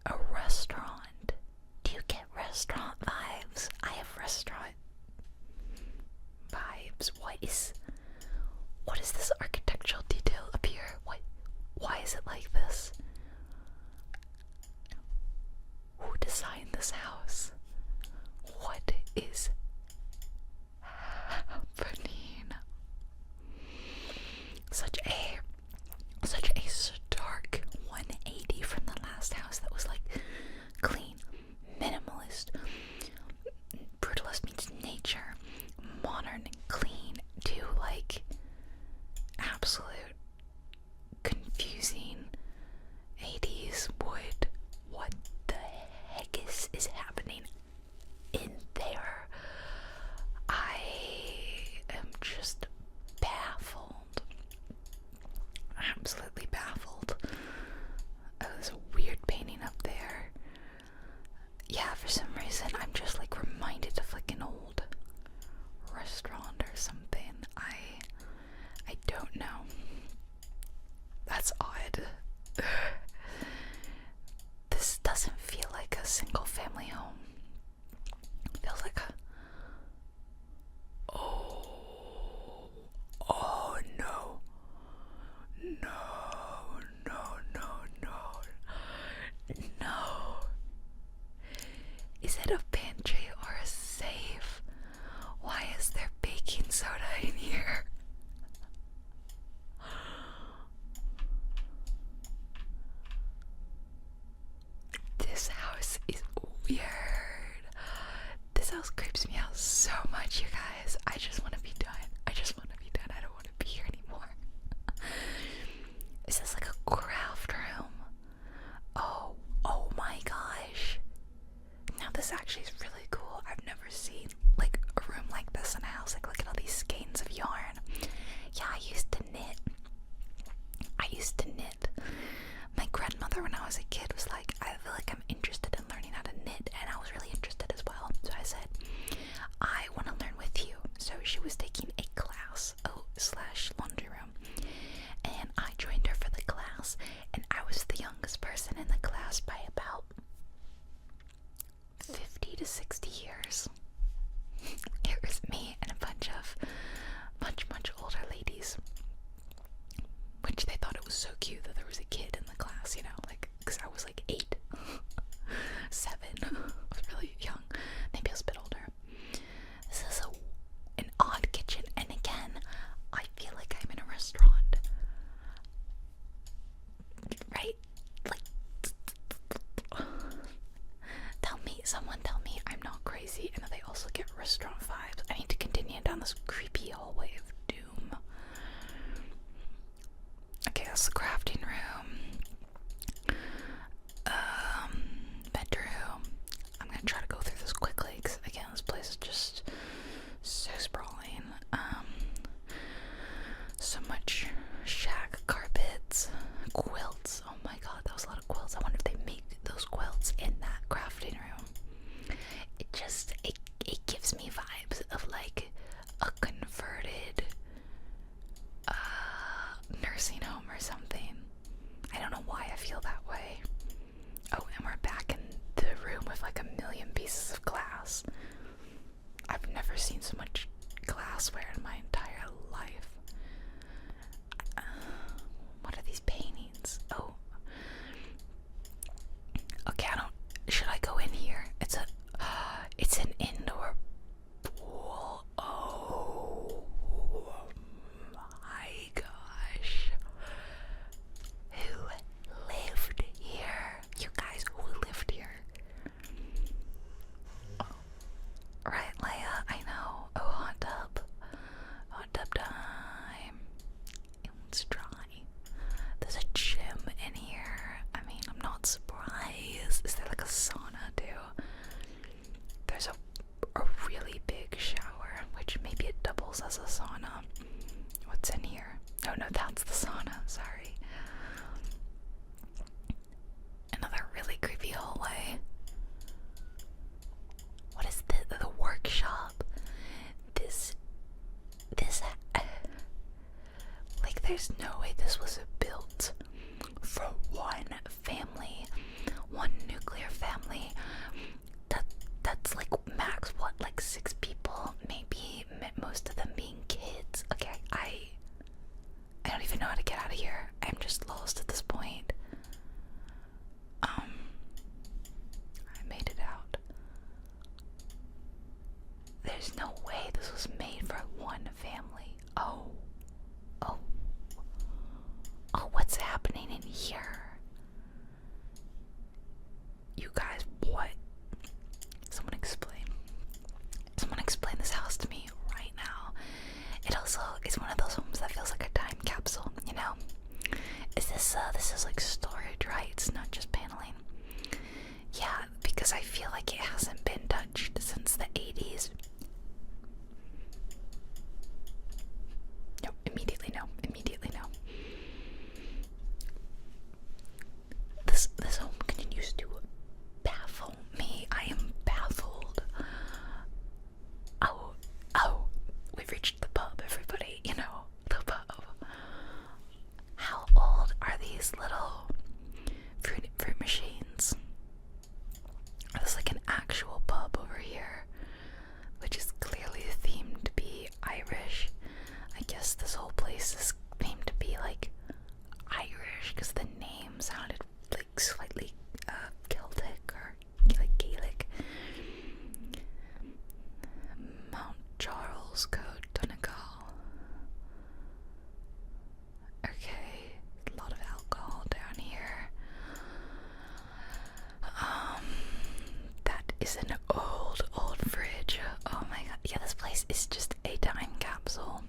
a restaurant. Do you get restaurant vibes? I have restaurant vibes. What is this architectural detail up here? Why is it like this? Who designed this house? What is happening? Such a stark 180 from the last house that was like clean, minimalist. Brutalist means nature, modern and clean, to like absolute confusing 80s wood. What the heck is happening in there? I am just baffled. Absolutely baffled. Oh, there's a weird painting up there. Yeah, for some reason I'm just like reminded of like an old restaurant or something. I don't know. That's odd. This doesn't feel like a single family home. It feels like a Oh no. No. Is it a pantry or a safe? Why is there baking soda in here? This house is weird. This house creeps me out so much, you guys. I just want to be done. I don't want to be here anymore. Is this like a craft room? Oh my gosh. Now this actually is really cool. I've never seen like a room like this in a house. Like, look at all these skeins of yarn. Yeah, I used to knit. My grandmother, when I was a kid, was like, I feel like I'm interested in learning how to knit, and I was really interested as well. So I said, I want to learn with you. So she was taking a class, / laundry room, and I joined her for the class, and I was the youngest person in the class by about 50 to 60 years. It was me and a bunch of much older ladies, which they thought it was so cute that there was a kid in the class, you know, like, because I was like 8, 7, I was really young, maybe I was a bit older. This is an odd kitchen, and again, I feel like I'm in a restaurant, right? Like, someone tell me I'm not crazy, and that they also get restaurant vibes. I need to continue down this creepy hallway of doom. Okay, that's the crafting room. Bedroom. I'm gonna try to go through this quickly, because again, this place is just so sprawling. So much shag carpets, quilts. Oh my god, that was a lot of quilts. I wonder if they make those quilts in that crafting room. It gives me vibes seen so much glassware in my entire life. What are these paintings? Oh. Okay, should I go in here? It's an indoor pool. Oh my gosh. Who lived here? You guys, who lived here? Oh, right, Leia, I know. Oh, hot tub. Hot tub time. It's dry. There's a gym in here. I mean, I'm not surprised. Is there like a sauna too? There's a really big shower, which maybe it doubles as a sauna. What's in here? Oh no, that's the sauna. Sorry. Another really creepy hallway. What is the workshop? This like there's no way this was built for one family, one nuclear family. That's like max what, like 6 people, maybe, most of them being kids. Okay, I don't even know how to get out of here. I'm just lost at this point. I made it out. There's no way this was made for one family. Oh, what's happening in here? You guys, what? Someone explain this house to me right now. It also is one of those homes that feels like a time capsule, you know? This is like storage, right? It's not just paneling. Yeah, because I feel like it hasn't been touched since the 80s. No, immediately no. This home continues to baffle me. I am baffled. Oh, we've reached the pub, everybody. You know, the pub. How old are these little fruit machines? There's like an actual pub over here, which is clearly themed to be Irish. I guess this whole place is themed to be like Irish because the name sounded like slightly Celtic or like Gaelic. Mount Charles Code Donegal. Okay, a lot of alcohol down here. That is an old fridge. Oh my god. Yeah, this place is just a time capsule.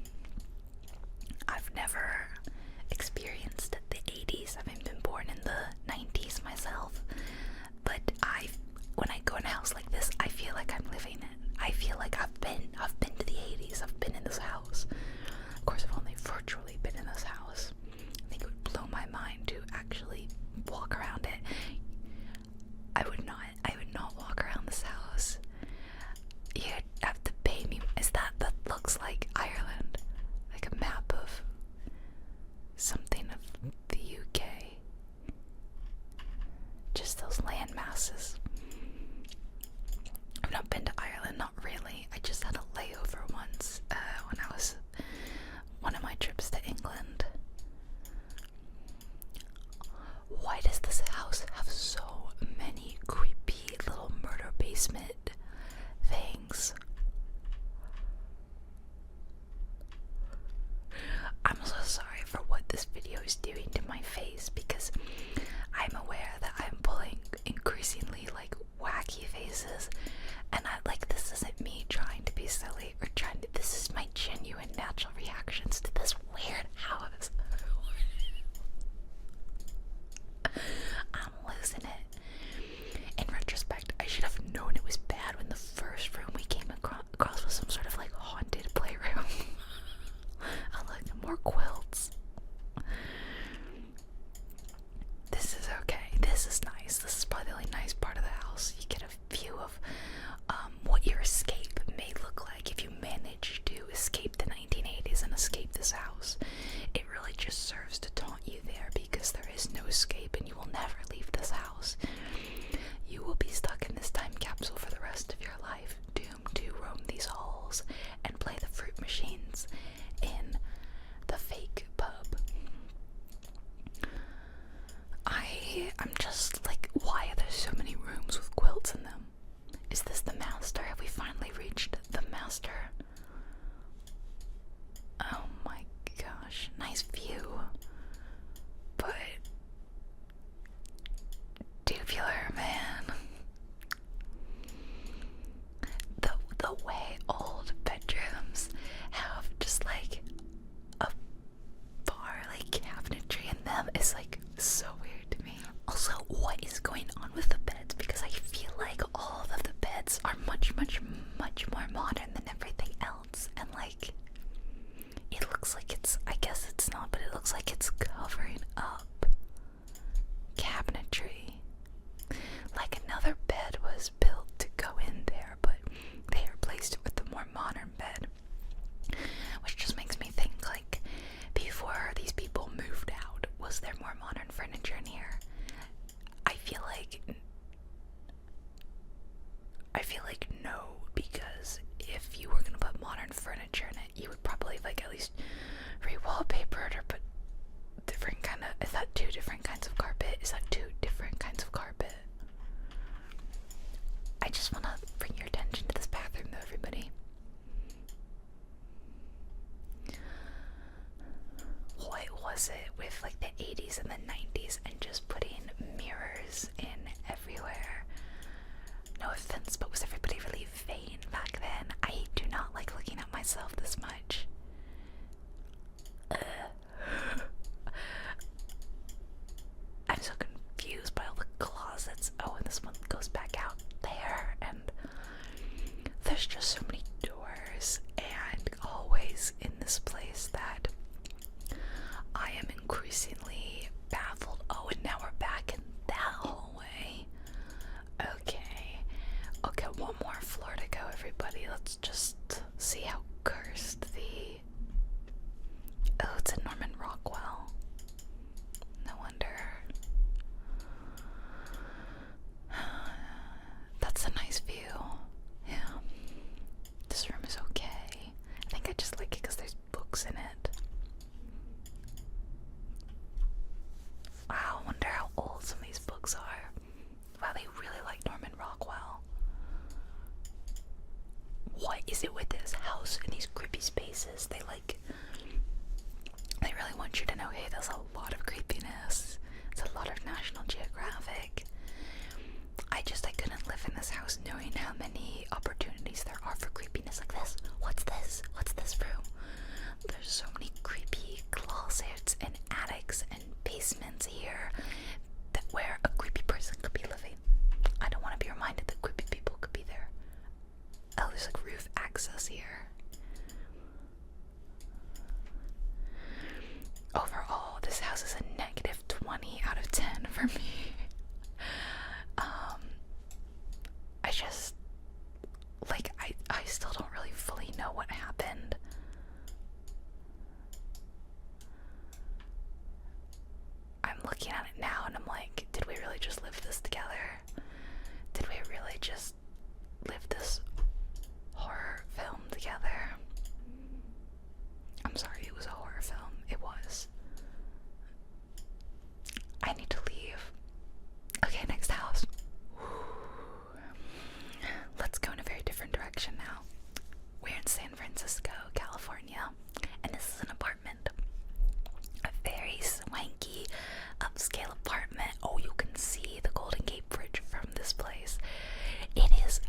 I've never experienced the 80s. I've been born in the 90s myself. But when I go in a house like this, I feel like I'm living it. I feel like I've been to the 80s. I've It's so weird to me. Also, what is going on with the beds? Because I feel like all of the beds are much more modern than everything else, and like it looks like it's, I guess it's not, but it looks like it's covering up cabinetry. Like another bed was built to go in there, but they replaced it with a more modern bed, which just makes me think, like, before these people moved out, was there more modern furniture in here? I feel like no, because if you were gonna put modern furniture in it, you would probably like at least re-wallpaper it or put different kind of, is that 2 different kinds of carpet? Is that 2 different kinds of carpet? I just want to bring your attention to this bathroom though, everybody. What was it with like the 80s and the 90s and just putting mirrors in everywhere? No offense, but was everybody really vain back then? I do not like looking at myself this much. I'm so confused by all the closets. Oh, and this one goes back out there, and there's just so many doors and hallways in this place that I am increasingly baffled. Oh, and now we're back in that hallway. Okay, one more floor to go, everybody. Let's just see how cursed the... Oh, it's in Norman Rockwell. No wonder. That's a nice view. Yeah. This room is okay. I think I just like it because there's books in it. Wow, I wonder how old some of these books are. Wow, they really like Norman Rockwell. What is it with this house and these creepy spaces? They really want you to know, hey, there's a lot of creepiness. It's a lot of National Geographic. I couldn't live in this house knowing how many opportunities there are for creepiness like this. What's this? What's this room? There's so many creepy closets and attics and basements here that where a creepy person could be living. I don't want to be reminded that creepy people could be there. Oh, there's like roof access here. Overall, this house is a negative 20 out of 10 for me. I just, like, I still don't really fully know what happened. I'm looking at it now and I'm like, did we really just live this together? Did we really just live this horror film together? I'm sorry, it was a horror film. It was. I need to leave. Okay, next house. Let's go in a very different direction now. We're in San Francisco, California, and this is an apartment. A very swanky, upscale apartment. Oh, you can see the Golden Gate Bridge from this place. It is,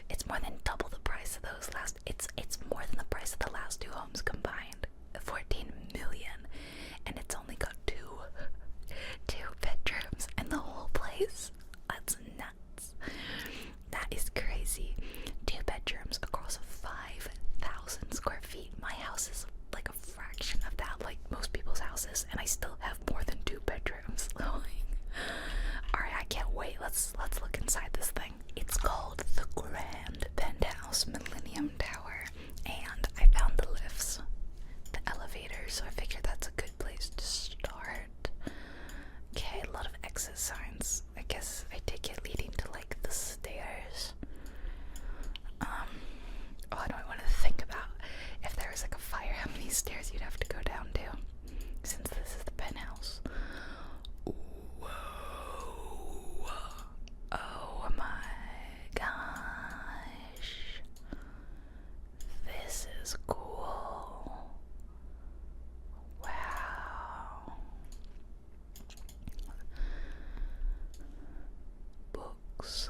it's more than double the price of those last, it's more than the price of the last 2 homes combined. 14 million, and it's only got two bedrooms in the whole place. That's nuts. That is crazy. 2 bedrooms across 5,000 square feet. My house is like a fraction of that, like most people's houses, and I still have more than 2 bedrooms. Alright, I can't wait. Let's look inside this thing. It's called the Grand Penthouse Millennium Tower, and I found the lifts, the elevator, so I figured that's a good place to start. Okay, a lot of exit signs. I guess I take it leading to like the stairs. Oh, I don't want to think about if there was like a fire, how many stairs you'd have to go down to, since this is the penthouse. Whoa. Oh my gosh. This is cool. Wow. Books.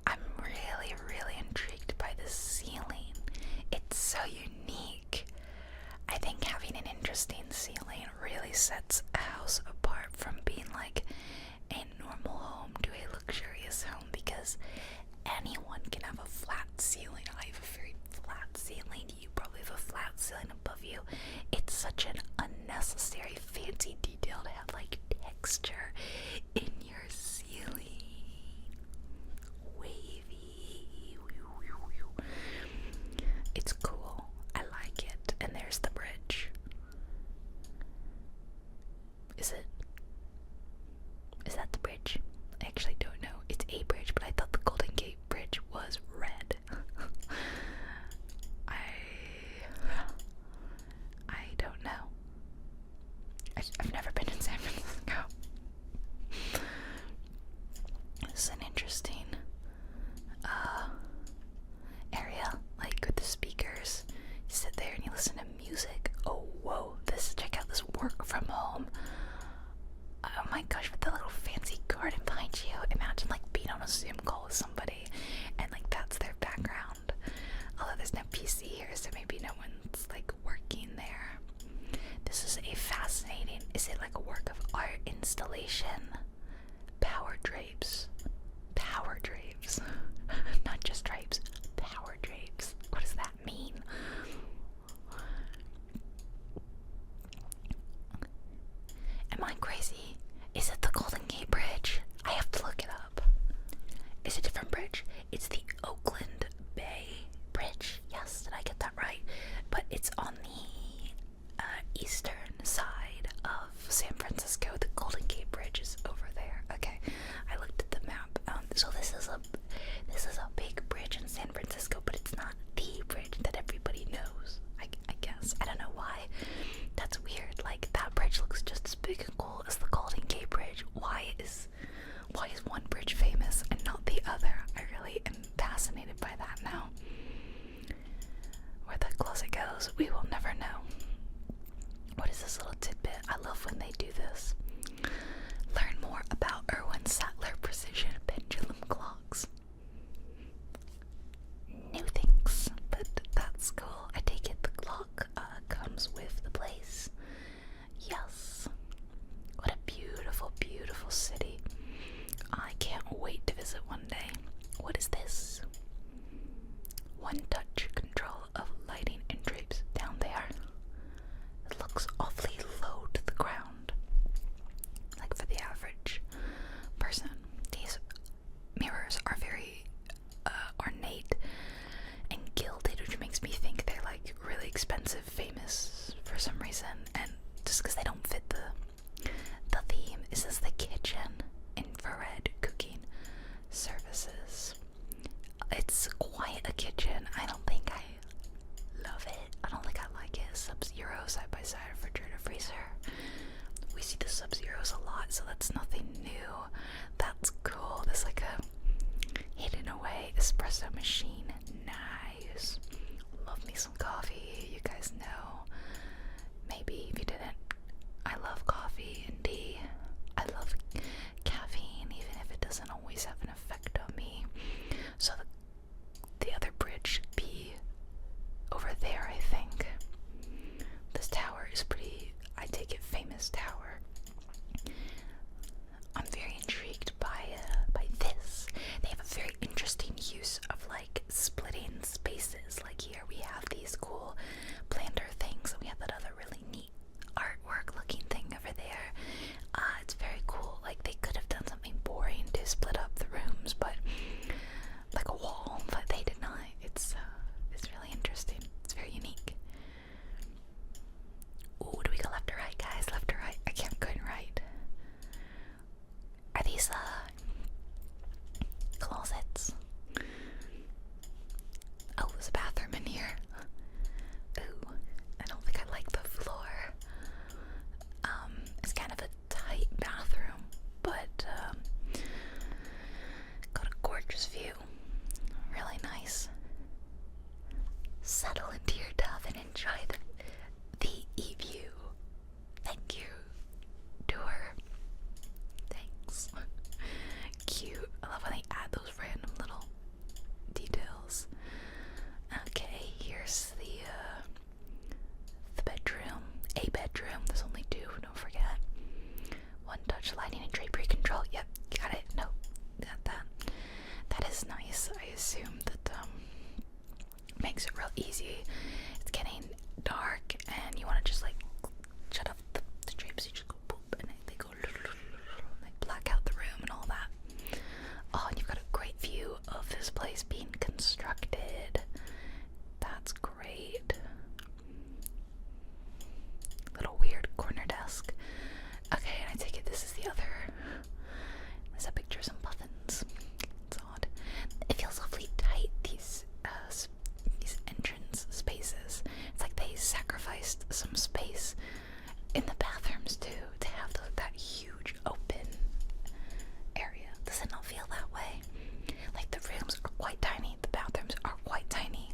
I'm really intrigued by this ceiling. It's so unique. I think having an interesting ceiling really knows? We will never know. What is this little tidbit? I love when they do this. Learn more about Irwin Sattler precision pendulum clocks. New things, but that's cool. I take it the clock comes with the place. Yes. What a beautiful, beautiful city. I can't wait to visit one day. What is this? One touch control of lighting and drapes down there. It looks awfully low to the ground. Like for the average person. These mirrors are very ornate and gilded, which makes me think they're like really expensive, famous for some reason, and just because they don't fit the theme. Is this the kitchen? Infrared cooking services. It's quite a kitchen. I don't think I love it. I don't think I like it. Sub-Zero side by side refrigerator freezer. We see the Sub-Zeros a lot, so that's nothing new. That's cool. There's like a hidden away espresso machine. Nice. Love me some coffee. You guys know. Maybe if you didn't, I love coffee and tea. I love caffeine, even if it doesn't always have an effect on me. So the other bridge should be over there, I think. This tower is pretty, I take it, famous tower. I'm very intrigued by this. They have a very interesting use of like splitting spaces. Like here we have these cool planter things, and we have that other really neat artwork looking thing over there. It's very cool. Like they could have done something boring to split up the rooms, but like a wall, but they did not. It's really interesting. It's very unique. Ooh, do we go left or right, guys? Left or right? I can't go right. Are these closets? Oh, there's a bathroom in here. Ooh, I don't think I like the floor. It's kind of a tight bathroom, but got a gorgeous view. Really nice. Settle into your tub and enjoy the e-view. Thank you, door. Thanks. Cute. I love when they add those random little details. Okay, here's the bedroom. A bedroom. There's only two, don't forget. One touch lighting and drapery control. Yep, got it. No, got that. That is nice. I assume that makes it real easy. It's getting dark and you want to just like shut off the drapes. You just go boop and they go like black out the room and all that. Oh, and you've got a great view of this place being constructed. That's great. Little weird corner desk. Okay, and I take it this is the other. There's a picture of some puffins. It's odd. It feels awfully tight, these entrance spaces. It's like they sacrificed some space in the bathrooms too to have that huge open area. Does it not feel that way? Like the rooms are quite tiny, the bathrooms are quite tiny.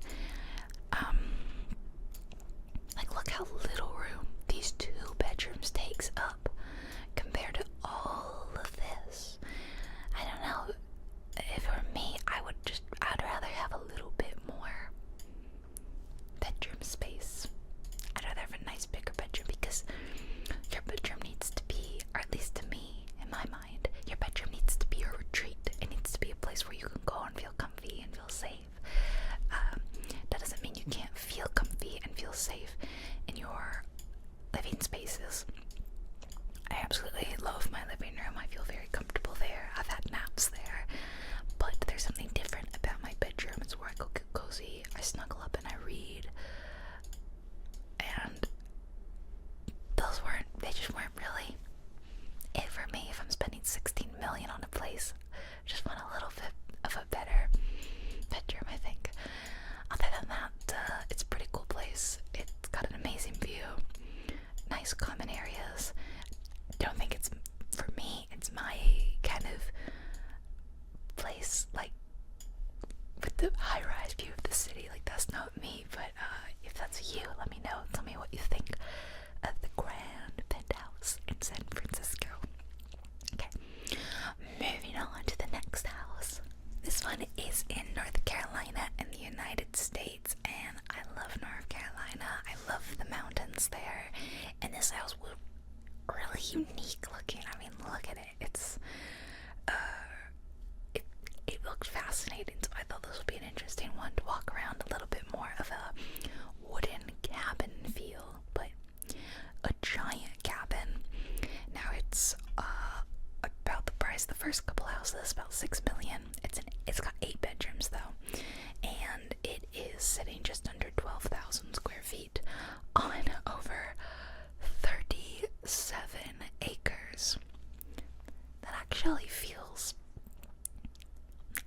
Like look how little room these two bedrooms takes up compared to all of this. I don't know. If it were me, I'd rather have a little bit more bedroom space. I'd rather have a nice bigger bedroom because your bedroom needs to be, or at least to me, in my mind, your bedroom needs to be a retreat. It needs to be a place where you can go and feel comfy and feel safe. That doesn't mean you can't feel comfy and feel safe in your living spaces. I absolutely love my living room. I feel very comfortable there. I've had naps there. But there's something different about my bedroom. It's where I go get cozy, I snuggle up and I read. And they just weren't really it for me. If I'm spending $16 million on a place, I just want a little bit of a better bedroom, I think. Other than that, it's a pretty cool place. It's got an amazing view, nice common areas. Don't think it's for me. It's my kind of place, like with the high-rise view of the city. Like that's not me, but if that's you, let is in North Carolina in the United States, and I love North Carolina. I love the mountains there, and this house was really unique looking. I mean, look at it. It looked fascinating, so I thought this would be an interesting one to walk around. A little bit more of a wooden cabin feel, but a giant cabin. Now it's about the price. The first couple houses about $6 million. It's got 8 bedrooms though, and it is sitting just under 12,000 square feet on over 37 acres. That actually feels,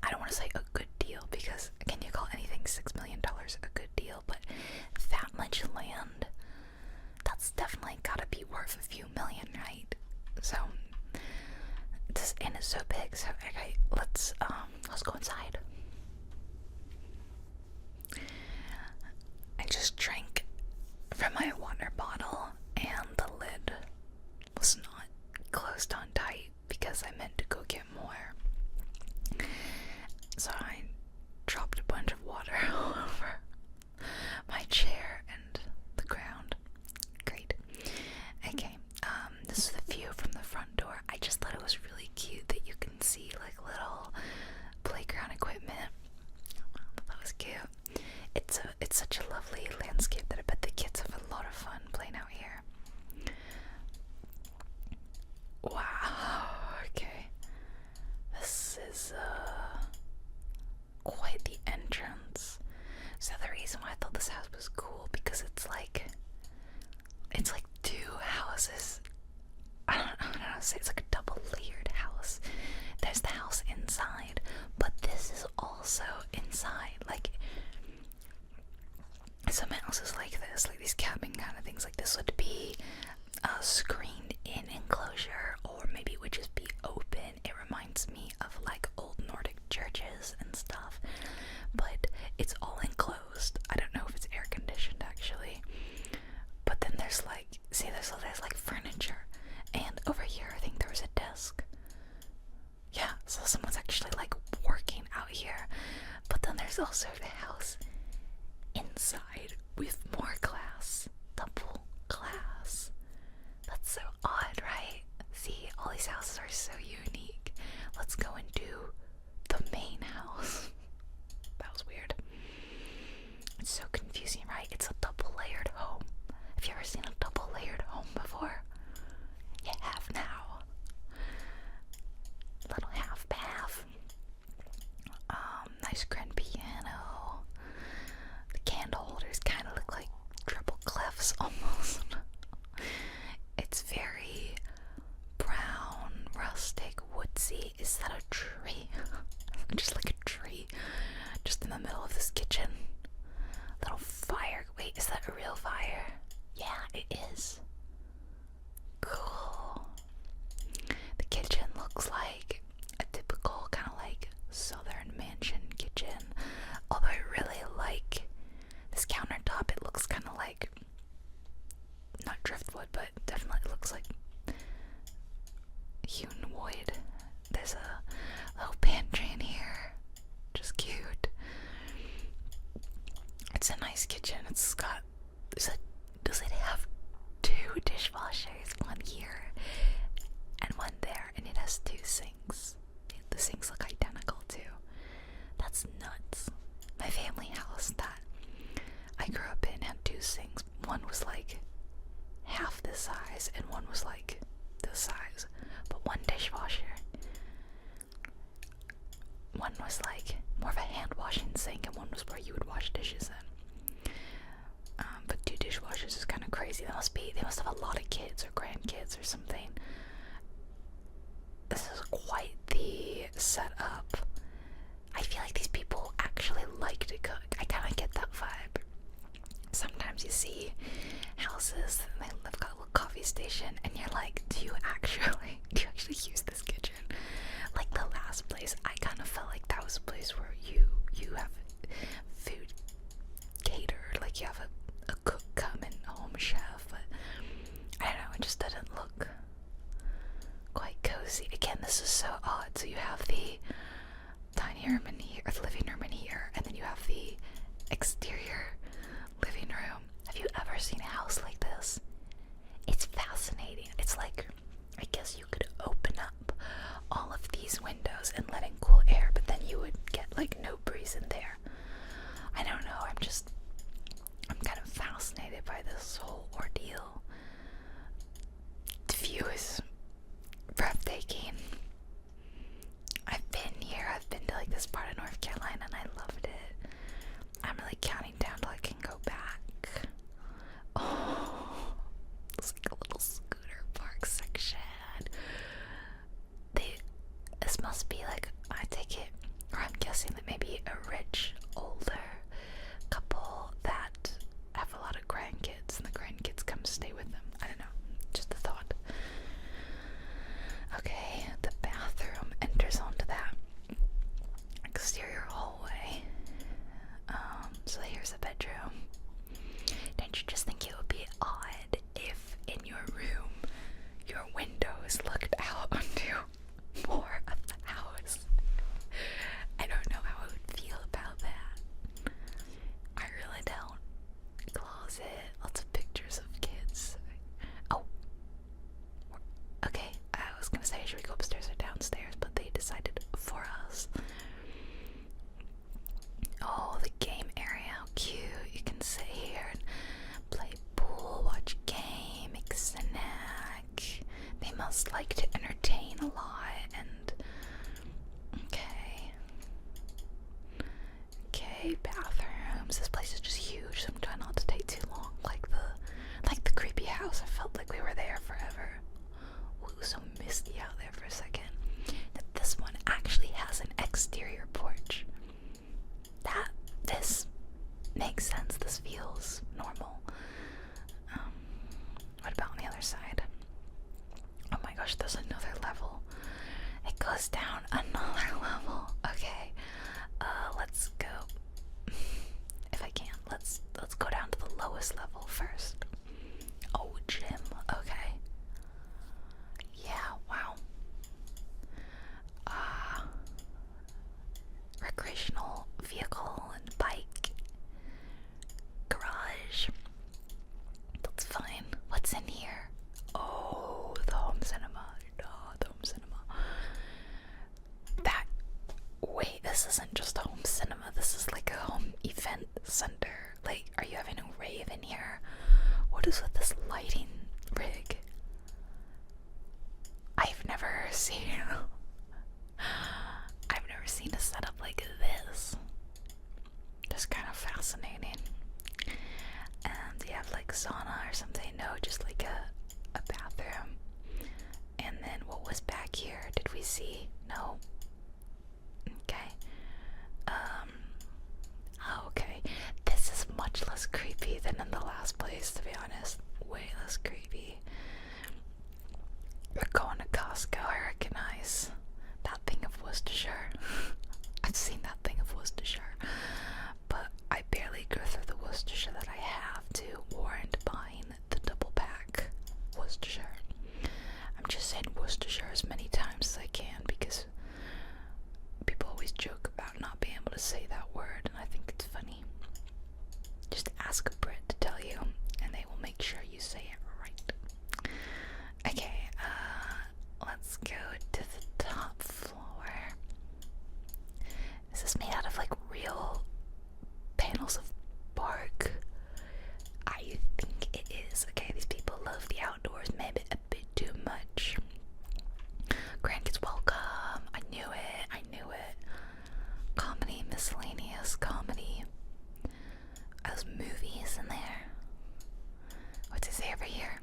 I don't want to say a good deal, because can you call anything $6 million a good deal? But that much land, that's definitely gotta be worth a few million, right? So this inn is so big. So okay, let's go inside. I just drank from my water bottle, and the lid was not closed on tight because I meant to go get more. So I dropped a bunch of water all over my chair and the ground. Great. Okay, this is the view from the front door. I just thought it was really cute that you can see like little playground equipment. That was cute. It's such a lovely landscape that I bet the kids have a lot of fun playing out here. Wow. Okay. This is quite the entrance. So the reason why I thought this house was cool, because it's like 2 houses. I don't know how to say. It's like a double layered house. There's the house inside, but this is also inside. Like, some houses like this, like these cabin kind of things, like this would be a screened in enclosure, or maybe it would just be open. It reminds me of like old Nordic churches and stuff, but it's all enclosed. I don't know if it's air conditioned actually, but then there's like, see, there's like furniture, and over here I think there was a desk. Yeah, so someone's actually like working out here. But then there's also the house inside with more glass, double glass. That's so odd, right? See, all these houses are so unique. Let's go and do the main house. That was weird. It's so confusing, right? It's a double layered home. Have you ever seen a double layered home before? You have now. Little half bath. Nice grand piano. The candle holders kind of look like triple clefs almost. It's very brown, rustic, woodsy. Is that a tree? Just like a tree, just in the middle of this kitchen. Little fire. Wait, is that a real fire? Yeah, it is. Cool. The kitchen looks like a typical kind of like southern mansion kitchen, although I really like this countertop. It looks kind of like, not driftwood, but definitely looks like hewn wood. There's a little pantry in here, just cute. It's a nice kitchen. It's got, does it have 2 dishwashers, one here and one there, and it has 2 sinks. The sinks look identical too. That's nuts. My family house that I grew up in had 2 sinks. One was like half this size and one was like this size, but one dishwasher. One was like more of a hand washing sink, and one was where you would wash dishes in. But 2 dishwashers is kind of crazy. They must have a lot of kids or grandkids or something. This is quite the setup. I feel like these people actually like to cook. I kind of get that vibe. Sometimes you see houses and they've got a little coffee station, and you're like, do you actually use this kitchen? Like the last place, I kind of felt like that was a place where you have food catered, like you have a cook come and a home chef, but I don't know, it just didn't look quite cozy. Again, this is so odd. So you have the dining room in here, or the living exterior living room. Have you ever seen a house like this? It's fascinating. It's like, I guess you could open up all of these windows and let in cool air, but then you would get like no breeze in there. I don't know, I'm kind of fascinated by this whole ordeal. The view is breathtaking. I've been here, I've been to like this part of North Carolina and I loved it. I'm really counting down till I can go back. Oh, it's like a little scooter park section. This must be like, I take it, or I'm guessing that maybe a rich, older couple that have a lot of grandkids and the grandkids come stay with them. I don't know, just a thought. Okay, the bathroom enters onto that exterior hallway. So here's a bedroom. Don't you just think it would be odd if in your room your windows looked out onto more of the house? I don't know how I would feel about that. I really don't. Closet, lots of pictures of kids. Oh, okay, I was gonna say, should we go upstairs or downstairs? But they decided for us. Oh, the game area, how cute. You can sit here and play pool, watch a game, make a snack. They must like to entertain a lot. And okay, bathrooms. This place is just huge, so I'm trying not to take too long. Like the creepy house, I felt like we were there forever. Ooh, it was so misty out there for a second. This one actually has an exterior porch. This makes sense. This feels normal. What about on the other side? Oh my gosh, there's another level. It goes down another level. Okay, let's go. If I can, let's go down to the lowest level first. Oh, gym. Okay. Yeah. Wow. Recreational vehicle and bike garage. That's fine. What's in here? Oh, the home cinema. Oh, the home cinema. Wait, this isn't just a home cinema. This is like a home event center. Like, are you having a rave in here? What is with this lighting rig? I've never seen a setup like this. Just kind of fascinating. And you have like sauna or something? No, just like a bathroom. And then what was back here? Did we see? No. Okay. Oh, okay. This is much less creepy than in the last place, to be honest. Way less creepy. We're going to Costco, I recognize that thing of Worcestershire. I've seen that thing of Worcestershire, but I barely go through the Worcestershire that I have to warrant buying the double pack Worcestershire. I'm just saying Worcestershire as many times as I can because people always joke about not being able to say that word, and I think it's funny. Just ask a Brit to tell you, and they will make sure you say it right. Okay, let's go to the top floor. Is this made out of like real panels of bark? I think it is. Okay, these people love the outdoors, maybe a bit too much. Grandkids welcome. I knew it. Comedy, miscellaneous comedy. Those movies in there. What's it say over here?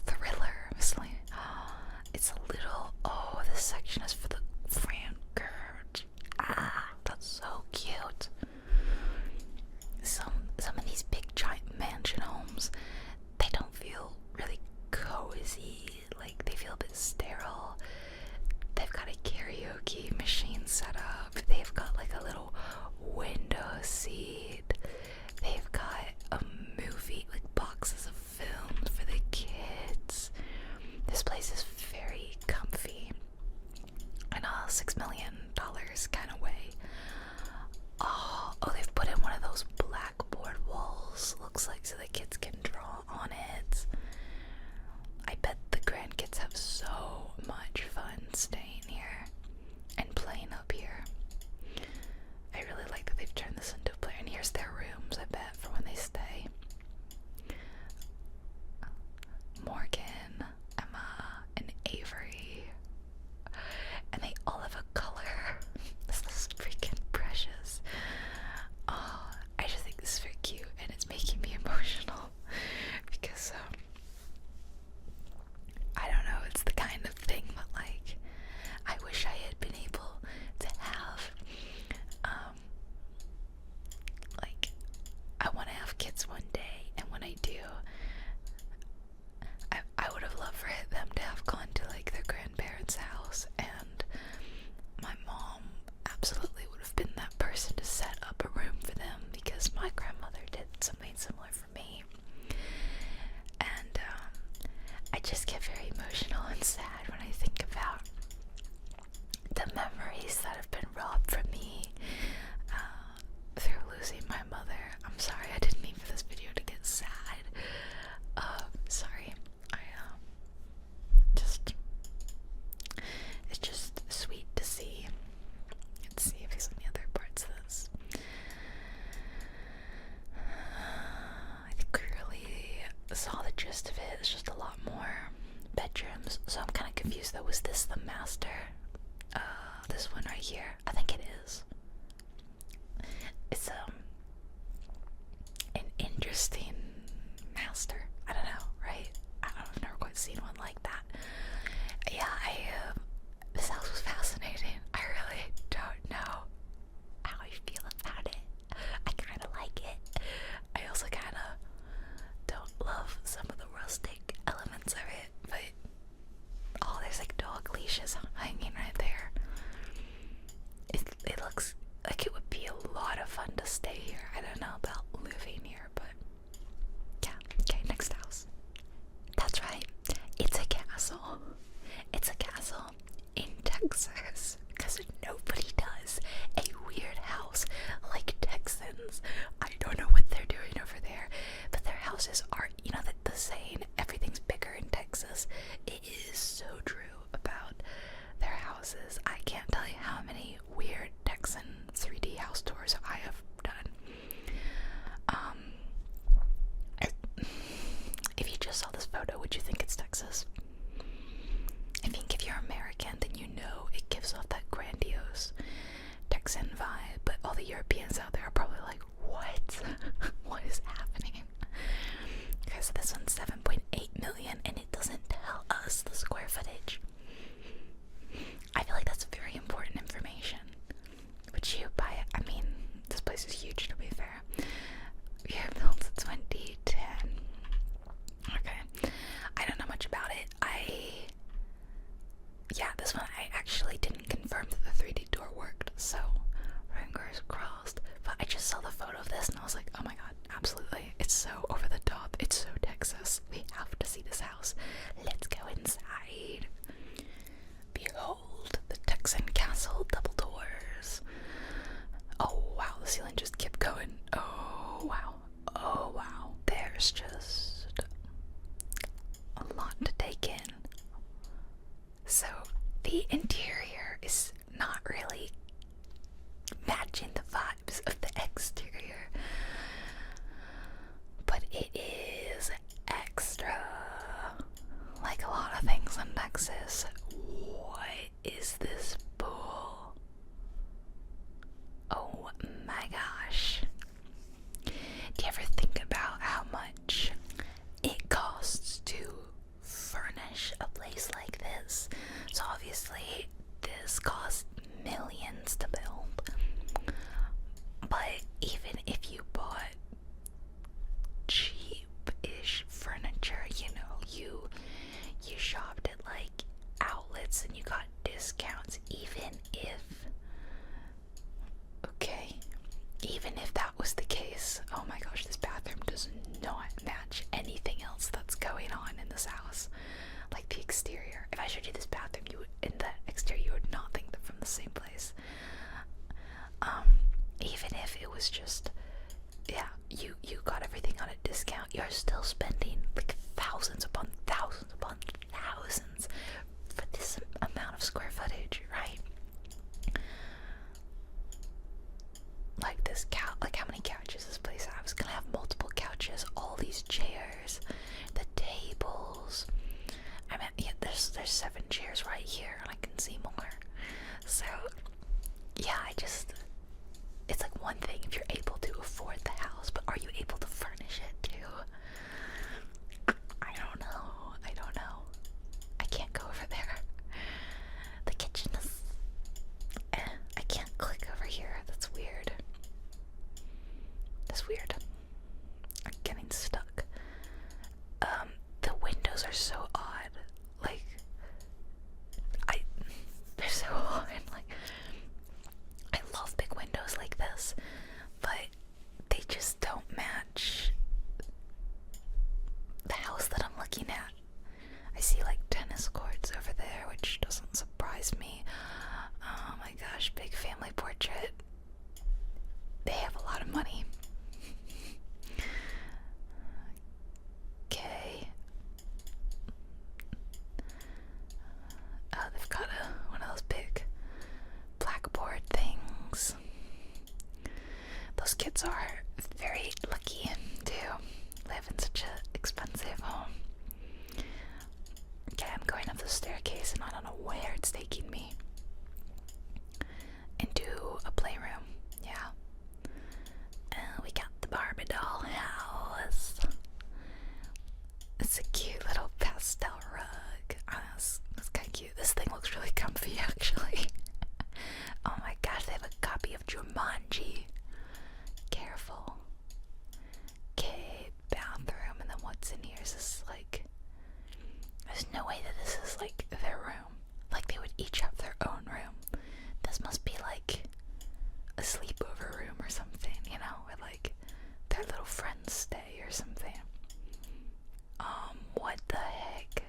Thriller, miscellaneous. It's a little. Oh, this section is for the grandkids. That's so cute. Some of these big giant mansion homes, they don't feel really cozy. I would have loved for them to have gone to like their grandparents' house, and my mom absolutely would have been that person to set up a room for them, because my grandmother did something similar for me. And I just get very emotional and sad when I think about the memories that have been robbed from me through losing my mother. I'm sorry, I didn't mean for this video to get sad. Sorry. It's just sweet to see. Let's see if there's any other parts of this. I think we really saw the gist of it. It's just a lot more bedrooms. So I'm kind of confused though. Was this the master? This one right here? I think it is. It's an interesting master. I don't know, right? I've never quite seen one like that. Yeah, this house was fascinating. I really don't know how I feel about it. I kind of like it. I also kind of don't love some of the rustic elements of it, but oh, there's like dog leashes hanging right there. It looks like it would be a lot of fun to stay here. I don't know about living here, but yeah. Okay, next house. That's right. It's a castle. It's a castle in Texas, because nobody does a weird house like Texans. I don't know what they're doing over there, but their houses are, you know, the saying, everything's bigger in Texas. It is so true about their houses. I can't tell you how many weird Texan 3D house tours I have done. If you just saw this photo, would you think it's Texas? I think if you're American, then you know it gives off that grandiose Texan vibe, but all the Europeans out there are probably like, what? What is happening? Okay, so this one's 7.8 million, and it doesn't tell us the square footage. I feel like that's very important information. Would you buy it? I mean, this place is huge, to be fair. We are built in 2010. Okay. I don't know much about it. Yeah, this one I actually didn't confirm that the 3D door worked, so fingers crossed. But I just saw the photo of this and I was like, oh my god, absolutely. It's so over the top. It's so Texas. We have to see this house. Let's go inside. Behold, the Texan castle, double doors. Oh wow, the ceiling just kept going. Oh wow. Oh wow. There's just a lot to take in. So the interior is not really matching the vibes of the exterior, but it is extra. Like a lot of things in Texas. What is this pool? Oh my gosh. Do you ever think about how much it costs to furnish a place like this? So obviously this costs millions to build, but even if you bought cheap-ish furniture, you know, you shopped at like outlets and you got discounts, even if that was the case, oh my gosh, this bathroom does not match anything else that's going on in this house. Like the exterior. If I showed you this bathroom, you would, in the exterior, you would not think they're from the same place. Even if it was just, yeah, you got everything on a discount, you're still spending like thousands upon thousands upon thousands for this amount of square footage, right? Like this like how many couches this place has? It's gonna have multiple couches, all these chairs, the tables. I mean, yeah, there's 7 chairs right here, and I can see more. So, yeah, it's like one thing if you're able to afford the house, but are you able to furnish it too? I don't know. I can't go over there. The kitchen is, I can't click over here. That's weird. I'm getting stuck. parents are very lucky to live in such an expensive home. Okay, I'm going up the staircase and I don't know where it's taking me. Into a playroom, yeah. And we got the Barbie doll house. It's a cute little pastel rug. Oh, that's kind of cute. This thing looks really comfy, actually. Oh my gosh, they have a copy of Jumanji. Careful. Okay, bathroom, and then what's in here is this, like, there's no way that this is, like, their room. Like, they would each have their own room. This must be, like, a sleepover room or something, you know, where, like, their little friends stay or something. What the heck?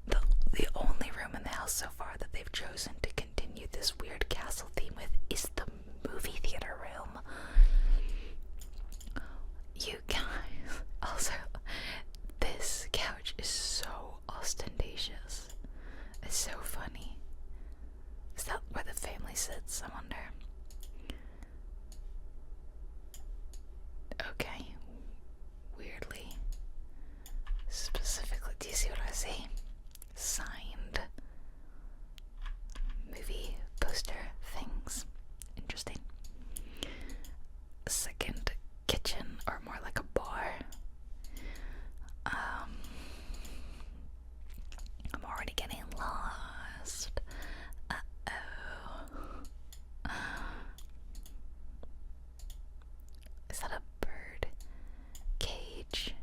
The only room in the house so far that they've chosen to continue this weird castle theme with is the movie theater room. You guys, also, this couch is so ostentatious. It's so funny. Is that where the family sits, I wonder? Okay. Weirdly. Specifically, do you see what I see? Signed movie poster things. Interesting. Second kitchen, or more like a bar. I'm already getting lost. Is that a bird cage?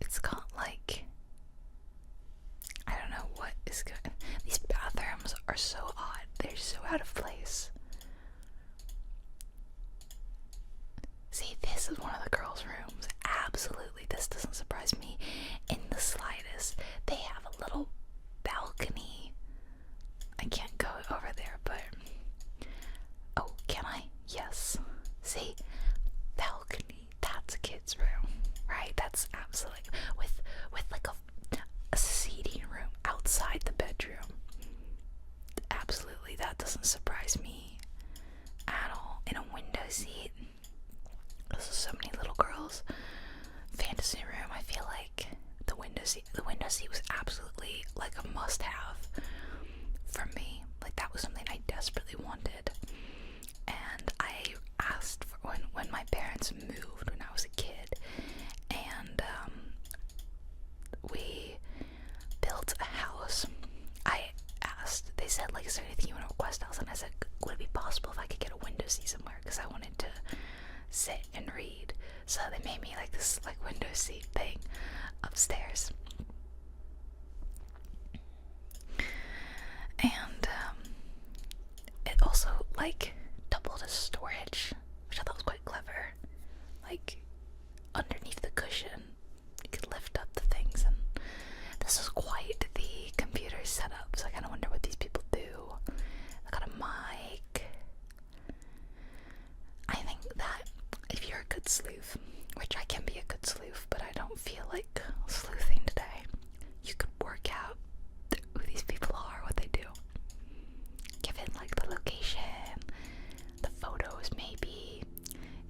It's got, like, I don't know what is good. These bathrooms are so odd. They're so out of place. See, this is one of the girls' rooms. Absolutely, this doesn't surprise me in the slightest. They have a little balcony. I can't go over there, but oh, can I? Yes. See, balcony. That's a kid's room, right? That's absolutely with like a seating room outside the bedroom. Absolutely, that doesn't surprise me at all. In a window seat. This is so many little girls' fantasy room. I feel like the window seat was absolutely like a must-have for me. Like, that was something I desperately wanted. And I asked for when my parents moved when I was a kid, and we built a house. I asked, they said, like, is there anything you want to request house? And I said, would it be possible if I could get a window seat somewhere, because I wanted to sit and read. So they made me like this, like, window seat thing upstairs. And it also, like, doubled as storage, which I thought was quite clever. Like, underneath the cushion, you could lift up the things, and this is quite the computer setup, so I kind of wonder what these people do. They got a mic. I think that if you're a good sleuth, which I can be a good sleuth, but I don't feel like sleuthing today, you could work out who these people are, what they do. Given, like, the location, the photos, maybe.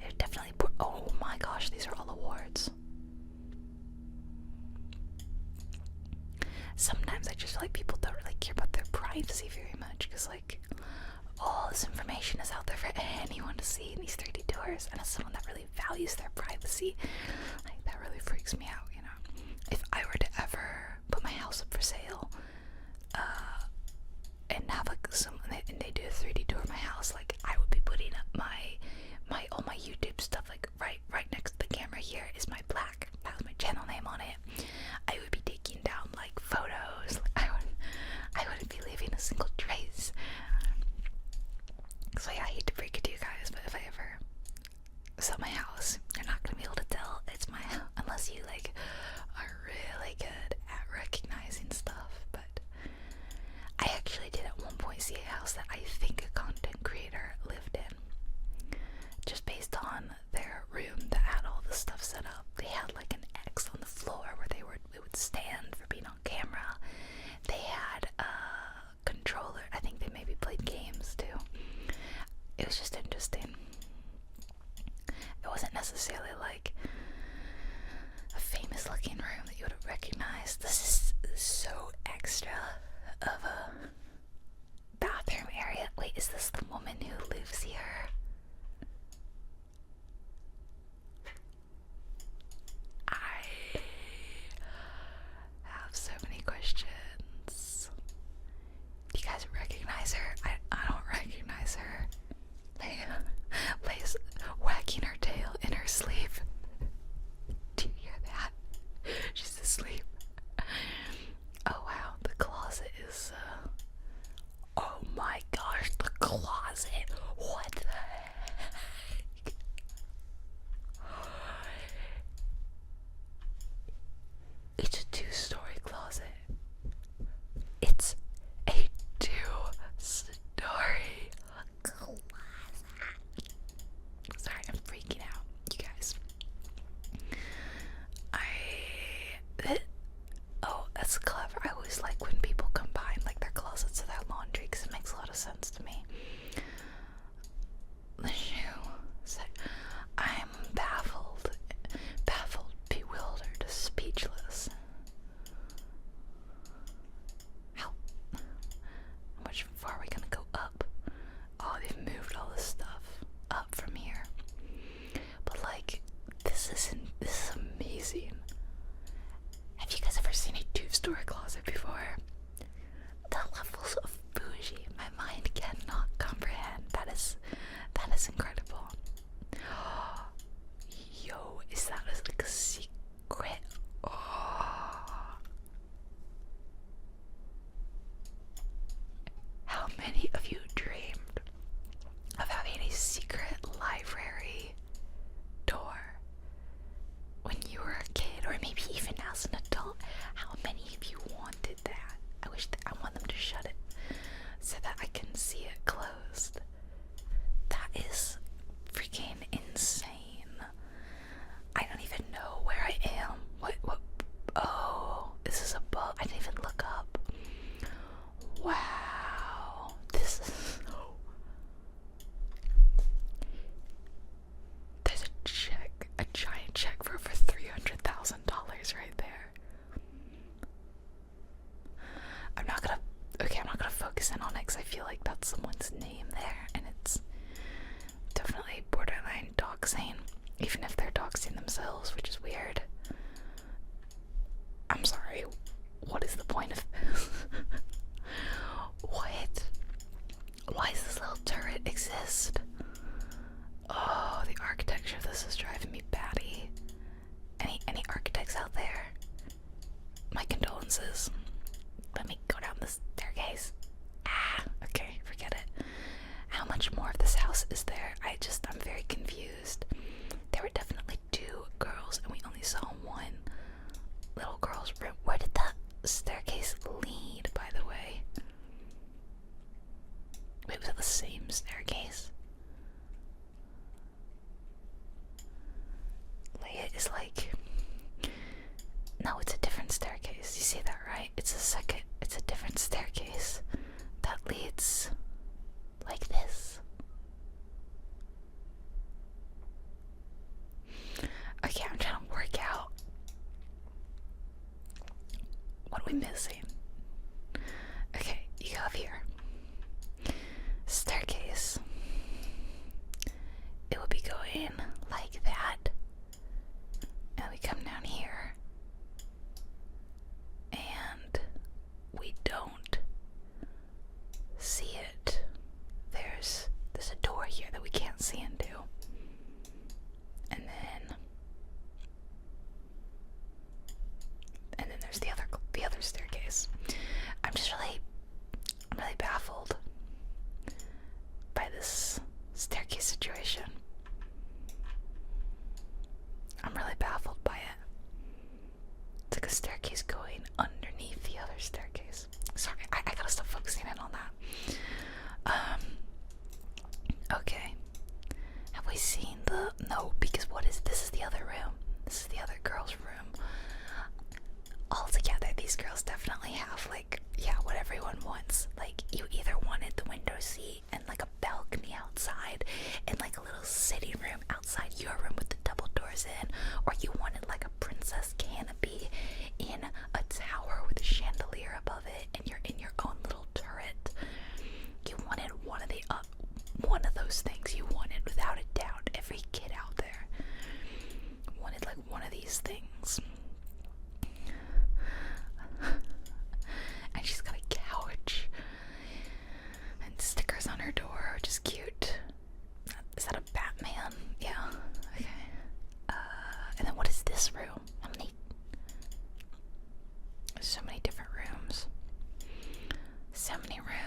It definitely oh my gosh, these are all awards. Sometimes I just feel like people don't really care about their privacy very much, because, like, all this information is out there for anyone to see in these 3D tours, and as someone that really values their privacy, like, that really freaks me out, you know. If I were to ever put my house up for sale, and have, like, and they do a 3D tour of my house, like, I would be putting up all my YouTube stuff, like, right next to the camera here is my plaque, that has my channel name on it. I would be taking down, like, photos. I wouldn't be leaving a single trace. So yeah, I hate to break it to you guys, but if I ever sell my house, you're not gonna be able to tell it's my house unless you, like, are really good at recognizing stuff. But I actually did at one point see a house that I think a content creator lived in, just based on their room that had all the stuff set up. They had, like, an X on the floor where it would stand for being on camera. They had a control is this the woman who lives here? I have so many questions. Do you guys recognize her? I don't recognize her. Lay's wagging her tail in her sleep. Do you hear that? She's asleep. Oh wow, the closet is oh my gosh, the closet. What the heck? It's a 2-story closet. It's a 2-story closet. Sorry, I'm freaking out, you guys. Oh, that's clever. I always like when people combine like their closets to their laundry because it makes a lot of sense to me. The shoe. I'm baffled, bewildered, speechless. How much far are we gonna go up? Oh, they've moved all this stuff up from here. But like, this is amazing. Have you guys ever seen a 2-story closet before? The levels of bougie my mind cannot comprehend. That is incredible. Yo, is that like a secret? Oh. How many of you dreamed of having a secret library door when you were a kid, or maybe even as an adult? How many of you wanted that? I want them to shut it so that I can see it closed. That is freaking insane. I don't even know where I am. What? Oh, this is above. I didn't even look up. Wow. This is. There's a giant check for over $300,000 right there. I'm not gonna focus in on it because I feel like that's someone's name there, and it's definitely borderline doxing, even if they're doxing themselves, which is weird. I'm sorry, what is the point of this? What? Why does this little turret exist? Oh, the architecture of this is driving me batty. Any architects out there? My condolences. Let me go down the staircase. Okay, forget it. How much more of this house is there? I'm very confused. There were definitely 2 girls, and we only saw 1 little girl's room. Where did that staircase lead, by the way? Wait, was it the same staircase? Leia is like... No, it's a different staircase. You see that, right? It's a different staircase that leads like this. Okay, I'm trying to work out what are we missing. Okay, you go up here. Staircase. It will be going like that. And we come down here. And we don't see it. There's a door here that we can't see into. And then there's the other staircase. I'm really baffled by this staircase situation.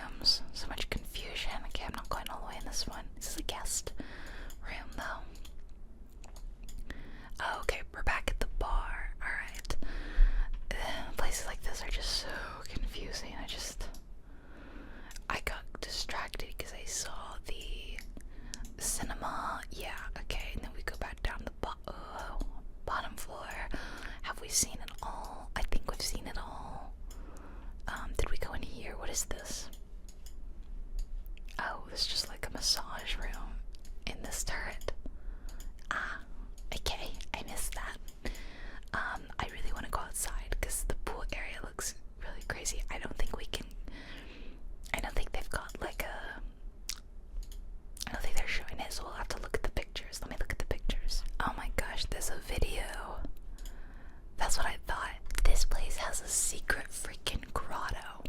rooms. So much confusion. Okay, I'm not going all the way in this one. This is a guest room, though. Oh, okay, we're back at the bar. Alright. Places like this are just so confusing. I got distracted because I saw the cinema. Yeah, okay, and then we go back down the bottom floor. Have we seen it all? I think we've seen it all. Did we go in here? What is this? Oh, it's just like a massage room in this turret. Ah, okay, I missed that. I really want to go outside because the pool area looks really crazy. I don't think they've got like I don't think they're showing it, so we'll have to look at the pictures. Let me look at the pictures. Oh my gosh, there's a video. That's what I thought. This place has a secret freaking grotto.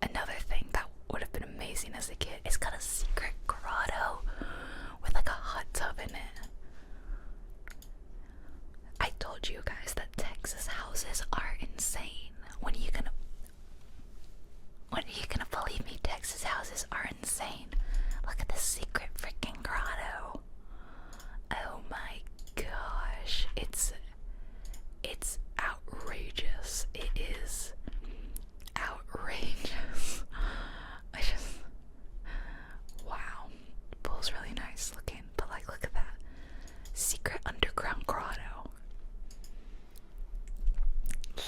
Another thing that would have been amazing as a kid, it's got a secret grotto with like a hot tub in it. I told you guys that Texas houses are insane. When are you gonna believe me? Texas houses are insane. Look at this secret freaking grotto. Oh my gosh, it's outrageous. It is outrageous. Wow. The pool's really nice looking, but like, look at that secret underground grotto.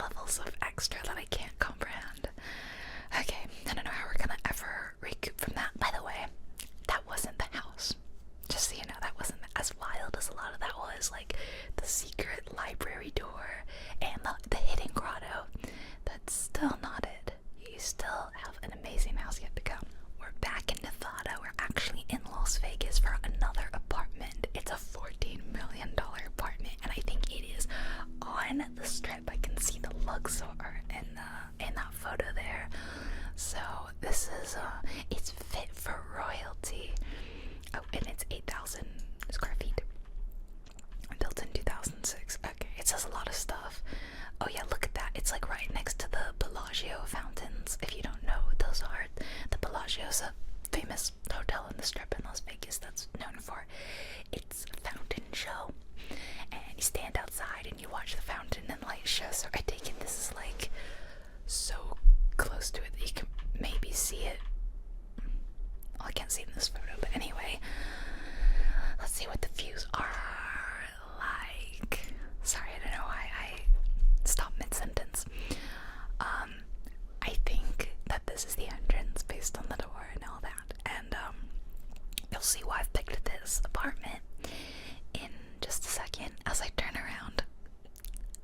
Levels of extra that I can't comprehend. Okay, I don't know how we're gonna ever recoup from that. By the way, that wasn't the house. Just so you know, that wasn't as wild as a lot of that was. Like the secret library door and the hidden grotto. That's still not it. You still have an amazing house yet to come. We're back in Nevada. We're actually in Las Vegas for another apartment. It's a $14 million apartment, and I think it is on the strip. I can see the Luxor in that photo there. So this is it's fit for royalty. Oh, and it's 8,000 square feet. Built in 2006. Okay, it says a lot of stuff. Oh yeah, look at that. It's like right next to the Bellagio fountains. If you don't know what those are, the Bellagio's a famous hotel in the Strip in Las Vegas that's known for its fountain show. And you stand outside and you watch the fountain and light show. So I take it this is like so close to it that you can maybe see it. Well, I can't see it in this photo, but anyway, let's see what the views are like. Sorry, I don't know why I stopped mid-sentence. I think that this is the entrance based on the door and all that, and you'll see why I've picked this apartment in just a second as I turn around.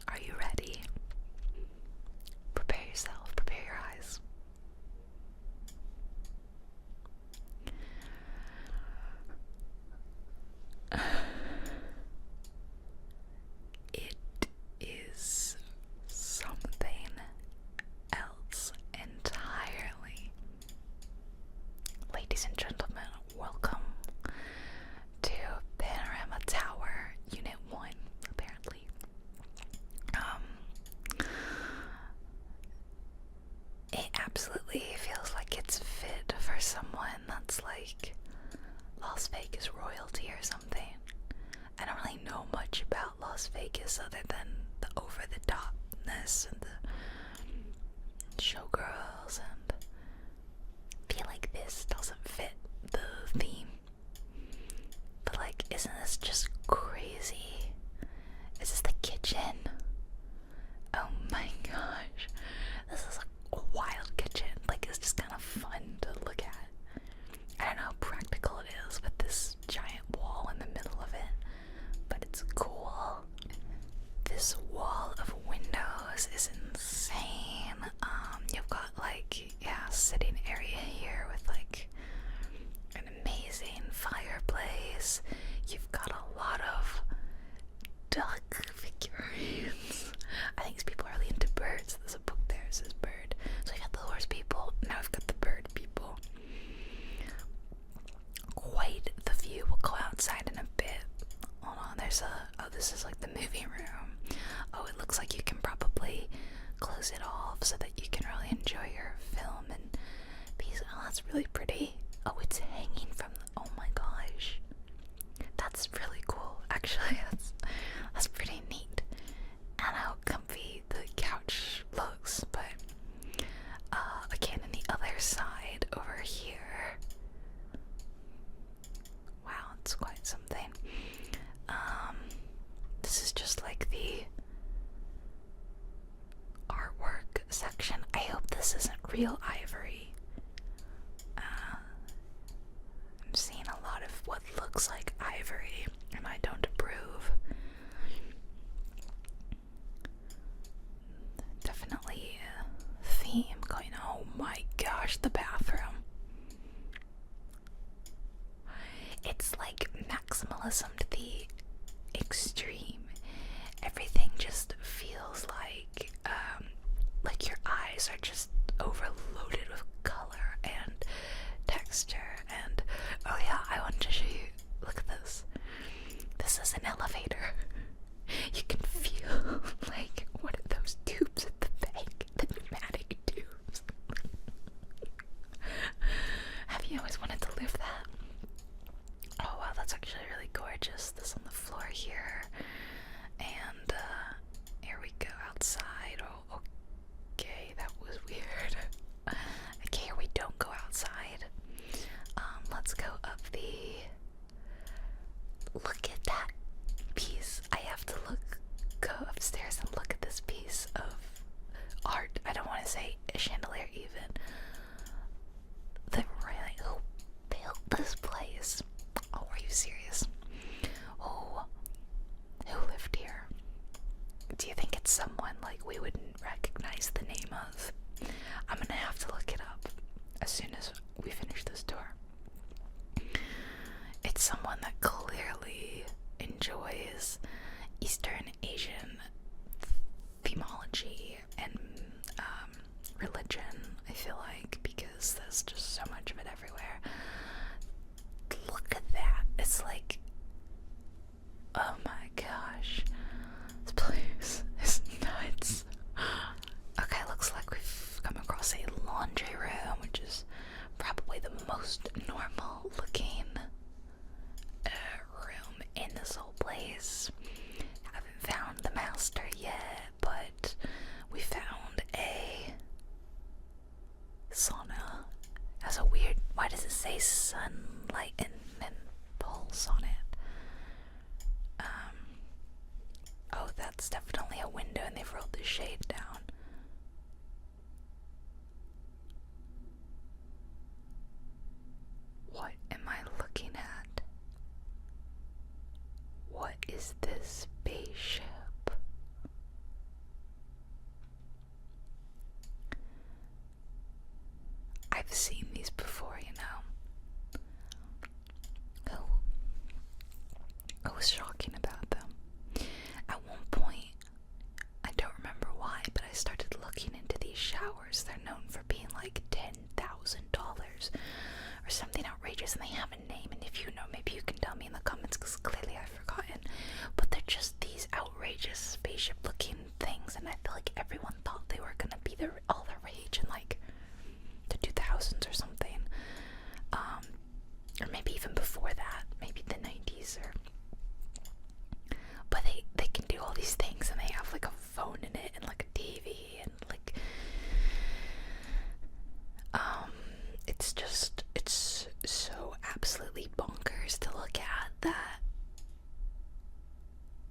Are you ready? Prepare yourself, prepare your eyes. It is something else entirely. Ladies and gentlemen, welcome to Panorama Tower, Unit 1, apparently. It absolutely feels like it's fit for someone that's like Las Vegas royalty or something. I don't really know much about Las Vegas other than the over-the-topness and the showgirls, and I feel like this doesn't fit the theme. But like, isn't this just crazy? Is this the kitchen? Oh my gosh. This is a wild kitchen. Like, it's just kind of fun to look at. I don't know how practical it is with this giant wall in the middle of it, but it's cool. This wall of windows is insane. You've got like, yeah, sitting area here with like an amazing fireplace. You've got a lot of duck figurines. I think these people are really into birds. There's a book there that says bird. So we got the horse people, now we've got the bird people. Quite the view. We'll go outside in a bit. Hold on, there's oh, this is like the movie room. Oh, it looks like you can probably close it off so that you can really enjoy your film and really pretty. Oh, it's hanging from oh my gosh. That's really cool. Actually, that's pretty neat. And how comfy the couch looks, but again, on the other side over here. Wow, it's quite something. This is just like the artwork section. I hope this isn't real ivory. I'm seeing a lot of what looks like ivory, and I don't approve. Definitely a theme going. Oh my gosh, the bathroom. It's like maximalism to the extreme. Everything just feels like your eyes are just overloaded with color and texture. And oh yeah, I want to show you. Look at this. This is an elevator. You can feel like one of those tubes at the bank, the pneumatic tubes. Have you always wanted to live that? Oh wow, that's actually really gorgeous. This on the floor here. And here we go outside. Oh, okay, that was weird. Okay, here we don't go outside. Let's go up the. Look at that piece. I have to go upstairs and look at this piece of art. I don't want to say a chandelier even. Who built this place? Oh, are you serious? Oh, who lived here? Do you think it's someone like we wouldn't recognize the name of? I'm gonna have to look it up as soon as we finish this tour. It's someone that clearly enjoys Eastern Asian themology and religion, I feel like, because there's just so much of it everywhere. Look at that. It's like, oh my gosh, this place is nuts. Okay, looks like we've come across a laundry room, which is probably the most normal looking room in this whole place. Haven't found the master yet, but we found a sauna. That's a weird, why does it say sunlight and pulse on it? Oh, that's definitely a window and they've rolled the shade down. What am I looking at? What is this spaceship? I've seen these before, you know. I was shocking about them. At one point, I don't remember why, but I started looking into these showers. They're known for being like $10,000 or something outrageous, and they have a name, and if you know, maybe you can tell me in the comments, because clearly I've forgotten. But they're just these outrageous spaceship looking things, and I feel like everyone thought they were gonna be all the rage in like the 2000s or something, or maybe even before that, maybe the 90s. Or but they can do all these things, and they have like a phone in it and like a TV and like it's so absolutely bonkers to look at that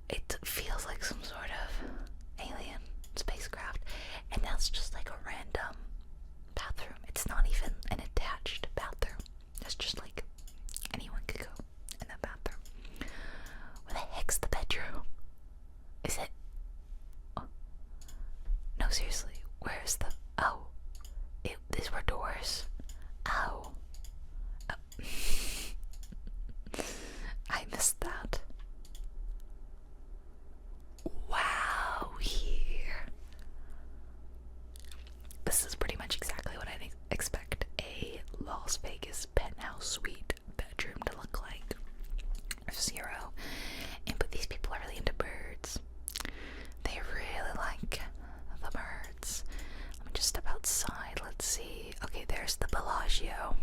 it feels like some sort of alien spacecraft, and that's just like a random bathroom. It's not even an attached bathroom. It's just like anyone could go in that bathroom. Where the heck's the bedroom? Is it? Oh. No, seriously. Where's the? Oh, these were doors. Oh. I missed that. Wow, here. This is pretty much exactly what I expect a Las Vegas penthouse suite bedroom to look like. Zero. But these people are really into birds. They really like the birds. Let me just step outside. Let's see. Okay, there's the Bellagio.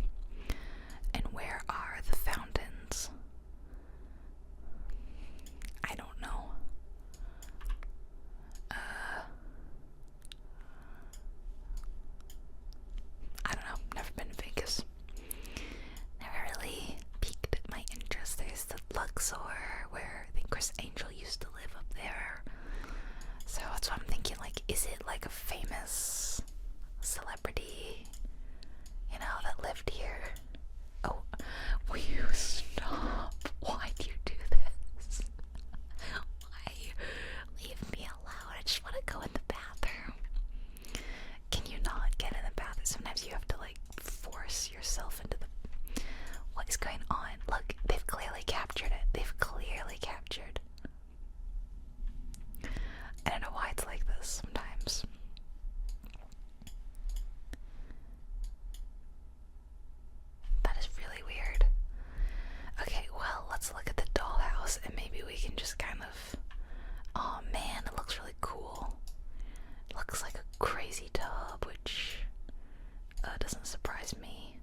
surprised me.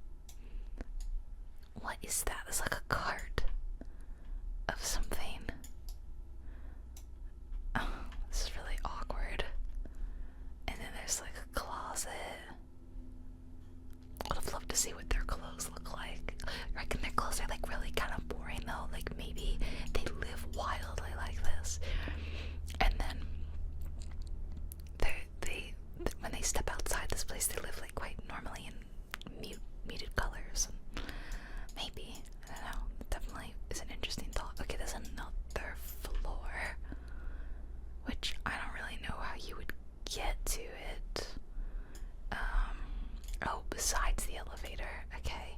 What is that? It's like a cart of something. Oh, this is really awkward. And then there's like a closet. I would have loved to see what their clothes look like. I reckon their clothes are like really kind of boring though. Like maybe they live wildly like this. And then they when they step outside this place, they live like quite normally in muted colors. Maybe, I don't know. It definitely is an interesting thought. Okay, there's another floor, which I don't really know how you would get to it. Oh, besides the elevator. Okay.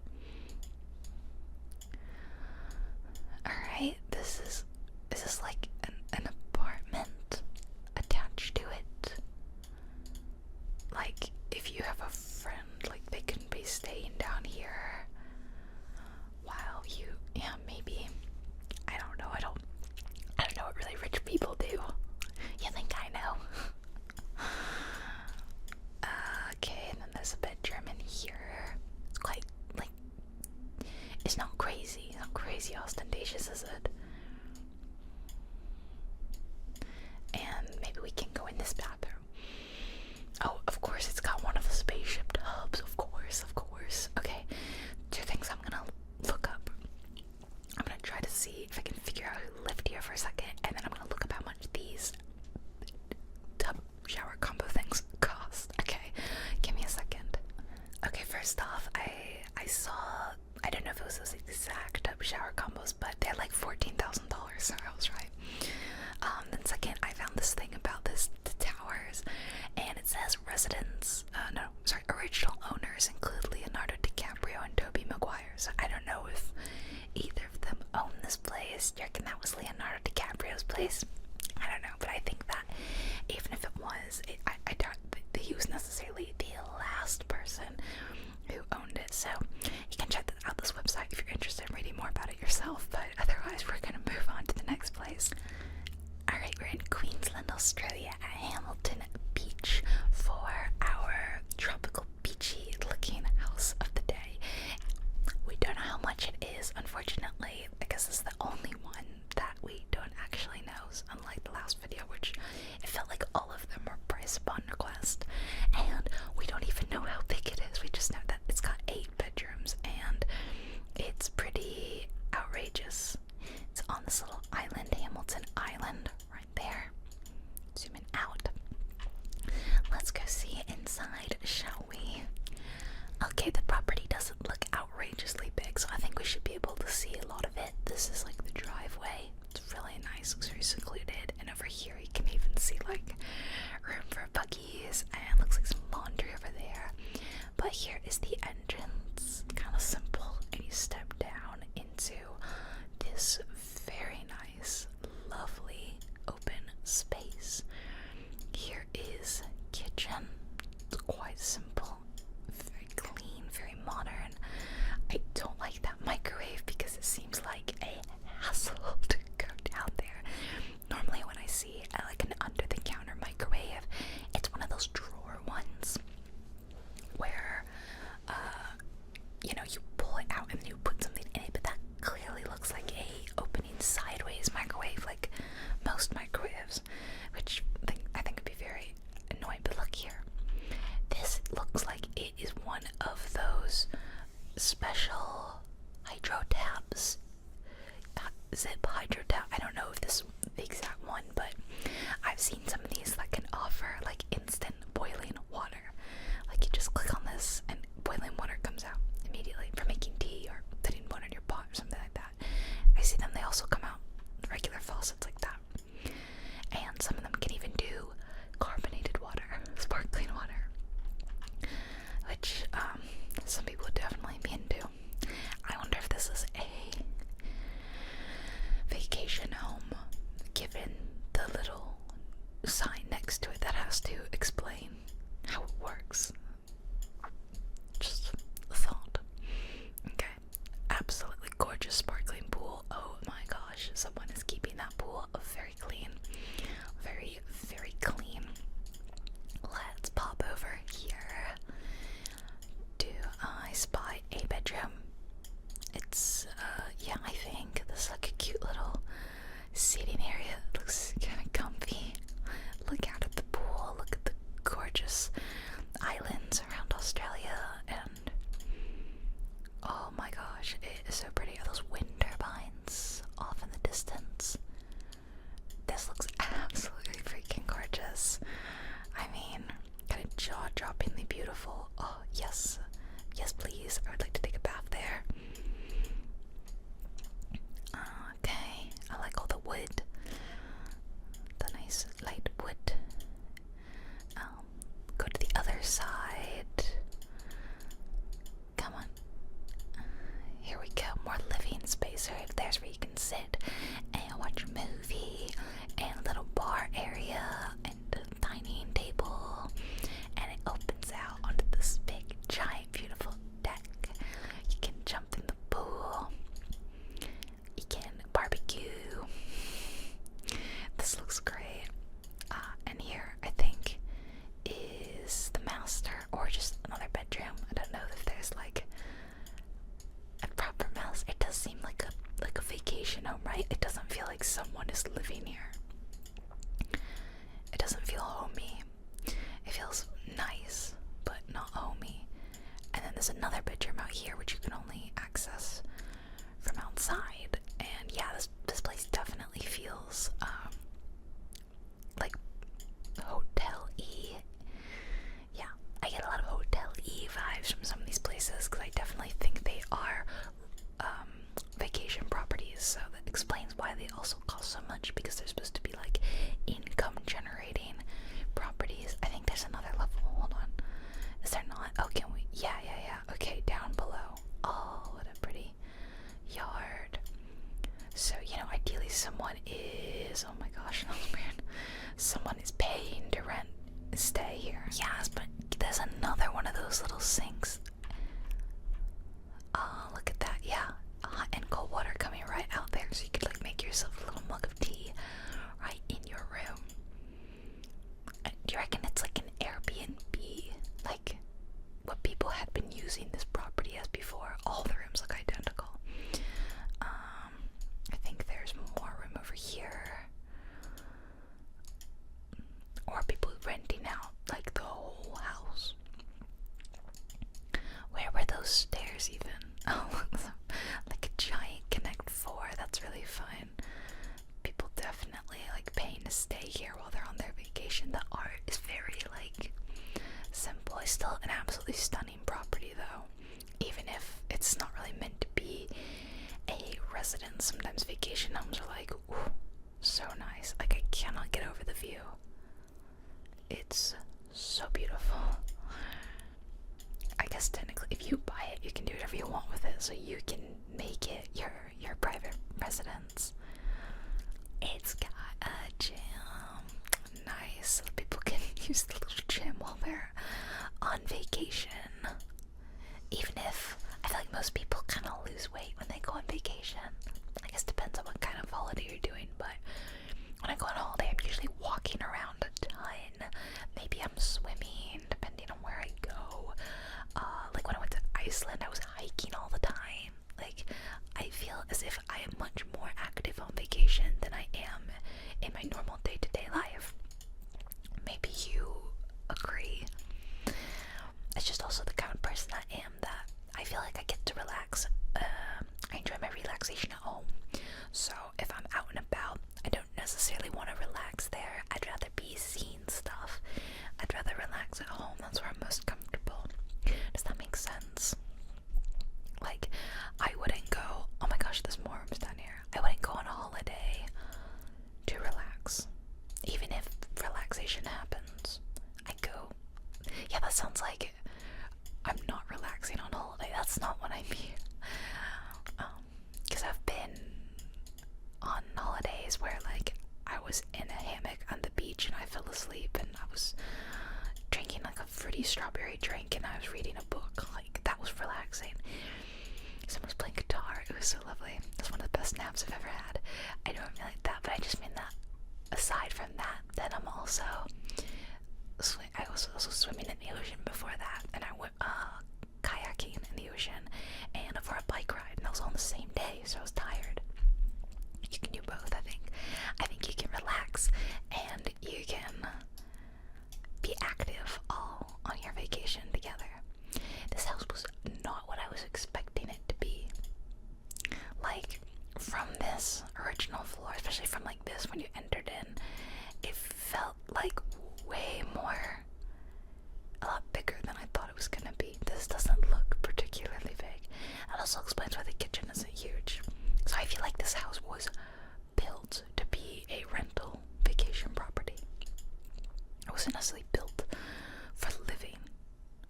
Alright, is this like an apartment attached to it? Like, if you have a friend, like, they can be staying down here while you, yeah, maybe. I don't know, I don't know what really rich people do. You think I know? Okay, and then there's a bedroom in here. It's quite, like, it's not crazy. It's not crazy ostentatious, is it? And maybe we can go in this bathroom. Oh, of course, it's got one of the spaceship tubs. Of course, of course. Okay, two things I'm gonna look up. I'm gonna try to see if I can figure out who lived here for a second, and then I'm gonna look up how much these tub shower combo things cost. Okay, give me a second. Okay, first off, I saw, I don't know if it was those exact tub shower combos, but they're like $14,000, so I was right. Then second, I found this thing about the towers, and it says original owners include Leonardo DiCaprio and Tobey Maguire. So I don't know if either of them own this place. Do you reckon that was Leonardo DiCaprio's place? I don't know, but I think that even if it was, I doubt that he was necessarily the last person who owned it. So you can check out this website if you're interested in reading more about it yourself, but otherwise we're going to move on to the next place. Alright, we're in Queensland, Australia at Hamilton Beach for our tropical beachy looking house of the day. We don't know how much it is, unfortunately, because it's the only one that we don't actually know, unlike the last video, which it felt like all of them were price upon request. And we don't even know how big it is. We just know that it's got 8 bedrooms and it's pretty outrageous. It's on this little island, Hamilton Island, right there. Zoom in out. Let's go see inside, shall we? Okay, the property doesn't look outrageously big, so I think we should be able to see a lot of it. This is like the driveway. It's really nice, looks very secluded. And over here you can even see like room for buggies, and looks like some laundry over there. But here is the entrance, kind of simple, and you step down into this very nice, lovely, open space. Here is kitchen. It's quite simple, very clean, very modern. I don't like that microwave because it seems like a hassle to go down there. Normally when I see like an under-the-counter microwave, it's one of those drawer ones where you know, you pull it out and then you put something in it, but that clearly looks like a opening sideways microwave, like most microwaves, which I think would be very annoying. But look here, this looks like it is one of those special hydro taps, zip hydro tap. I don't know if this is the exact one, but I've seen some of these that can offer like instant boiling water. Like you just click on this and boiling water comes out immediately from So there's where you can sit and watch a movie, and a little bar area, and a dining table, and it opens out onto this big, giant, beautiful deck. You can jump in the pool. You can barbecue. This looks great. And here, I think, is the master, or just another bedroom. I don't know if there's like a proper mouse. It does seem like a vacation home, right? It doesn't feel like someone is living here. It doesn't feel homey. It feels nice, but not homey. And then there's another bedroom out here, which you can only access from outside. And yeah, this place definitely feels like hotel-y. Yeah, I get a lot of hotel-y vibes from some of these places, because I definitely think they are vacation properties. So that explains why they also cost so much, because they're supposed to be like income generating properties. I think there's another level. Hold on. Is there not? Oh, can we? Yeah. Okay, down below. Oh, what a pretty yard. So, ideally someone is, oh my gosh, that was weird. Someone is paying to stay here. Yes, but there's another one of those little sinks. Oh, look at that. Yeah, hot and cold water coming right out there, so you could like make yourself a little mug of tea right in your room. Do you reckon it's like an Airbnb, like what people had been using this property as before? All the rooms look identical. I think there's more room over here, or people renting out like the whole house. Where were those stairs even? Oh, like a giant Connect 4. That's really fun. People definitely like paying to stay here while they're on their vacation. The art is very like simple. It's still an absolutely stunning property though, even if it's not really meant to be a residence. Sometimes vacation homes are like, ooh, so nice. Like, I cannot get over the view. It's so beautiful. I guess technically if you buy it, you can do whatever you want with it, so you can make it your private residence. It's got a gym. Nice. So people can use the little gym while they're on vacation. Even if I feel like most people kind of lose weight when they go on vacation. I guess it depends on what kind of holiday you're doing, but when I go on holiday, I'm usually walking around a ton. Maybe I'm swimming, depending on where I go. Like when I went to Iceland, I was hiking all the time. Like, I feel as if I am much more active on vacation than I am in my normal day-to-day life. Maybe you agree. It's just also the kind of person I am that I feel like I get to relax. I enjoy my relaxation at home. So if I'm out and about, I don't necessarily want to relax there. I'd rather be seeing stuff. I'd rather relax at home. That's where I'm most comfortable. Does that make sense? Like, I wouldn't go, oh my gosh, there's more rooms down here. I wouldn't go on a holiday to relax. Even if relaxation happens, I go. Yeah, that sounds like I'm not relaxing on holiday. That's not what I mean. Because I've been on holidays where like I was in a hammock on the beach and I fell asleep and I was drinking like a fruity strawberry drink and I was reading a book. Like, that was relaxing. Someone was playing guitar. It was so lovely. That's one of the best naps I've ever had. I don't really like that, but I just mean that aside from that, then I'm also I was also swimming in the ocean before that, and I went kayaking in the ocean and for a bike ride, and that was all on the same day, so I was tired. You can do both, I think. I think you can relax and you can be active all on your vacation together. This house was not what I was expecting it to be. Like, from this original floor, especially from like this when you entered in, it felt like way more, a lot bigger than I thought it was gonna be. This doesn't look particularly big. That also explains why the kitchen isn't huge. So I feel like this house was built to be a rental vacation property. It wasn't necessarily built for living.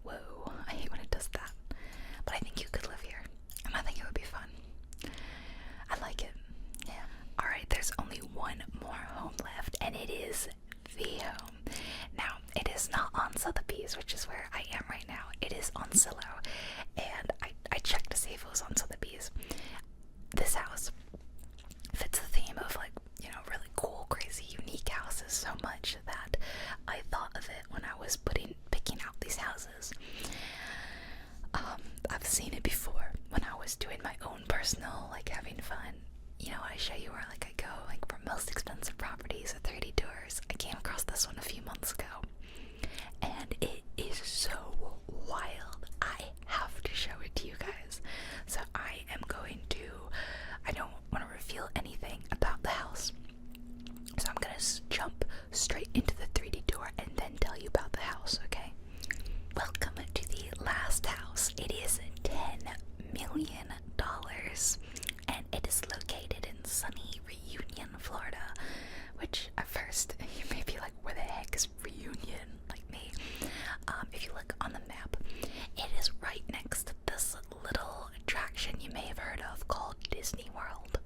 Whoa, I hate when it does that. But I think you could live here, and I think it would be fun. personal, like having fun, you know, I show you where like I go, like for most expensive properties at 30 tours. I came across this one a few months ago, and it is so wild. I have to show it to you guys. So I don't want to reveal anything about the house. So I'm gonna jump straight into the 3D tour and then tell you about the house, okay? Welcome to the last house. It is $10 million, and it is located in sunny Reunion, Florida, which at first you may be like, where the heck is Reunion, like me? If you look on the map, it is right next to this little attraction you may have heard of called Disney World.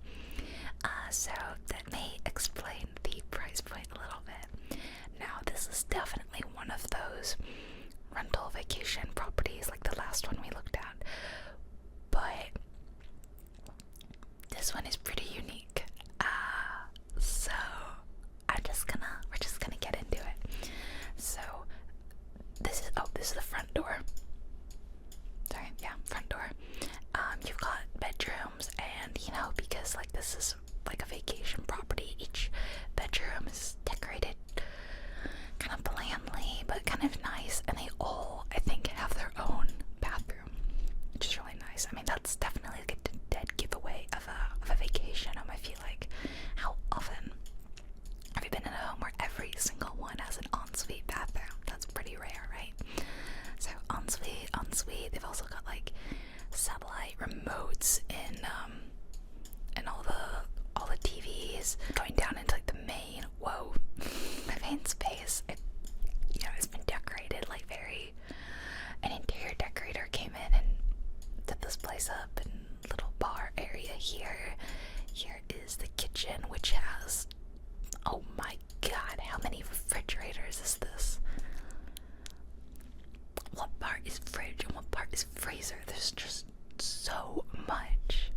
So that may explain the price point a little bit. Now, this is definitely one of those rental vacation properties like the last one we looked at, but this one is pretty unique. So we're just gonna get into it. So this is the front door. Sorry, yeah, front door. You've got bedrooms, and you know, because like this is like a vacation property, each bedroom is decorated kind of blandly but kind of nice, and they all, I think, have their own bathroom, which is really nice. I mean, that's definitely like a dead giveaway of a vacation home. I feel like, how often have you been in a home where every single one has an ensuite bathroom? That's pretty rare, right? So ensuite. They've also got like satellite remotes in all the TVs going down into like the main space. It's been decorated like an interior decorator came in and did this place up, and little bar area here. Here is the kitchen, which has, oh my god, how many refrigerators is this? What part is fridge and what part is freezer? There's just so much.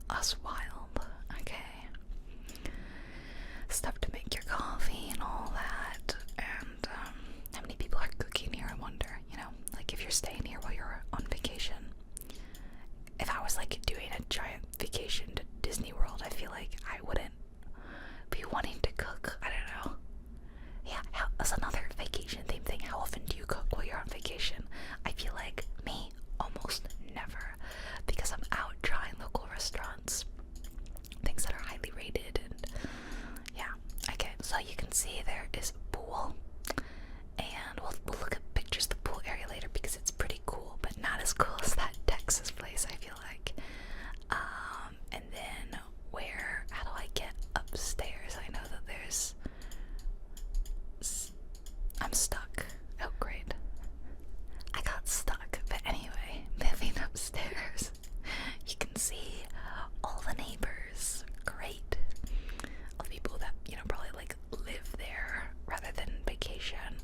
That's wild. Okay. Stuff to make your coffee and all that. And how many people are cooking here, I wonder, you know? Like if you're staying here while you're on vacation. If I was like doing a giant vacation to Disney World, I feel like I wouldn't be wanting to cook. I don't know. Yeah, that's another vacation theme thing. How often do you cook while you're on vacation? I feel like me, almost never, because I'm out trying local restaurants, things that are highly rated, and yeah. Okay, so you can see there is a pool, and we'll look at pictures of the pool area later because it's pretty cool, but not as cool as that Texas place, I feel like. And then how do I get upstairs? I know that I'm stuck. Oh, great. I got stuck. But anyway, moving upstairs, you can see all the neighbors. Great. All the people that, probably like live there rather than vacation.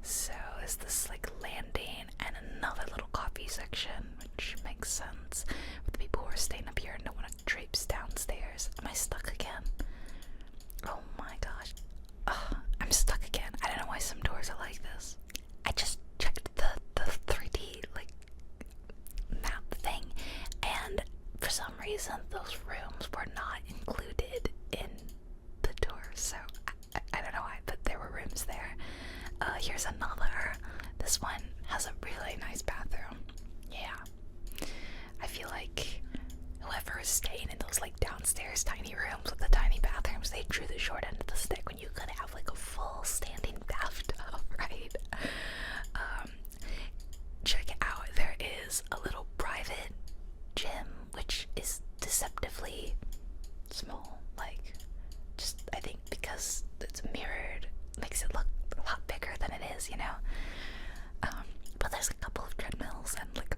So there's this like landing and another little coffee section, which makes sense for the people who are staying up here and don't want to traipse downstairs. Am I stuck again? Oh my gosh. I'm stuck again. I don't know why some doors are like this. I just checked the 3D like map thing, and for some reason those rooms were not included in the tour. So I don't know why, but there were rooms there. Here's another. This one has a really nice bathroom. Yeah. I feel like whoever is staying in those like downstairs tiny rooms with the tiny bathrooms, they drew the short end of the stick when you could have like a full standing bathtub, right? Check it out. There is a little private gym, which is deceptively small. Like, just I think because it's mirrored, makes it look a lot bigger than it is, But there's a couple of treadmills and like,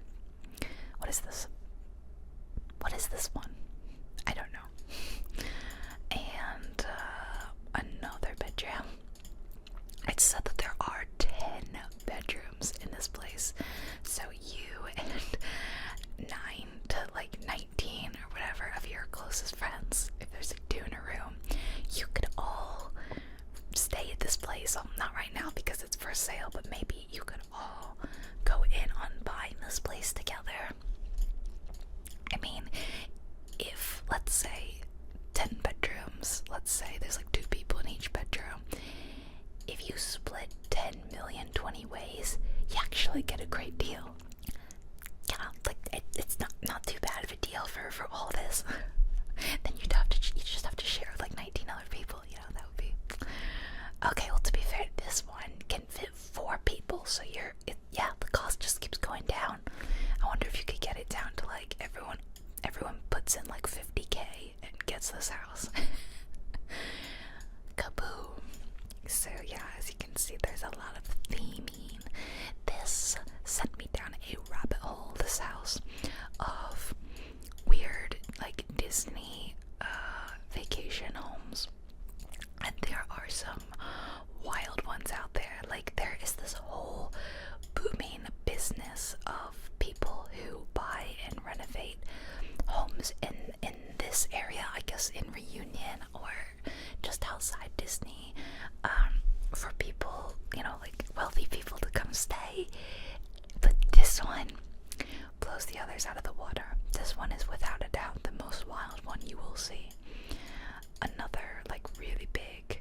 what is this? What is this one? I don't know. And bill for all this. Then you just have to share with like 19 other people. You know, that would be okay. Well, to be fair, this one can fit 4 people, so yeah, the cost just keeps going down. I wonder if you could get it down to like everyone puts in like 50K and gets this house. Kaboom. So yeah, as you can see, there's a lot of theming. This sent me down a rabbit hole, this house, of weird like Disney vacation homes. And there are some wild ones out there. Like, there is this whole booming business of people who buy and renovate homes in this area, I guess in Reunion or just outside Disney, for people, you know, like wealthy people to come stay. But this one blows the others out of the water. This one is without a doubt the most wild one you will see. Another like really big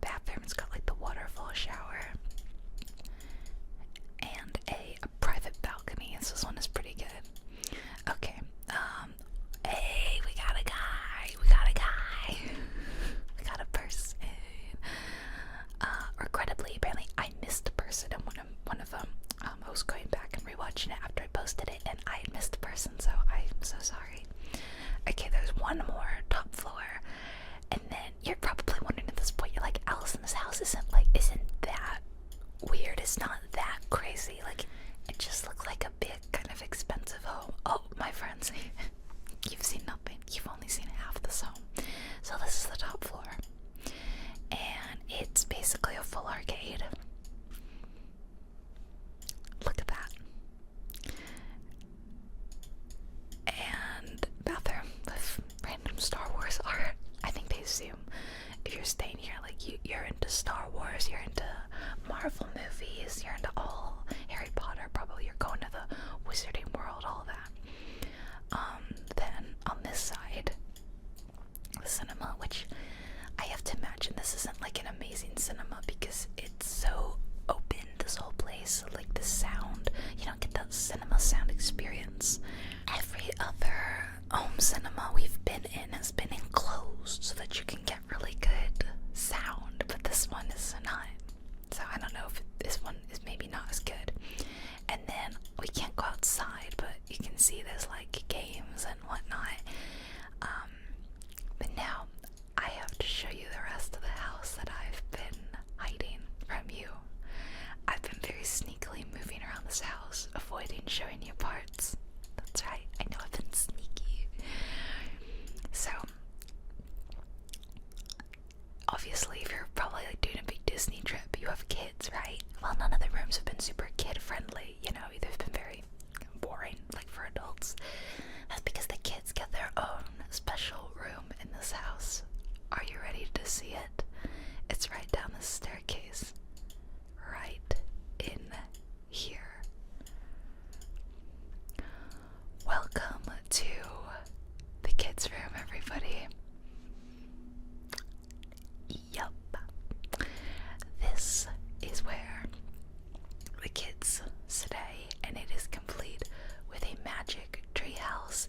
bathroom. It's got like the waterfall shower and a private balcony. So this one is pretty good. Okay. Hey, we got a guy. We got a person. Regrettably, apparently I missed a person in one of them. I was going back and rewatching it after I posted it, and I missed a person, so I'm so sorry. Okay, there's one more, top floor. And then you're probably wondering at this point, you're like, Allison, this house isn't that weird. It's not that crazy. Like, it just looks like a big, kind of expensive home. Oh, my friends, you've seen nothing. You've only seen half this home. So this is the top floor. And it's basically a full arcade. Look at that. And bathroom with random Star Wars art. I think they assume if you're staying here, like you're into Star Wars, you're into Marvel movies, you're into all Harry Potter, probably you're going to the Wizarding World, all that. Then on this side, the cinema, which I have to imagine this isn't like an amazing cinema because it's so open, this whole place, like the sound, you don't get that cinema sound experience. Every other home cinema we've been in has been enclosed so that you can get really good sound, but this one is not. So I don't know if this one is maybe not as good. And then we can't go outside, but you can see there's like games and whatnot. But now I have to show you the rest of the house that I've been hiding from you. I've been very sneakily moving around this house, avoiding showing you parts. That's right, I know I've been sneaky. So, obviously, if you're probably like doing a big Disney trip, you have kids, right? Well, none of the rooms have been super kid-friendly, you know, they've been very boring, like for adults. That's because the kids get their own special room in this house. Are you ready to see it? It's right down the staircase. Right in here. Welcome to the kids' room, everybody. Yup. This is where the kids stay, and it is complete with a magic treehouse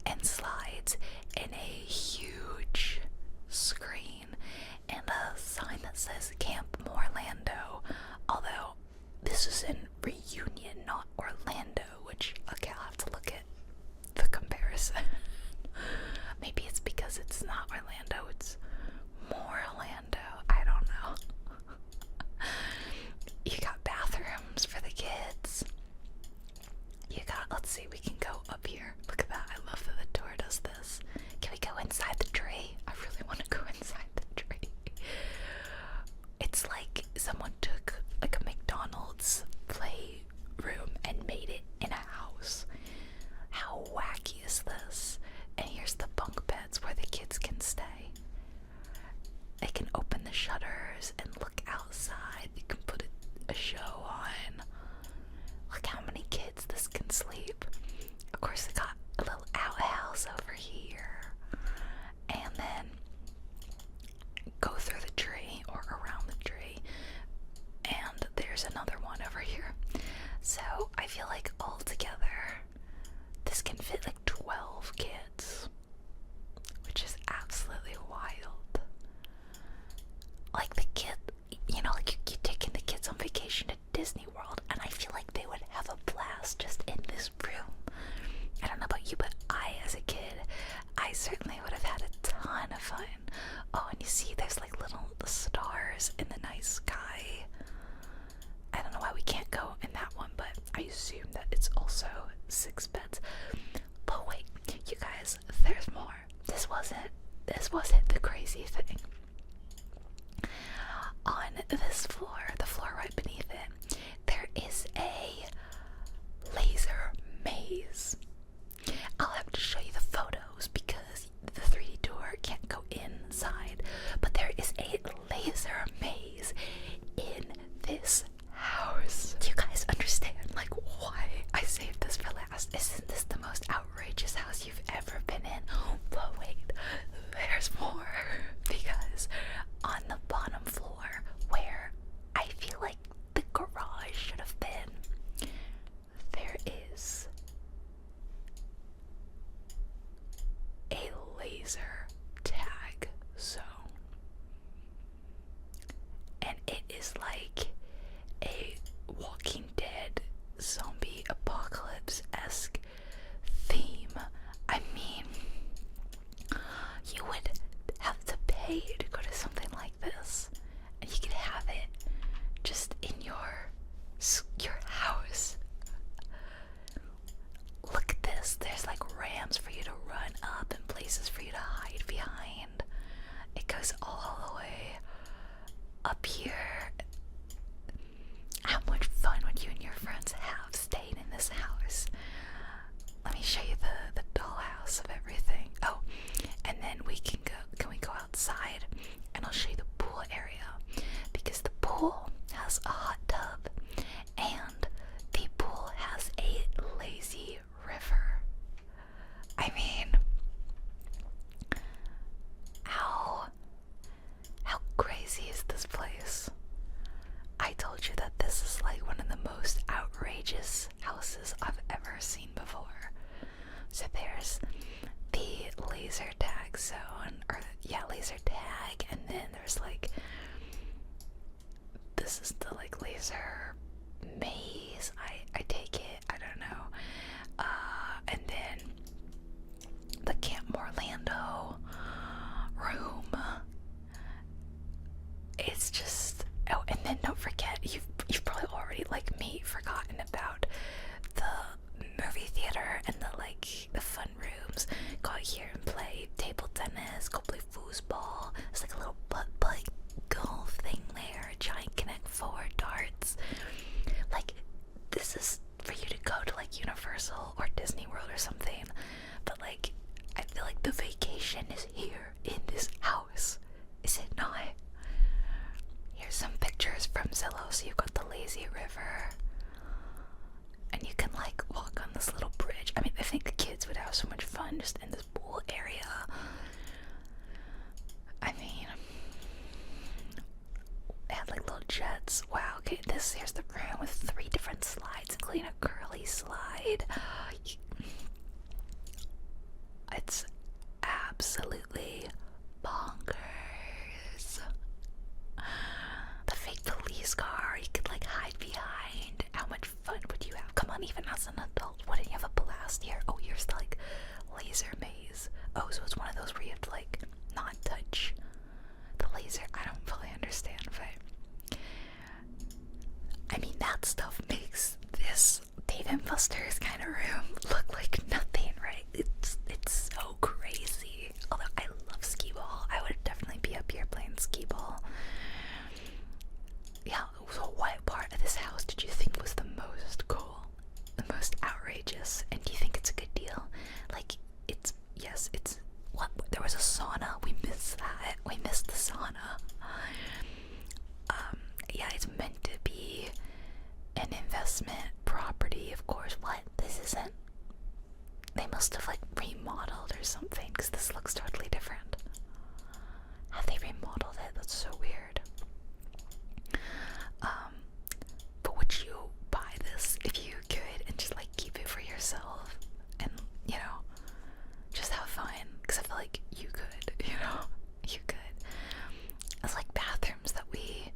and slides and a huge screen and a sign that says Camp Morlando. Although this is in Reunion, not Orlando, which, okay, I'll have to look at the comparison. Maybe it's because it's not Orlando, it's more Orlando. I don't know. You got bathrooms for the kids. You got, let's see, we can go up here. Look at that. I love that the tour does this. Can we go inside the tree? I really want to go inside the tree. It's like someone took like a McDonald's playroom and made it in a house. How wacky is this? And here's the bunk beds where the kids can stay. They can open the shutters and look outside. You can put a show on. Look how many kids this can sleep. Of course, they got a little outhouse over here. And then don't know about you, but as a kid, I certainly would have had a ton of fun. Oh, and you see there's like little stars in the night sky. I don't know why we can't go in that one, but I assume that it's also 6 beds. But wait, you guys, there's more. This wasn't the crazy thing. On this floor, the floor right beneath it, there is a laser maze. I'll have to show you the photos because the 3D tour can't go inside, but there is a laser maze in this house. Do you guys understand, like, why I saved this for last? Isn't this the most outrageous house you've ever been in? But wait, there's more, because on the bottom floor, where I feel like the garage should have been, there is a laser tag zone. And it is like a Walking Dead zombie apocalypse-esque theme. I mean, you would have to pay to go to something like this, and you could have it just in your house. Look at this. There's like ramps for you to run up and places for you to hide behind. It goes all the way up here. How much fun would you and your friends have staying in this house? Let me show you the dollhouse of everything. Oh, and then can we go outside and I'll show you the pool area, because the pool has a hot tub and the pool has a lazy river. I mean, how crazy is this place? I told you that this is like one of the most outrageous houses I've ever seen before. So there's the laser tag zone, laser tag, and then there's like, this is the like laser maze, I take it, I don't know. And then the Camp Orlando room. It's just, oh, and then don't forget, you've probably already, like me, forgotten about the movie theater and the fun rooms. Go out here and play table tennis, go play foosball. There's like a little butt golf thing there, a giant Connect 4 darts. Like, this is for you to go to like Universal or Disney World or something, but like, I feel like the vacation is here in this house, is it not? Here's some pictures from Zillow. So you've got the lazy river, and you can like walk on this little bridge. I mean, I think the kids would have so much fun just in this pool area. I mean, they had like little jets. Wow, okay, here's the room with 3 different slides, including a curly slide. It's absolutely bonkers. The fake police car you could like hide behind. How much fun would you have? Come on, even as an adult, wouldn't you have a blast here? Oh, here's the like laser maze. Oh, so it's one of those where you have to like not touch the laser. I don't fully understand, but I mean, that stuff makes this Dave & Buster's kind of room look like nothing, right? It's so crazy. Although I love skee ball, I would definitely be up here playing skee ball. Yeah, so what part of this house did you think was the most cool? The most outrageous? And do you think it's a good deal? Like, yes, what? There was a sauna. We missed that. We missed the sauna. Yeah, it's meant to be an investment property, of course. What? This isn't. They must have like remodeled or something, because this looks totally different. Have they remodeled it? That's so weird. But would you buy this if you could and just like keep it for yourself and, you know, just have fun? Because I feel like you could, you could. It's like bathrooms that we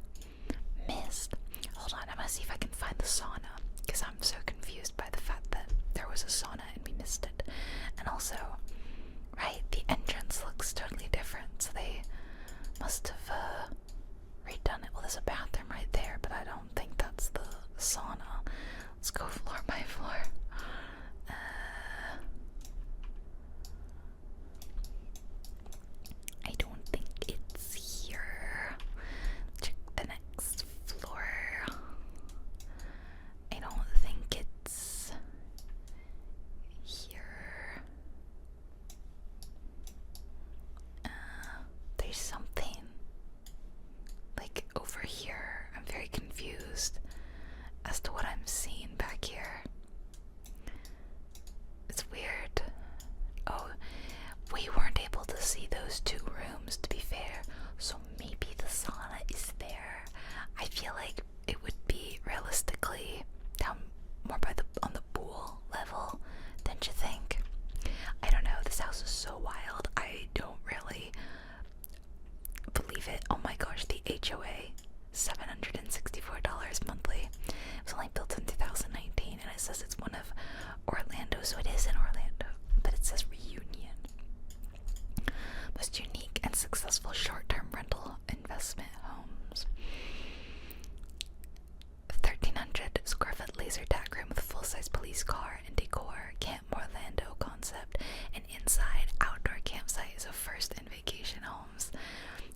missed. Hold on, I'm gonna see if I can find the sauna, because I'm so confused by the fact that there was a sauna and we missed it. also, right, the entrance looks totally different, so they must have redone it. Well, there's a bathroom right there, but I don't think that's the sauna. Let's go floor by floor. I don't think it's here. Check the next floor. I don't think it's here. There's something like over here. I'm very confused as to what I'm seeing back here. It's weird. Oh, we weren't able to see those two rooms, to be fair, so maybe the sauna is there. I feel like it would be realistically down more by on the pool level, don't you think? I don't know, this house is so wild. I don't really believe it. Oh my gosh, the HOA, $764 monthly. It was only built in 2019, and it says it's one of Orlando, so it is in Orlando, but it says Reunion. Most unique and successful short-term rental investment homes. 1,300 square foot laser tag room with full-size police car and decor, Camp Orlando concept, an inside outdoor campsite is a first in vacation homes.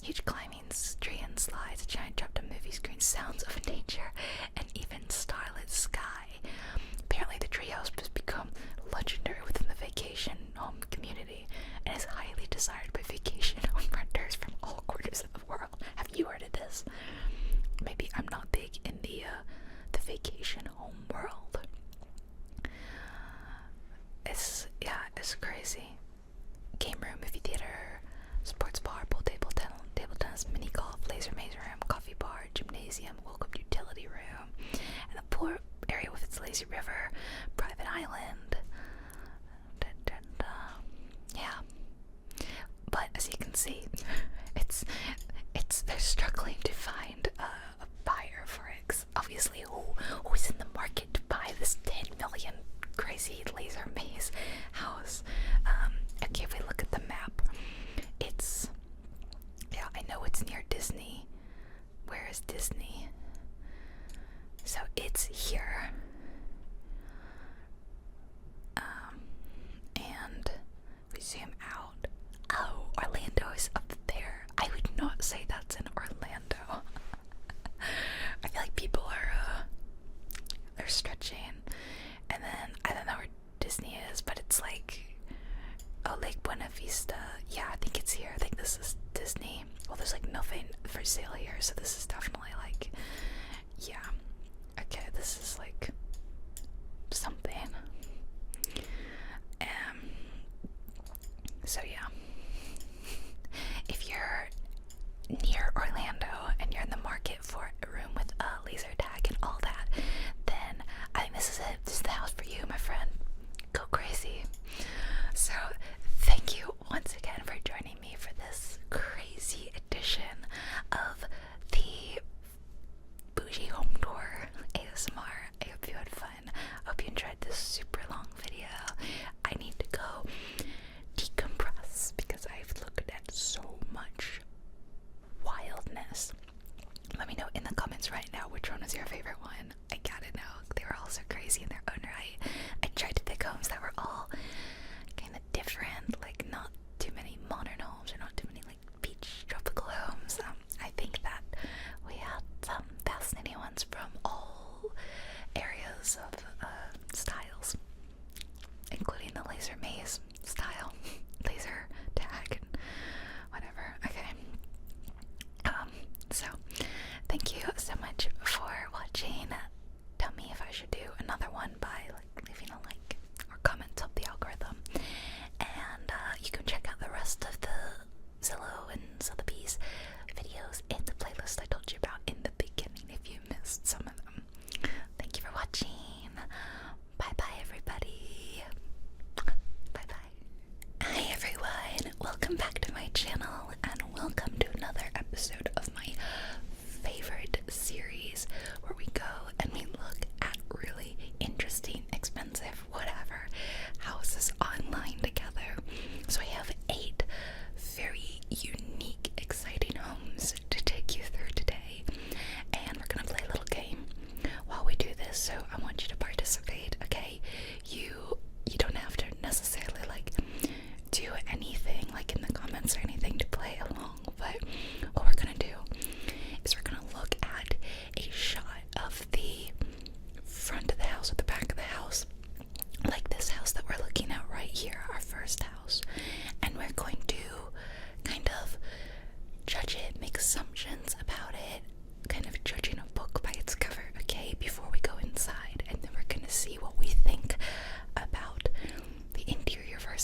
Huge climbing tree and slides, a giant drop to movie screen, sounds of nature, and even starlit sky. Apparently the treehouse has become legendary within the vacation home community and is highly desired by vacation home renters from all quarters of the world. Have you heard of this? Maybe I'm not big in the vacation home world. It's crazy. Game room, movie theater, sports bar, pool table, table tennis, mini golf, laser maze room, coffee bar, gymnasium, welcome utility room, and the pool area with its lazy river, private island. Yeah, but as you can see, they're struggling to find a buyer for it. 'Cause obviously, who's in the market to buy this 10 million crazy laser maze house? Okay, if we look at the map, I know it's near Disney. Where is Disney? So it's here. And we zoom out. Oh, Orlando is up there. I would not say that's in Orlando. I feel like people are they're stretching. And then I don't know where Disney is, but it's like, oh, Lake Buena Vista. Yeah, I think it's here. I think this is Disney. Well, there's like nothing for sale here, so this is definitely like, yeah. Okay, this is like something. So yeah, if you're near Orlando and you're in the market for a room with a laser tag and all that, then I think this is it. This is the house for you, my friend. Go crazy. So thank you once again for joining me for this crazy edition of the Bougie Home Tour ASMR. I hope you had fun. I hope you enjoyed this super long video. I need to go decompress because I've looked at so much wildness. Let me know in the comments right now which one was your favorite one. I gotta know. They were all so crazy in their own right. I tried to pick homes that were all kind of different, like not too many modern homes or not too many like beach tropical homes. I think that we had some fascinating ones from all areas of styles, including the laser maze style, laser tag, and whatever. Okay. So thank you so much for watching. Tell me if I should do another one by like leaving a like or comment to help the algorithm. And you can check out the rest of the Zillow and Sotheby's videos in the playlist I told you about in the beginning if you missed some of them. Thank you for watching. Bye bye everybody. Bye bye.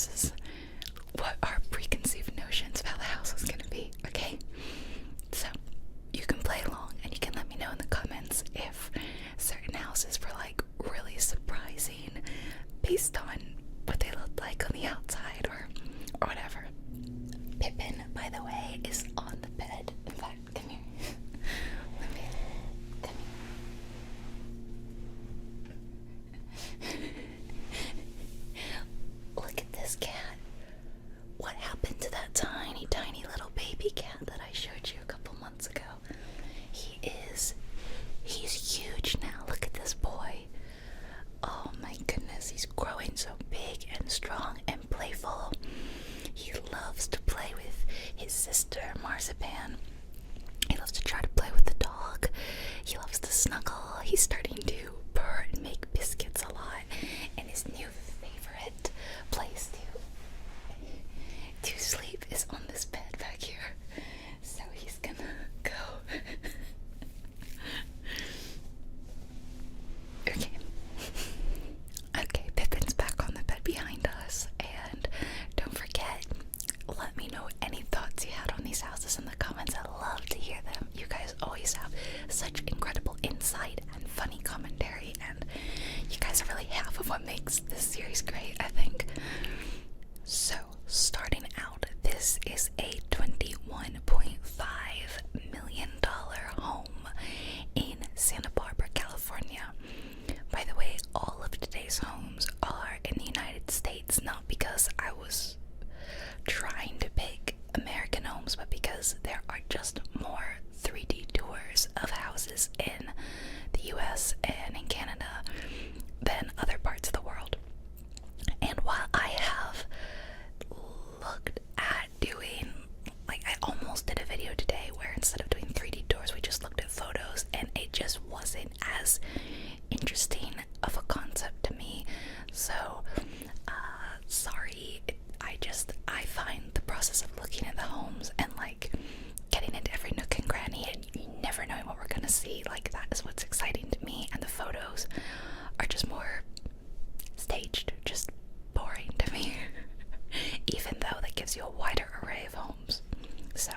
versus what our preconceived notions of how the house is gonna be, okay? So you can play along and you can let me know in the comments if certain houses were like really surprising based on what they looked like on the outside or whatever. Pippin, by the way, is on the bed. In fact, come here. Come here. Look at this cat. What happened to that tiny, tiny little baby cat that I showed you a couple months ago? He's huge now. Look at this boy. Oh my goodness, he's growing so big and strong and playful. He loves to play with his sister, Marzipan. He loves to try to play with the dog. He loves to snuggle. He's starting to purr and make biscuits a lot. And his new favorite place to sleep is on this bed back here. So he's gonna go. Okay. Okay, Pippin's back on the bed behind us. And don't forget, let me know any thoughts you had on these houses in the comments. I love to hear them. You guys always have such incredible insight and funny commentary, and you guys are really half of what makes this series great, I think. So, starting out, this is a $21.5 million home in Santa Barbara, California. By the way, all of today's homes are in the United States, not because I was trying to pick American homes, but because there are just more 3D tours of houses in the US and in Canada than other parts of the world. And while I have looked at doing, like, I almost did a video today where instead of doing 3D tours, we just looked at photos, and it just wasn't as interesting of a concept to me. So, sorry. I find the process of looking at the homes and like getting into every nook and cranny and you never knowing what we're gonna see, like, that is what's exciting to me, and the photos are just more staged, just boring to me. Even though that gives you a wider array of homes. So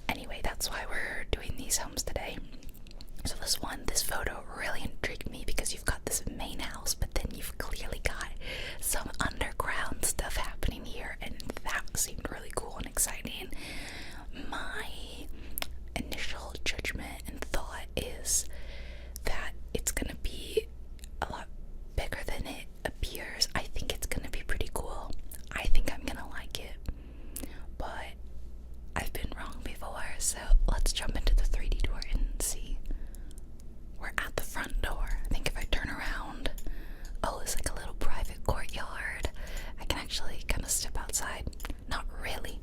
anyway, that's why we're doing these homes today. So this photo really intrigued me because you've got this main house, but then you've clearly got some underground stuff happening here, and that seemed really cool and exciting. My initial judgment and thought is that it's gonna be a lot bigger than it appears. I think it's gonna be pretty cool. I think I'm gonna like it, but I've been wrong before, so let's jump into the 3D tour and see. We're at the front door. I think if I turn around, oh, it's like a little private courtyard. I can actually kind of step outside. Not really,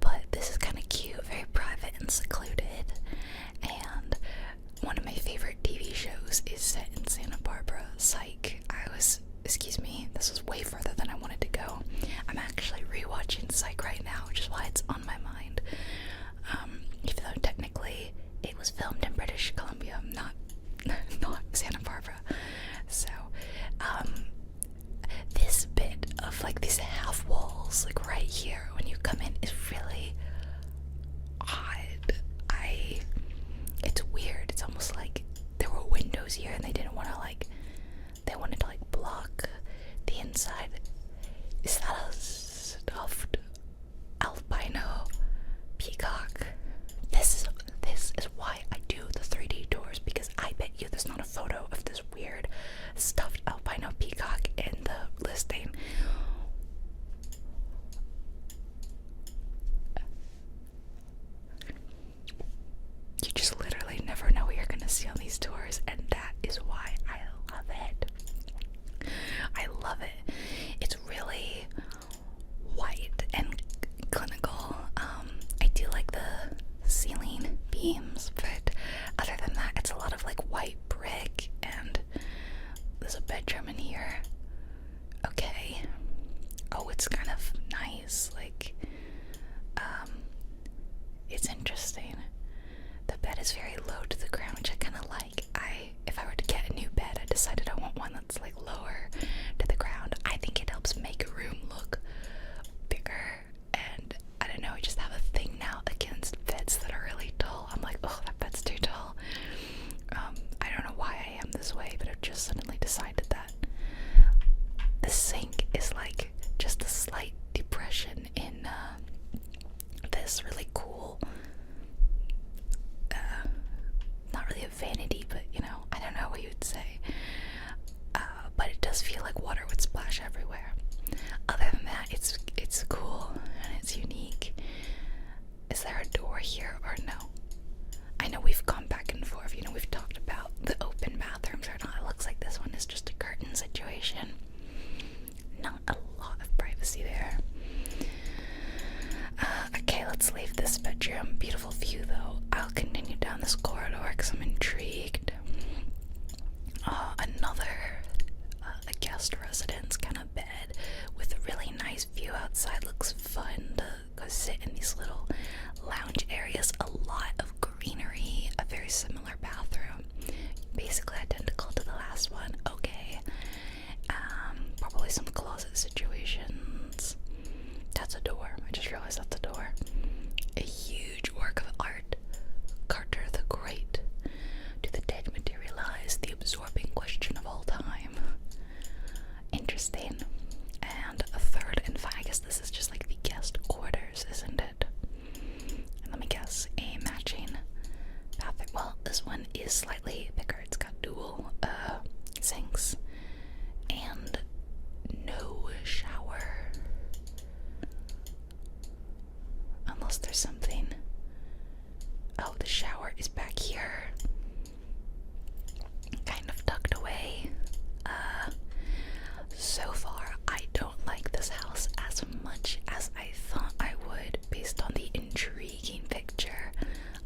but this is kind of cute, very private and secluded. And one of my favorite TV shows is set in Santa Barbara. Psych. Excuse me, this was way further than I wanted to go. I'm actually rewatching Psych right now, which is why it's on my mind. Even though technically it was filmed in British Columbia, not Santa Barbara. So, this bit of like these half walls, like right here when you come in, is really odd. It's weird. It's almost like there were windows here and they didn't want to they wanted to block the inside. Is that a stuffed albino peacock? This is why I do the 3D tours, because I bet you there's not a photo of this weird stuffed albino peacock in the listing. You just literally never know what you're gonna see on these tours, and that is why I love it. I love it. It's really white and clinical. I do like the ceiling beams, but other than that, it's a lot of white brick, and there's a bedroom in here. Okay. Oh, it's kind of nice. It's interesting. The bed is very low to the ground, which I kind of like. If I were to get a new bed, I decided I want one that's lower to the ground. I think it helps make a room bedroom. Beautiful view though. I'll continue down this corridor because I'm intrigued. Another a guest residence kind of bed with a really nice view outside. Looks fun to go sit in these little lounge areas. A lot of greenery, a very similar bathroom, basically identical to the last one. Okay. Probably some closet situations. That's a door. I just realized that's a door. A huge work of art. Carter the Great. Do the dead materialize? The absorbing question of all time. Interesting. And a third and final, I guess this is just like the guest quarters, isn't it? And let me guess, a matching bathroom. Well, this one is slightly bigger. It's got dual sinks and no shower. Unless there's something. Oh, the shower is back here. Kind of tucked away. So far, I don't like this house as much as I thought I would based on the intriguing picture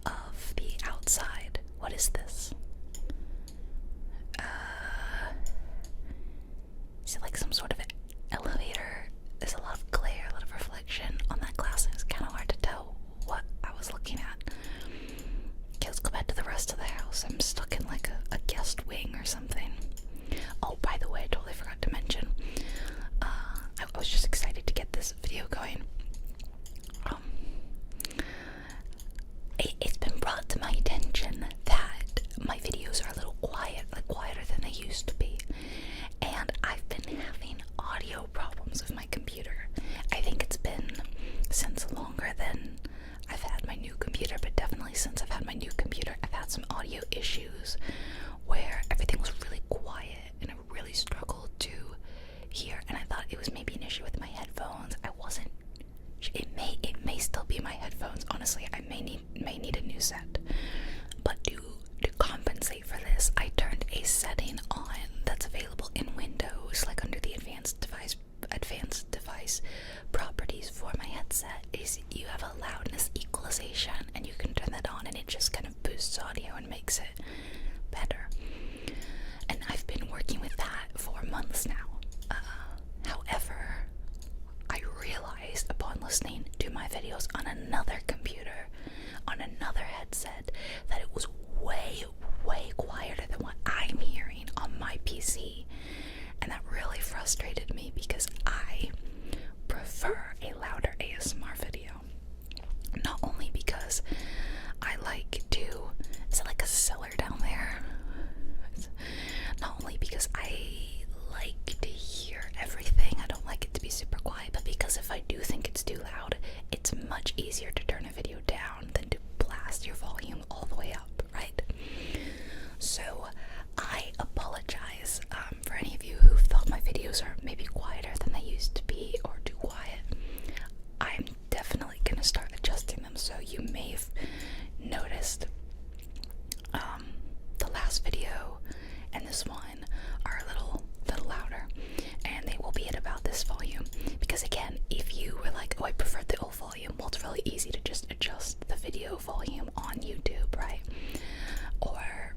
of the outside. What is this? Is it like some sort of elevator? There's a lot of glare, a lot of reflection on that glass, and it's kind of hard to tell what I was looking at. Okay, let's go back to the rest of the house. I'm stuck in like a guest wing or something. Oh, by the way, I totally forgot to mention, I was just excited to get this video going. It's been brought to my attention that my videos are a little quieter than they used to be, and I've been having audio problems with my computer. I think it's been since longer than I've had my new computer, but definitely since I've had my new computer, I've had some audio issues where everything was really quiet and I really struggled to hear, and I thought it was maybe an issue with my headphones. I wasn't. It may still be my headphones. Honestly, I may need a new set. But to compensate for this, I turned a setting on that's available in Windows, like under the advanced device properties for my headset. Is you have a loudness equalization, and you can turn that on, and it just kind of boosts audio and makes it better. And I've been working with that for months now. However, I realized upon listening to my videos on another computer, on another headset, that it was way quieter than what I'm hearing on my PC. And that really frustrated me because I prefer a louder ASMR video. Not only because I like to... Is it like a cellar down there? Not only because I like to hear everything, I don't like it to be super quiet, but because if I do think it's too loud, it's much easier to turn a video down than to blast your volume all the way up, right? So I apologize for any of you who thought my videos are maybe quieter than they used to be or too quiet. I'm definitely gonna start adjusting them, so you may have noticed the last video and this one are a little louder, and they will be at about this volume, because again, if you were like, oh, I prefer the old volume, well, it's really easy to just adjust the video volume on YouTube, right, or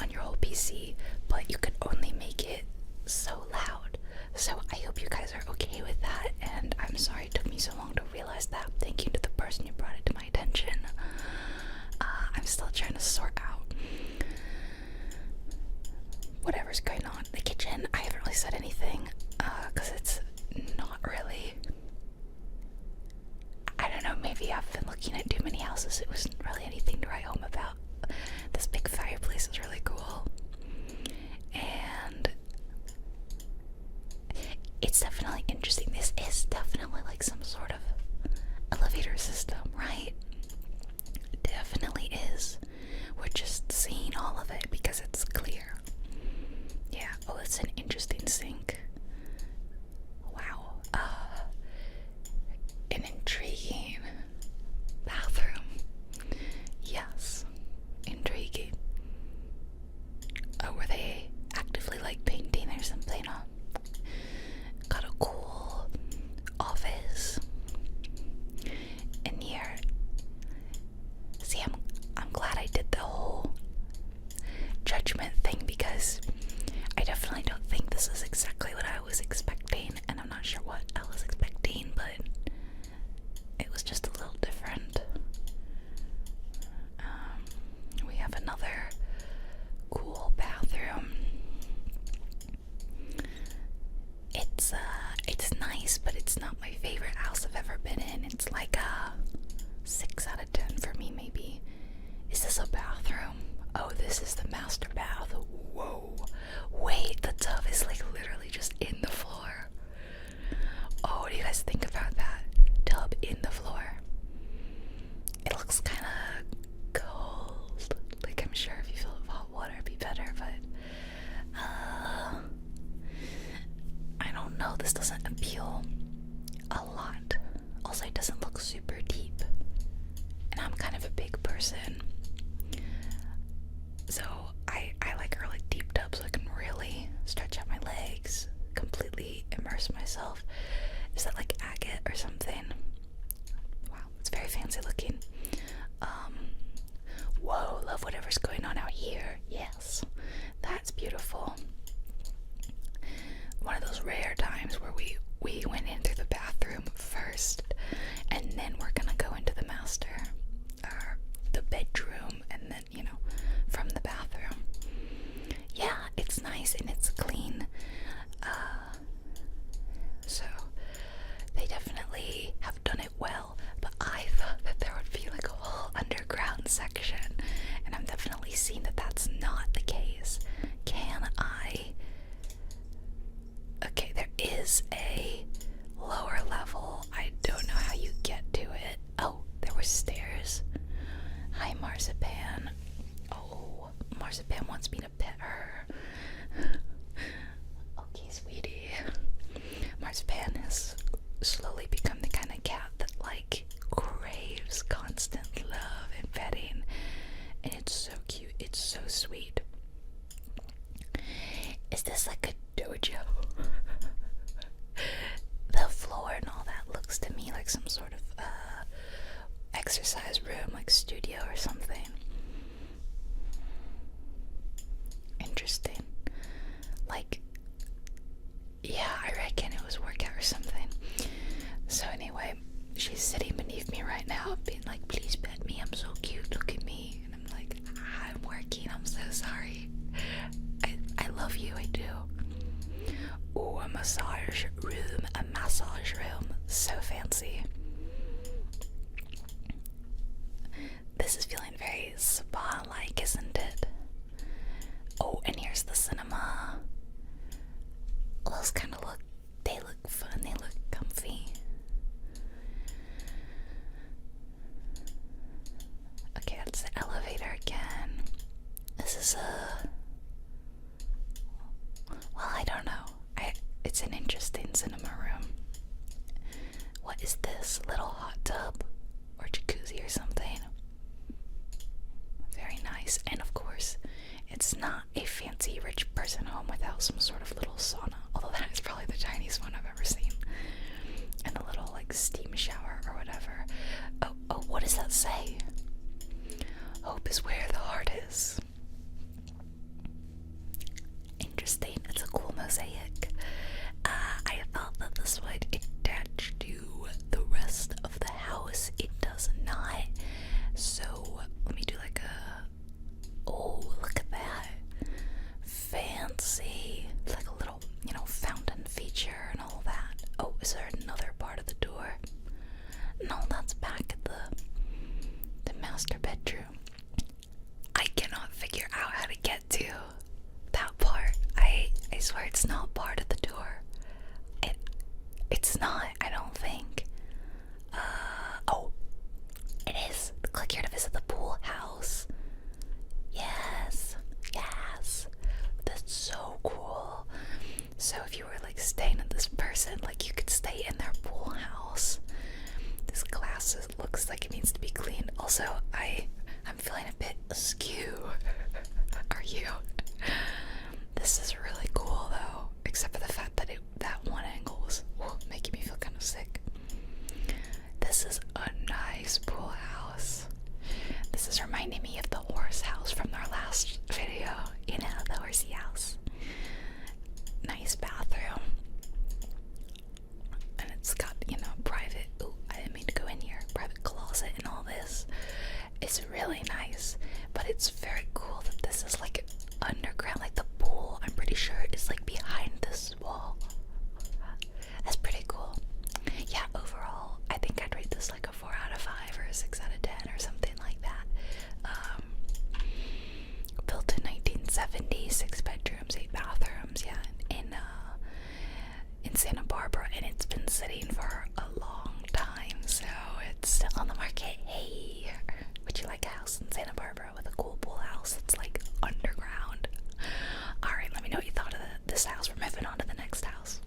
on your whole PC, but you could only make it so loud. So I hope you guys are okay with that, and I'm sorry it took me so long to realize that. Thank you to the person who brought it to my attention. I'm still trying to sort out whatever's going on. The kitchen, I haven't really said anything, because it's not really... I don't know, maybe I've been looking at too many houses. It wasn't really anything to write home about. This big fireplace is really cool. And it's definitely interesting. This is definitely like some sort of elevator system, right? It definitely is. We're just seeing all of it because it's clear. Yeah, oh, it's an interesting sink. Wow. An intriguing bathroom. Yes, intriguing. Oh, were they actively like painting or something? Got a cool office in here. it's not my favorite house I've ever been in. It's like a 6 out of 10 for me, maybe. Is this a bathroom? Oh, this is the master bath. Whoa. Wait, the tub is like literally just in the floor. Oh, what do you guys think about that? Tub in the floor. It looks kind of cold. Like, I'm sure if you fill it with hot water it'd be better, but I don't know. This doesn't appeal a lot. Also, it doesn't look super deep. And I'm kind of a big person. So I like really deep tubs so I can really stretch out my legs, completely immerse myself. Is that like agate or something? Wow, it's very fancy looking. Whoa, love whatever's going on out here. Yes, that's beautiful. One of those rare times where we went in through the bathroom first, and then we're gonna go into the master, or the bedroom, and then, you know, from the bathroom. Yeah, it's nice and it's clean. So they definitely have done it well, but I thought that there would be like a whole underground section, and I'm definitely seeing that that's not the case. Okay, there is a lower level. I don't know how you get to it. Oh, there were stairs. Hi, Marzipan. Oh, Marzipan wants me to pet her. Okay, sweetie. Marzipan has slowly become the kind of cat that, like, craves constant love and petting. And it's so cute. It's so sweet. Is this like a dojo? The floor and all that looks to me like some sort of exercise room, like studio or something. Interesting. Like, yeah, I reckon it was workout or something. So anyway, she's sitting beneath me right now, being like, please pet me, I'm so cute, look at me. And I'm like, I'm working, I'm so sorry. I love you, I do. Ooh, a massage room, so fancy. This is feeling very spa-like, isn't it? Oh, and here's the cinema. Those kind of they look fun, they look comfy. Okay, that's the elevator again. This is well, I don't know. It's an interesting cinema room. What is this? Little hot tub or jacuzzi or something? Very nice. And of course, it's not a fancy rich person home without some sort of little sauna. Although that is probably the tiniest one I've ever seen. And a little like steam shower or whatever. Oh, what does that say? Hope is where the heart is. Interesting. It's a cool mosaic. I thought that this would attach to the rest of the house. It does not. So let me do like a. Oh, look at that. Fancy. Like a little, fountain feature and all that. Oh, is there another part of the door? No, that's back at the master bedroom. I cannot figure out how to get to that part. I swear it's not part of the door. It's not, I don't think. Oh, it is. Click here to visit the pool house. Yes. That's so cool. So if you were like staying at this person, like you could stay in their pool house. This glass looks like it needs to be cleaned. Also, I'm feeling a bit askew. Are you? This is really cool though, except for the fact that that one angle was making me feel kind of sick. This is a nice pool house. This is reminding me of the horse house from our last video. The horsey house. Nice bathroom. And it's got, private, I didn't mean to go in here, private closet and all this. It's really nice, but it's very cool that this is like underground, like the pool, I'm pretty sure is like behind this wall. That's pretty cool. Barbara, and it's been sitting for a long time, so it's still on the market. Hey, would you like a house in Santa Barbara with a cool pool house that's like underground? Alright, let me know what you thought of this house. We're moving on to the next house.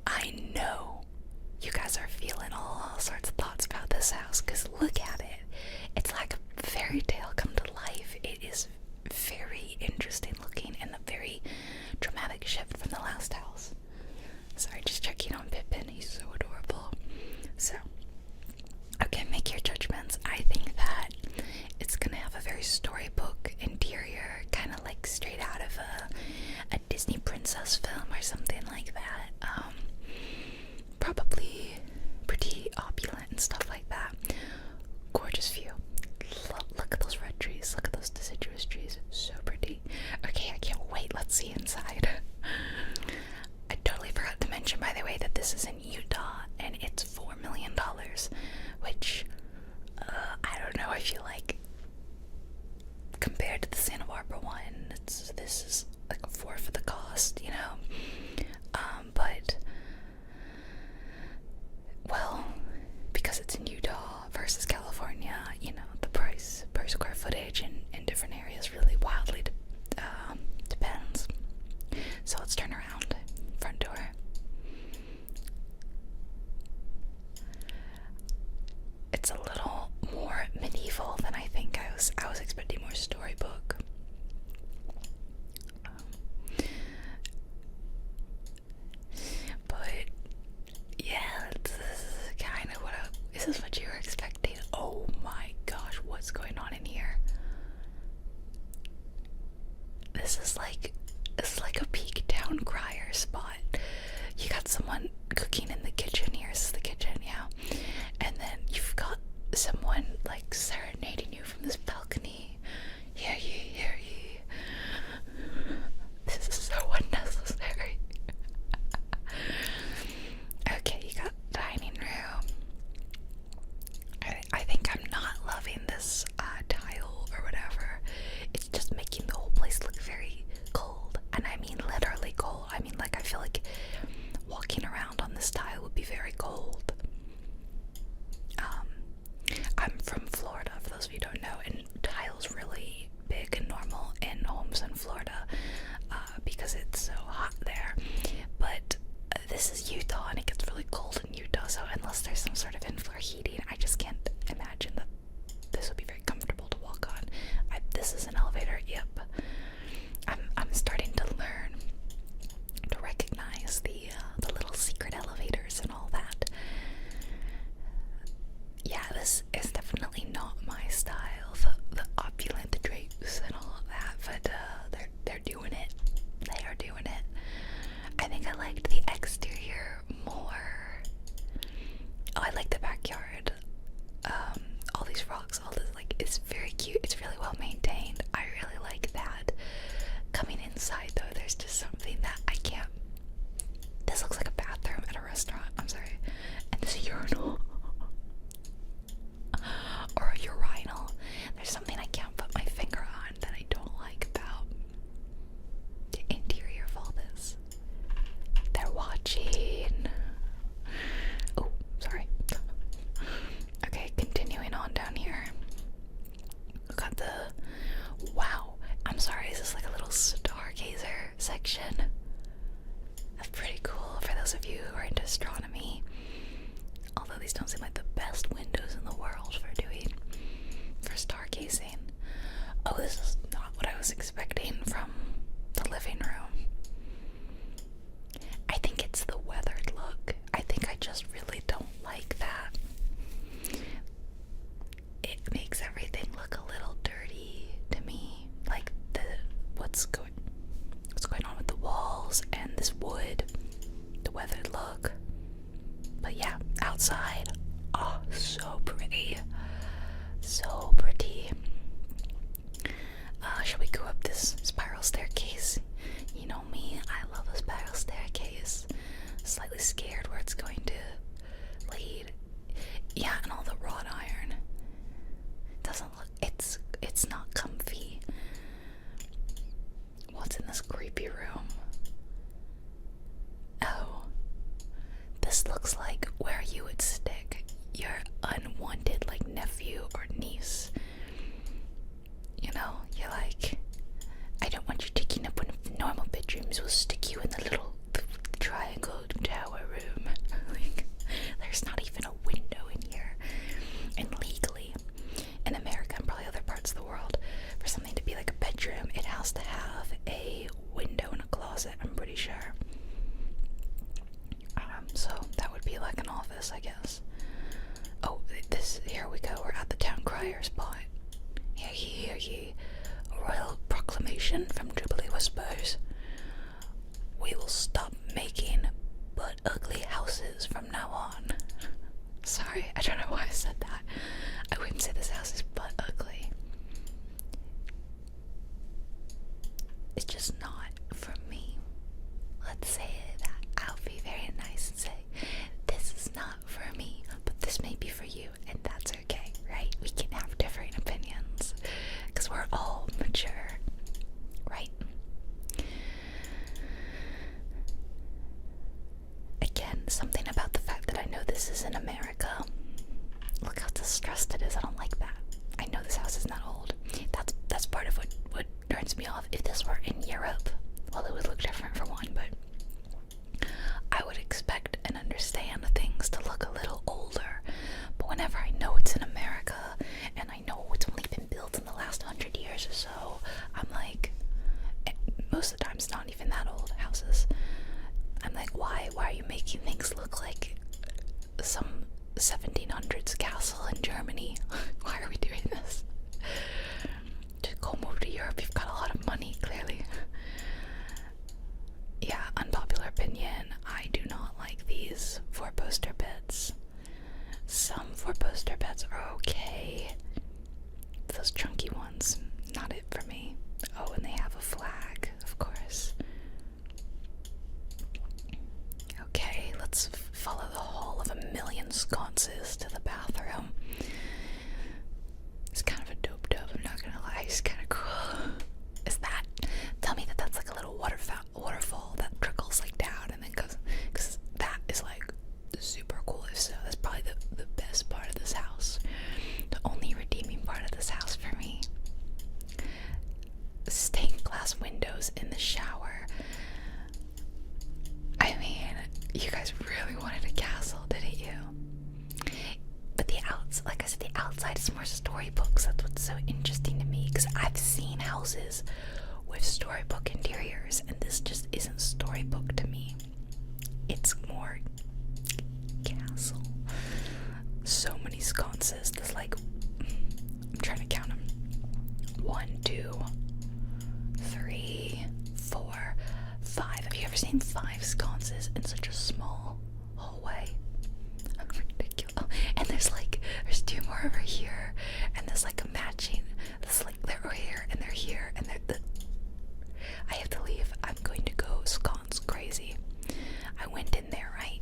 I know you guys are feeling all sorts of thoughts about this house, because look at it. It's like a fairy tale come to life. It is very interesting looking and a very dramatic shift from the last house. Sorry, just checking on Pippin. He's so adorable. So, okay, make your judgments. I think that it's gonna have a very storybook interior, kind of like straight out of a Disney princess film or something like that. Probably pretty opulent and stuff like that. Gorgeous view. Look at those red trees. Look at those deciduous trees. So pretty. Okay, I can't wait. Let's see inside. I totally forgot to mention, by the way, that this is in Utah and it's $4 million, which I don't know. I feel like compared to the Santa Barbara one, this is like a fourth of the cost, you know. But well, because it's in Utah versus California, you know, the price per square footage in different areas really wildly depends. So let's turn around. Front door. It's a little more medieval than I think I was expecting more storybook. But yeah, this is kind of is this what you were expecting? Oh my gosh, what's going on in here? This is like a peak town crier spot. You got someone cooking in the kitchen. Here's the kitchen, yeah. And then you've got someone like serenading you from this balcony. Hear ye, hear ye. This is so unnecessary. Okay, you got dining room. I think I'm not loving this tile or whatever. It's just making the whole place look very cold. And I mean literally cold. I mean, like, I feel like walking around on this tile would be very cold. I'm from Florida, for those of you who don't know, and tile's really big and normal in homes in Florida because it's so hot there. But this is Utah, and it gets really cold in Utah, so unless there's some sort of in-floor heating, I just can't imagine that this would be very comfortable to walk on. This is an elevator, yep. I'm starting to learn to recognize the little secret elevators and all that. Yeah, this is definitely not my style, the opulent, the drapes and all of that, but they're doing it. They are doing it. I think I liked the exterior more. Oh, I like the backyard. All these rocks, all this, like, it's very cute. It's really well maintained. I really like that. Coming inside, though, there's just something that I can't. This looks like a bathroom at a restaurant. I'm sorry. And this urinal. Or a urinal. There's something I can't put my finger on that I don't like about the interior of all this. They're watching. Oh, sorry. Okay, continuing on down here. We got the. Wow. I'm sorry, is this like a little stargazer section? That's pretty cool for those of you who are into astronomy. Although these don't seem like the best windows in the world for stargazing. Oh, this is not what I was expecting from the living room. I think it's the weathered look. I think I just really don't like that. It makes everything look a little dirty to me. Like what's going on with the walls and this wood, the weathered look. But yeah, outside, oh, so pretty. So pretty. Shall we go up this spiral staircase? You know me, I love a spiral staircase. Slightly scared where it's going to lead. Yeah, and all the wrought iron. Doesn't look, it's not comfy. What's in this creepy room? Oh. looks like where you would stick your unwanted, like, nephew or niece. You know, you're like, I don't want you taking up one of the normal bedrooms. We'll stick you in the little triangle tower room. Like, there's not even a window in here. And legally, in America and probably other parts of the world, for something to be like a bedroom, it has to have a window and a closet, I'm pretty sure. So that would be like an office, I guess. Oh, here we go, we're at the town crier spot. Hear ye, hear ye. A royal proclamation from JubileeWhispers. We will stop making but ugly houses from now on. Sorry, I don't know why I said that. I wouldn't say this house is but ugly. It's just not for me. Let's say that. I'll be very nice and say, this is not for me, but this may be for you, and that's okay, right? We can have different opinions, because we're all mature, right? Again, something about the fact that I know this is in America. Look how distressed it is. I don't like that. I know this house is not old. That's part of what turns me off. If this were in Europe, well, it would look different for one, but I would expect and understand things to look a little older. But whenever I know it's in America and I know it's only been built in the last 100 years or so, I'm like, most of the time it's not even that old houses. I'm like, why are you making things look like some 1700s castle in Germany? Why are we doing this? Just go move to Europe. You've got a lot of money, clearly. Yeah, unpopular opinion. I do not like these 4-poster beds. Some 4-poster beds are okay. Those chunky ones, not it for me. Oh, and they have a flag, of course. Okay, let's follow the hall of a million sconces to the bathroom. It's kind of a dope dub, I'm not gonna lie. It's kind of cool. Is that? Tell me that that's like a little waterfall that trickles like down and then goes, because that is like super cool. If so, that's probably the best part of this house. The only redeeming part of this house for me. Stained glass windows in the shower. I mean, you guys really wanted a castle, didn't you? But like I said, the outside is more storybooks. That's what's so interesting to me, because I've seen houses with storybook interiors, and this just isn't storybook to me. It's more castle. So many sconces. There's like, I'm trying to count them. 1, 2, 3, 4, 5. Have you ever seen 5 sconces in such a small hallway? Ridiculous. And there's 2 more over here, and there's like a matching. There's like, they're over here, and they're here, and I have to leave. I'm going to go sconce crazy. I went in there, right?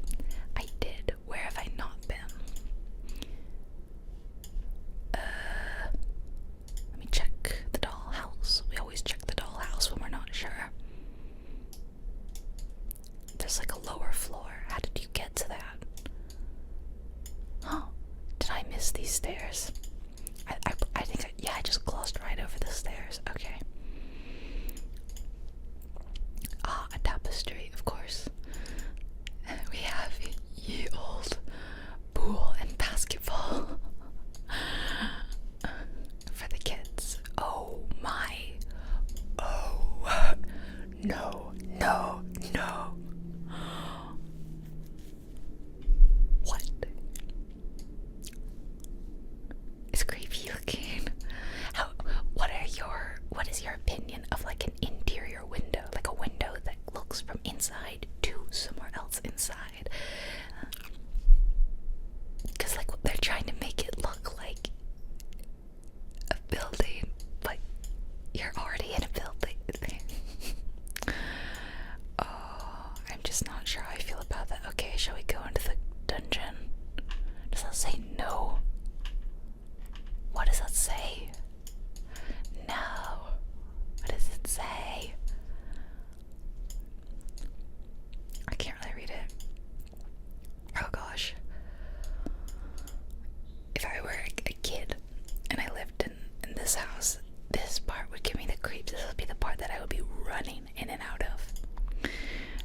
running in and out of.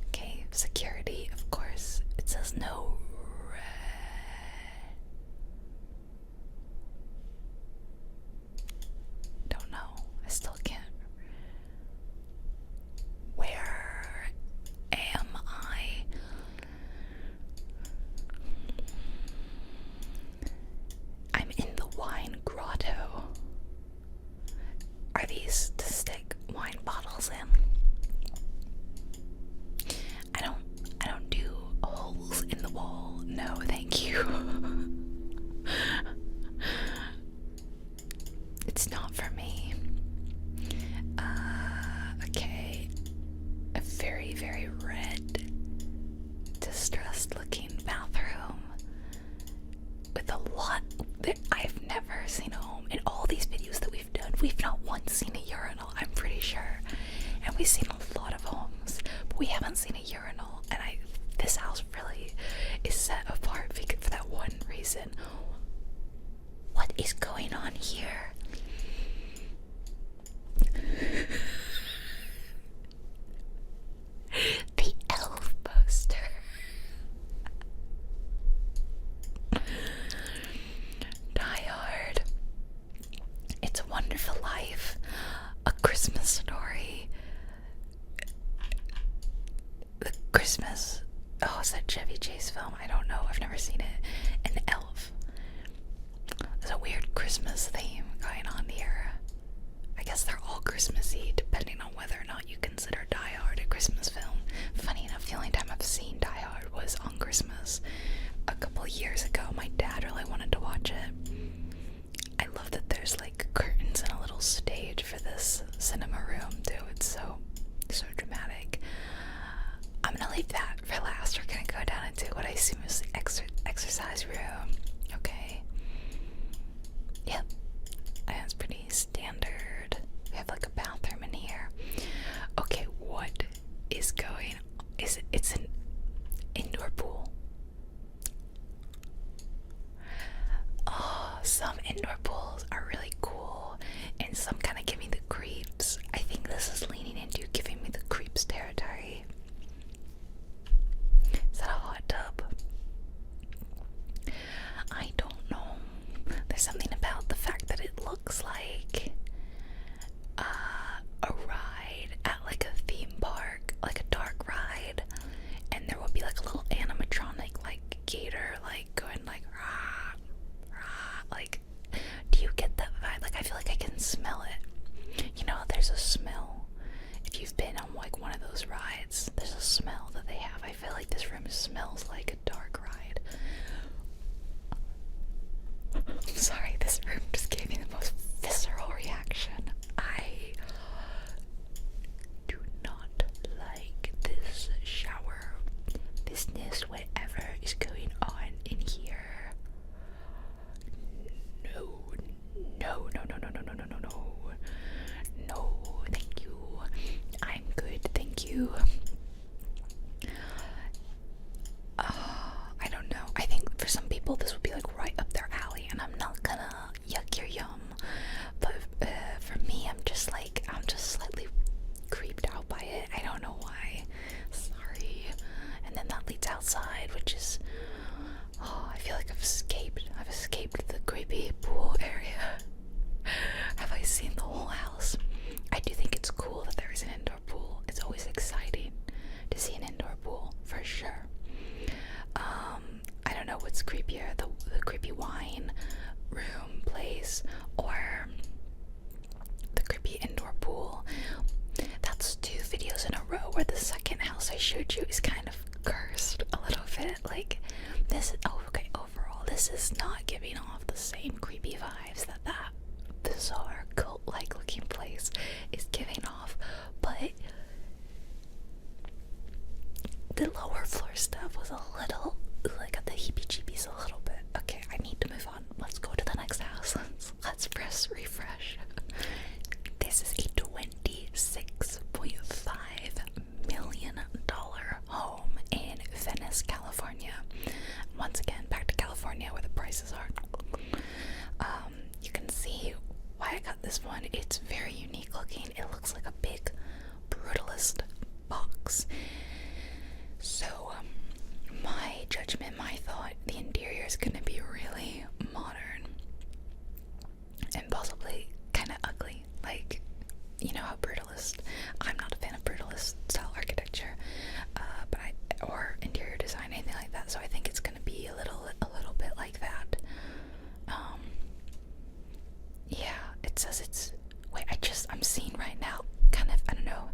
Okay, security, of course. It says no red. Don't know. I still can't. Where am I? I'm in the wine grotto. Are these to stick wine bottles in? I don't do holes in the wall. No, thank you. It's not for me. Okay. A very, very red, distressed looking bathroom with a lot. I've never seen a home in all these videos that we've done. We've not once seen a urinal, I'm pretty sure. And we've seen a lot of homes, but we haven't seen a urinal. And this house really is set apart for that one reason. What is going on here? The elf poster. Die Hard. It's a Wonderful Life. A Christmas Story. The Christmas. Oh, is that Chevy Chase film? I don't know. I've never seen it. An Elf. There's a weird Christmas theme going on here. I guess they're all Christmassy, depending on whether or not you consider Die Hard a Christmas film. Funny enough, the only time I've seen Die Hard was on Christmas. A couple years ago, my dad really wanted to watch it. I love that there's like curtains and a little stage for this cinema room too. It's so dramatic. I'm gonna leave that for last. We're gonna go down into what I assume is the exercise room. Okay. Yep. That's pretty standard. We have like a bathroom in here. Okay, what is going on? It's an indoor pool. Oh, some indoor pools are really cool, and some kind of give me the creeps. I think this is leaning into giving me the creeps territory. Is that a hot tub? I don't know. There's something about the fact that it looks like a ride at like a theme park, like a dark ride, and there will be like a little animatronic like gator like going like rah, rah. Like, do you get that vibe? Like, I feel like I can smell it. You know, there's a smell. If you've been on like one of those rides, there's a smell that they have. I feel like this room smells like a dark ride. I'm sorry, this room just gave me the most visceral reaction. I do not like this shower business, whatever is going on in here. No, no, no, no, no, no, no, no, no, no. No, thank you. I'm good, thank you. I don't know. I think for some people this would be like right up their alley, and I'm not gonna yuck your yum. But for me, I'm just slightly creeped out by it. I don't know why. Sorry. And then that leads outside, which is, I feel like I've escaped the creepy pool area. Have I seen the whole house? I do think it's cool that there is an indoor pool. It's always exciting to see an indoor pool, for sure. I don't know what's creepier, the creepy wine room place or the creepy indoor pool. That's 2 videos in a row where the second house I showed you is kind of cursed a little bit. Like, this, okay, overall, this is not giving off the same creepy vibes that bizarre cult-like looking place is giving off, but the lower floor stuff was a little, like, got the heebie-jeebies a little bit. Okay, I need to move on. Let's go to the next house. Let's press refresh. This is a $26.5 million home in Venice, California. Once again, back to California where the prices are. You can see why I got this one. It's very unique looking. It looks like a big, brutal brutalist box. So, my judgment, my thought, the interior is gonna be really modern and possibly kind of ugly. Like, you know how brutalist, I'm not a fan of brutalist style architecture, or interior design, anything like that. So I think it's gonna be a little bit like that. Yeah, it says it's, wait, I'm seeing right now, kind of, I don't know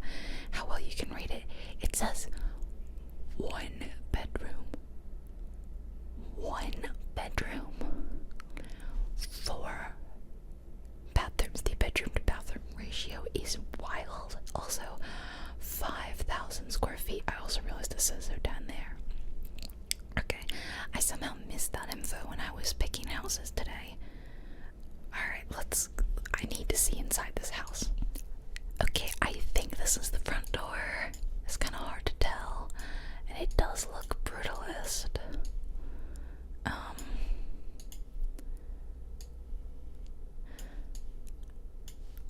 how well you can read it. It says 1 bedroom, 4 bathrooms. The bedroom to bathroom ratio is wild. Also, 5,000 square feet. I also realized it says they're down there. Okay, I somehow missed that info when I was picking houses today. Alright, I need to see inside this house. Okay, I think this is the front door. It's kind of hard to tell, and it does look brutalist.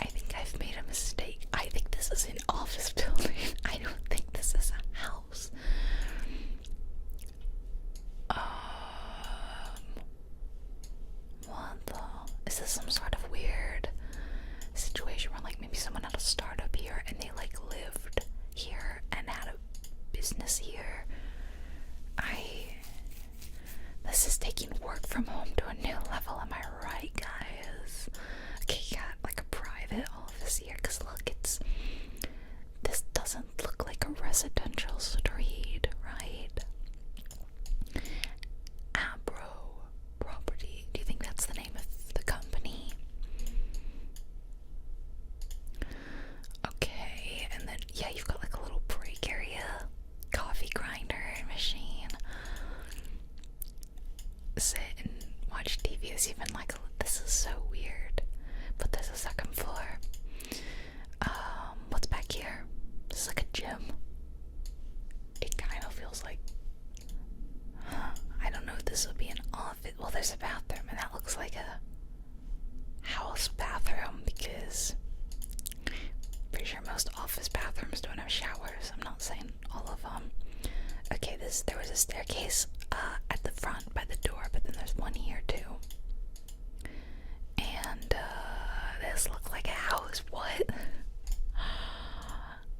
I think I've made a mistake. I think this is an office building. I don't think this is a house. What the? Is this some sort of weird situation where, like, maybe someone had a startup here and they, like, lived here and had a business here? This is taking work from home to a new level, am I right, guys? Okay, yeah, like a private office here, because look, this doesn't look like a residential street, right? Abro Property, do you think that's the name of the company? Okay, and then, yeah, you've got like a little break area, coffee grinder machine. Sit and watch TV. It's even like, this is so weird, but there's a second floor. What's back here? This is like a gym. It kind of feels like, I don't know if this would be an office. Well, there's a bathroom, and that looks like a house bathroom, because pretty sure most office bathrooms don't have showers. I'm not saying all of them. Okay, there was a staircase at the front by the door, but then there's one here too. And this looked like a house. What?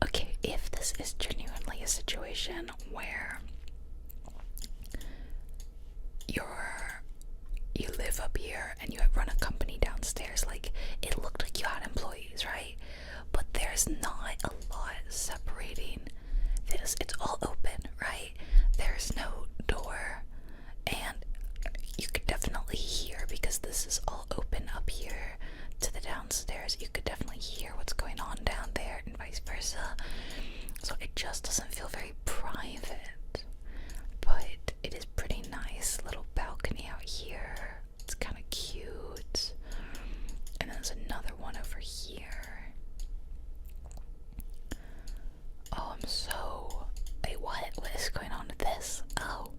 Okay, if this is genuinely a situation where you live up here and you run a company downstairs, like, it looked like you had employees, right? But there's not a lot separating this. It's all open, right? There's no door, and you could definitely hear, because this is all open up here to the downstairs, you could definitely hear what's going on down there and vice versa. So it just doesn't feel very private, but it is pretty nice. Little balcony out here, it's kind of cute. And then there's another one over here. Oh, wait, what is going on with this? Oh,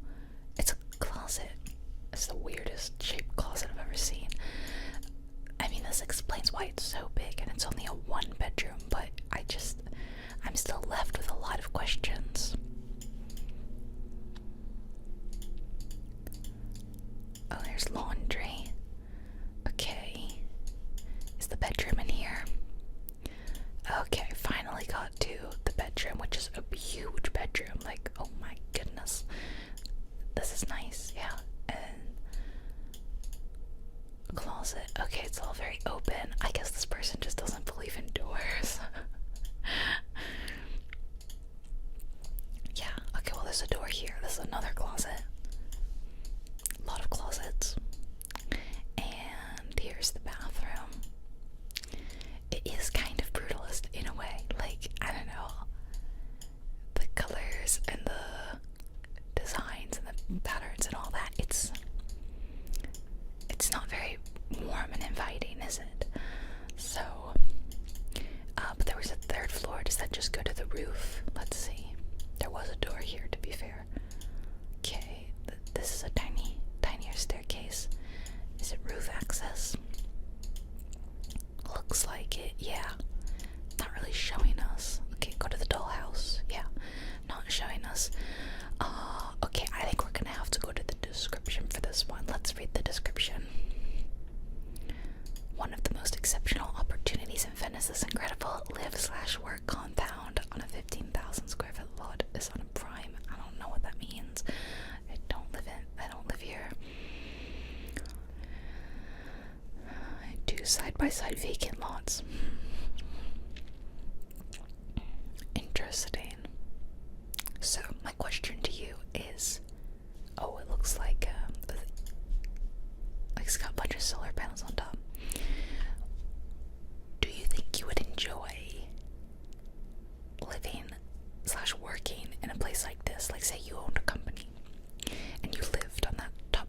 it's a closet. It's the weirdest shaped closet I've ever seen. I mean, this explains why it's so big, and it's only a 1 bedroom, but I'm still left with a lot of questions. Oh, there's laundry. Okay. Is the bedroom in here? Okay, finally got to the bedroom, which is a huge bedroom. Like, oh my goodness. This is nice, yeah. And a closet. Okay, it's all very open. I guess this person just doesn't believe in doors. Yeah, okay, well, there's a door here. This is another closet. A lot of closets. And here's the bathroom. It is kind of brutalist in a way. Like, I don't know, the colors and the designs and the patterns and all that, it's not very warm and inviting, is it? So, but there was a 3rd floor. Does that just go to the roof? Let's see. There was a door here, to be fair. side-by-side vacant lots. Interesting. So my question to you is, oh, it looks like it's got a bunch of solar panels on top. Do you think you would enjoy living / working in a place like this? Like, say you owned a company and you lived on that top,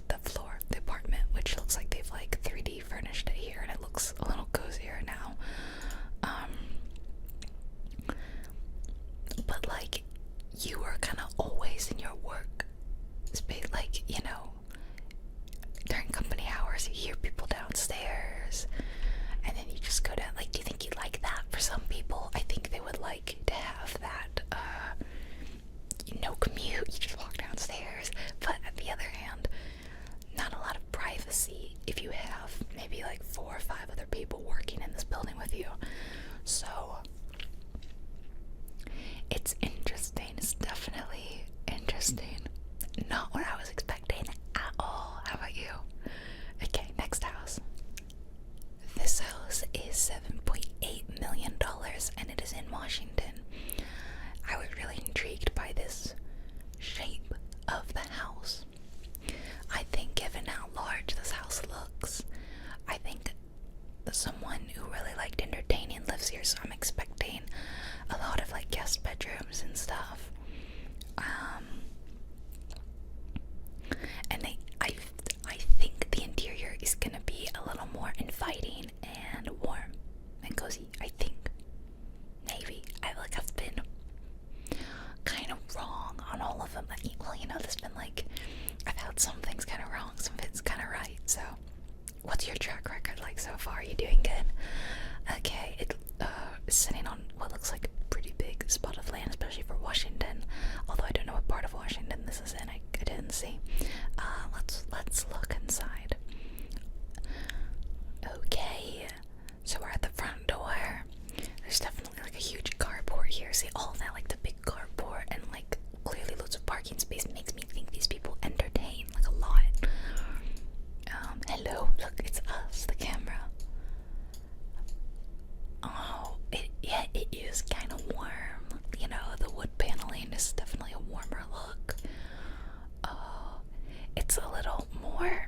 the floor of the apartment, which looks like they've like 3D furnished it here, and it looks a little cozier now. But like, you were kind of always in your work space, like, you know, during company hours, you hear people downstairs, and then you just go down. Like, do you think you'd like that? For some people, I think they would like to have that, no commute, you just walk downstairs. But on the other hand, not a lot of privacy if you have maybe like 4 or 5 other people working in this building with you. So it's interesting. It's definitely interesting. Not what I was expecting at all. How about you? Okay, next house. This house is $7.8 million, and it is in Washington. I was really intrigued by this shape of the house. I think, given how large this house looks, I think someone who really liked entertaining lives here, so I'm expecting a lot of like guest bedrooms and stuff. And I think the interior is gonna be a little more inviting and warm and cozy. I think, maybe. I feel like I've been kind of wrong on all of them. Well, you know, there's been like, I've had some things kind of wrong, some things kind of right. So, what's your track record like so far? Are you doing good? Okay, it's sitting on what looks like a pretty big spot of land, especially for Washington. Although I don't know what part of Washington this is in. I didn't see. Let's look inside. Okay, so we're at the front door. There's definitely like a huge carport here. See all of that, like the big carport, and like clearly loads of parking space makes me think these people entertain like a lot. Hello, look, it's us, the camera. Oh, it is kind of warm. You know, the wood paneling is definitely a warmer look. Oh, it's a little more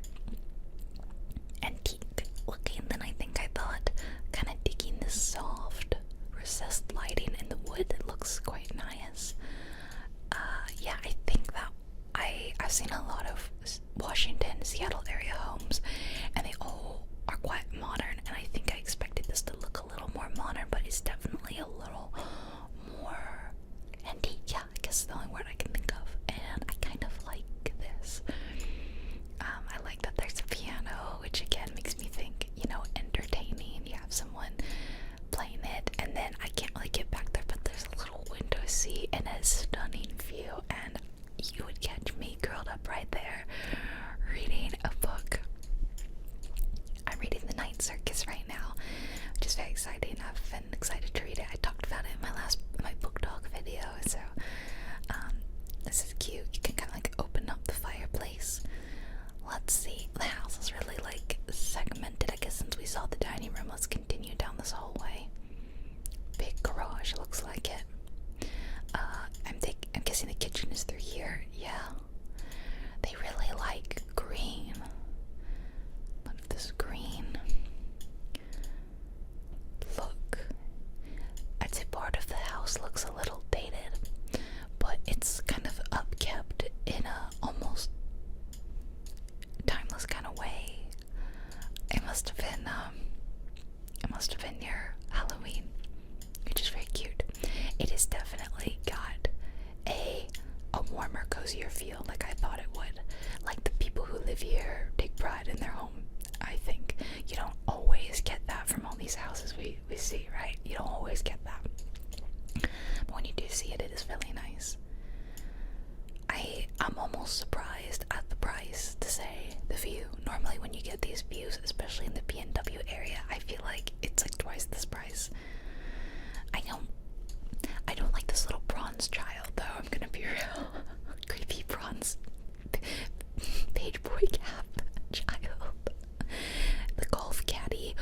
antique looking than I think I thought. Kind of digging this soft recessed lighting in the wood. It looks quite nice. Yeah, I think that I've seen a lot of Washington, Seattle area homes, and they all are quite modern, and I think I expected this to look a little more modern, but it's definitely a little more antique. Yeah, I guess the only word I can think of, and I kind of like this. I like that there's a piano, which again makes me think, you know, entertaining. You have someone playing it, and then I can't really get back there, but there's a little window seat and a stunning view, and you would catch me curled up right there reading a book. I'm reading The Night Circus right now, which is very exciting. I've been excited to read it. I talked about it in my book talk video, so this is cute. You can kind of like open up the fireplace. Let's see. The house is really like segmented. I guess since we saw the dining room, let's continue down this hallway. Big garage, looks like it. I'm guessing the kitchen is through here. Yeah. They really like green. Look at this green. Look. I'd say part of the house looks a little dated, but it's kind of upkept in a almost timeless kind of way. It must have been near Halloween, which is very cute. It has definitely got a warmer, cozier feel, like I thought it would. Like the people who live here take pride in their home. I think you don't always get that from all these houses we see, right? You don't always get that, but when you do see it, it is really nice. I'm almost surprised at the price, to say the view. Normally when you get these views, especially in the PNW area, I feel like it's like twice this price. I don't like this little bronze child, though. I'm gonna be real. Creepy bronze page boy cap child. The golf caddy.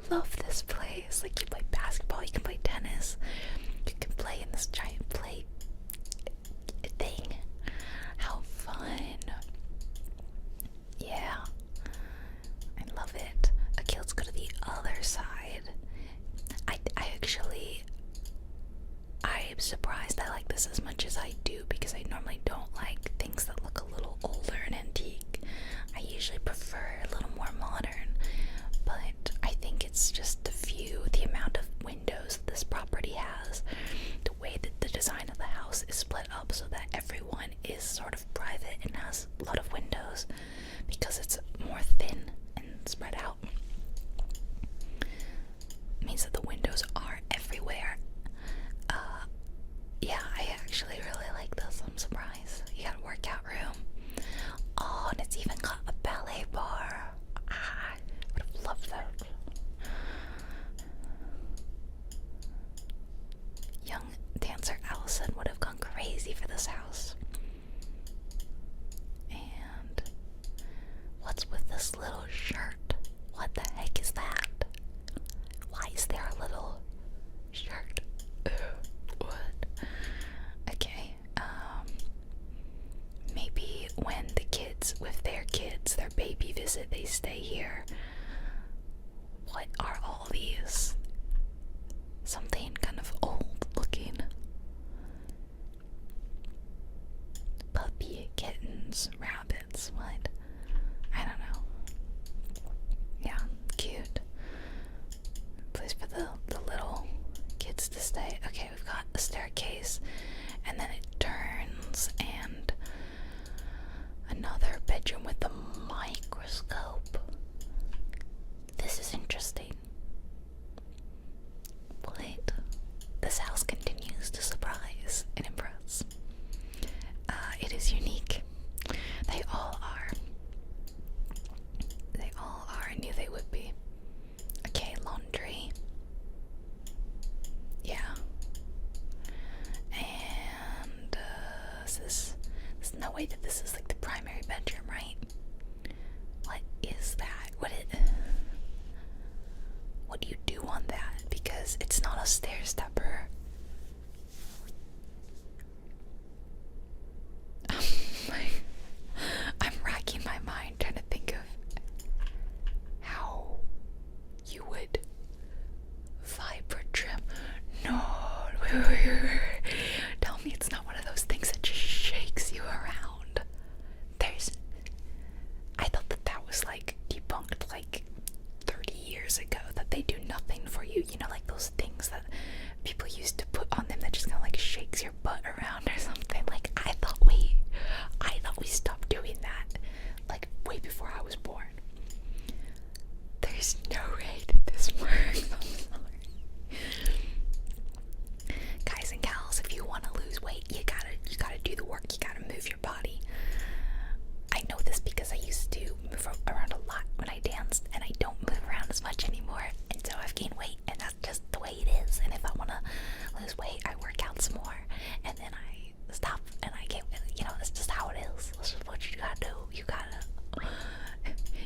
love this place. Like, you play basketball, you can play tennis, you can play in this giant play thing. How fun. Yeah, I love it. Okay, let's go to the other side. I'm surprised I like this as much as I do, because I normally don't like things that look a little older and antique. I usually prefer a little more modern, but I think it's just the amount of windows this property has, the way that the design of the house is split up so that everyone is sort of private and has a lot of windows, because it's more thin and spread out. It means that the windows are everywhere. Yeah, I actually really like this. I'm surprised. You got a workout room. Oh, and it's even got a ballet bar. I would have loved that. Young dancer Allison would have gone crazy for this house. And what's with this little shirt? What the heck is that? Why is there a little shirt? What? Okay, maybe when the kids, with their kids, their baby visit, they stay here. What are all these? Something kind of old looking. Puppy, kittens, rabbits, what? I don't know. Yeah, cute. Place for the little kids to stay. Okay, we've got a staircase, and then it turns, and another bedroom with a microscope. This is interesting. Wait, this house continues to surprise and impress. It is unique. They all are. They all are. I knew they would be. Okay, laundry. Yeah. And there's no way that this is like the primary bedroom, right? What is that? What do you do on that? Because it's not a stair stepper. I'm racking my mind trying to think of how you would viper trim. No, wait. Tell me it's not one of those things that just shakes you around. I thought that was like debunked like 30 years ago, that they do nothing for you. You know, like those things that people used to put on them that just kind of like shakes your butt around or something. Like, I thought we stopped doing that like way before I was born. There's no way that this works. I'm sorry. Guys and gals, if you want to lose weight, you gotta do the work. You gotta move your body. I know this because I used to move around a lot when I danced, and I don't move around as much anymore, and so I've gained weight, and that's just the way it is. And if I want to lose weight, I work out some more, and then I stop, and I get, it's just how it is. That's just what you gotta do.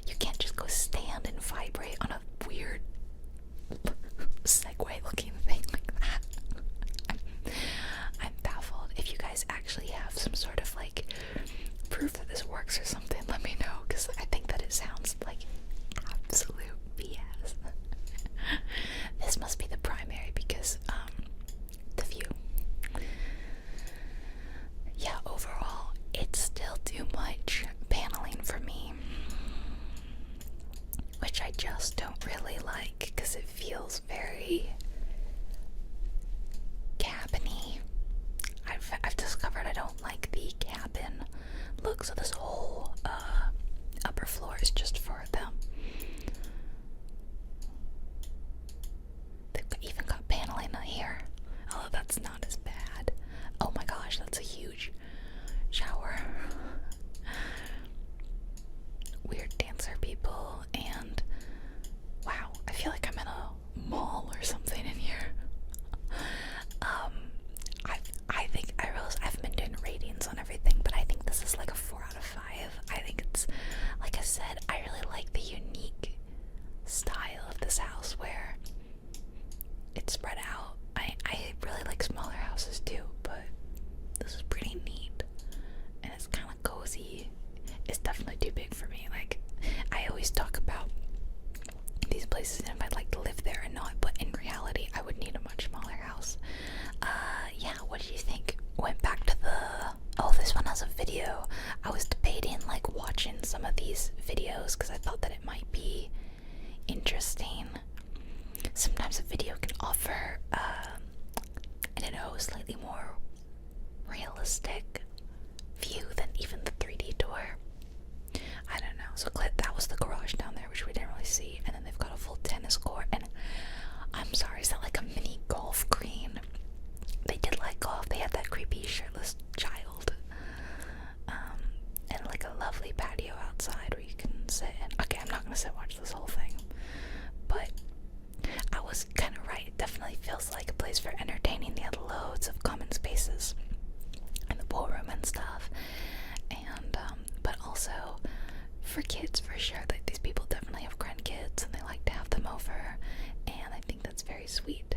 You can't just go stand and vibrate on a weird Segway looking thing like that. I'm baffled. If you guys actually have some sort of like proof that this works or something, let me know, because I think that it sounds like absolute BS. This must be the primary because the view. Yeah, overall it's still too much paneling for me, which I just don't really like because it feels very cabin-y. I've discovered I don't like the cabin look, so this whole upper floor is just for them. They've even got paneling here. Oh, that's not as bad. Oh my gosh, that's a huge shower. Weird dancer people, and wow, I feel like I'm in a mall or something in here. I realize I haven't been doing ratings on everything, but I think this is like a 4 out of 5. mention some of these videos because I thought that it might be interesting. Sometimes a video can offer, I don't know, a slightly more realistic view than even the 3D tour. I don't know. So that was the garage down there, which we didn't really see. And then they've got a full tennis court. And I'm sorry, is that like a mini golf green? They did like golf. They had that creepy shirtless child. And like a lovely patio outside where you can sit in. Okay, I'm not gonna sit watch this whole thing. But I was kind of right. It definitely feels like a place for entertaining. They had loads of common spaces in the ballroom and stuff. And but also for kids, for sure. Like, these people definitely have grandkids and they like to have them over, and I think that's very sweet.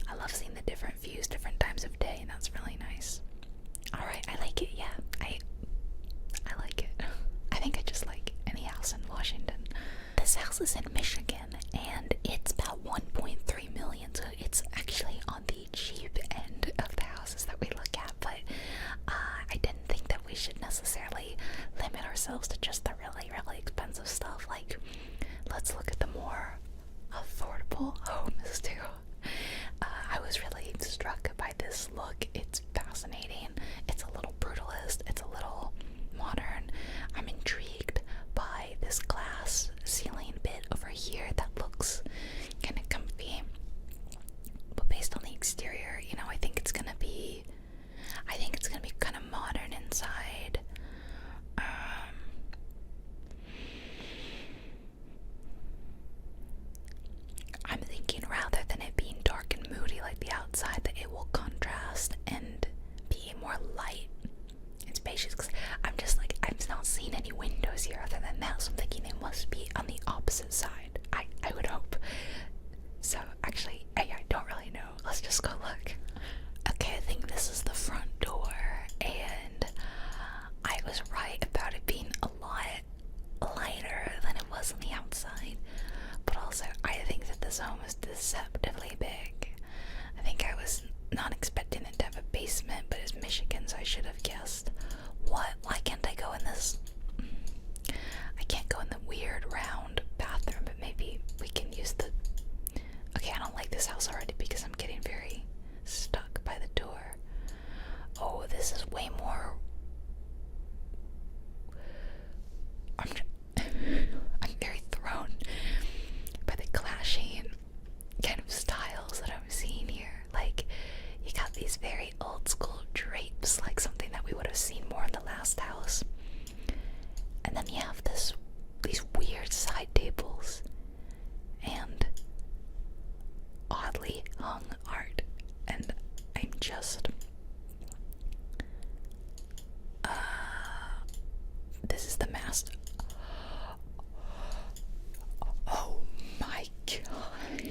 I love seeing the different views, different times of day, and that's really nice. Alright, I like it, yeah. I like it. I think I just like any house in Washington. This house is in Michigan, and it's about 1.3 million, so it's actually on the cheap end of the houses that we look at, but I didn't think that we should necessarily limit ourselves to just the really, really expensive stuff. Like, let's look at the more affordable homes too. I was really struck by this look. It's fascinating. It's a little brutalist. It's a little modern. I'm intrigued by this glass ceiling bit over here that looks kind of comfy. But based on the exterior, you know, I think it's gonna be kind of modern inside. I'm thinking rather than it being dark and moody like the outside, that it will contrast and be more light and spacious, because I'm not seeing any windows here other than that, so I'm thinking they must be on the opposite side. I would hope. So actually, I don't really know. Let's just go look. Okay, I think this is the front door, and I was right about it being a lot lighter than it was on the outside. But also, I think that this home is deceptively big. I think I was not expecting it to have a basement, but it's Michigan, so I should have guessed. What? Why can't I go in this? I can't go in the weird round bathroom, but maybe we can use the... Okay, I don't like this house already because I'm getting very stuck by the door. Oh, this is way more... I'm very thrown by the clashing kind of styles that I'm seeing here. Like, you got these very old school drapes, like something that we would have seen more in the last house. And then you have these weird side tables and oddly hung art. And I'm just... this is the master... Oh my god.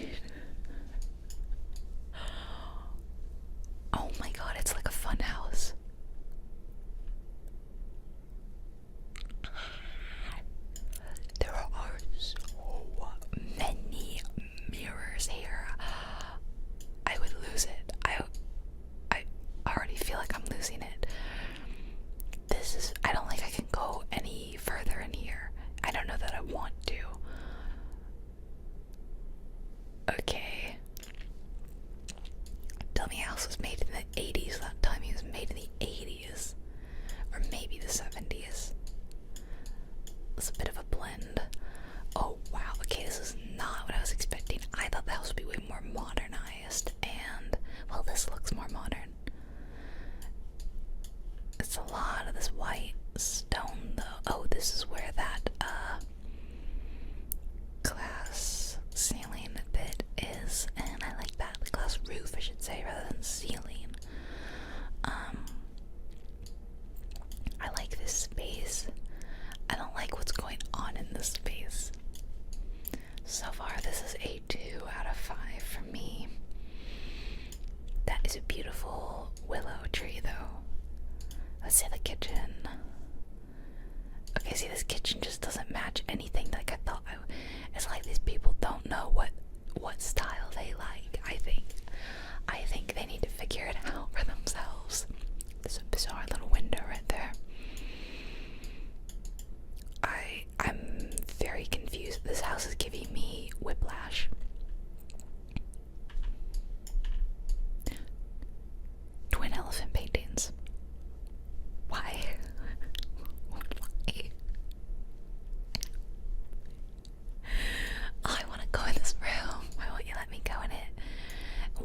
Oh my god, it's like a fun house. There are so many mirrors here. I would lose it. I already feel like I'm losing it. I don't think I can go any further in here. I don't know that I want to. Okay. Tell me house was made in the 80s. That time he was made in the 80s. Or maybe the 70s. It's a bit of a blend. Oh wow, okay, this is not what I was expecting. I thought the house would be way more modernized, and well, this looks more modern. It's a lot of this white stone though. Oh, this is where that glass ceiling bit is, and I like that. The glass roof, I should say, rather than ceiling. I like this space. I don't like what's going on in this space. So far, this is a 2 out of 5 for me. That is a beautiful willow tree, though. Let's see the kitchen. Okay, see, this kitchen just doesn't match anything like I thought. It's like these people don't know what style they like, I think. I think they need to figure it out for themselves. There's a bizarre little window right there.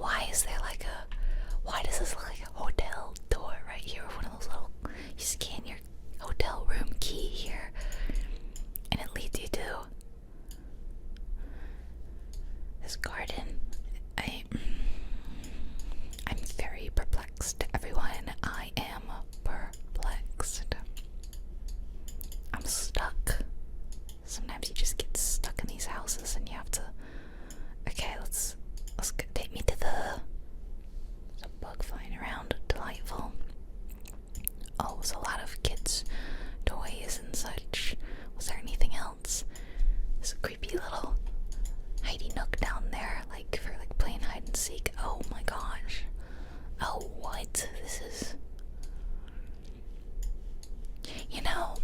why is there like why does this look like a hotel door right here? One of those little, you scan your hotel room key here, and it leads you to this garden. I'm very perplexed, everyone. I am perplexed. I'm stuck. Sometimes you just get stuck in these houses and you have to. Okay, let's take me to there's a bug flying around. Delightful. Oh, there's a lot of kids' toys and such. Was there anything else? There's a creepy little hidey nook down there, like for like playing hide and seek. Oh my gosh. Oh, what? This is. You know,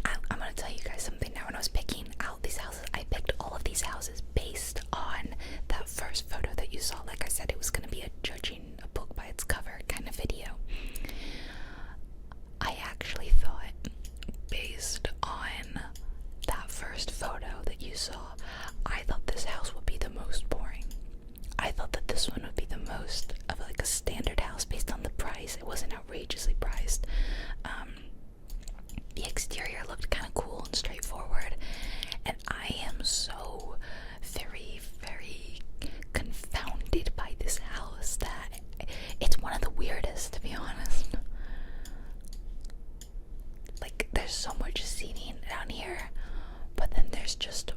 I'm gonna tell you guys something now. When I was picking out these houses, I picked all of these houses based on that first photo that you saw. Like I said, it was gonna be a judging a book by its cover kind of video. I actually thought, based on that first photo that you saw, I thought this house would be the most boring. I thought that this one would be the most of like a standard house based on the price. It wasn't outrageously priced. The exterior looked kind of cool and straightforward, and I am so very, very confounded by this house that it's one of the weirdest, to be honest. Like, there's so much seating down here, but then there's just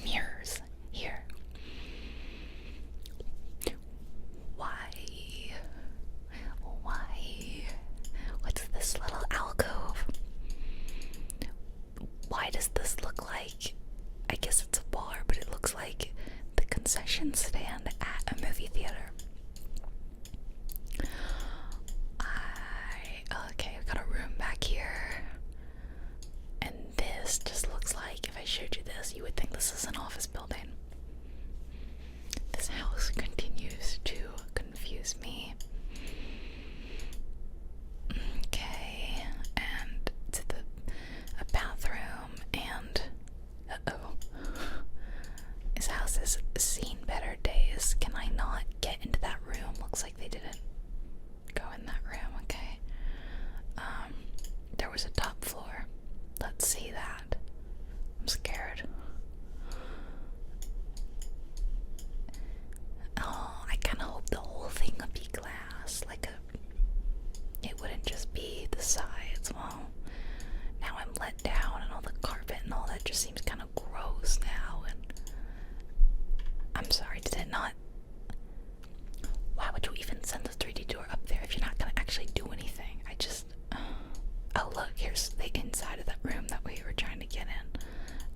mirrors here. Why? What's this little alcove? Why does this look like, I guess it's a bar, but it looks like the concession stand at a movie theater. Okay, I've got a room back here. And this just looks like, if I showed you this, you would think this is an office building. This house continues to confuse me. Okay, and to a bathroom, and this house has seen better days. Can I not get into that room? Looks like they didn't go in that room. Okay. There was a top floor. Let's see that. I'm scared. Oh, I kind of hope the whole thing would be glass. It wouldn't just be the sides. Well, now I'm let down, and all the carpet and all that just seems kind of gross now. And I'm sorry, did it not? Why would you even send the 3D tour up there if you're not gonna actually do anything? Oh, look, here's the inside of that room that we were trying to get in.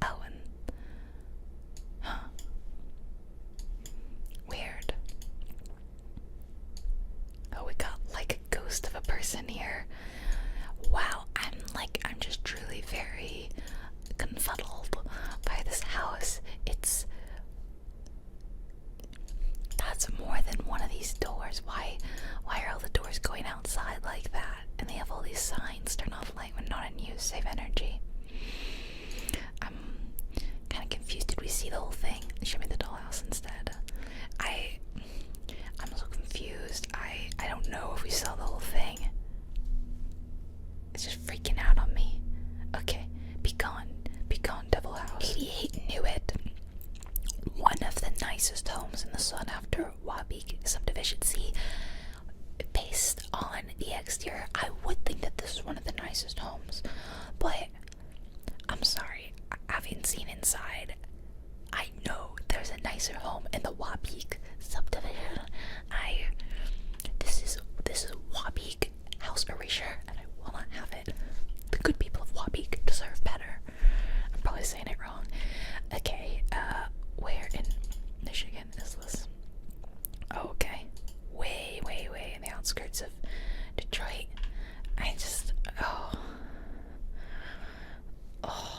Oh, and weird. Oh, we got like a ghost of a person here. Wow, I'm just truly very confuddled by this house. That's more than one of these doors. Why are all the doors going outside like that? And they have all these signs: turn off light when not in use, save energy. I'm kind of confused. Did we see the whole thing? Show me the dollhouse instead. I'm so confused. I don't know if we saw the whole thing. It's just freaking out on me. Okay, be gone, devil house. 88 knew it. One of the nicest homes in the sought after Wabi subdivision. See, based on the exterior, I would think that this is one of the nicest homes, but I'm sorry, having seen inside, I know there's a nicer home in the Wabeek subdivision. This is Wabeek house erasure, and I will not have it. The good people of Wabeek deserve better. I'm probably saying it wrong. Okay, where in Michigan is this? Oh, okay. Way in the outskirts of Detroit.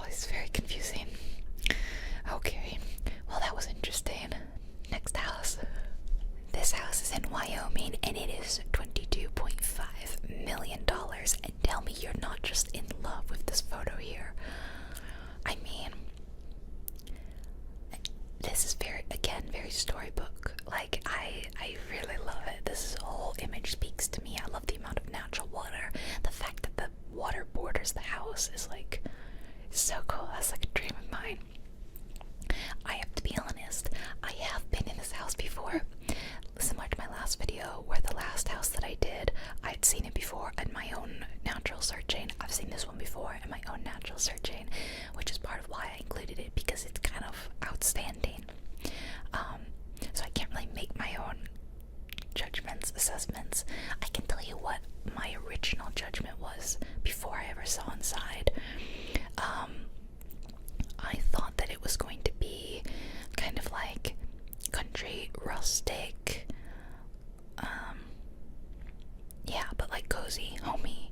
It's very confusing. Okay, well, that was interesting. Next house. This house is in Wyoming, and it is $22.5 million. And tell me you're not just in love with this photo here. I mean, this is very, again, storybook. Like, I really love it. This whole image speaks to me. I love the amount of natural water. The fact that the water borders the house is like so cool. That's like a dream of mine. I have to be honest, I have been in this house before. Similar to my last video, where the last house that I did, I'd seen it before in my own natural searching. I've seen this one before in my own natural searching, which is part of why I included it, because it's kind of outstanding. So I can't really make my own judgments, assessments. I can tell you what my original judgment was before I ever saw inside. I thought that it was going to be kind of like country, rustic, yeah, but like cozy, homey,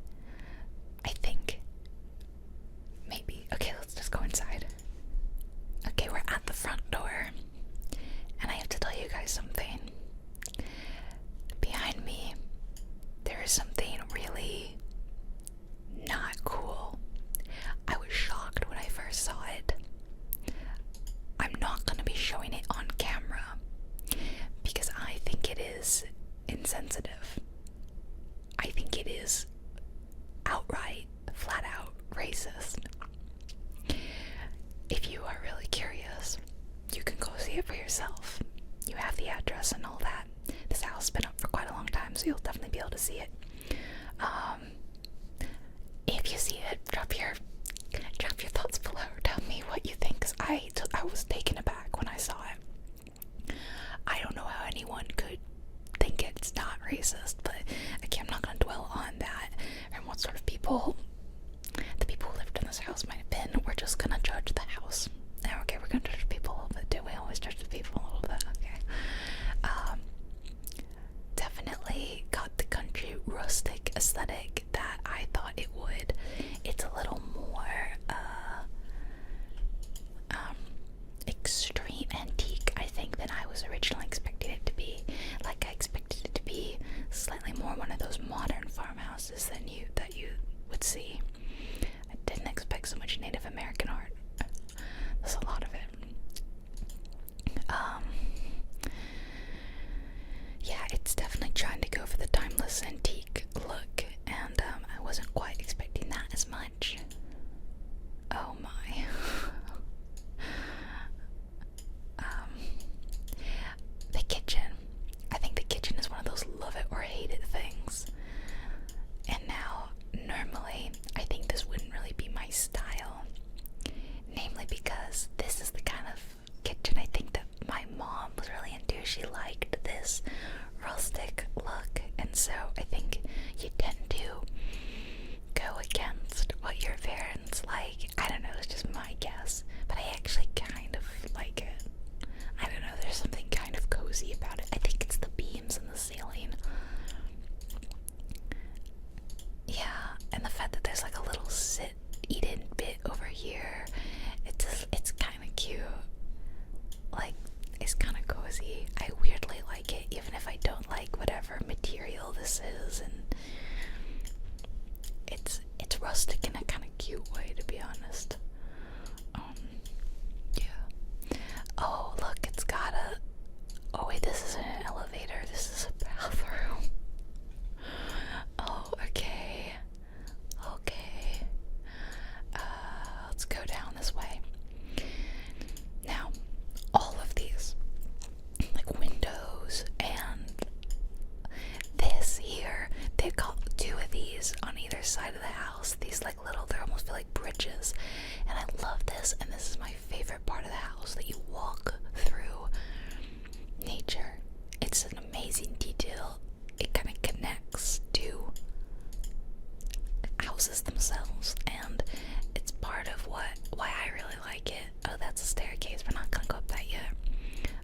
I think. Maybe. Okay, let's just go inside. Okay, we're at the front door, and I have to tell you guys something. Behind me, there is something really not cool. I was shocked when I first saw it. I'm not going to be showing it on camera because I think it is insensitive. I think it is outright, flat out racist. If you are really curious, you can go see it for yourself. You have the address and all that. This house has been up for quite a long time, so you'll definitely be able to see it. If you see it, drop your thoughts below. Tell me what you think, because I was taken aback when I saw it. I don't know how anyone could think it's not racist, but again, I'm not going to dwell on that and what sort of people the people who lived in this house might have been. We're just going to judge the house. Okay, we're going to judge people a little bit. Do we always judge the people a little bit? Okay. Definitely got the country rustic aesthetic that I thought it would. It's a little more extreme antique, I think, than I was originally expecting it to be. Like, I expected it to be slightly more one of those modern farmhouses that you would see. I didn't expect so much Native American art. There's a lot of it. Yeah, it's definitely trying to go for the timeless antique look, and I wasn't quite expecting that as much. Oh my. The kitchen. I think the kitchen is one of those love it or hate it things. And now, normally, I think this wouldn't really be my style. Namely because this is the kind of kitchen I think that my mom was really into. She liked this rustic look, and so I think you tend to go against what your parents like. I don't know, it's just my guess, but I actually kind of like it. I don't know, there's something kind of cozy about it. I think it's the beams in the ceiling. Yeah, and the fact that there's like a little eat-in bit over here. It's kind of cute. Like, it's kind of cozy. I weirdly like it, even if I don't like whatever material this is, and it's rustic in a kind of cute way, to be honest. Yeah. Oh, look, it's got a... Oh, wait, this isn't an elevator. This is a bathroom. Oh, okay. Okay. Let's go down this way. Now, all of these, like windows and this here, they've got two of these on either side of the house. These like little, they almost feel like bridges. And I love this, and this is my favorite part of the house, that you walk through nature. It's an amazing detail. It kind of connects to houses themselves, and it's part of why I really like it. Oh, that's a staircase. We're not gonna go up that yet.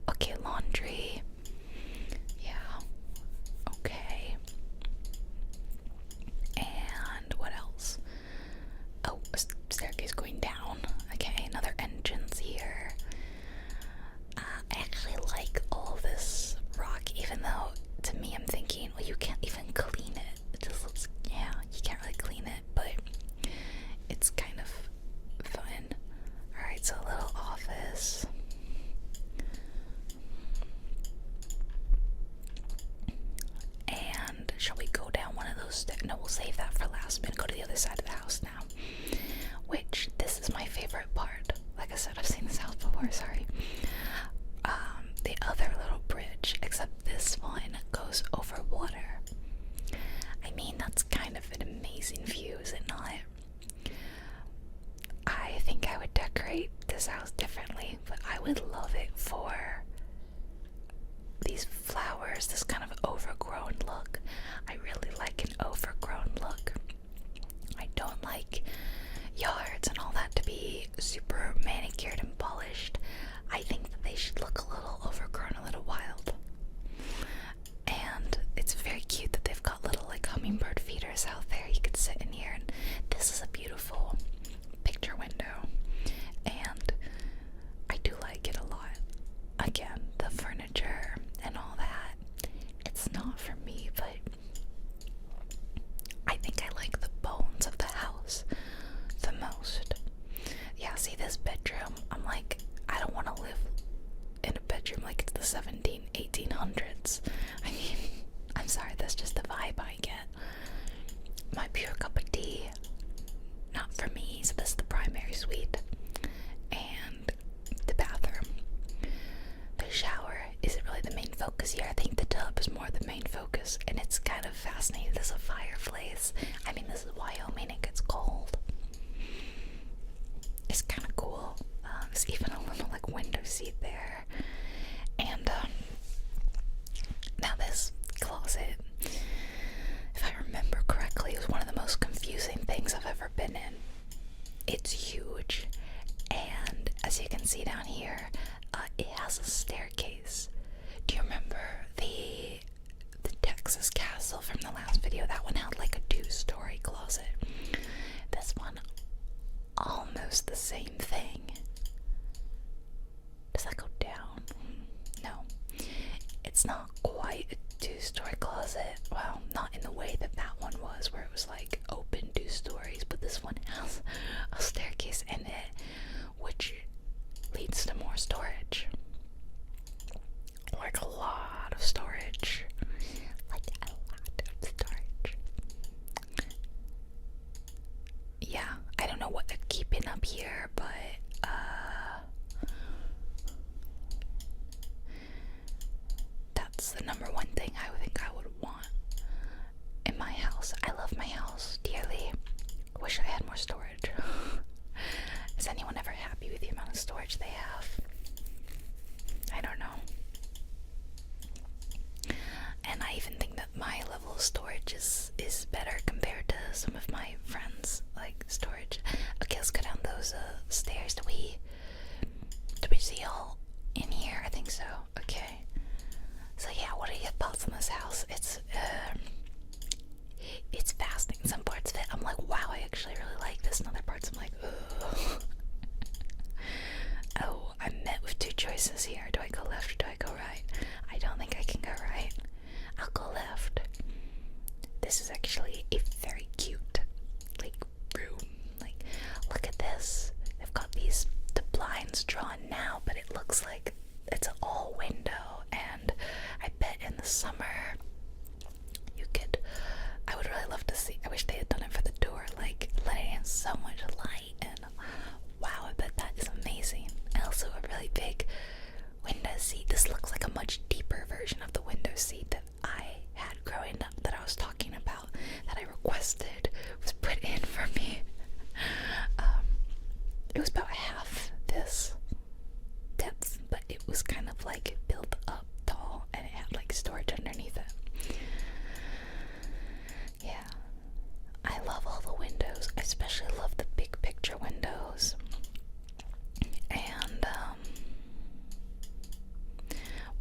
Okay, laundry. Yeah. Okay. And what else? Oh, a staircase going down. Okay, another entrance here. I actually like all this rock, even though to me I'm thinking, well, you can't even clean it. It just looks, yeah, you can't really clean it, but it's kind of fun. Alright, so a little office. don't like yards and all that to be super manicured and polished. I think that they should look a little overgrown, a little wild. And it's very cute that they've got little like hummingbird feeders out there. You could sit in here, and this is a beautiful picture window, and I do like it a lot. Again, the furniture and all that, it's not for me, but I think I like the bones of the house the most. Yeah, see this bedroom, I'm like, I don't want to live in a bedroom like it's the 1800s. I mean, I'm sorry, that's just the vibe I get. My pure cup of tea, not for me. So this is the primary suite and the bathroom. The shower isn't really the main focus here. I think the tub is more the main focus, and it's kind of fascinating. There's a fireplace. I mean, this is Wyoming, it gets cold. It's kind of cool. There's even a little like window seat there. And now this closet, if I remember correctly, it was one of the most confusing things I've ever been in. It's huge, and as you can see down here, it has a staircase. Do you remember the Texas castle from the last video? That one had like a 2-story closet. This one, almost the same thing. Does that go down? No. It's not quite a 2-story closet. Well, not in the way that one was, where it was like open 2 stories, but this one has a staircase in it, which leads to more storage. Like a lot of storage. Like a lot of storage. Yeah, I don't know what they're keeping up here, but that's the number one thing I would think I would want in my house. I love my house dearly. Wish I had more storage. Is anyone ever happy with the amount of storage they have? I don't know. And I even think that my level of storage is better compared to some of my friends' like storage. Okay, let's go down those stairs. Do we see all in here? I think so. Okay. So yeah, what are your thoughts on this house? It's fascinating. Some parts of it, I'm like, wow, I actually really like this. And other parts, I'm like, ugh. Oh, I'm met with 2 choices here. Do I go left or do I go right? I don't think I can go right. I'll go left. This is actually a very cute, like, room. Like, look at this. They've got the blinds drawn now, but it looks like it's an all window. And I bet in the summer, I would really love to see, I wish they had done it for the door, like, letting in so much light, and wow, I bet that is amazing. And also a really big window seat. This looks like a much deeper version of the window seat that I had growing up, that I was talking about, that I requested, was put in for me. It was about half this depth, but it was kind of like built up tall, and it had like storage underneath it. Yeah, I love all the windows. I especially love the big picture windows. And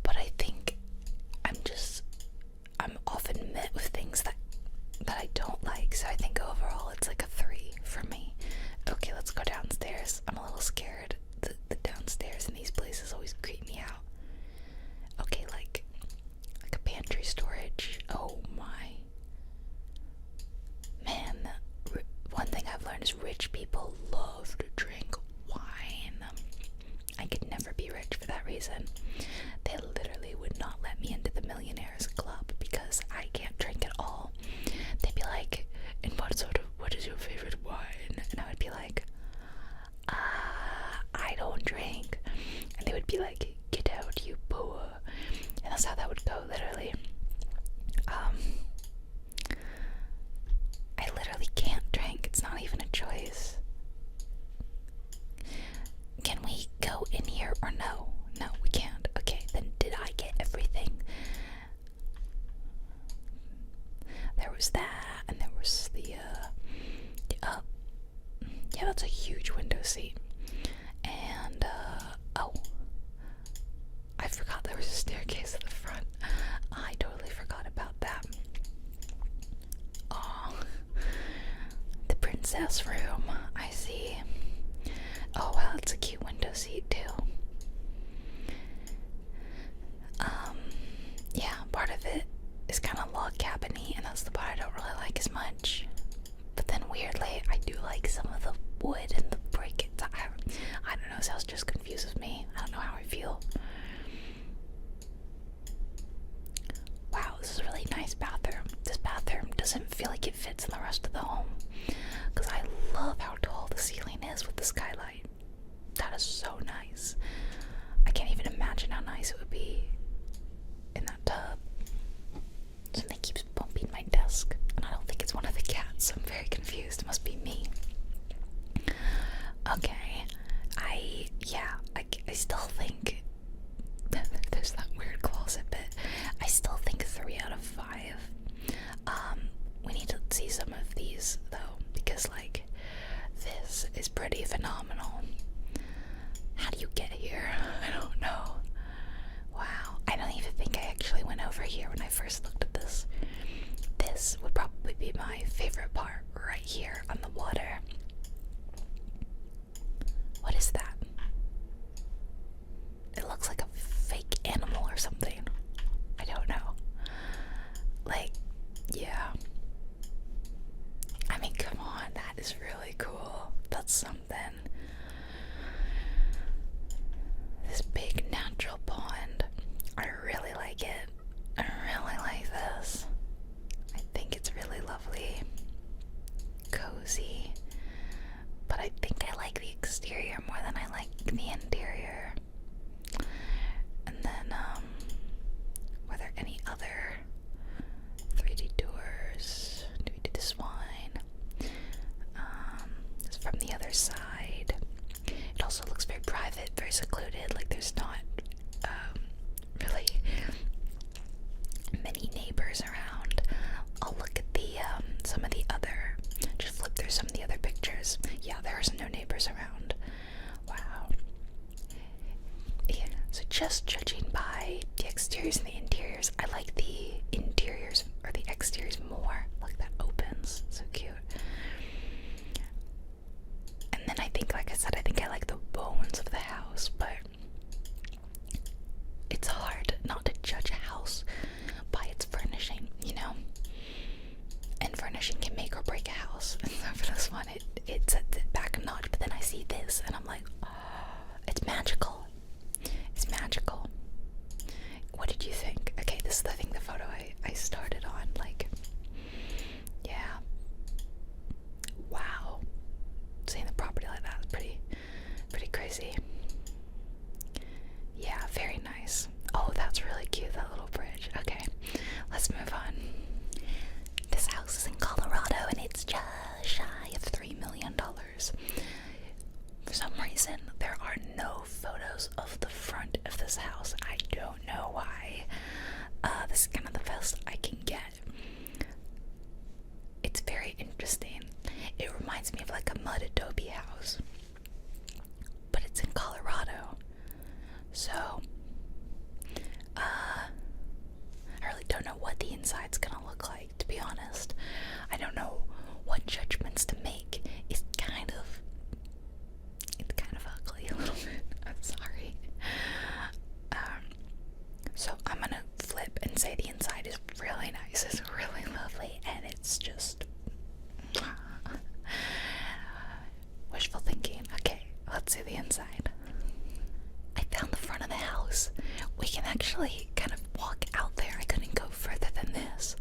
but I think I'm often met with things that I don't like. So I think overall it's like a 3 for me. Okay, let's go downstairs. I'm a little scared. The downstairs in these places always creep me out. Okay, like a pantry storage. Oh my. Man, one thing I've learned is rich people love to drink wine. I could never be rich for that reason. They literally would not let me into the millionaires club because I can't drink at all. They'd be like, and what is your favorite wine? And I would be like, I don't drink. And they would be like, get out, you poor. And that's how that would go, literally. I literally can't drink. It's not even a choice. Yeah, that's a huge window seat. And, oh, I forgot there was a staircase at the front. I totally forgot about that. Oh, the princess room, I see. Oh, wow, it's a cute window seat, too. Yeah, part of it is kind of log cabin-y, and that's the part I don't really like as much. But then weirdly, I do like some of the wood and the brick. I don't know, this house just confuses me. I don't know how I feel. Wow, this is a really nice bathroom. This bathroom doesn't feel like it fits in the rest of the home, because I love how tall the ceiling is with the skylight. That is so nice. I can't even imagine how nice it would be in that tub. Something keeps bumping my desk, and I don't think it's one of the cats, so I'm very confused. It must be me. Okay, I still think there's that weird closet bit. I still think 3 out of 5. We need to see some of these though, because like this is pretty phenomenal. How do you get here? I don't know. Wow, I don't even think I actually went over here when I first looked at this. This would probably be my favorite part, right here on the water. What is that? It looks like a fake animal or something. I don't know. Like, yeah. I mean, come on, that is really cool. That's something. This big natural pond. I really like it. I really like this. I think it's really lovely. Cozy. But I think I like the exterior more than I like the interior. And then, were there any other 3D doors? Do we do this one? It's from the other side. It also looks very private, very secluded, like there's not, really many neighbors around. I'll look at the, some of the other, just flip through some of the other pictures. Yeah, there's no neighbors around. Wow. Yeah, so just judging by the exteriors and the interiors, I like the interiors, or the exteriors more. Look, that opens, so cute. And then I think, like I said, I think I like the bones of the house, but it's hard not to judge a house by its furnishing, you know? And furnishing can make or break a house. And so for this one, it sets it back a notch, but then I see this, and I'm like, oh, it's magical. It's magical. What did you think? Okay, this is, I think, the photo I started on, like, yeah. Wow. Seeing the property like that is pretty crazy. Yeah, very nice. Oh, that's really cute, that little bridge. Okay, let's move on. This house is in Colorado, and it's just shy of $3 million. For some reason, there are no photos of the front of this house. I don't know why. This is kind of the best I can get. It's very interesting. It reminds me of like a mud adobe house, but it's in Colorado. So, I really don't know what the inside's gonna look like, to be honest. I don't know what judgments to make. It's kind of ugly a little bit. I'm sorry. So I'm gonna flip and say the inside is really nice. It's really lovely, and it's just wishful thinking. Okay, let's see the inside. I found the front of the house. We can actually kind of walk out there. I couldn't go further than this,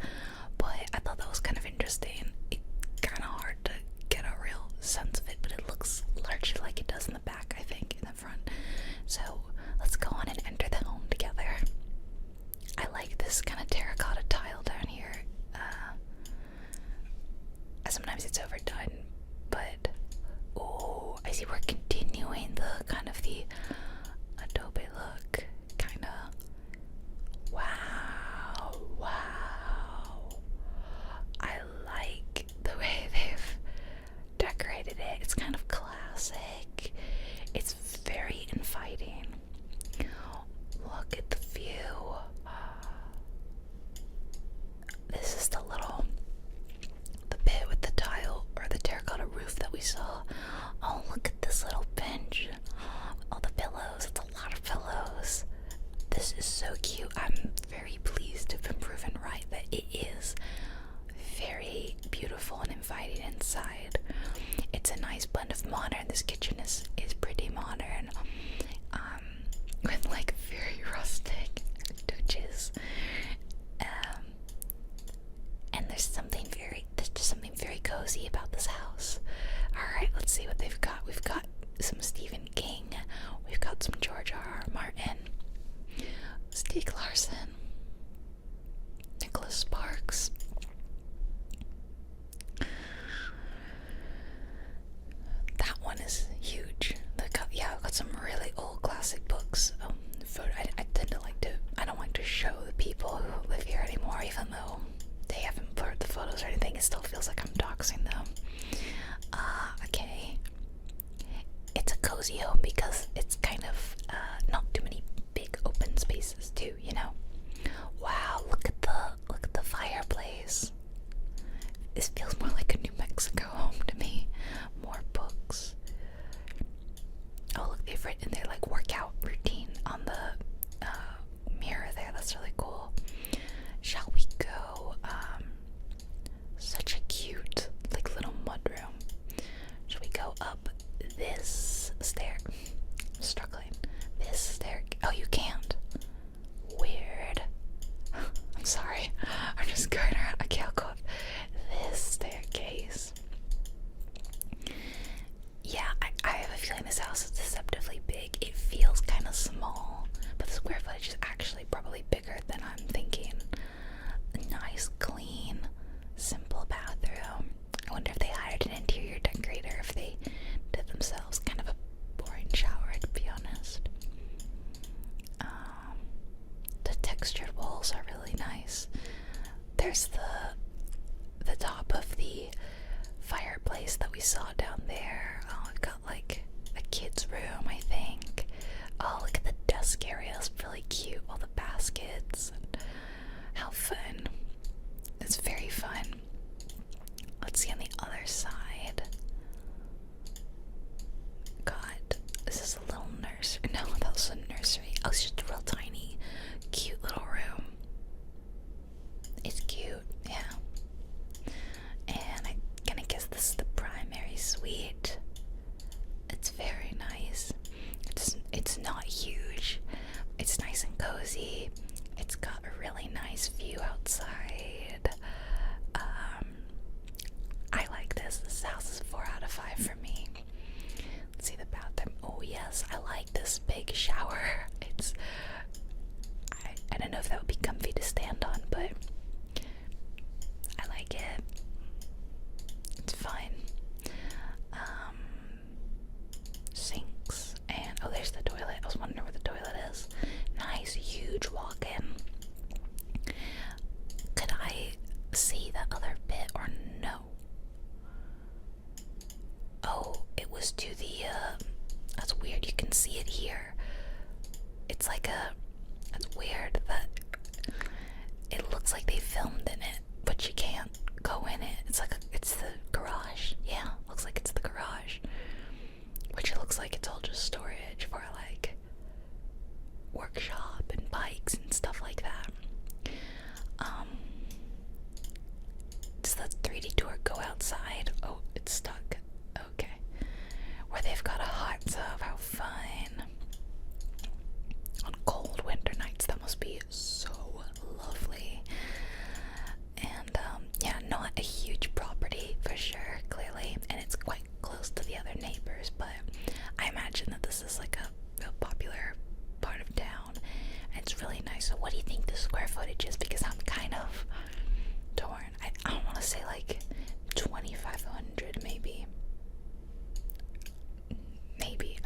but I thought that was kind of interesting. It's kind of hard to get a real sense of it, but it looks largely like it does in the back, I think, in the front. So let's go on and enter the home together. I like this kind of terracotta tile down here. Sometimes it's overdone, but oh, I see we're continuing the kind of the adobe look, kind of. Wow. I like the way they've decorated it. It's kind of nice blend of modern. This kitchen is pretty modern, with like very rustic touches. And there's just something very cozy about this house. Alright, let's see what they've got. We've got some Stephen King. We've got some George R.R. Martin. Stieg Larsson. Nicholas Sparks. That one is huge. I've got some really old classic books. I don't like to show the people who live here anymore, even though they haven't blurred the photos or anything. It still feels like I'm doxing them. Okay. It's a cozy home because it's kind of not too many big open spaces too, you know. Wow, look at the fireplace. This feels more like a New Mexico home to me. More books. Oh, look, they've written their like workout routine on the mirror there. That's really cool. Shall we go? Such a cute like little mudroom. Shall we go up this stair? I'm struggling. This stair. Oh, you can't. Weird. I'm sorry. I'm just going around. Okay, I'll go up this staircase. Yeah, I have a feeling this house is deceptively big. It feels kind of small, but the square footage is actually probably bigger than I'm thinking. Nice, clean, simple bathroom. I wonder if they hired an interior decorator, if they did themselves. Kind of a boring shower, to be honest. The textured walls are really nice. There's the top of the fireplace that we saw down there. Oh, I've got like a kid's room, I think. Oh, look at the desk area. It's really cute. All the baskets. How fun. It's very fun. Let's see on the other side. God, this is a little nursery. No, that was a nursery. Oh, it's just a real tiny, cute little room. It's cute, yeah. And I'm gonna guess this is the primary suite. It's very nice. It's not huge. It's nice and cozy. It's got a really nice view outside. I like this. This house is 4 out of 5 for me. Let's see the bathroom. Oh yes, I like this big shower. I don't know if that would be comfy to stand on, but I like it. It's fine. Sinks and oh, there's the toilet. I was wondering where the toilet is. Nice, huge walk-in. Could I see that other bit or no? Oh, it was to the that's weird. You can see it here. It's like that's weird that it looks like they filmed in it, but you can't go in it. It's the garage. Yeah, looks like it's the garage. Which it looks like it's all just storage for like workshop and bikes and stuff like that. Does the 3D door go outside? Oh, it's stuck. Okay. Where they've got a hot tub. How fun. On cold winter nights, that must be so lovely. And yeah, not a huge property for sure, clearly, and it's quite close to the other neighbors, but I imagine that this is like a real popular part of town, and it's really nice. So what do you think the square footage is? Because I'm kind of torn. I don't want to say like 2,500 maybe.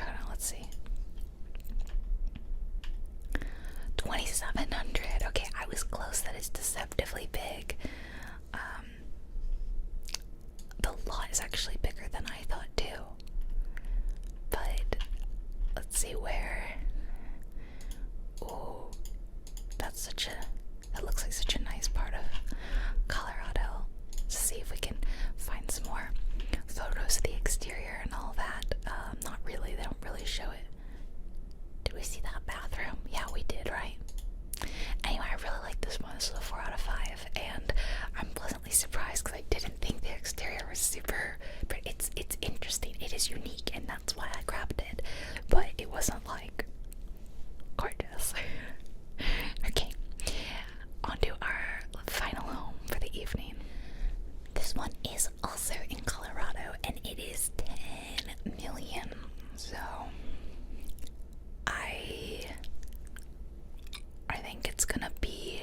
I don't know, let's see. 2,700. Okay, I was close. That is deceptively big. The lot is actually bigger than I thought too. But let's see where. Oh, that looks like such a nice part of Colorado. Let's see if we can find some more photos of the exterior and all that. Not really. They don't really show it. Did we see that bathroom? Yeah, we did, right? Anyway, I really like this one. This is a 4 out of 5, and I'm pleasantly surprised because I didn't think the exterior was super. But it's interesting. is unique, and that's why I grabbed it. But it wasn't like gorgeous. Okay, on to our final home for the evening. This one is also in Colorado, and it is 10 million. So I think it's gonna be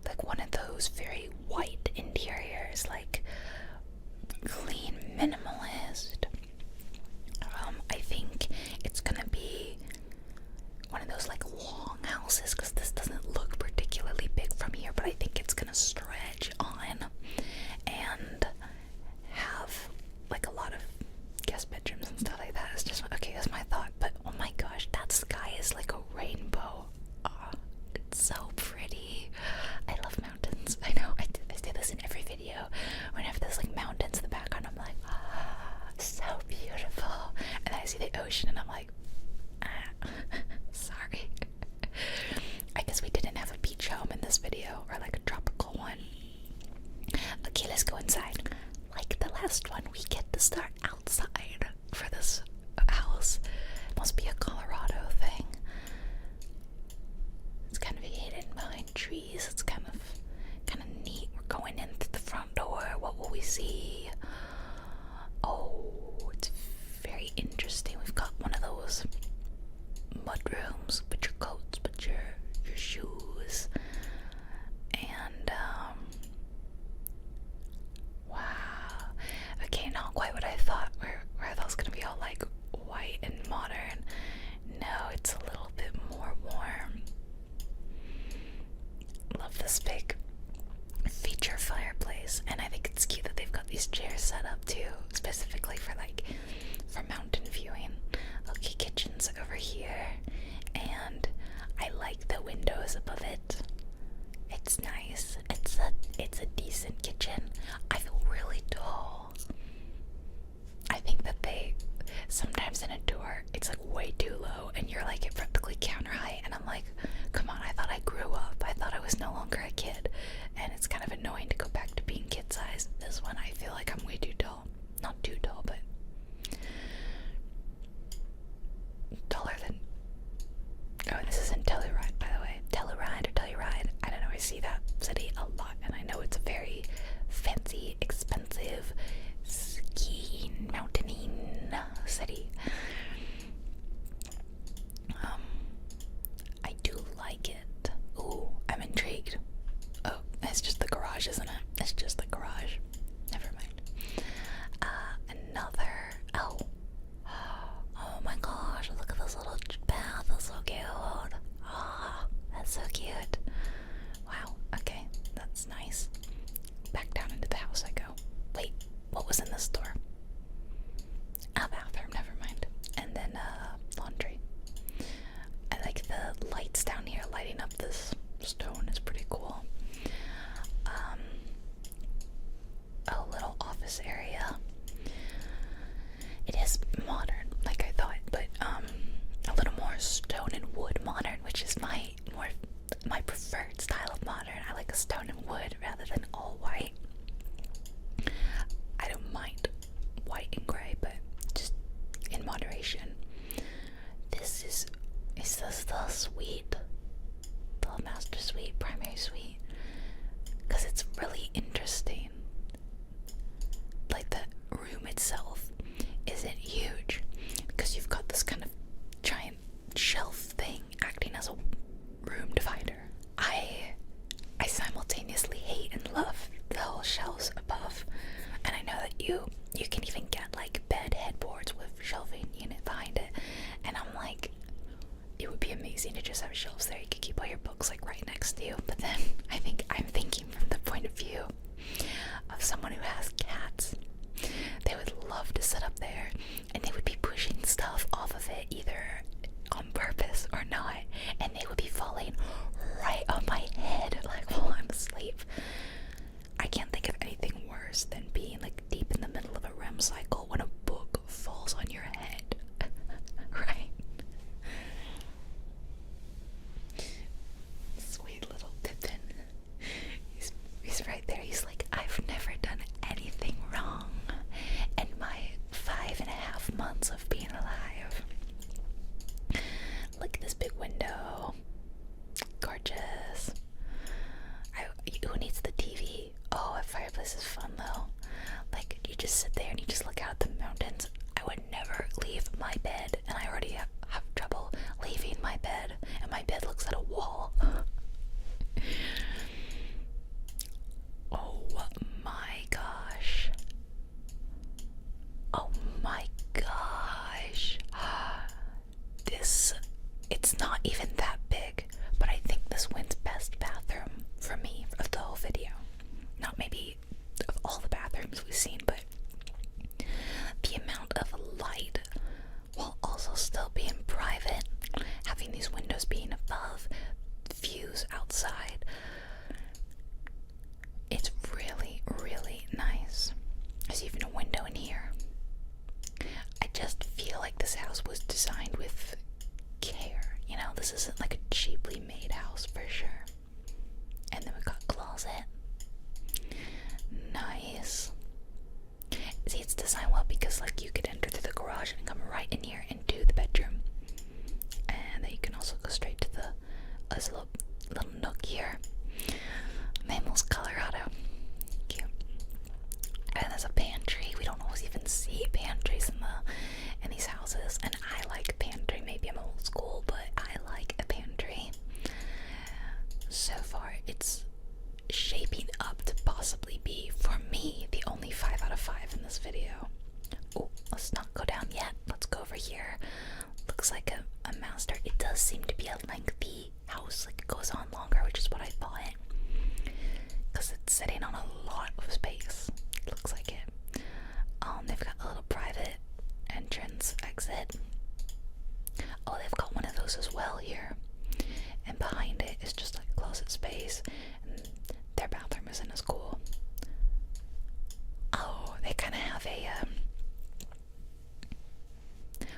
like one of those very white interiors, like clean, minimalist. I think it's gonna be one of those like long houses, because this doesn't look particularly big from here, but I think it's gonna stretch on and have like a lot of guest bedrooms and stuff like that. It's just, okay, that's my thought. But oh my gosh, that sky is like a rainbow. Oh, it's so pretty. I love mountains. I know, I say this in every video. Whenever there's like mountains in the background, I'm like, ah, so beautiful. And then I see the ocean and I'm like, ah, sorry. I guess we didn't have a beach home in this video, or like a tropical one. Okay, let's go inside. Like the last one, we get to start outside for this house. Must be a Colorado thing. It's kind of hidden behind trees. It's kind of neat. We're going in through the front door. What will we see? Oh, it's very interesting. We've got one of those mud rooms. Put your coats, put your shoes, and wow. Okay, not quite what I thought. Where I thought it was gonna be all like white and modern. No, it's a little bit more warm. Love this big feature fireplace, and I think it's cute that they've got these chairs set up too, specifically for mountain viewing. Okay, kitchen's over here, and I like the windows above it. It's nice. It's a decent kitchen. I feel really tall. I think that sometimes in a tour it's like way too low and you're like at practically counter height, and I'm like, come on, I thought I grew up. I thought I was no longer a kid, and it's kind of annoying to go back to being kid size. This one I feel like I'm way too tall. Not too tall, but taller than. Oh, this is in Telluride, by the way. Telluride or Telluride. I don't know. I see that city a lot, and I know it's a very fancy, expensive, skiing, mountaining city. I do like it. Ooh, I'm intrigued. Oh, it's just the garage, isn't it? It's just the garage. Never mind. Another. Oh. Oh my gosh, look at this little bath. That's so cute. Oh, that's so cute. Wow, okay, that's nice. Back down into the house I go. Wait, what was in this door? A bathroom, never mind. And then laundry. I like the lights down here lighting up this stone. Is pretty cool. A little office area. It is modern, like I thought, but a little more stone and wood modern, which is my preferred style of modern. I like a stone and wood rather than all white. I don't mind white and gray, but just in moderation. Is this the suite? The master suite, primary suite? Because it's really interesting. Like the room itself isn't huge. my bed, and I already have trouble leaving my bed, and my bed looks at a wall. Oh my gosh. Oh my gosh. It's not even that big, but I think this wins best bathroom for me of the whole video. Not maybe of all the bathrooms we've seen, but the amount of light while also still being private, having these windows being above, views outside. It's really, really nice. There's even a window in here. I just feel like this house was designed with care. You know, this isn't like a cheaply made house for sure. And then we got closet. Nice. See, it's designed well because like you could enter through the garage and come right in here into the bedroom. And then you can also go straight to the little nook here. Mammals, Colorado. Cute. And there's a pantry. We don't always even see pantries in these houses. And I like pantry. Maybe I'm old school, but I like a pantry. So far, it's shaping up to possibly be, for me, the only 5 out of 5 in this video. Oh, let's not go down yet. Let's go over here. Looks like a master. It does seem to be a lengthy house. Like, it goes on longer, which is what I thought. Because it's sitting on a lot of space. Looks like it. They've got a little private entrance exit. Oh, they've got one of those as well here. And behind it is just like closet space. And their bathroom isn't as cool. Oh, they kind of have a,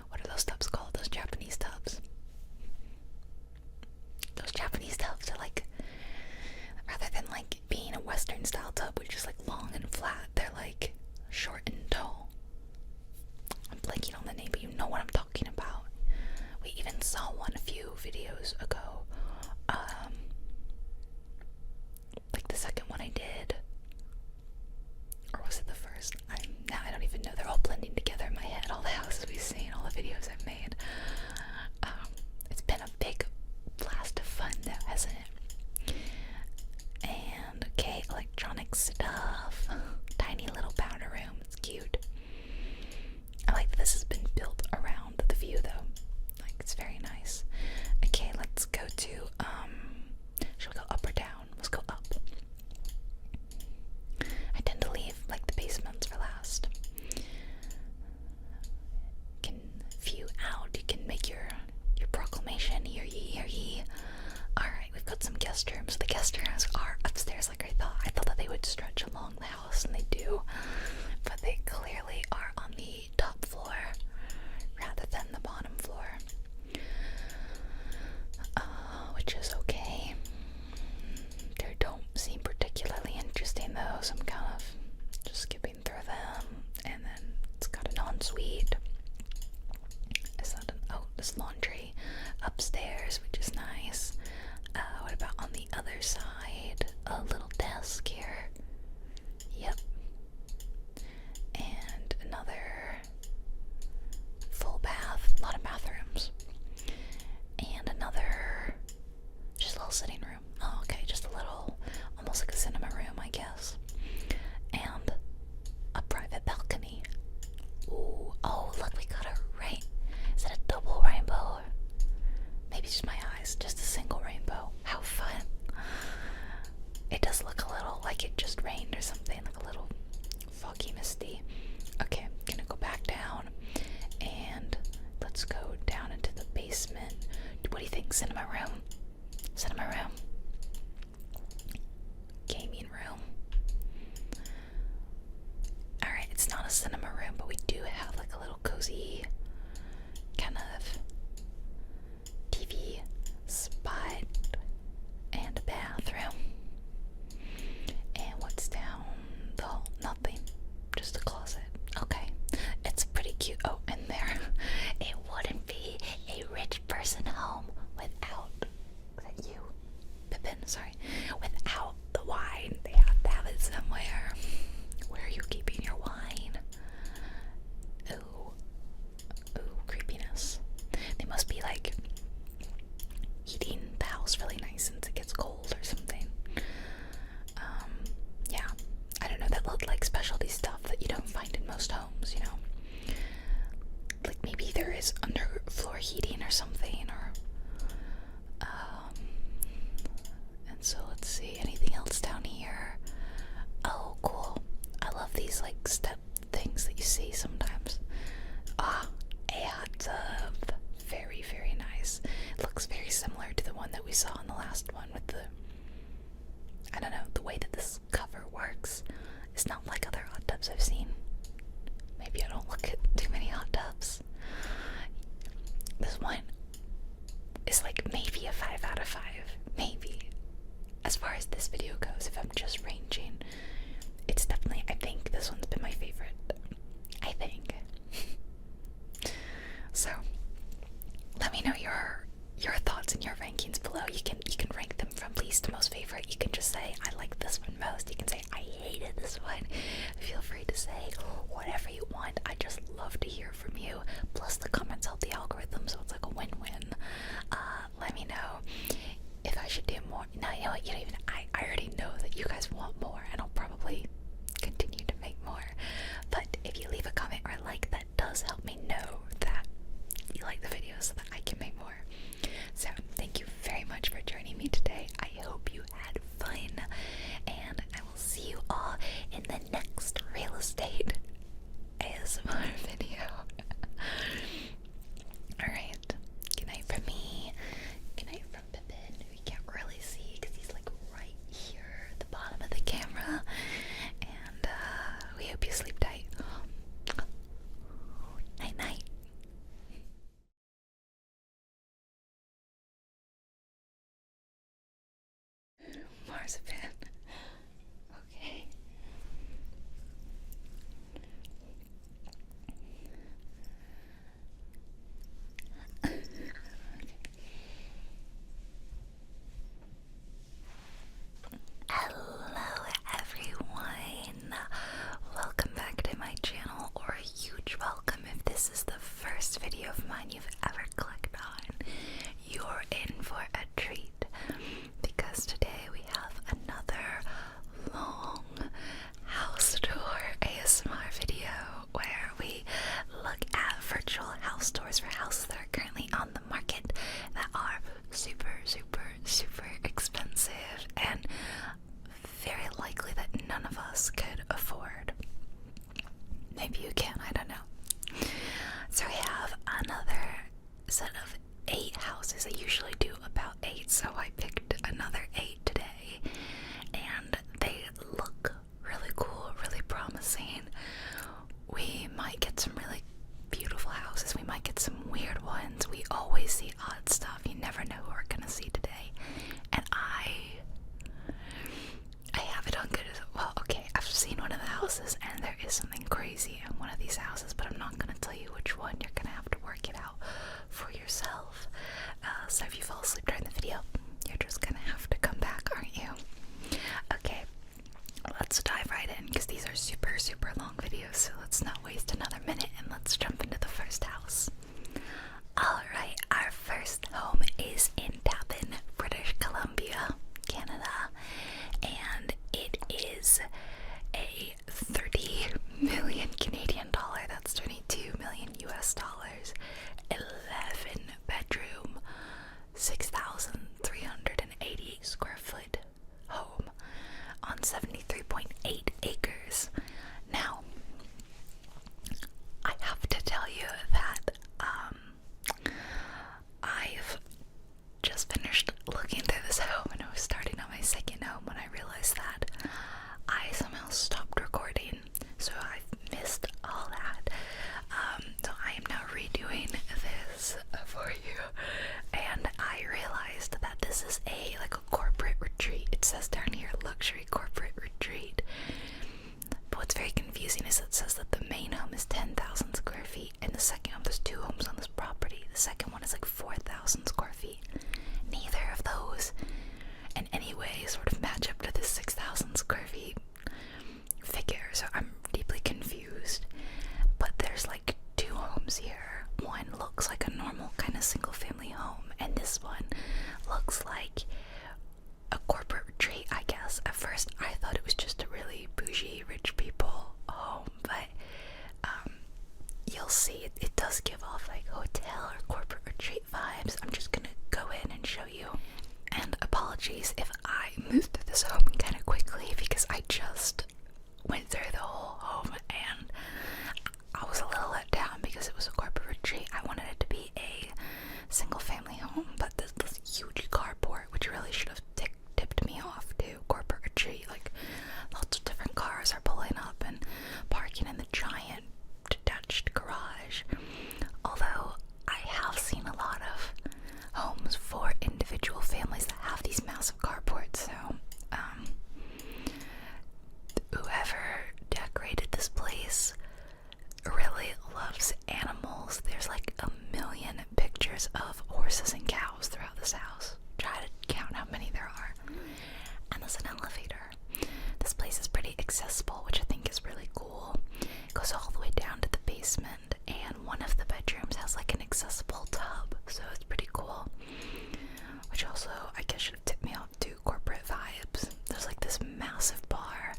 what are those tubs called? Those Japanese tubs. Those Japanese tubs are like, rather than like being a Western style tub, which is like long and flat, they're like short and tall. I'm blanking on the name, but you know what I'm talking about. We even saw one a few videos ago. Like the second one I did. Or was it the first? I don't even know. They're all blending together in my head. All the houses we've seen, all the videos I've made. It's been a big blast of fun though, hasn't it? And okay, electronic stuff. Tiny little powder room. It's cute. I like that this has been built around the view though. Like, it's very nice. Okay, let's go to, should we go up or down? Let's go up. I tend to leave, like, the basements for last. You can view out, you can make your proclamation, hear ye, hear ye. Alright, we've got some guest rooms. The guest rooms are upstairs like I thought. I thought that they would stretch along the house, and they do. But they clearly are on the top floor rather than the bottom floor. Which is okay. They don't seem particularly interesting though, so I'm kind of just skipping through them. And then it's got an ensuite. Is that there's laundry upstairs, which is nice. What about on the other side? A little desk here. Yep. And another full bath. A lot of bathrooms. And another just a little sitting room. Oh, okay, just a little, almost like a cinema room, I guess. And a private balcony. Ooh, oh, look, we got a is it a double rainbow? Maybe just my eyes, just a single rainbow. How fun. It does look a little like it just rained or something, like a little foggy, misty. Okay, I'm gonna go back down and let's go down into the basement. What do you think? Cinema room? Cinema room? Gaming room? Alright, it's not a cinema room, but we do have like a little cozy kind of TV spot and a bathroom. And what's down the hall? Nothing. Just a closet. Okay. It's pretty cute. Oh, and there. It wouldn't be a rich person home without. Is that you? there is underfloor heating or something, or and so let's see, anything else down here? Oh, cool. I love these like step things that you see sometimes. Ah, a hot tub. Very, very nice. It looks very similar to the one that we saw in the last one with the, I don't know, the way that this cover works. It's not like other hot tubs I've seen. Maybe I don't look at too many hot tubs. This one is like maybe a 5 out of 5. Maybe. As far as this video goes, if I'm just ranging, it's definitely, I think this one's been my favorite. I think. So, let me know your thoughts and your rankings below. You can rank them from least to most favorite. You can just say I like this one most. You can say I hated this one. Feel free to say whatever you want. I just love to hear from you. Plus the comments help the algorithm, so it's like a win-win. Let me know if I should do more. No, you know what? You don't even. I already know that you guys want more, and I'll probably continue to make more. But if you leave a comment or a like, that does help me know that you like the video so that I can make more. So thank you very much for joining me today. I hope you had fun, and I will see you all in the next real estate ASMR video. Alright, good night from me. Good night from Pippin. We can't really see because he's like right here at the bottom of the camera. And we hope you sleep tight. Night night. Marzipan. Okay. Hello everyone. Welcome back to my channel, or a huge welcome if this is the first video of mine you've ever clicked on. You're in for a treat, because today we have another long house tour ASMR video where we look at virtual house tours for houses that are currently on the market that are super, super, super expensive and very likely that none of us could afford. Maybe you can, I don't know. So we have another set of 8 houses. I usually do about 8, so I picked another 8 today, and they look really cool, really promising. We might get some really beautiful houses, we might get some weird ones. We always see odd stuff. You never know who we're gonna see today. And I have it on good as well. Okay, I've seen one of the houses and there is something crazy in one of these houses, but I'm not gonna tell you which one. You're gonna have to work it out for yourself. So if you fall asleep during the video, you're just gonna have to come back, aren't you? Okay, let's dive right in, because these are super, super long videos, so let's not waste another minute and let's jump into the first house. Alright, our first home is in Tappan, British Columbia, Canada, and it is a 30 million Canadian dollar, that's 22 million US dollars, 11 bedroom, 6,380 square foot home on 73.8 acres. Now, I have to tell you that I've just finished looking through this home, and I was starting on my second home when I realized that I somehow stopped recording, so I've missed all that. So I am now redoing this for you, and I realized that this is like a corporate retreat. It says down here luxury corporate retreat, but what's very confusing is it says that the main home is 10,000 square feet, and the second home, there's 2 homes on this property. The second one is like 4,000 square feet. Neither of those in any way sort of match up to this 6,000 square feet figure, so I'm deeply confused. But there's like 2 homes here. One looks like a normal kind of single family home, and this one looks like a corporate retreat, I guess. At first I thought it was just a really bougie rich people home, but you'll see it does give off like hotel or corporate retreat vibes. I'm just gonna go in and show you. And apologies if I moved through this home kind of quickly because I just went through the whole home and I was a little let down because it was a corporate retreat. I wanted it to be a single family home, but there's this huge carport, which really should have tipped me off to corporate retreat. Like, lots of different cars are pulling up and parking in the giant detached garage. Although I have seen a lot of homes for individual families that have these massive carports, so whoever decorated this place really loves animals. There's like a million pictures of horses and cows throughout this house. Try to count how many there are. And there's an elevator. This place is pretty accessible, which I think is really cool. It goes all the way down to the basement, and one of the bedrooms has like an accessible tub, so it's pretty cool. Which also, I guess, should have tipped me off to corporate vibes. There's like this massive bar.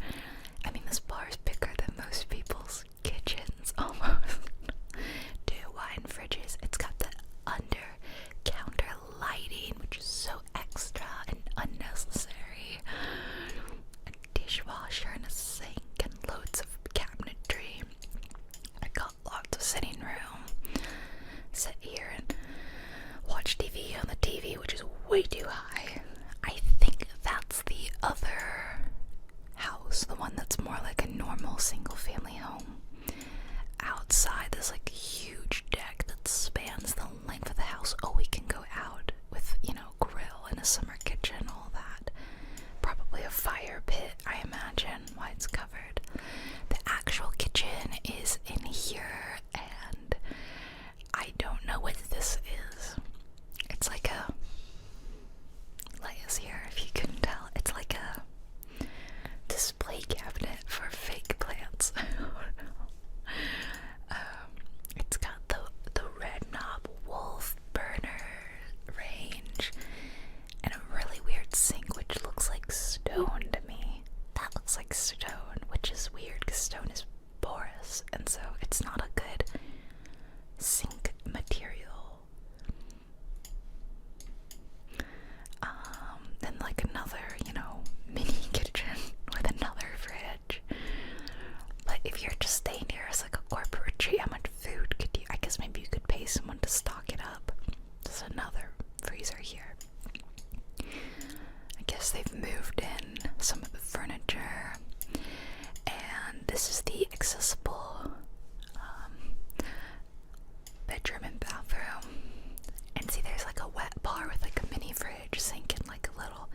I mean, this bar is bigger than most people's kitchens, almost. 2 wine fridges. It's got the under-counter lighting, which is so extra and unnecessary. A dishwasher and a sink and loads of cabinetry. I got lots of sitting room. Sit here and watch TV on the TV, which is way too high. I think that's the other house, the one that's more like a normal single family home. Outside there's like a huge deck that spans the length of the house. Oh, we can go out with, you know, grill and a summer kitchen, all that. Probably a fire pit, I imagine, why it's covered. The actual kitchen is in here, and I don't know what this is. It's like a, Leia's here if you couldn't tell, it's like a display cabinet for fake plants. I don't know. It's got the red knob wolf burner range and a really weird sink which looks like stone to me. That looks like stone, which is weird because stone is porous, and so it's not a good sink material. Then like another, you know, mini kitchen with another fridge. But if you're just staying here as like a corporate retreat, how much food could you, I guess maybe you could pay someone to stock it up. There's another freezer here. I guess they've moved in some of the furniture. And this is the accessible bedroom and bathroom. And see, there's like a wet bar with like a mini fridge, sink, and like a little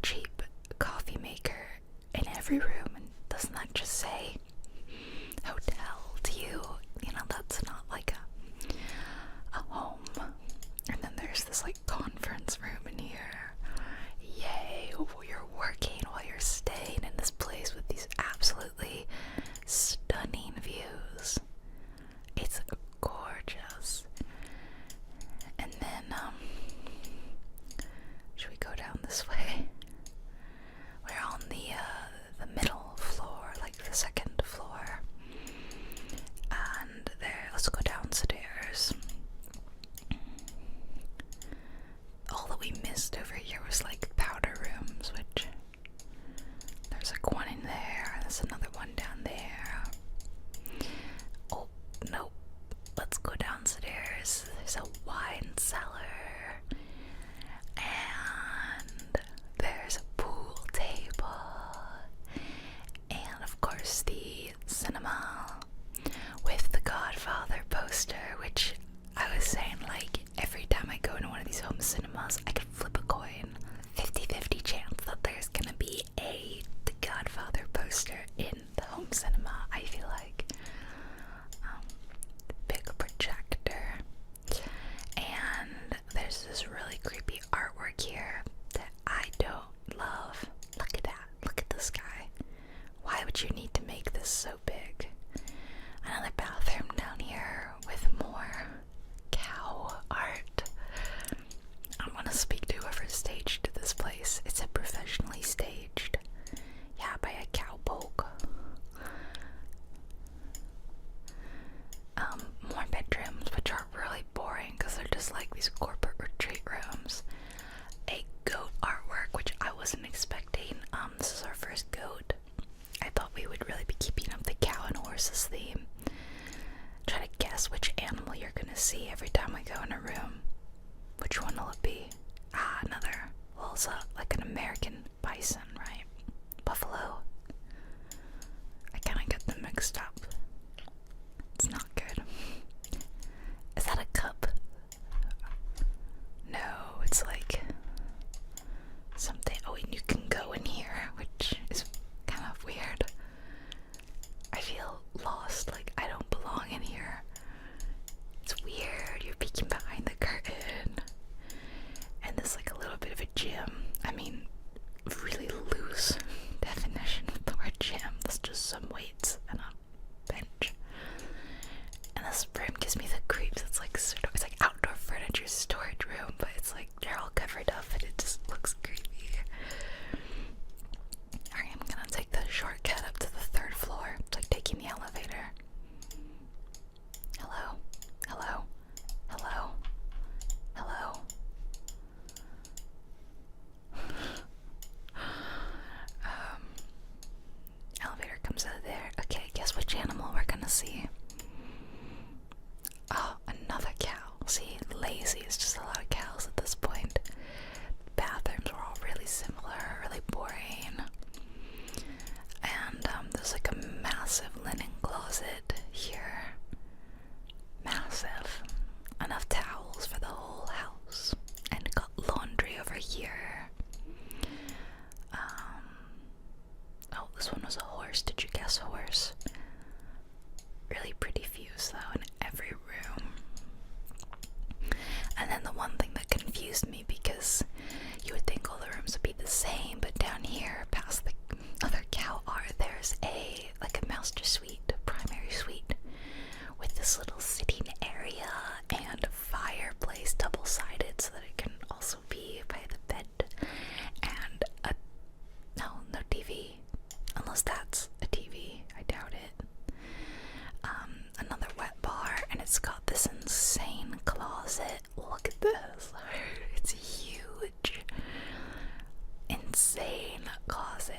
cheap coffee maker in every room. And doesn't that just say hotel to you? You know, that's not like a home. And then there's this like conference room in here. Yay, you're working while you're staying in this place with these absolutely stunning views. It's gorgeous. And then, should we go down this way? We're on the middle floor, like the second floor. And there, let's go downstairs. All that we missed over here was like powder rooms, which there's like one in there, and there's another one down there. Oh, nope. Let's go downstairs. There's a wine cellar, and there's a pool table, and of course the cinema with the Godfather poster, which I was saying, like, every time I go into one of these home cinemas, I could flip a coin. 50-50 chance that there's gonna be the Godfather poster in the home cinema, I feel like. Big projector, and gonna see every time I go in a room? Which one will it be? Another. Well, it's like an American bison, right? Buffalo. I kind of get them mixed up. It's not good. Is that a cup? No, it's like something. Oh, and you can go in here, which is kind of weird. I feel lost, like I don't belong in here. It's weird. You're peeking behind the curtain. And there's like a little bit of a gym. I mean, really loose definition of the word gym. There's just some weights and a bench. And this room gives me the creeps. It's like outdoor furniture storage room, but it's like they're all covered up and it just looks creepy. Alright, I'm gonna take the shortcut up to the 3rd floor. It's like taking the elevator. Hello? Hello? Hello? Hello? Elevator comes out of there. Okay, guess which animal we're gonna see? Oh, another cow. See, lazy. It's just a lot of cows at this point. Bathrooms are all really similar, really boring. And there's like a massive linen closet here. Massive. Enough towels for the whole house. And got laundry over here. Oh, this one was a horse. Did you guess horse? Really pretty views though in every room. And then the one thing that confused me, because you would think all the rooms would be the same, but down here past the other cow there's a master suite, primary suite, with this little sitting area and a fireplace double-sided so that it can also be by the bed, and no TV, unless that's a TV. I doubt it. Another wet bar, and it's got this insane closet. Look at this. It's huge. Insane closet.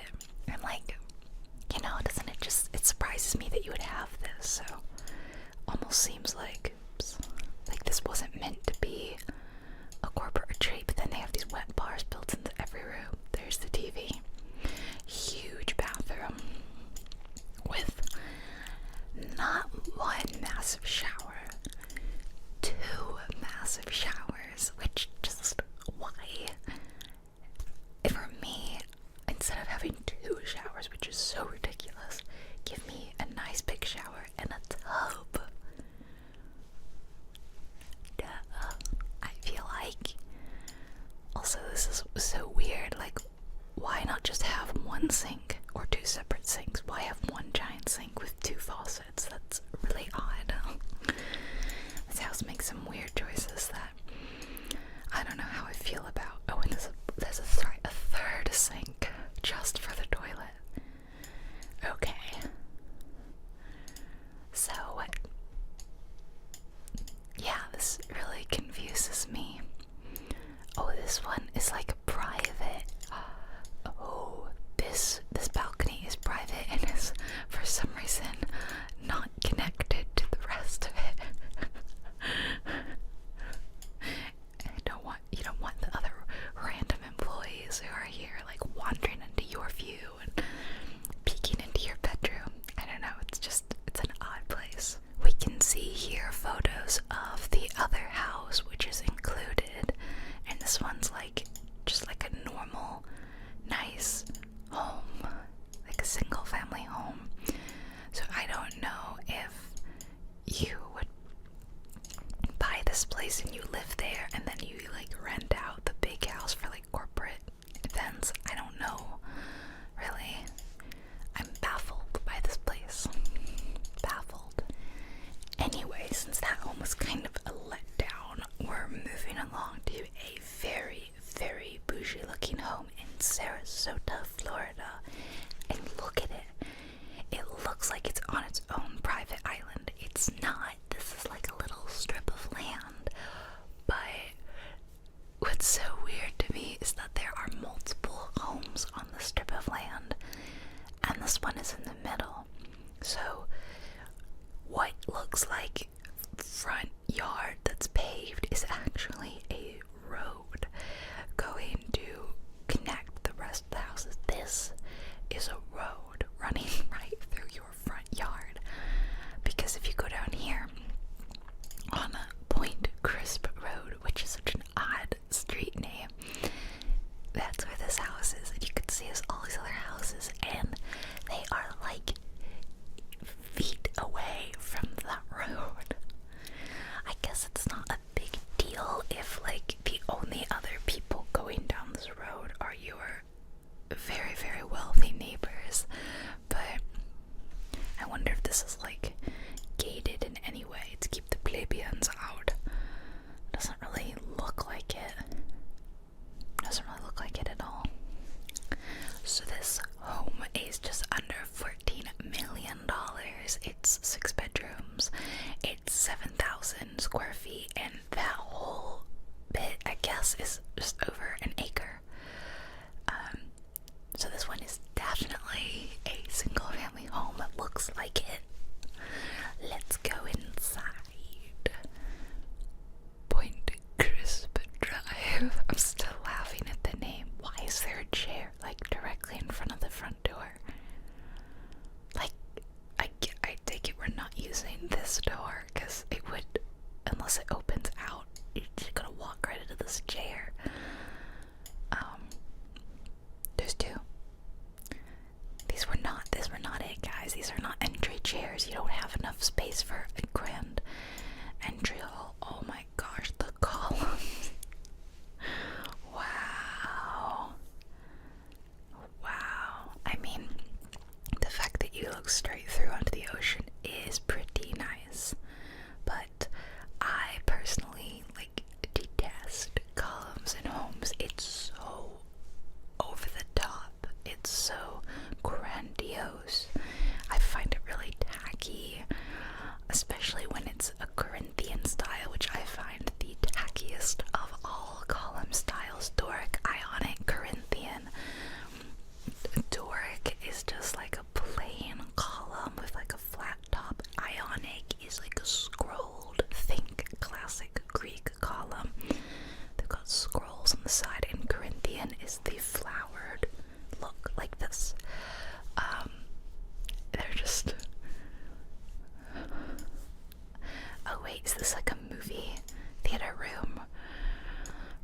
And doesn't it just, it surprises me that you would have this, so almost seems like this wasn't meant to be a corporate retreat, but then they have these wet bars built into every room. There's the TV. Huge bathroom with not one massive shower, 2 massive showers, which just, why? For me, instead of having 2 showers, which is so ridiculous, give me a nice big shower and a tub. Duh. I feel like, also this is so weird, like, why not just have one sink or 2 separate sinks? Why have one giant sink with 2 faucets? That's really odd. This house makes some weird choices that I don't know how I feel about. Oh, and there's a 3rd sink just for the toilet. Okay. So, yeah, this really confuses me. Oh, this one is like private. Oh, this balcony is private and is for some reason not connected to the rest of it. You don't want the other random employees who are here like wandering into your view and peeking into your bedroom. I don't know, it's an odd place. We can see here photos of the other house, which is included, and this one's just like a normal, nice home, like a single family home. So I don't know if you would buy this place and you live there and then you rent out the big house for corporate events. I don't know, really. I'm baffled by this place. Baffled. Anyway, since that home was kind of a letdown, we're moving along to a very, very bougie looking home in Sarasota, Florida. And look at it. It looks like it's on its own private island. It's not. This is like a little strip of land. But what's so weird to me property, and that whole bit, I guess, is just over an acre. So this one is definitely a single family home. It looks like it. Let's go inside. Point Crisp Drive. I'm still laughing at the name. Why is there a chair like directly in front of the front door? Like, I take it we're not using this door, because it would, unless it opens out, you're just gonna walk right into this chair. There's two. These were not it, guys. These are not entry chairs. You don't have enough space for a grand entry hall. Oh my gosh, the columns. Wow. Wow. I mean, the fact that you look straight through onto the ocean is pretty nice. But I personally, detest columns in homes. It's so over the top. It's so grandiose. I find it really tacky, especially when it's a Corinthian style, which I find the tackiest of all column styles. Doric, Ionic, Corinthian. Doric is just like a plain column with like a flat top. Ionic is like a scrolled, think classic Greek column. They've got scrolls on the side, and Corinthian is the flowered look like this. They're just... Oh wait, is this like a movie theater room?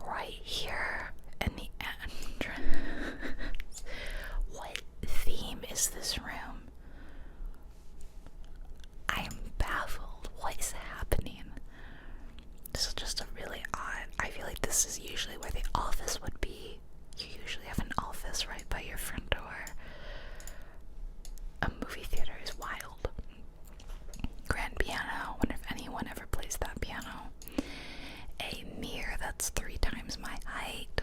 Right here in the entrance. What theme is this room? I am baffled. What is happening? This is just a really odd... I feel like this is usually where the office would be. You usually have an office right by your front door. A movie theater is wild. Grand piano. Wonder if anyone ever plays that piano. A mirror that's 3 times my height.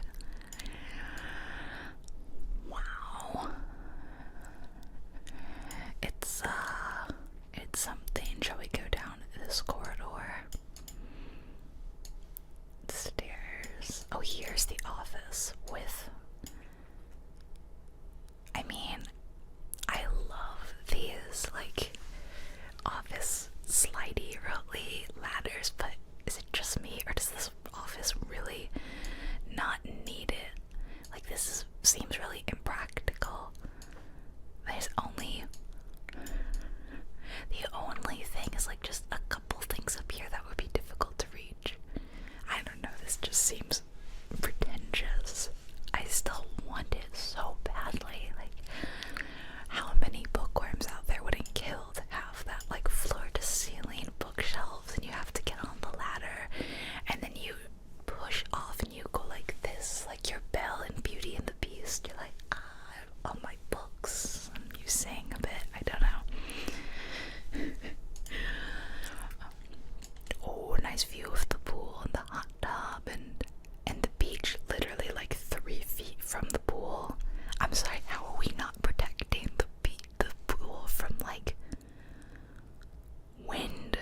Wow. It's something. Shall we go down this corridor? Stairs. Oh, here's the office with... I mean, I love these, office slidey, rolly ladders, but is it just me, or does this office really not need it? This seems really impractical. There's only... The only thing is, just a couple things up here that would be difficult to reach. I don't know, this just seems pretentious. I still want it so badly. How many bookworms out there wouldn't kill to have that, floor-to-ceiling bookshelves, and you have to get on the ladder, and then you push off and you go like this, like your Belle in Beauty and the Beast. You're like, all my books, and you sing a bit. I don't know. Oh, nice view of the pool and the hot tub and the beach, literally 3 feet from the pool. I'm sorry, how are we not protecting the pool from wind?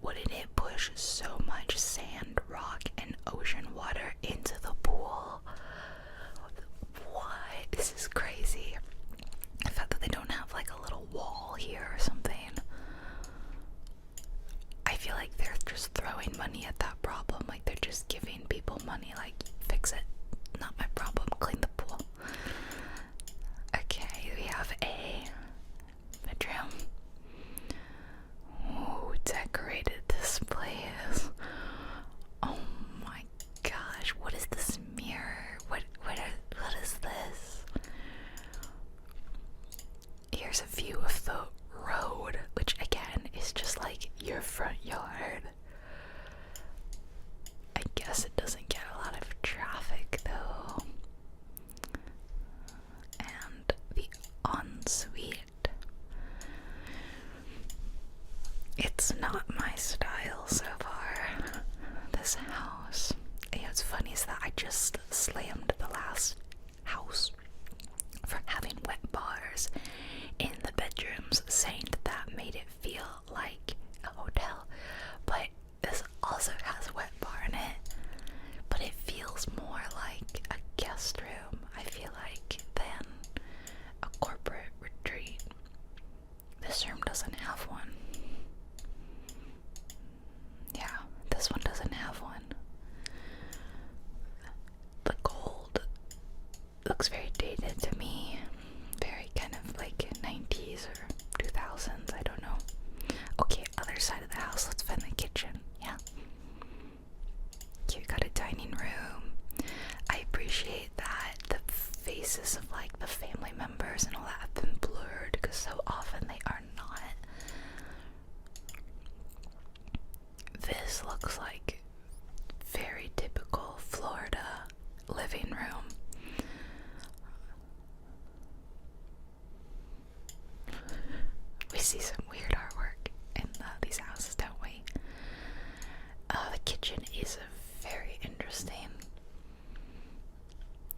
Wouldn't it push so much sand, rock, and ocean water into the pool? What? This is crazy. The fact that they don't have a little wall here or something. I feel like they're just throwing money at that problem. They're just giving people money, fix it. Not my problem. Clean the pool. Okay, we have a bedroom. Ooh, decorated this place. Oh my gosh, what is this mirror? What is this? Here's a view of the road, which again is just your front yard. I guess it doesn't get a lot of traffic though. this looks like very typical Florida living room. We see some weird artwork in these houses, don't we? The kitchen is very interesting,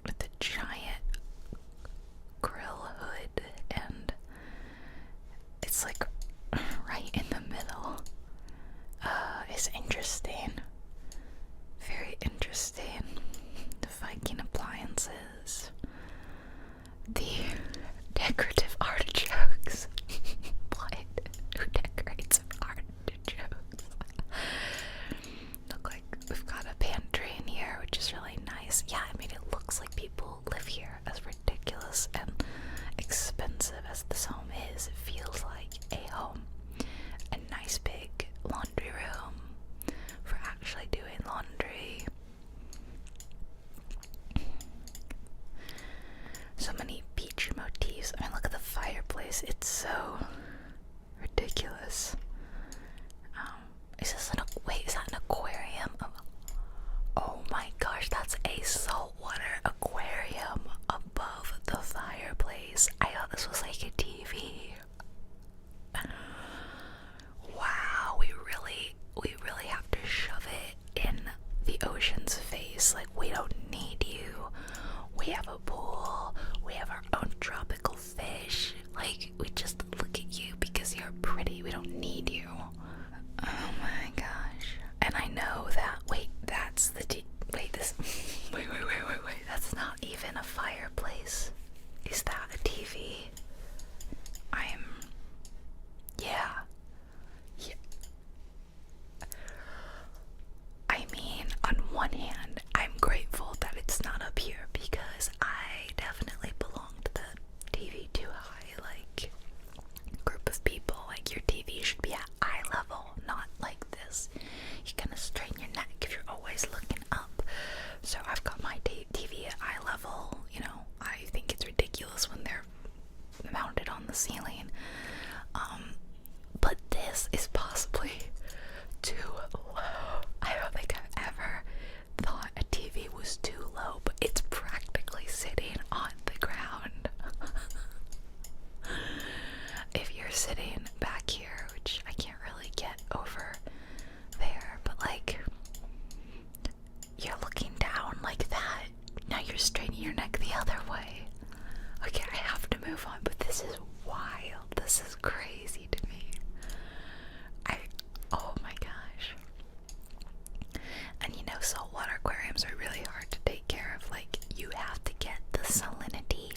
with the giant grill hood, and it's like right in the middle. It's interesting. Very interesting. The Viking appliances. The decorative artichokes. What? Who decorates artichokes? Look like we've got a pantry in here, which is really nice. Yeah, I mean, it looks like people live here. As ridiculous and expensive as this home is, it feels like a home. A nice big laundry room for actually doing laundry. So many beach motifs. I mean, look at the fireplace. It's so ridiculous. Is this wait, is that an aquarium? Oh my gosh, that's a saltwater aquarium above the fireplace. I thought this was like a TV. Wow, we really have to shove it in the ocean's face. Like, we don't need you. We have a pool. We have our own tropical fish. Like, we just look at you because you're pretty. We don't need you. Oh my gosh. And I know that, wait, that's the wait, that's not even a fireplace. Is that a TV? Yeah. I mean, on one hand, I'm grateful that it's not up here because I definitely belong to the TV too high, like, group of people. Like, your TV should be at eye level, not like this. You're gonna strain your neck if you're always looking up. So I've got my TV at eye level. You know, I think it's ridiculous when they're mounted on the ceiling. But this is possibly too low. I don't think I've ever thought a TV was too low, but it's practically sitting on the ground. If you're sitting back here, which I can't really get over there, but like, you're looking down like that. Now you're straining your neck the other way. Okay, I have to move on, but this is wild. This is crazy to me. Oh my gosh. And you know, saltwater aquariums are really hard to take care of. Like, you have to get the salinity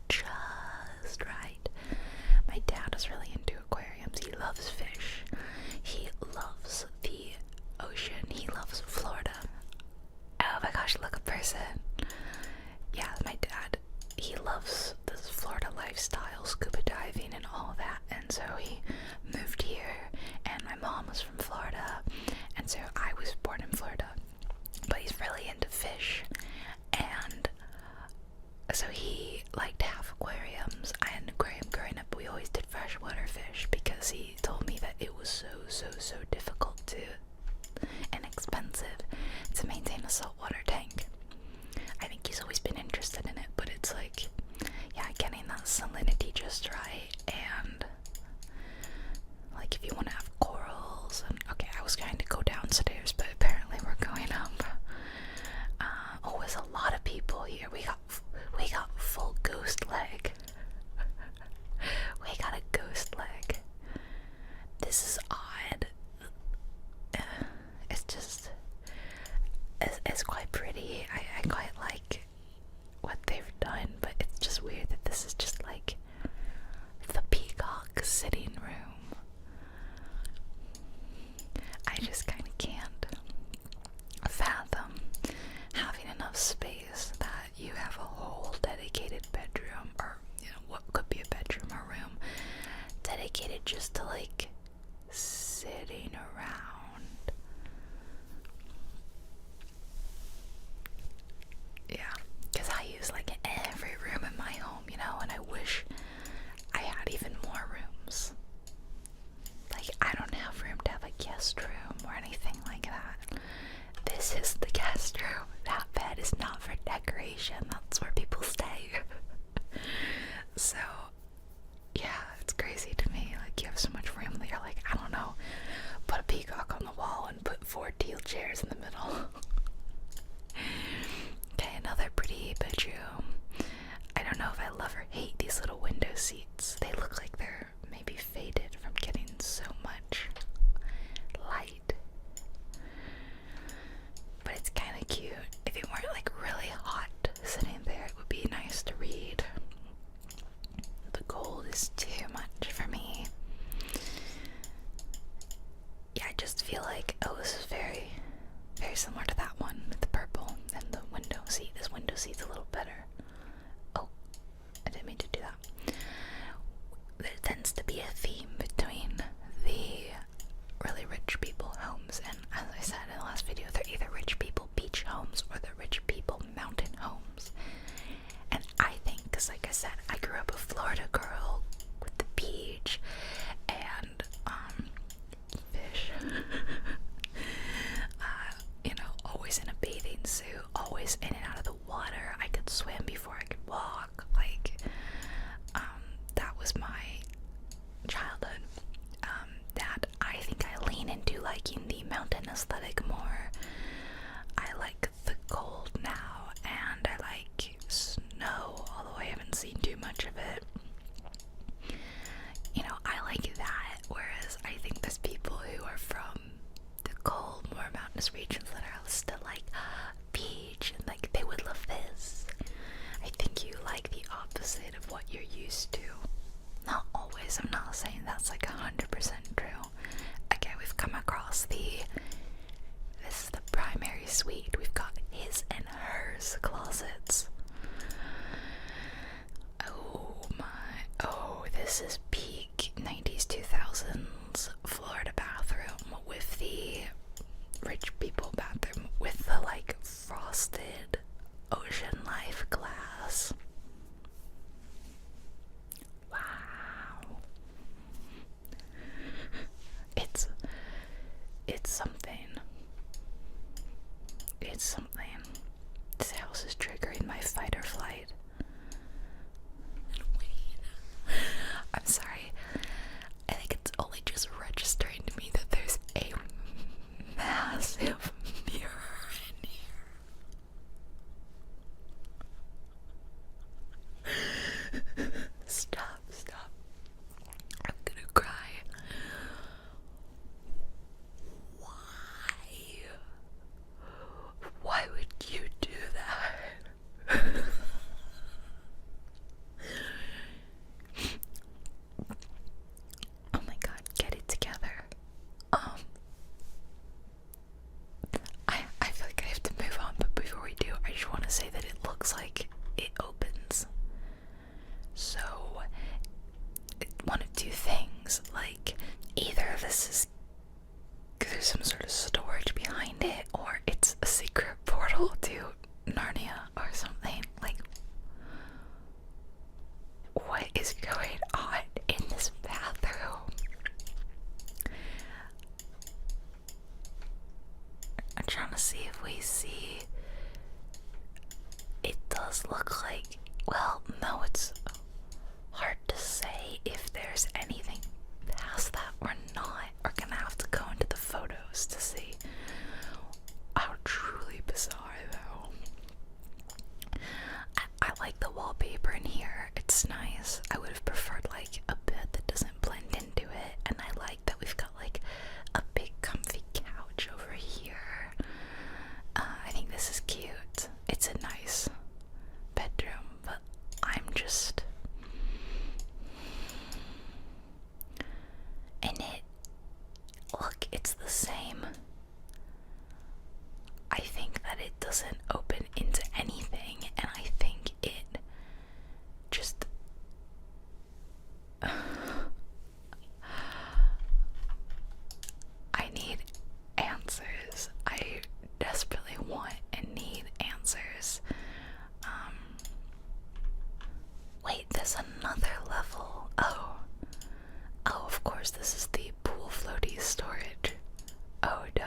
just right. My dad is really into aquariums. He loves fish. He loves the ocean. He loves Florida. Oh my gosh, look, a person. Yeah, my dad, he loves this Florida lifestyle, scuba diving and all that, and so he moved here, and my mom was from Florida, and so I was born in Florida, but he's really into fish, and so he liked to have aquariums. I had an aquarium growing up, but we always did freshwater fish because he told me that it was so difficult to and expensive to maintain a saltwater tank. I think he's always been interested in it, but it's like, yeah, getting that salinity just right, and like, if you want to have corals, and okay, I was going to go downstairs, but apparently we're going up. Oh, there's a lot of people here. We got full ghost leg. We got a ghost leg. This is odd. It's just, it's quite pretty. I quite like what they've done, but it's just weird that this is just like the peacock sitting room. I just kind of can't fathom having enough space that you have a whole dedicated bedroom, or, you know, what could be a bedroom or room dedicated just to like sitting around. Yeah, because I use like every room in my home, you know, and I wish I had even more rooms. Like, I don't have room to have a guest room or anything like that. this is the guest room. That bed is not for decoration. That's where people stay. So, yeah, it's crazy to me. Like, you have so much room that you're like, I don't know, put a peacock on the wall and put 4 teal chairs in the middle. Okay, another pretty bedroom. I don't know if I love or hate these little window seats. They look like they're maybe faded from getting so much light. But it's kind of cute. If it weren't like really hot sitting there, it would be nice to read. The gold is too much for me. Yeah, I just feel like, oh, this is very, very similar to that one with the purple and the window seat. This window seat's a little better. Oh, I didn't mean to do that. There tends to be a theme between the really rich people homes, and as I said in the last video, they're either rich people beach homes or they're rich people mountain homes. And I think, because like I said, I grew up a Florida girl with the beach and fish. You know, always in a bathing suit, always in and out of the water. I could swim before I could walk. Like, that was my childhood. That I think I lean into liking the mountain aesthetic more. I like the cold now, and I like snow, although I haven't seen too much of it. You know, I like that, whereas I think there's people who are from the cold, more mountainous regions that are still like beach, and like they would love this. I think you like the opposite of what you're used to. Not always, I'm not saying that's like 100% true. Okay, we've come across this is the primary suite. We've got his and hers closets. Oh, this is peak 90s, 2000s Florida bathroom with the rich people bathroom with the like frosted ocean life glass. Wow. It's something. It's something. This house is triggering my fight or flight. I'm sorry. I think it's only just registering to me that there's a massive mirror in here. Stop. I'm gonna cry. Why would you do that? Oh my god, get it together. I feel like I have to move on, but before we do, I just want to say that it looks like it opens. So, one of two things, like, either this is there's some sort of storage behind it, or it's a secret portal to Narnia or something. Like, what is going on in this bathroom? I'm trying to see if we see. It does look like, well, no, it's hard to say if there's anything past that or not. We're gonna have to go into the photos to see. How truly bizarre, though. I like the wallpaper in here. It's nice. I would have preferred like a bed that doesn't blend into it, and I like that we've got like a big comfy couch over here. I think this is cute. It's a nice bedroom, but I'm just in it. Look, it's the same. I think that it doesn't open into anything, and I think it just I need answers. I desperately want and need answers. Wait, there's another level. Oh, of course, this is the pool floaty storage. Oh, duh.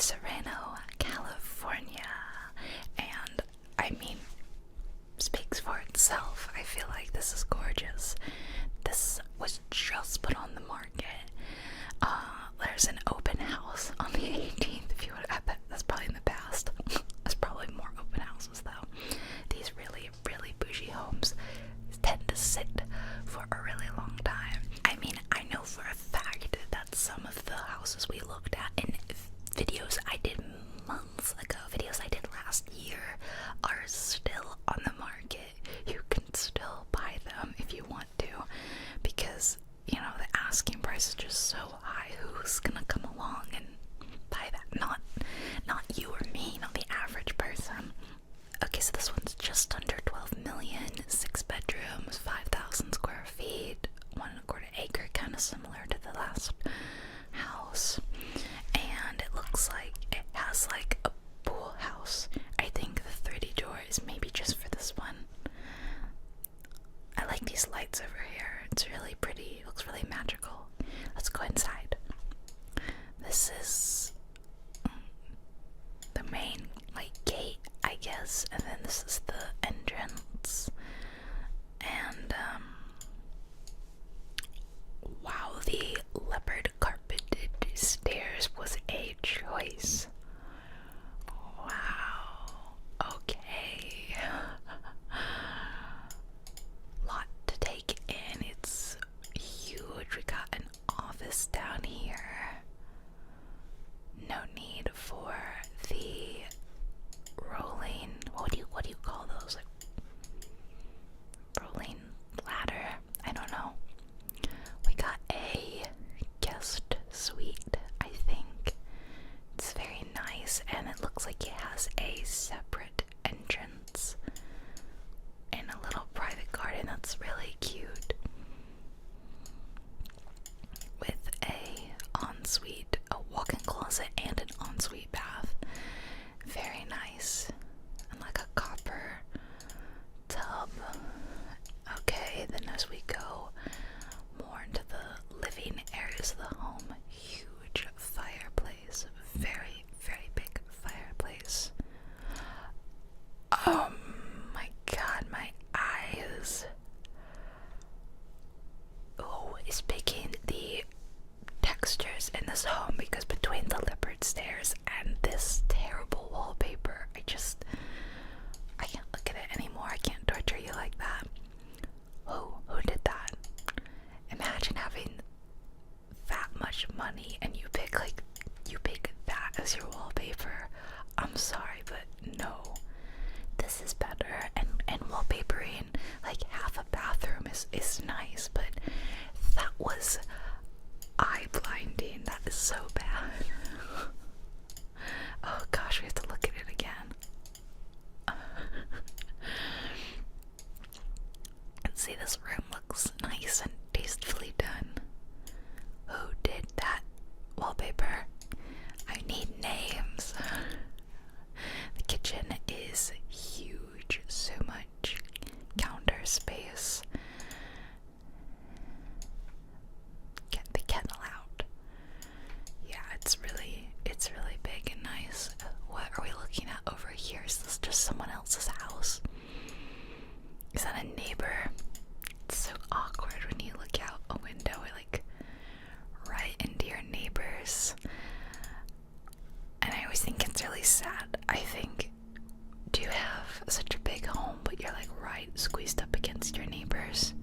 Serrano, California. And I mean, speaks for itself. I feel like this is gorgeous. This was just put on the market. There's an open house on the 18th. If you would, I bet that's probably in the past. There's probably more open houses though. These really, really bougie homes tend to sit for a really long time. I mean, I know for a fact that some of the houses we looked at in videos I did months ago, videos I did last year, are still on the market. You can still buy them if you want to, because you know the asking price is just so high. Who's gonna come along and buy that? Not you or me, not the average person. Okay, so this one's just under 12 million, 6 bedrooms, 5,000 square feet, 1.25 acre, kind of similar to the last house. And it looks like it has like a pool house. I think the 3D door is maybe just for this one. I like these lights over here. It's really pretty. It looks really magical. Let's go inside. This is the main like gate, I guess, and then this is the entrance. And wow, the leopard carpeted stairs was a choice. Wow. Okay. Lot to take in. It's huge. We got an office down here. No need for the rolling, what do you call those? Like rolling ladder? I don't know. We got a guest suite, I think. It's very nice, and it looks like it has a separate entrance and a little private garden that's really cute, with a ensuite, a walk-in closet, and an ensuite bath. Very nice. And like a copper tub. Okay, then as we go more into the living areas of the home, huge fireplace. Very, very big fireplace. Oh my god, my eyes. Oh, is picking the textures in this home, because between the leopard stairs and this terrible wallpaper, I can't look at it anymore. I can't torture you like that. Who did that? Imagine having that much money and you pick that as your wallpaper. I'm sorry, but no. This is better, and wallpapering like half a bathroom is nice, but that was eye blinding. That is so bad. Oh gosh, we have to look at it again. And see, this room looks nice and tastefully done. Who did that wallpaper? I need names. The kitchen is huge, so much counter space. Get the kettle out. Yeah, it's really big and nice. What are we looking at over here? Is this just someone else's house? Is that a neighbor? It's so awkward when you look out a window, like right into your neighbors. And I always think it's really sad. I think, do you have such a big home, but you're like right squeezed up against your neighbors?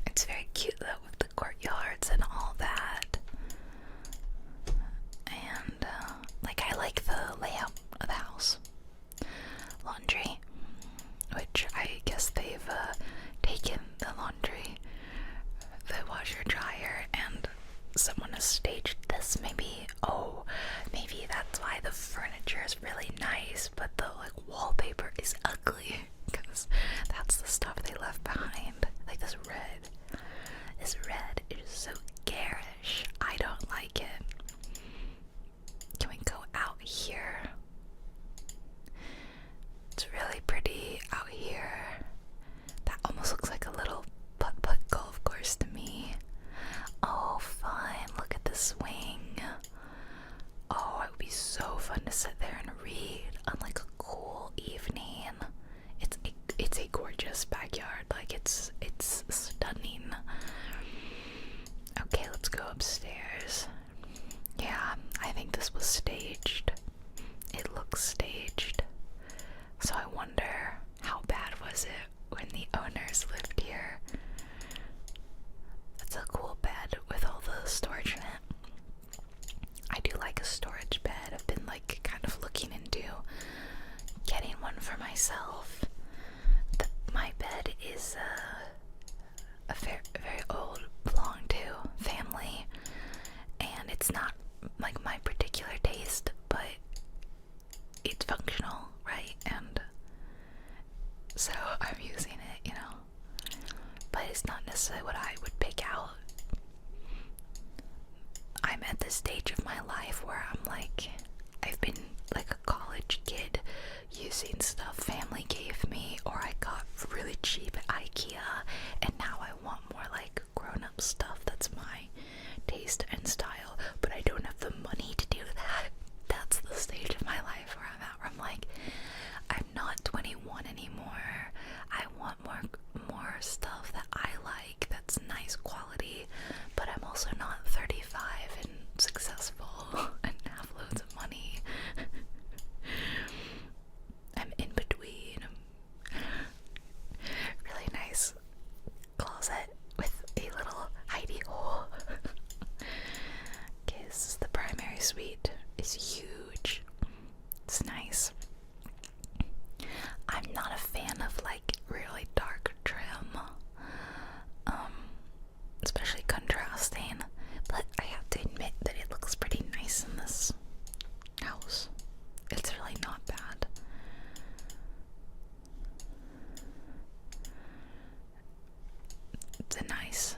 It's very cute though, with the courtyards and all that. And like, I like the layout of the house. Laundry, which I guess they've taken the laundry, the washer dryer, and someone has staged this. Maybe that's why the furniture is really nice, but the like wallpaper is ugly, because that's the stuff they left behind. Like this red is so garish. I don't like it. Can we go out here? It's really pretty out here. That almost looks like a little putt-putt golf course to me. Oh, fun. Look at this it's not like my particular taste, but it's functional, right? And so I'm using it, you know, but it's not necessarily what I would pick out. I'm at this stage of my life where I'm like, I've been like a college kid using stuff family gave me, or I got really cheap at IKEA, and now I want more like grown-up stuff that's my taste and style, but I don't have the money to do that. That's the stage of my life where I'm at, where I'm like, I'm not 21 anymore. I want more stuff that I like, that's nice quality, but I'm also not 35 and successful and have loads of money. I'm in between. Really nice closet with a little hidey hole. Okay, this is the primary suite. It's huge. It's nice. I'm not a fan of like really dark trim, especially contrasting, but I have to admit that it looks pretty nice in this house. It's really not bad. It's a nice,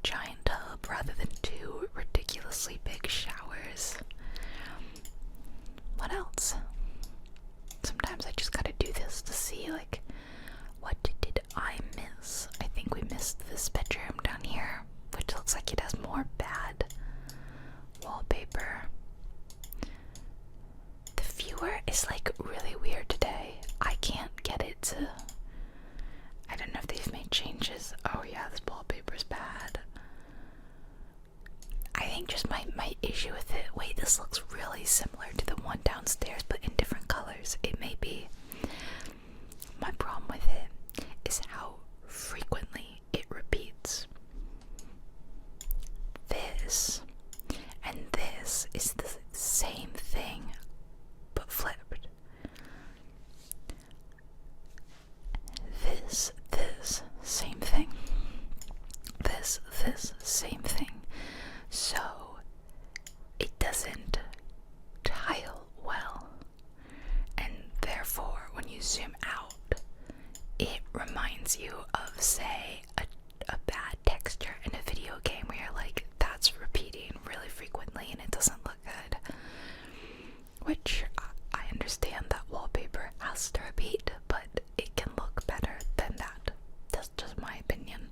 giant tub rather than two ridiculously big showers. What else? Sometimes I just gotta do this to see, like, what did I miss? I think we missed this bedroom down here, which looks like it has more bad wallpaper. The viewer is like really weird today. I can't get it to, I don't know if they've made changes. Oh yeah, this wallpaper's bad. I think just my issue with it, wait, this looks really similar to the one downstairs but in different colors. It may be. My problem with it is how frequently it repeats. This and this is the same thing but flipped. This, same thing. This, same thing. So it doesn't tile well, and therefore when you zoom out, it reminds you of, say, a bad texture in a video game where you're like, that's repeating really frequently and it doesn't look good. Which I understand that wallpaper has to repeat, but it can look better than that. That's just my opinion.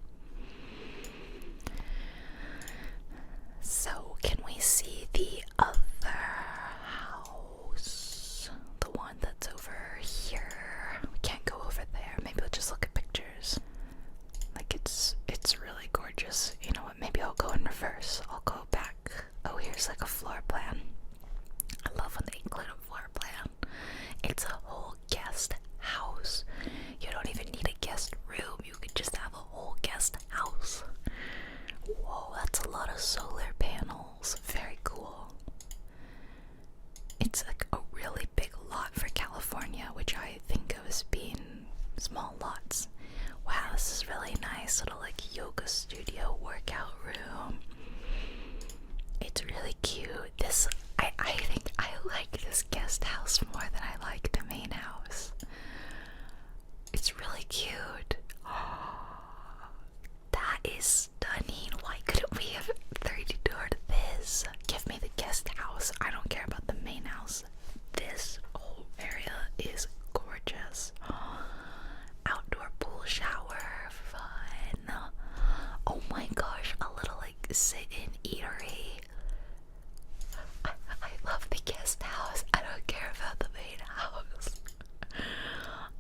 So, can we see the other house? The one that's over here. We can't go over there. Maybe we'll just look at pictures. Like, it's really gorgeous. You know what? Maybe I'll go in reverse. I'll go back. Oh, here's like a floor plan. I love when they include a floor plan. It's a whole guest house. You don't even need a guest room. You could just have a whole guest house. Whoa, that's a lot of solar panels. Very cool. It's like a really big lot for California, which I think of as being small lots. Wow, this is really nice. Little like yoga studio workout room. It's really cute. I think I like this guest house more than I like the main house. It's really cute. That is stunning. Why couldn't we have 30-door to this? Give me the guest house. I don't care about the main house. This whole area is gorgeous. Outdoor pool shower. Fun. Oh my gosh. A little like sit-in eatery. I love the guest house. I don't care about the main house.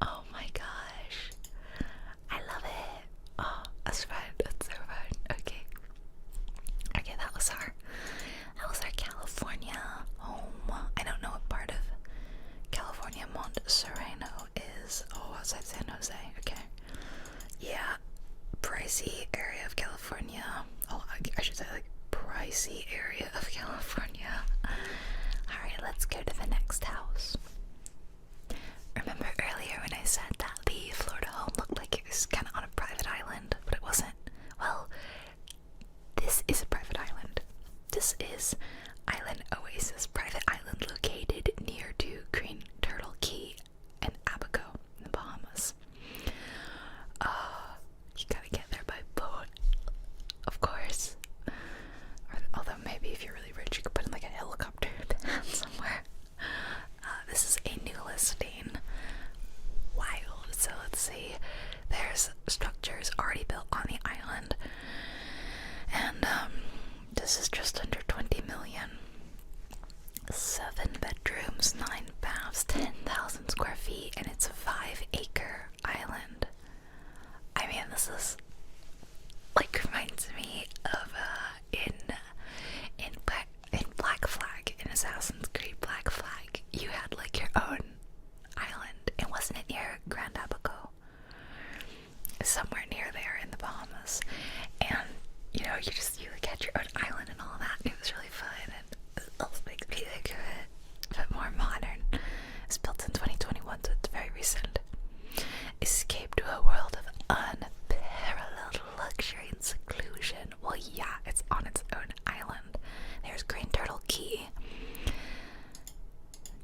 Oh my gosh. I love it. Oh, that's fun. That's so fun. Okay. Okay, that was our California home. I don't know what part of California Monte Sereno is. Oh, outside San Jose. Okay. Yeah. Pricey area of California. Oh, I should say like pricey area of California. Alright, let's go to the next house. Remember earlier when I said that the Florida home looked like it was kind of on a private island, but it wasn't? Well, this is a private island. This this is Island Oasis, private island located near to Green Turtle Key and Abaco in the Bahamas. You gotta get there by boat, of course. Although maybe if you're really rich, you could put in like a helicopter somewhere. This is a new listing. Wild. So let's see. There's structures already built on the island, and this is just under 20 million. 7 bedrooms, 9 baths, 10,000 square feet, and it's a 5-acre island. I mean, this is like reminds me of in Black Flag, in Assassin's Creed Black Flag, you had like your own island, and wasn't it near Grand Abaco? Somewhere near there in the Bahamas, and you know, you like had your own island and all that, and it was really fun, and it also makes me think of it, but more modern. It's built in 2021, so it's very recent. Escape to a world of unparalleled luxury and seclusion. Well, yeah, it's on its own island. There's Green Turtle Key.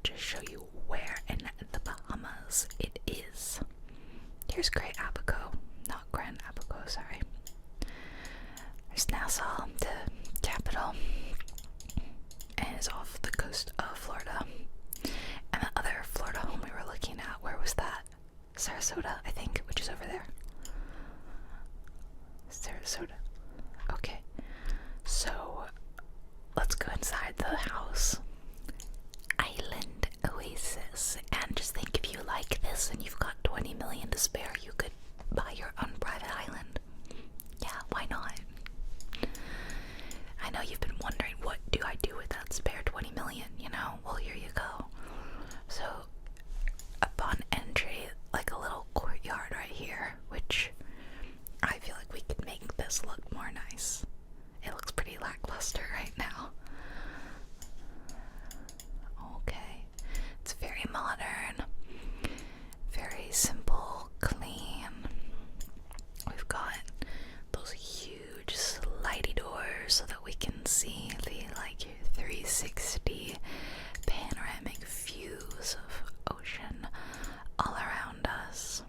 Just show you where in the Bahamas it is. Here's Great Abaco, not Grand Abaco, sorry. There's Nassau, the capital, and it's off the coast of Florida. And the other Florida home we were looking at, where was that? Sarasota, I think, which is over there. Sarasota. Okay. So, let's go inside the house. Island Oasis. And just think, if you like this and you've got 20 million to spare, you could buy your own private island. Yeah, why not? I know you've been wondering, what do I do with that spare 20 million, you know? Well, here you go. So, upon entry, like a little courtyard right here, which I feel like we could make this look more nice. It looks pretty lackluster right now. Okay, it's very modern, very simple, clean. We've got those huge slidey doors so that we can see the like 360 panoramic views of ocean all around us,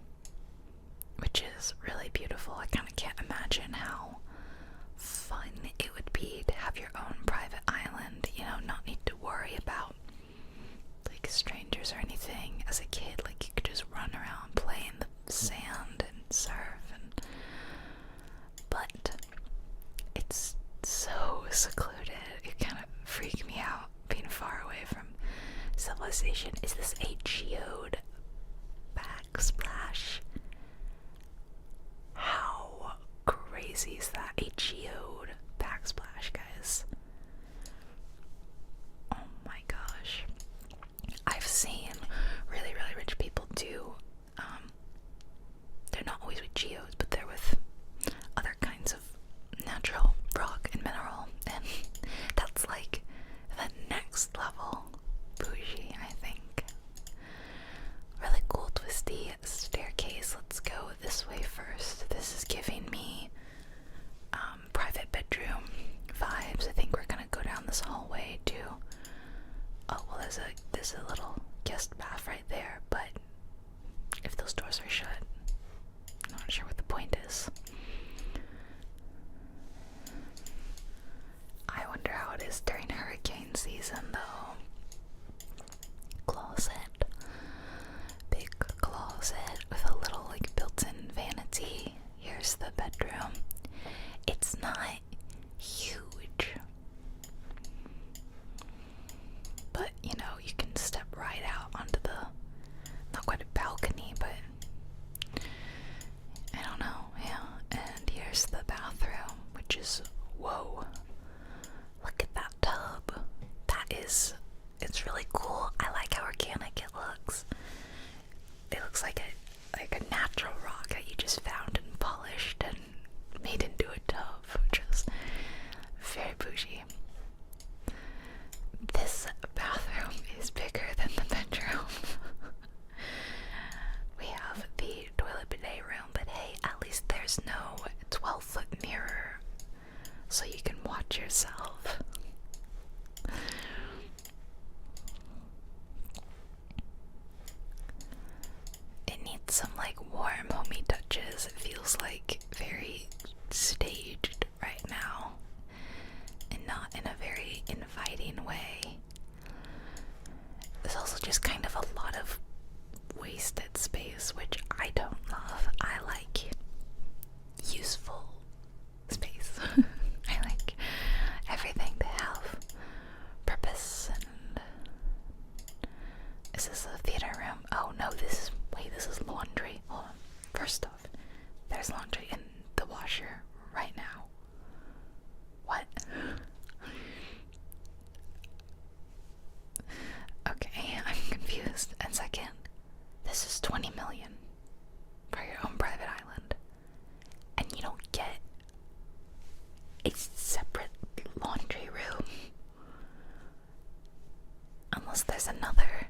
which is really beautiful. I kind of can't imagine how fun it would be to have your own private island, you know, not need to worry about like strangers or anything. As a kid, like, you could just run around, play in the sand and surf, but it's so secluded. It kind of freaked me out being far away from civilization. Is this a geode backsplash? How crazy is that? A geode backsplash, guys. Oh my gosh. I've seen really, really rich people do, they're not always with geodes, but they're with other kinds of natural rock and mineral, and that's like the next level bougie, I think. Really cool twisty staircase. Let's go this way first. This is giving me private bedroom vibes. I think we're gonna go down this hallway to, oh well, there's a little guest bath right there, but if those doors are shut, I'm not sure what the point is. I wonder how it is during hurricane season though. Closet. Big closet with a little like built-in vanity. Here's the bedroom. It's not huge, but you know, you can step right out onto the, not quite a balcony, but I don't know, yeah. And here's the bathroom, which is, whoa, look at that tub. It's really cool. I like how organic it looks. It looks like a natural rock that you just found and polished and made into a tub, which is very bougie. This bathroom is bigger than the bedroom. We have the toilet bidet room, but hey, at least there's no 12-foot mirror, so you can watch yourself. some like warm homey touches. It feels like very staged right now and not in a very inviting way. There's also just kind of a lot of wasted space, which I don't love. I like useful space. I like everything to have purpose. And is this a theater room? Oh no, this is laundry. Hold on. First off, there's laundry in the washer right now. What? Okay, I'm confused. And second, this is 20 million for your own private island. And you don't get a separate laundry room unless there's another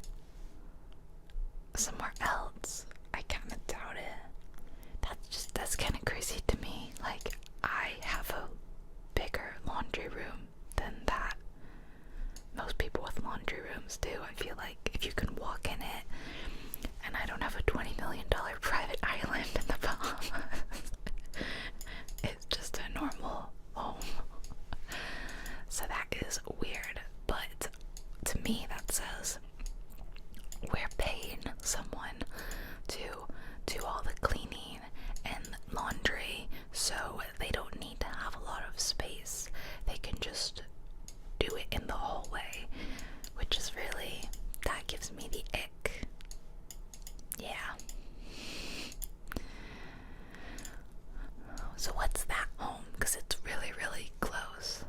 somewhere else. I kind of doubt it. That's kind of crazy to me. Like, I have a bigger laundry room than that. Most people with laundry rooms do. I feel like if you can walk in it, and I don't have a $20 million private island in the Bahamas. It's just a normal home. So that is weird, but to me that says we're paying someone to do all the cleaning and laundry, so they don't need to have a lot of space. They can just do it in the hallway, which is really, that gives me the ick. Yeah. So what's that home? Because it's really, really close.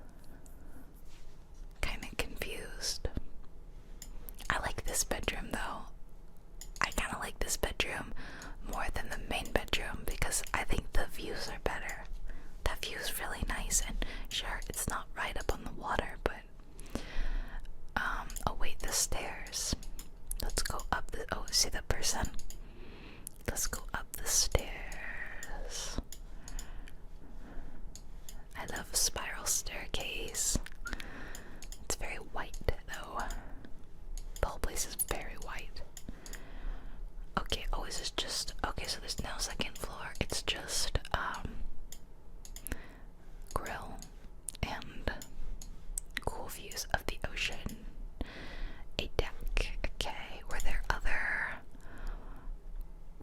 Kind of confused. I like this bedroom though. I kind of like this bedroom more than the main bedroom because I think the views are better. That view is really nice, and sure, it's not right up on the water, but oh wait, the stairs. Let's go up the, oh, see the person? Let's go up the stairs. I love a spiral staircase. It's very white though. The whole place is very white. Okay, oh, is this just, okay, so there's no second floor. It's just, grill and cool views of the ocean. A deck, okay. Were there other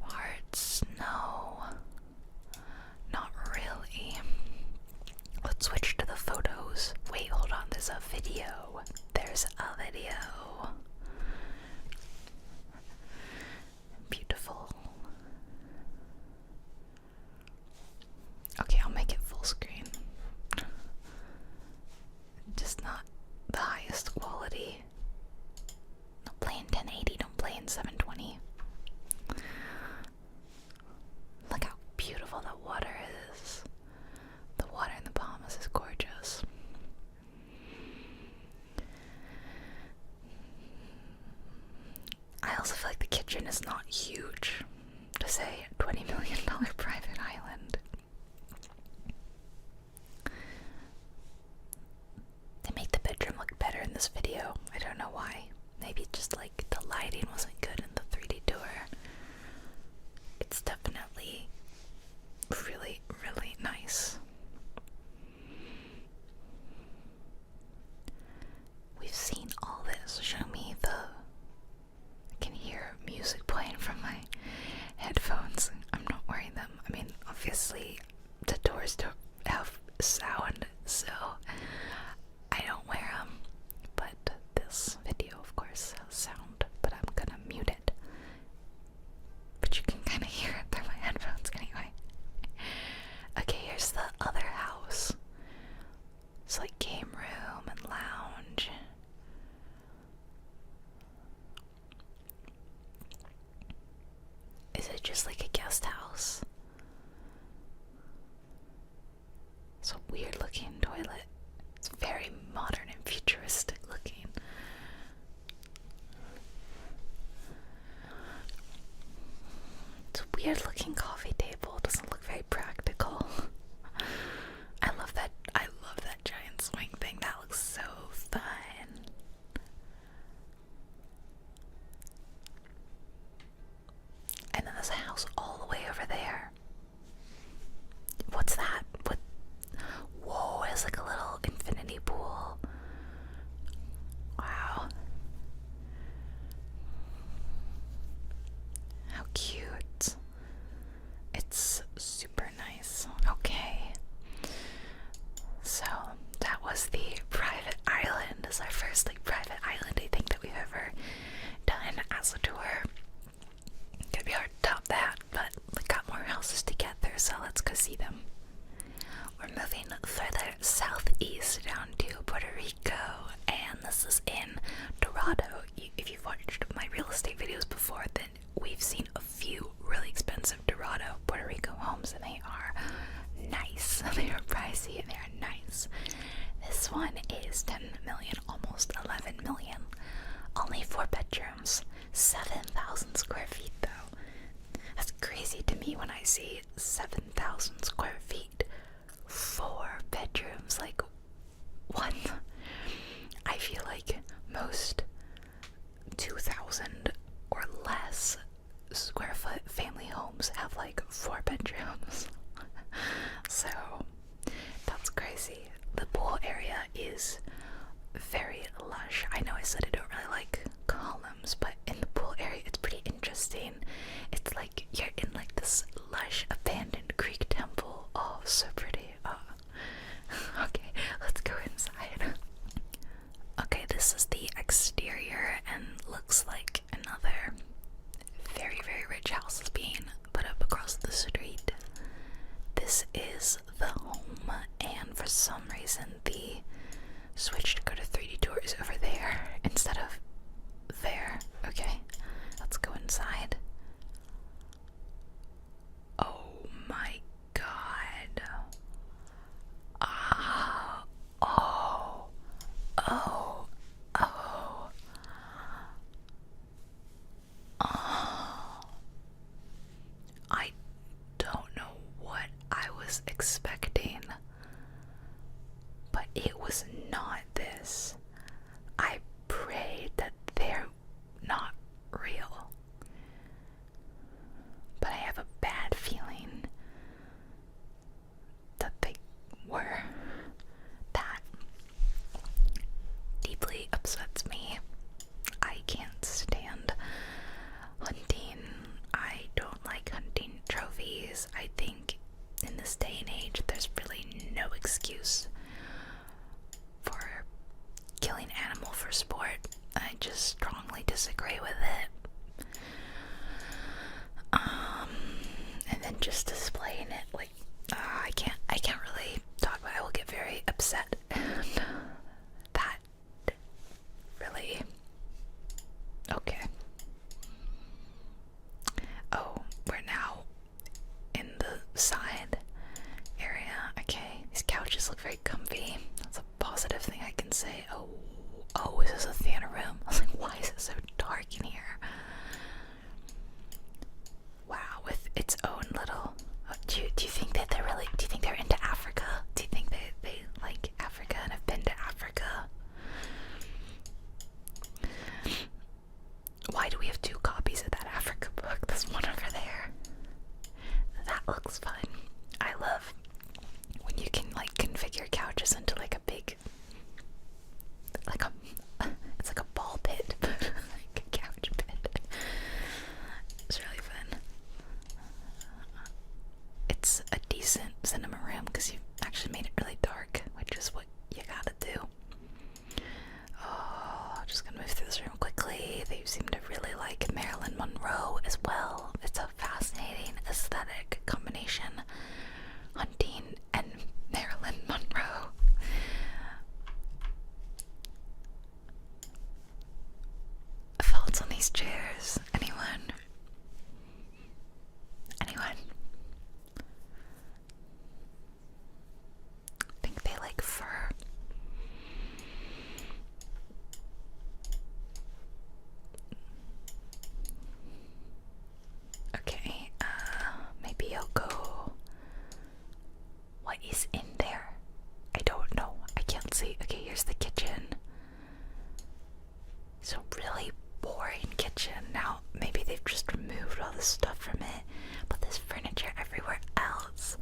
parts? No. Not really. Let's switch to the photos. Wait, hold on, there's a video. There's a video. Beautiful. Okay, I'll make it full screen. Just not the highest quality. Don't play in 1080, don't play in 720. Look how beautiful the water is. The water in the Bahamas is gorgeous. I also feel like the kitchen is not huge to say $20 million private island. They make the bedroom look better in this video. I don't know why. Maybe just like the lighting wasn't good in the 3D tour. It's definitely really, really nice. We've seen all this. Show me the... I can hear music playing from my headphones. I'm not wearing them. I mean, obviously, the doors don't have sound, so I don't wear them. But this video, of course, has sound, but I'm gonna mute it. But you can kind of hear it through my headphones anyway. Okay, here's the other house. It's like game room and lounge. Is it just like a guest house? It's a weird looking toilet. It's very modern and futuristic looking. It's a weird looking coffee table. It doesn't look very practical. I love that giant swing thing. That looks so is our first like private island I think that we've ever done as a tour. Gonna be hard to top that, but we got more houses to get there, so let's go see them. We're moving further southeast down to Puerto Rico, and this is in Dorado. If you've watched my real estate videos before, then we've seen a few really expensive Dorado, Puerto Rico homes, and they are nice. They are pricey and they are nice. This one is 10 million, almost 11 million. Only 4 bedrooms, 7,000 square feet though. That's crazy to me when I see 7,000 square feet, 4 bedrooms. Like, what? I feel like most 2,000 or less square foot family homes have like 4 bedrooms. So that's crazy. The pool area is very lush. I know I said I don't really like columns, but in the pool area it's pretty interesting. It's like you're in like this lush abandoned Greek temple. Oh, so pretty. Okay, let's go inside. Okay, this is the exterior and looks like another very, very rich house is being put up across the street. This is the home, and for some reason the switch to go to 3D tours over there instead of there. Okay, let's go inside. Oh my god. I don't know what I was expecting, but it was not this. I prayed that they're not real, but I have a bad feeling that they were. That deeply upsets me. I can't stand hunting. I don't like hunting trophies. I think in this day and age there's really no excuse for killing animal for sport. I just strongly disagree with it. And then just displaying it like I can't really talk about it. I will get very upset, and that really okay. Oh, we're now in the side area. Okay, these couches look very comfy. That's a positive thing I can say. Oh, is this a theater room? I was like, why is it so dark in here? Wow, with its own little. Do you think that they're really? Do you think they're into Africa? Do you think they like Africa and have been to Africa? Why do we have 2 copies of that Africa book? There's one over there. That looks fun. I love when you can like configure couches into like a big, like it's like a ball pit, but like a couch pit. It's really fun. It's a decent cinema room because you actually made it really dark, which is what you gotta do. Oh, just gonna move through this room quickly. They seem to really like Marilyn Monroe as well. It's a fascinating aesthetic combination. Hunting and Marilyn Monroe. Thoughts on these chairs? Anyone? Anyone? I think they like fur. Okay, maybe I'll go. What is in there? I don't know. I can't see. Okay, here's the kitchen. So really boring kitchen. Now, maybe they've just removed all this stuff from it, but there's furniture everywhere else.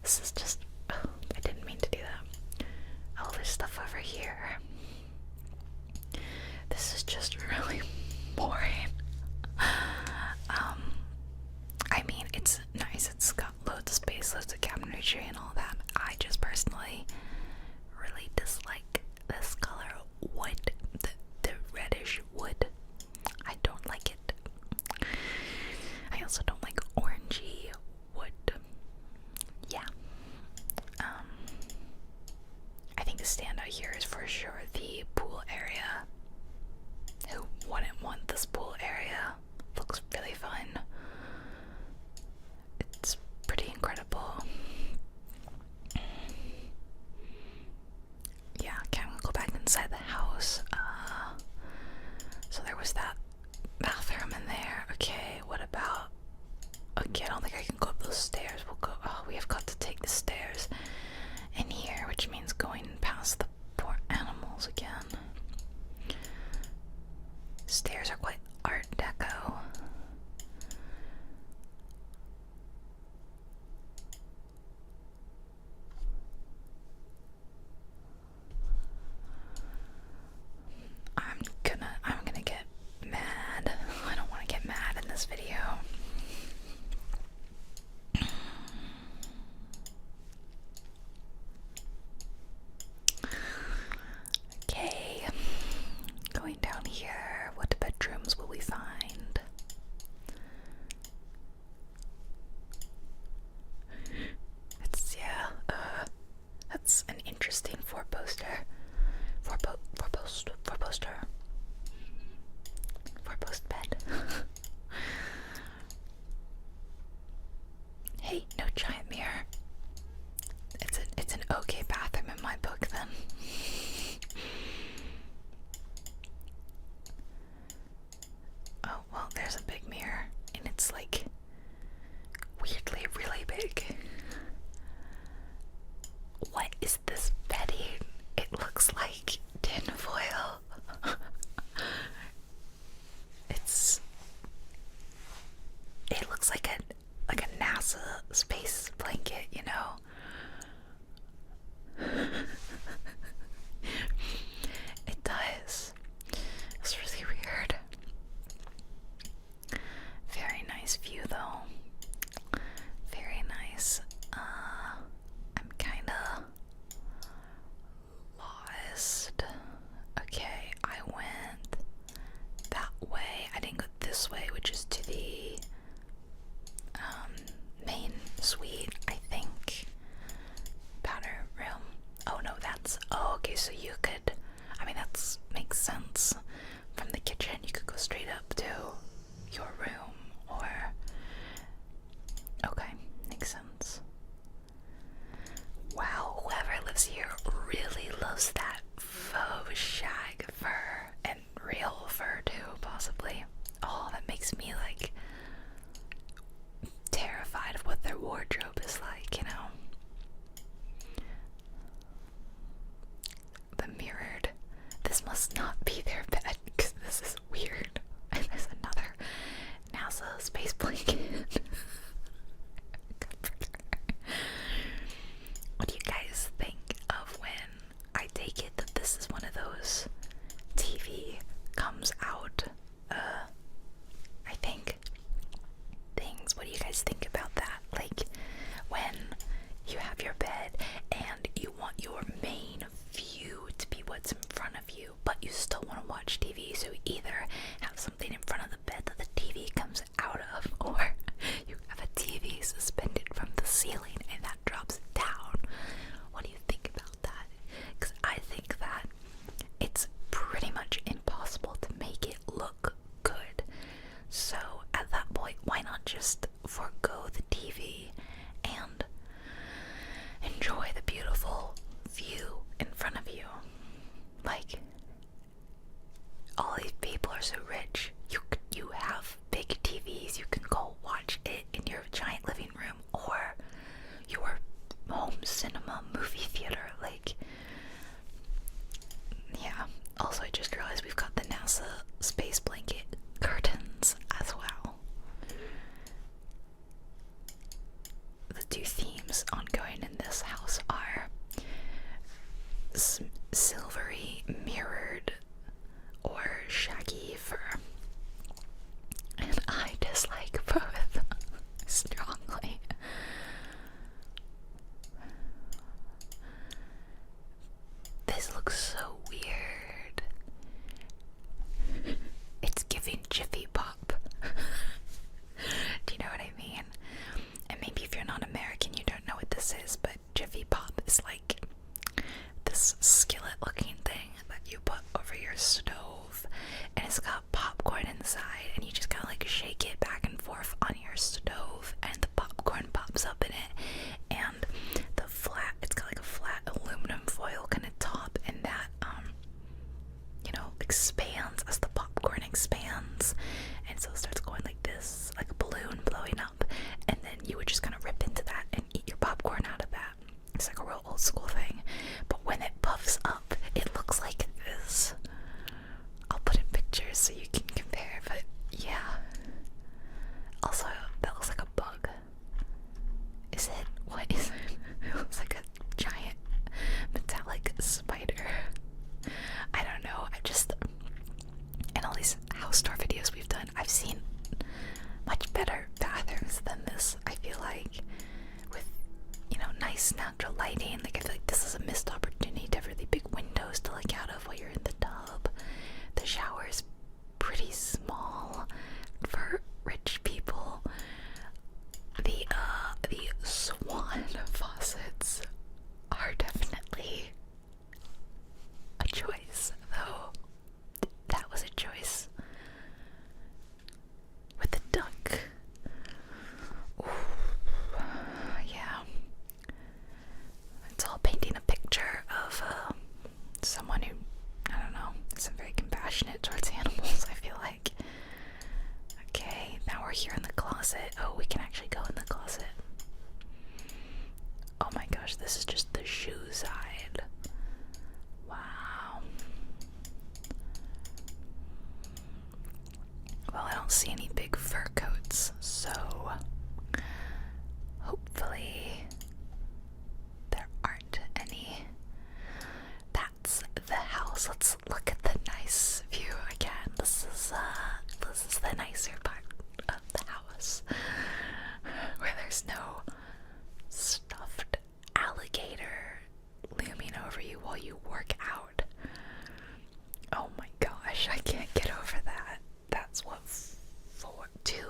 This is just, oh, I didn't mean to do that. Oh, there's stuff over here. This is just really boring. I mean, it's nice. It's got loads of space, loads of cabinetry and all that. I just personally really dislike this color wood sure the pool area. Who wouldn't want this pool area? Looks really fun. It's pretty incredible. Yeah, can we go back inside the house? So there was that bathroom in there. Okay, what about... Okay, I don't think I can go up those stairs. We'll go... Oh, we have got to take the stairs in here, which means going past the poor animals again. Stairs are quite Art Deco. I'm gonna get mad. I don't want to get mad in this video. Okay, going down here. What bedrooms will we find? It's, yeah, that's an interesting four-poster. Four-post bed. Hey, no giant mirror. It's an okay bathroom in my book then. Oh, well, there's a big mirror, and it's like weirdly really big. What is this bedding? It looks like tinfoil. It looks like a NASA space blanket, you know? It does. It's really weird. Very nice view though. Very nice. I'm kinda lost. Okay, I went that way. I didn't go this way, which is to the main suite, I think. Powder room. Oh no, that's... Oh, okay, so you could... I mean, that makes sense. From the kitchen, you could go straight up to your room, or... Okay, makes sense. Wow, whoever lives here really loves that faux shag fur, and real fur too, possibly. Oh, that makes me, like, terrified of what their wardrobe is like, you know? The mirrored. This must not be their bed, because this is weird. And there's another NASA space blanket. What do you guys think of when I take it that this is one of those TV comes out, I think, things? What do you guys think about that? Like, when you have your bed and you want your main view to be what's in front of you, but you still want to watch TV, so either have something in front of the bed that the TV comes out of, or you have a TV suspended from the ceiling and that drops down. What do you think about that? Because I think that it's pretty much impossible to make it look good. So at that point, why not just forego the TV and enjoy the beautiful view in front of you? Like, all these people are so rich. You have big TVs. You can go watch it in your giant living room or your home cinema movie theater. Like, yeah. Also, I just realized we've got the NASA space blanket curtains as well. The two themes ongoing in this house are silvery mirrored or shaggy fur, expands as the popcorn expands, and so it starts going like this, like a balloon blowing up, and then you would just kind of rip into that and eat your popcorn out of that. It's like a real old school thing, but when it puffs up, it looks like this. I'll put in pictures so you can compare, but yeah. Also, that looks like a bug. Is it? What is it? It looks like a giant metallic spider. I don't know. In all these house tour videos we've done, I've seen much better bathrooms than this. I feel like with, nice natural lighting. Like, I feel like this is a missed opportunity to have really big windows to look out of while you're in the tub. The shower is pretty small for rich people. The swan faucets are definitely a choice, though. That was a choice. With the duck. Ooh, yeah. It's all painting a picture of someone who, I don't know, isn't very compassionate towards animals, I feel like. Okay, now we're here in the closet. Oh, we can actually go in the closet. Oh my gosh, this is just the shoe side. Wow. Well, I don't see any big fur coats, so hopefully there aren't any. That's the house. Let's look at the nice view again. This is the nicer part of the house, where there's no stuffed alligator looming over you while you work out. Oh my gosh, I can't get over that. That's what two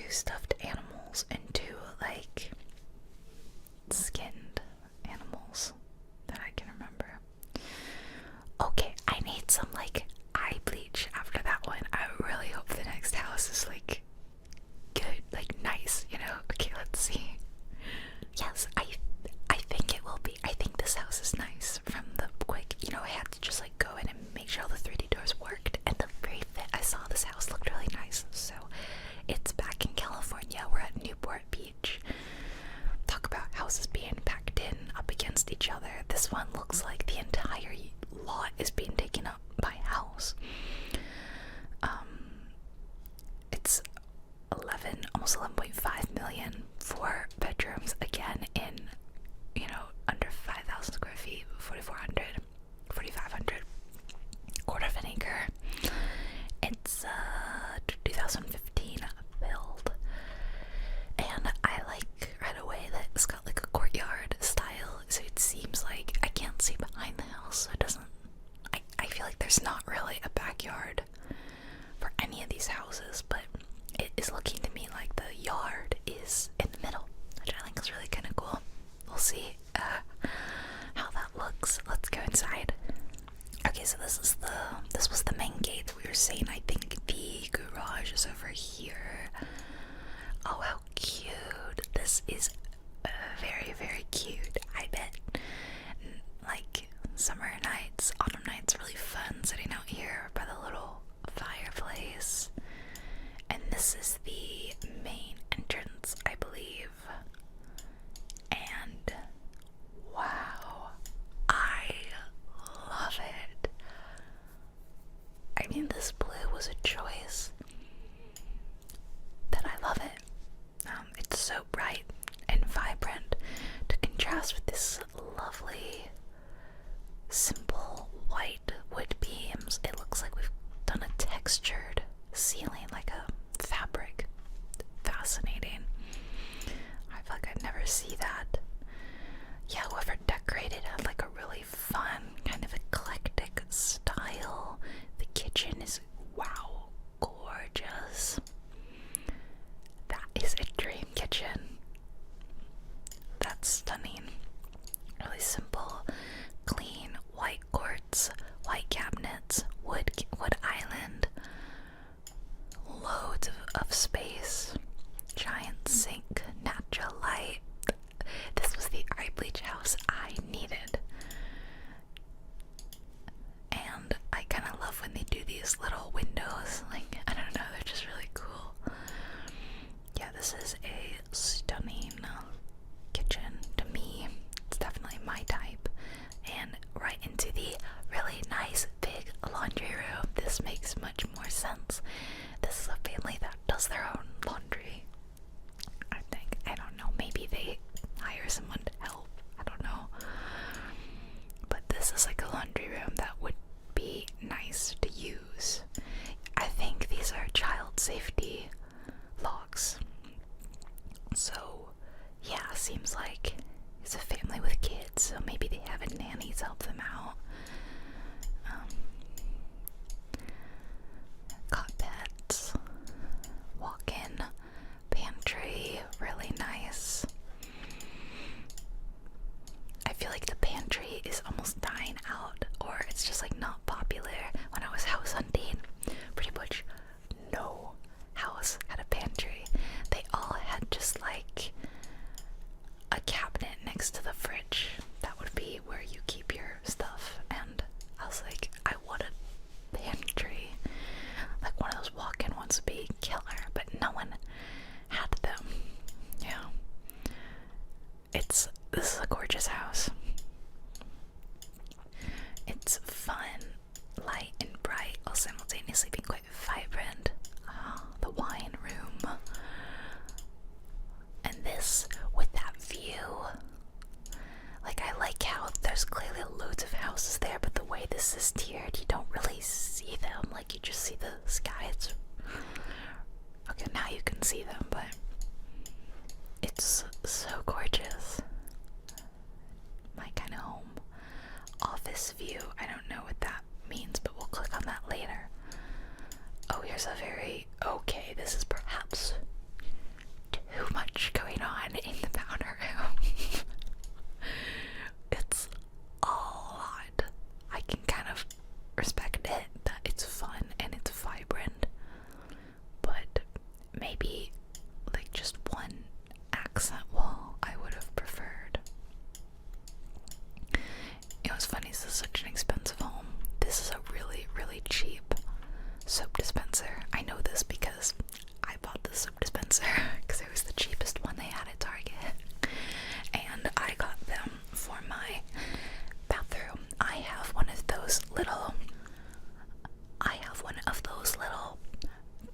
stuffed animals and two like skinned animals that I can remember. Okay, I need some like eye bleach after that one. I really hope the next house is like good, like nice, Okay, let's see. Yes, I think it will be. I think this house is nice from the quick, I had to just like go in and make sure all the 3D doors worked, and the very fit I saw this house looked really nice. So it's back in California. We're at Newport Beach. Talk about houses being packed in up against each other. This one looks like the entire lot is being taken up by house. It's almost 11.5 million for bedrooms, again in, under 5,000 square feet, 4,400, 4,500, quarter of an acre. It's 2015 build, and I like right away that it's got like a courtyard style, so it seems like I can't see behind the house, so it doesn't, I feel like there's not really a backyard for any of these houses, but it is looking to me like the yard is in the middle, which I think is really kind of cool. We'll see how that looks. Let's go inside. Okay, so this was the main gate we were saying. I think the garage is over here. Oh, how cute. This is very, very cute. I bet like summer nights, autumn nights, really fun sitting out here by the little fireplace. And this is the main entrance, I believe. And wow, I love it. I mean, this blue was a choice that I love it. It's so bright and vibrant to contrast with this lovely, simple white wood beams. It looks like we've done a textured ceiling, like a fabric. Fascinating. I feel like I'd never see that. Yeah, whoever decorated had like a really fun, kind of eclectic style. The kitchen is, wow, gorgeous. That is a dream kitchen. That's stunning. Really simple, clean, white quartz, white cabinets, wood island, loads of space, giant sink, natural light. This was the eye bleach house I needed. this is tiered. You don't really see them, like you just see the sky. Okay, now you can see them, but it's so gorgeous. My kind of home office view. I don't know what that means, but we'll click on that later. Oh, here's a very, okay, this is perhaps too much going on in the powder room. It's a lot. I can kind of respect it, that it's fun and it's vibrant, but maybe like just one accent wall I would have preferred. It was funny, this is such an expensive home. This is a really, really cheap soap dispenser. I know this because I bought this soap dispenser because it was the cheapest one they had at Target, and I got them for my bathroom. I have one of those little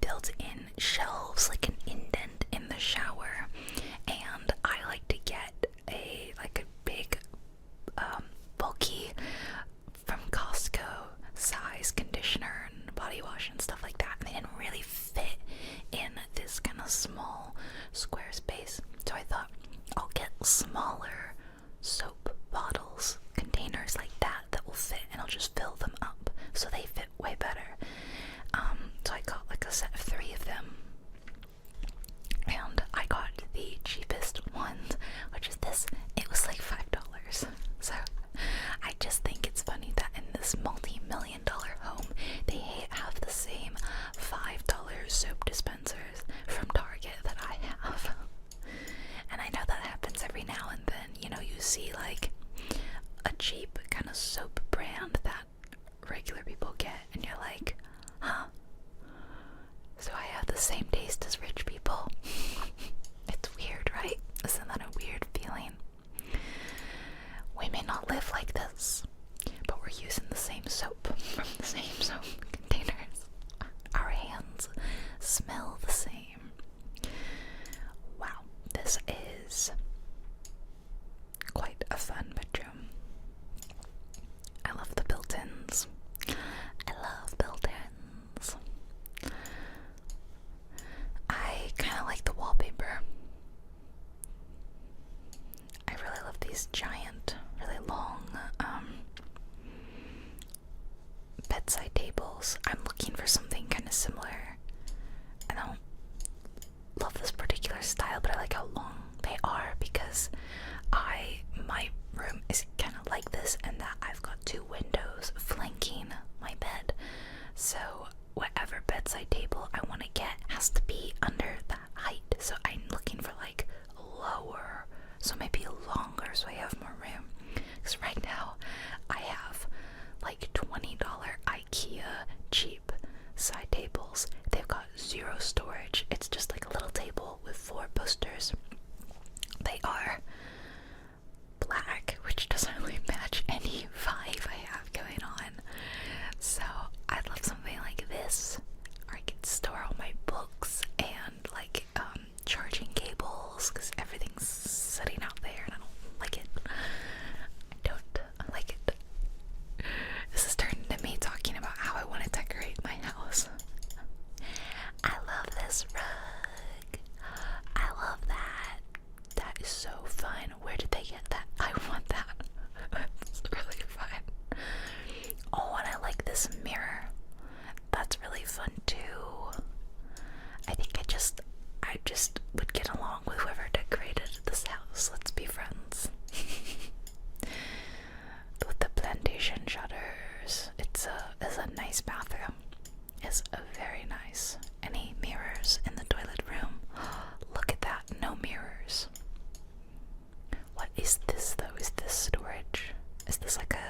built-in shelves, like an indent in the shower, and I like to get a big bulky from Costco size conditioner and body wash and stuff like that, and they didn't really fit in this kind of small square space, so I thought I'll get smaller soap bottles, containers like that will fit, and I'll just fill them up so they fit way better. So I got like a set of 3 of them, and I got the cheapest ones, which is this. It was like $5. So I just think it's funny that in this multi-million-dollar home, they have the same $5 soap dispensers from Target that I have. And I know that happens every now and then. You know, you see like a cheap kind of soap brand that regular people get, and you're like, huh? So I have the same taste as rich people. It's weird, right? Isn't that a weird feeling? We may not live like this, but we're using the same soap from the same soap containers. Our hands smell the same. Wow, this is quite a fun bedroom. I love the built-ins. I love built-ins. I kind of like the wallpaper. I really love these giant, really long bedside tables. I'm looking for something kind of similar. I don't love this particular style, but I like how long they are, because my room is kind of like this, and that I've got 2 windows flanking my bed. So whatever bedside table I want to get has to be under that height. So I'm looking for like lower, so maybe longer, so I have more room. Because right now I have like $20 IKEA cheap side tables. They've got 0 storage. It's just like a little table with 4 posters. They are black, which doesn't really match any vibe I have going on. So I'd love something like this, or I could store all my books and like charging cables, because everything's sitting out there and I don't like it. I don't like it. This has turned into me talking about how I want to decorate my house. I love this rug. I love that. That is so fun. Where did they get that? I want that. It's really fun. Oh, and I like this mirror. That's really fun too. I think I just would get along with whoever decorated this house. Let's be friends. With the plantation shutters. It's a nice bathroom. It's a very nice. Any mirrors in the toilet room? Look at that. No mirrors. What is this though? Is this storage? Is this like a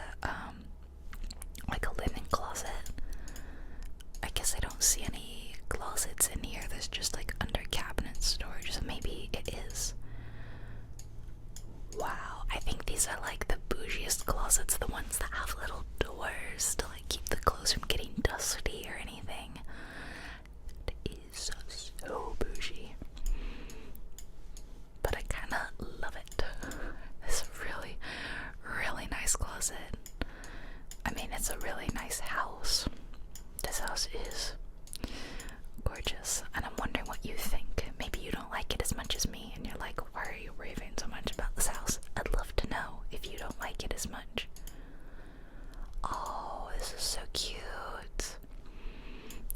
linen closet? I guess I don't see any closets in here. There's just like under cabinet storage, so maybe it is. Wow, I think these are like the bougiest closets, the ones that have little doors to like keep the clothes from getting dusty or anything. It is so bougie, but I kind of love it. It's a really, really nice closet. I mean, it's a really really nice house. This house is gorgeous, and I'm wondering what you think. Maybe you don't like it as much as me, and you're like, why are you raving so much about this house? I'd love to know if you don't like it as much. Oh, this is so cute.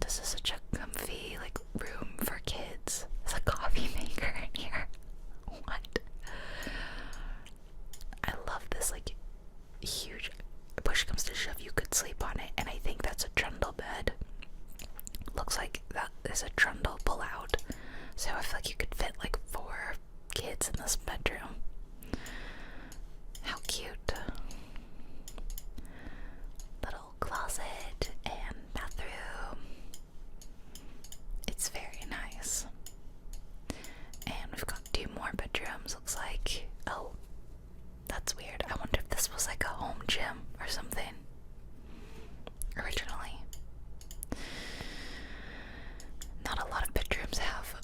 This is such a comfy, like, room for kids. There's a coffee maker in here. What? I love this, like, huge, push comes to shove, you could sleep on it, and I think that's a trundle bed. Looks like that is a trundle pull out, so I feel like you could fit like 4 kids in this bedroom. How cute. Little closet and bathroom. It's very nice. And we've got 2 more bedrooms, looks like. Oh, that's weird. I wonder if this was like a home gym or something originally. Not a lot of bedrooms have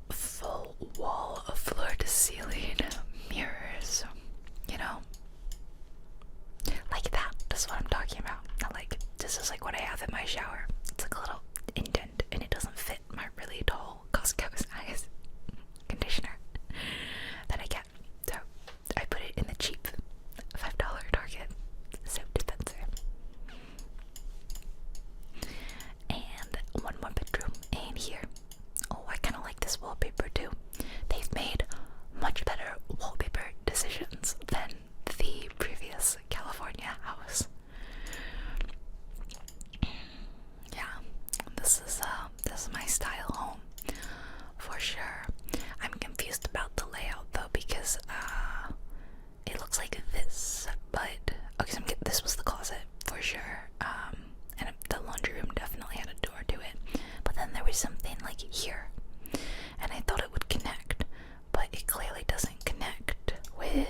full wall of floor to ceiling mirrors, you know? Like that. That's what I'm talking about. Not like, this is like what I have in my shower. It's like a little indent, and it doesn't fit my really tall Costco size conditioner that I get. So I put it in the cheap $5 Target soap dispenser. And one more bedroom in here. Oh, I kind of like this wallpaper too. They've made much better wallpaper decisions than the previous California house. Yeah, this is my style home for sure. I'm confused about the layout though, because it looks like this, but okay, so this was the closet for sure. And the laundry room definitely had a door to it, but then there was something like here, and I thought it would connect, but it clearly doesn't connect with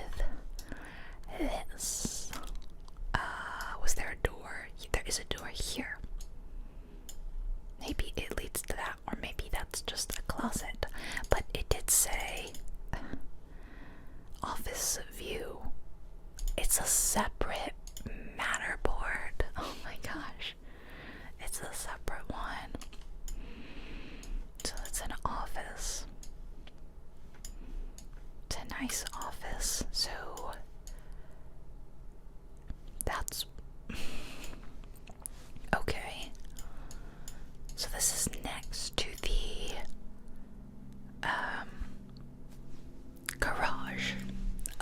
this. Was there a door? There is a door here. Maybe it leads to that, or maybe that's just a closet, but it did say office view. It's a separate matterboard. Oh my gosh. It's a separate one. So it's an office. It's a nice office. So that's okay. So this is next to the garage.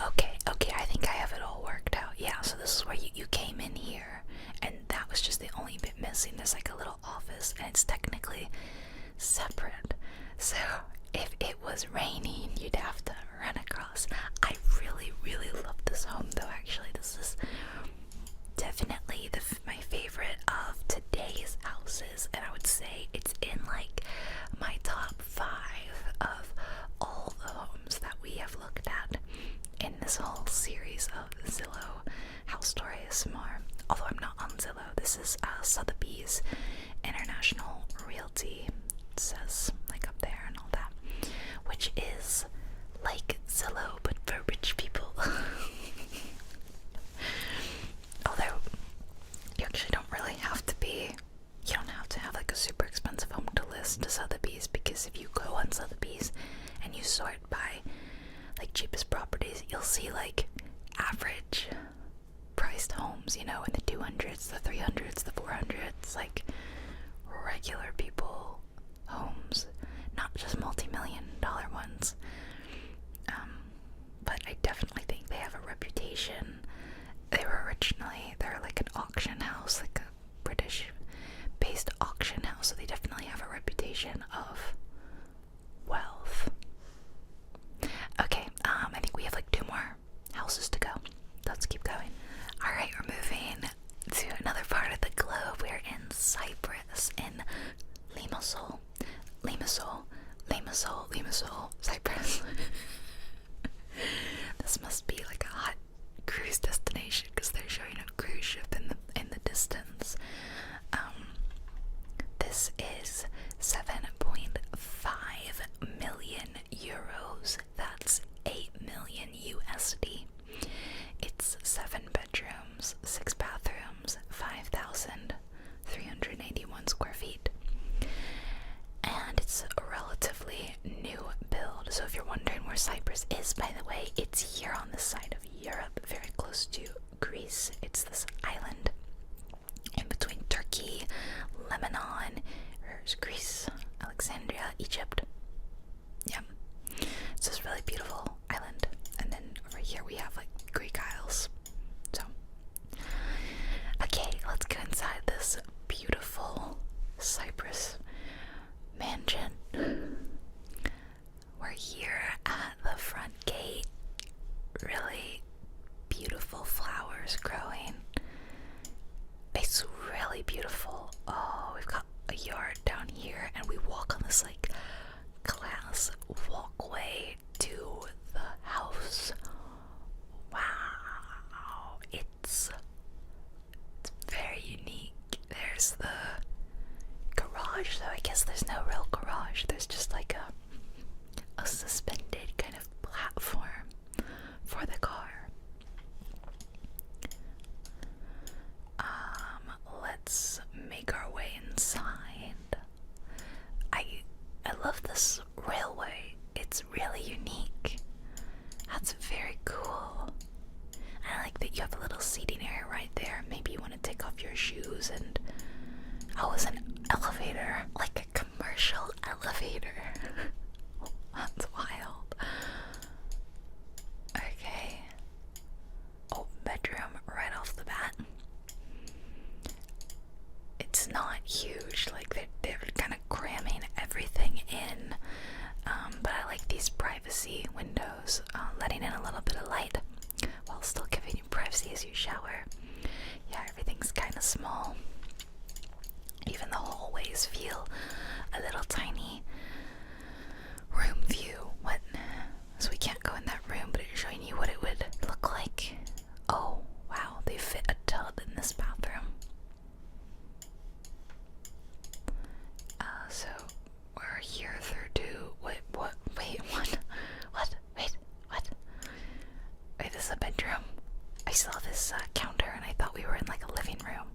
Okay, I think I have it all worked out. Yeah, so this is where you came in here, and that was just the only bit missing. There's like a little office, and it's technically separate. So if it was raining, you'd have to run across. I really, really love this home though, actually. This is definitely my favorite of today's houses, and I would say it's in like my top 5 of all the homes that we have looked at in this whole series of Zillow House Story ASMR. Although I'm not on Zillow, this is Sotheby's International Realty. It says like up there and all that, which is like Zillow but for rich people. Although you actually don't really have to you don't have to have like a super expensive home to list to Sotheby's, because if you go on Sotheby's and you sort by like cheapest properties, you'll see like average priced homes, you know, in the 200s, the 300s, the 400s, like regular people homes, not just multi-million-dollar ones. But I definitely think they have a reputation. They're like an auction house, like a British-based auction house, so they definitely have a reputation of wealth. Okay, I think we have like 2 more houses to go. Let's keep going. Alright, we're moving to another part of the globe. We're in Cyprus, in Limassol, Cyprus. This must be like a hot cruise destination, because they're showing a cruise ship in the distance. This is 7.5 million euros. That's 8 million USD. It's 7 bedrooms, 6 bathrooms, 5,000 Shores, Greece, Alexandria, Egypt. Yeah. It's this really beautiful island. And then over here we have like Greek Isles. So, okay, let's go inside this beautiful Cyprus mansion. We're here at the front gate. Really beautiful flowers growing. It's really beautiful. Oh, we've got a yard down here, and we walk on this like glass walkway to the house. Wow, it's very unique. There's the garage, though I guess there's no real garage. There's just like a suspended kind of platform for the car. Let's make our way inside. I love this railway. It's really unique. That's very cool. I like that you have a little seating area right there. Maybe you want to take off your shoes and it's an elevator, like a commercial elevator. That's wild. Okay. Oh, bedroom right off the bat. It's not huge, like they're kind of cramming everything in, but I like these privacy windows, letting in a little bit of light while still giving you privacy as you shower. Yeah, everything's kind of small. Even the hallways feel a little tiny. Room view. What? So we can't go in that room, but it's showing you what it would look like. Oh, wow, they fit a tub in this bathroom. So we're here through wait, what? Wait, this is a bedroom. I saw this counter and I thought we were in like a living room.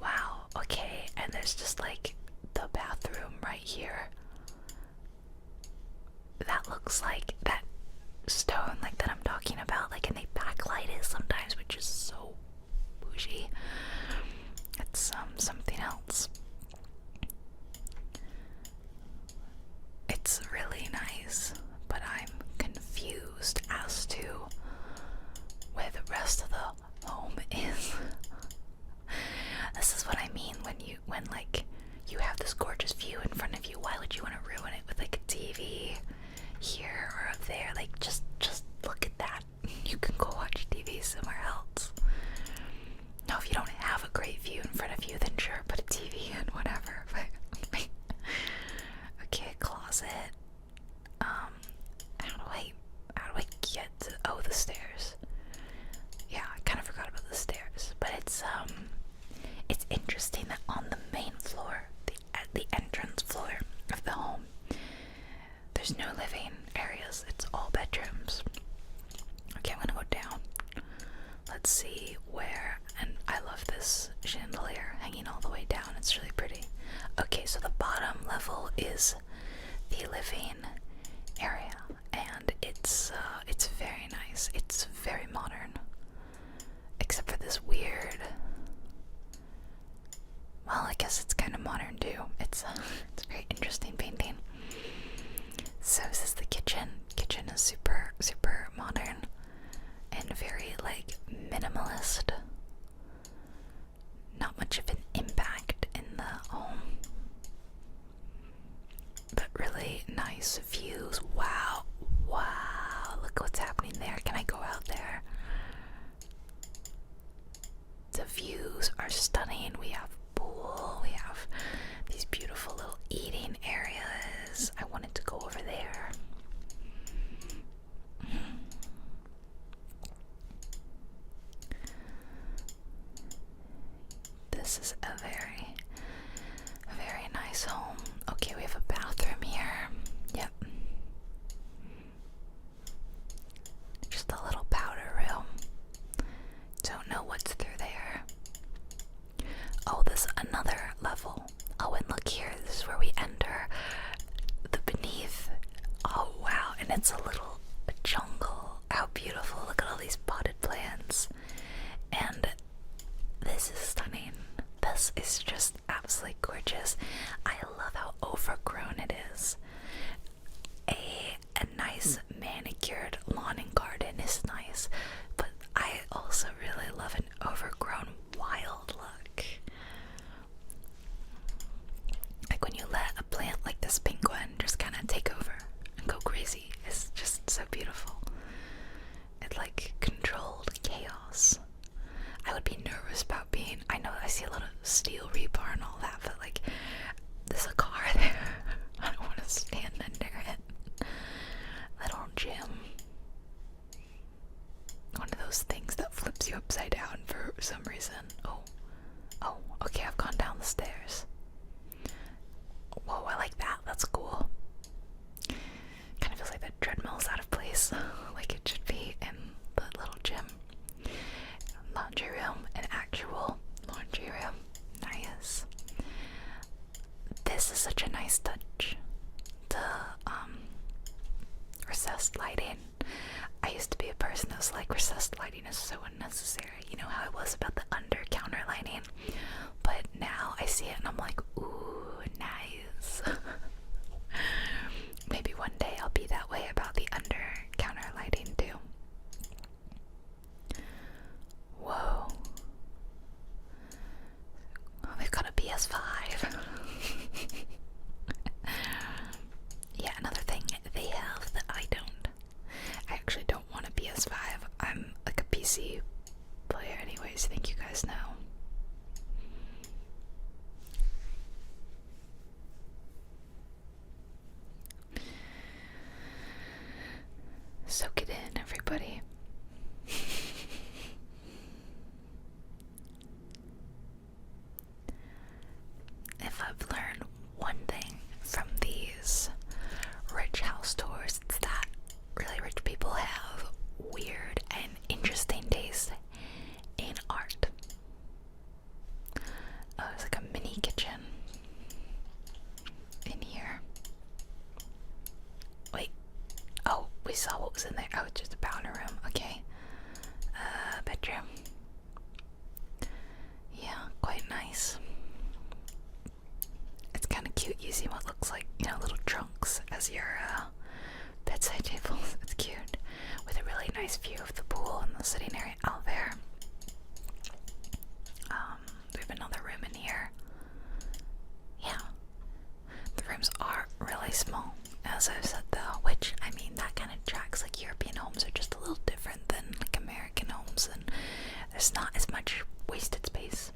Wow, okay, and there's just like the bathroom right here. That looks like that stone like that I'm talking about, like, and they backlight it sometimes, which is so bougie. It's something else. It's really nice, but I'm confused as to where the rest of the home is. This is what I mean when like you have this gorgeous view in front of you. Why would you want to ruin it with like a TV here or up there? Like just look at that. You can go watch TV somewhere else. Now, if you don't have a great view in front of you, then sure, put a TV in, whatever. But okay, closet. How do I get to the stairs? Yeah, I kind of forgot about the stairs. But it's interesting that on the main floor, the entrance floor of the home, there's no living areas. It's all bedrooms. Okay, I'm gonna go down. Let's see where, and I love this chandelier hanging all the way down. It's really pretty. Okay, so the bottom level is the living area, and it's very nice. It's very modern, except for this weird. Well, I guess it's kind of modern too. It's a very interesting painting. So this is the kitchen. Kitchen is super modern and very like minimalist. Not much of an impact in the home, but really nice views. Wow, look what's happening there. Can I go out there? The views are stunning. We have pool, we have these beautiful little eating areas. I wanted to go over there. This is a very nice home. Okay, we have a bathroom here. Yep. Just a little powder room. Don't know what's through there. Oh, there's another level. Oh, and look here. This is where we enter the beneath. Oh, wow. And it's a little jungle. How beautiful. Look at all these potted plants. And this is stunning. The house is just absolutely gorgeous. I love how overgrown it is. A nice manicured lawn and garden is nice, but I also really love an overgrown wild look. Like when you let a plant like this pink one just kind of take over and go crazy. It's just so beautiful. It's like controlled chaos. I would be nervous about being, I know I see a lot of steel rebar and all that, but like there's a car there. I don't want to stand under it. Little gym. One of those things that flips you upside down for some reason. Oh, okay, I've gone down the stairs. Whoa, I like that. That's cool. Kind of feels like that treadmill's out of place, like it should be in the little gym. Laundry room, an actual laundry room. Nice. This is such a nice touch. The recessed lighting. I used to be a person that was like, recessed lighting is so unnecessary. You know how I was about the under counter lighting? But now I see it and I'm like, ooh, nice. Maybe one day I'll be that way about the under counter lighting too. Whoa. Oh, they've got a PS5. Yeah, another thing they have that I don't. I actually don't want a PS5. I'm like a PC player anyways, I think you guys know. Soak it in, everybody. If I've learned one thing from these rich house tours, it's that really rich people have weird and interesting taste in art. Oh, there's like a mini kitchen in here. Wait. Oh, we saw what was in there. Oh, it's just a powder room. Okay. Bedroom. Yeah, quite nice. It's kind of cute using what looks like, you know, little trunks as your bedside tables. It's cute. With a really nice view of the pool and the sitting area out there. We have another room in here. Yeah. The rooms are really small, as I've said though, which, I mean, that kind of tracks. Like, European homes are just a little different than like American homes, and there's not as much wasted space.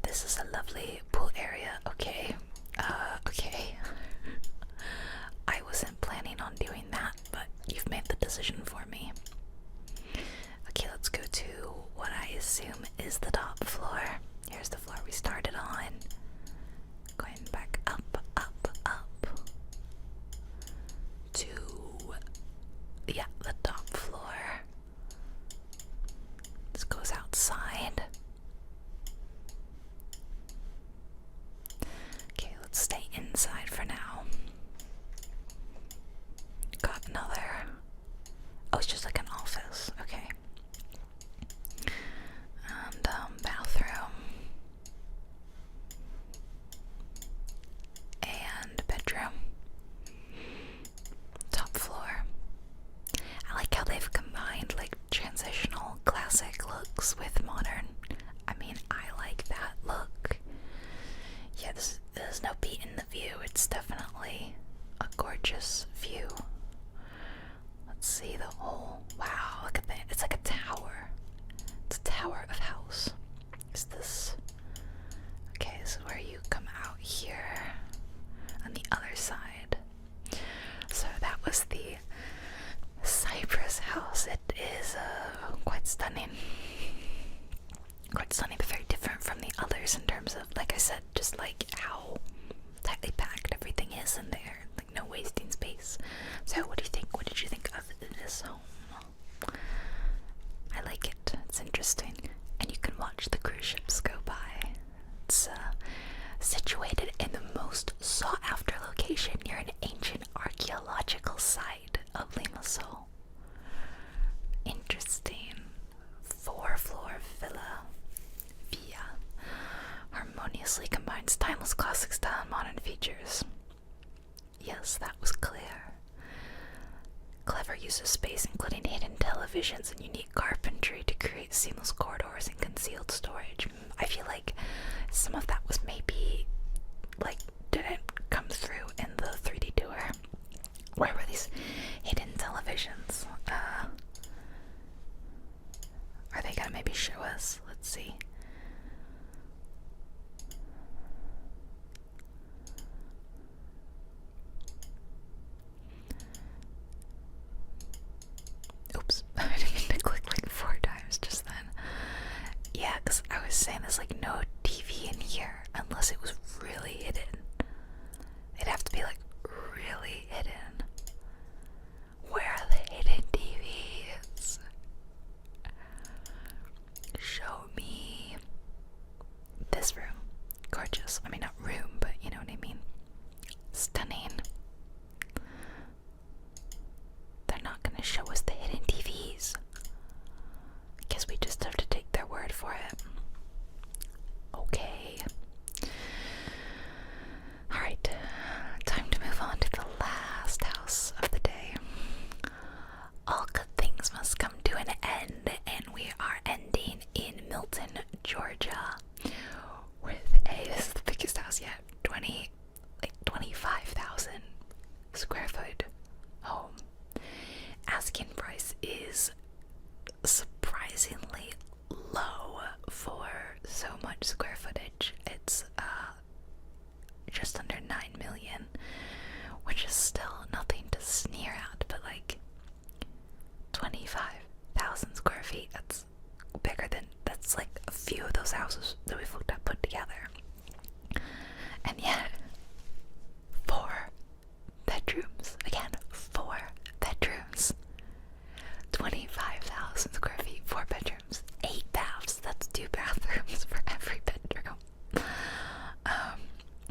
This is a lovely pool area. Okay. Okay. I wasn't planning on doing that, but you've made the decision for me. Okay, let's go to what I assume is the top floor. Here's the floor we started on. Going back up, up, up to, yeah, the top floor. This goes outside. Okay, let's stay inside for now. Got another, oh, it's just like an office, okay. And bathroom and bedroom. Top floor. I like how they've combined like transitional classic looks with modern. I mean, I like that look. Yeah, there's no beat in the view. It's definitely a gorgeous view. Let's see the whole, wow, look at that. It's like a tower. It's a tower of house. Is this, okay, this is where you come out here on the other side. So that was the Cypress house. It is quite stunning. Quite stunning, but very different from the others in terms of, like I said, just like how tightly packed everything is in there. Like no wasting space. So what do you think? What did you think of this home? I like it. It's interesting. And you can watch the cruise ships go by. It's situated in the most sought-after location near an ancient archaeological site of Limassol. Interesting. 4-floor villa. televisions and unique carpentry to create seamless corridors and concealed storage. I feel like some of that was maybe like didn't come through in the 3D tour. Where were these hidden televisions? Are they gonna maybe show us? Let's see. Oops, I didn't mean to click like 4 times just then. Yeah, because I was saying there's like no TV in here unless it was really hidden. It'd have to be like really hidden. Where are the hidden TVs? Show me this room. Gorgeous. I mean, not room, but you know what I mean. Stunning. They're not gonna show us the hidden TVs. I guess we just have to take their word for it. Okay. Alright. Time to move on to the last house of the day. All good things must come to an end, and we are ending in Milton, Georgia, with this is the biggest house yet, 25,000 square foot home. Asking price is surprisingly low for so much square footage. It's just under 9 million, which is still nothing to sneer at, but like 25,000 square feet, that's bigger than, that's like a few of those houses that we've looked at put together. And yet, 4 bedrooms, again, 4 bedrooms, 25,000 square feet, 4 bedrooms, 8 baths, that's 2 bathrooms for every bedroom.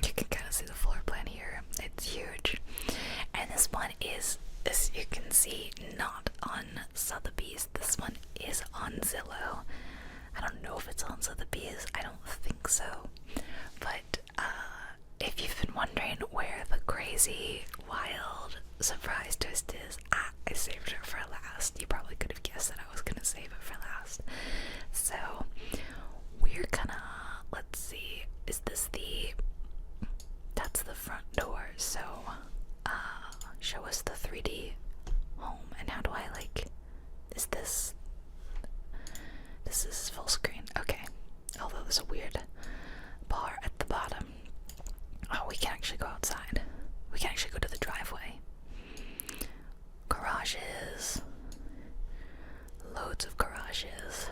You can kind of see the floor plan here, it's huge. And this one is, as you can see, not on Sotheby's. This one is on Zillow. I don't know if it's on Sotheby's, I don't think so. But if you've been wondering where the crazy, wild surprise twist is, I saved it for last. You probably could have guessed that I was gonna save it for last. So we're gonna, let's see, is this the, that's the front door. So show us the 3D home. And how do I like, is this is full screen, okay. Although there's a weird bar at the bottom. Oh, we can actually go outside. We can actually go to the driveway. Garages. Loads of garages.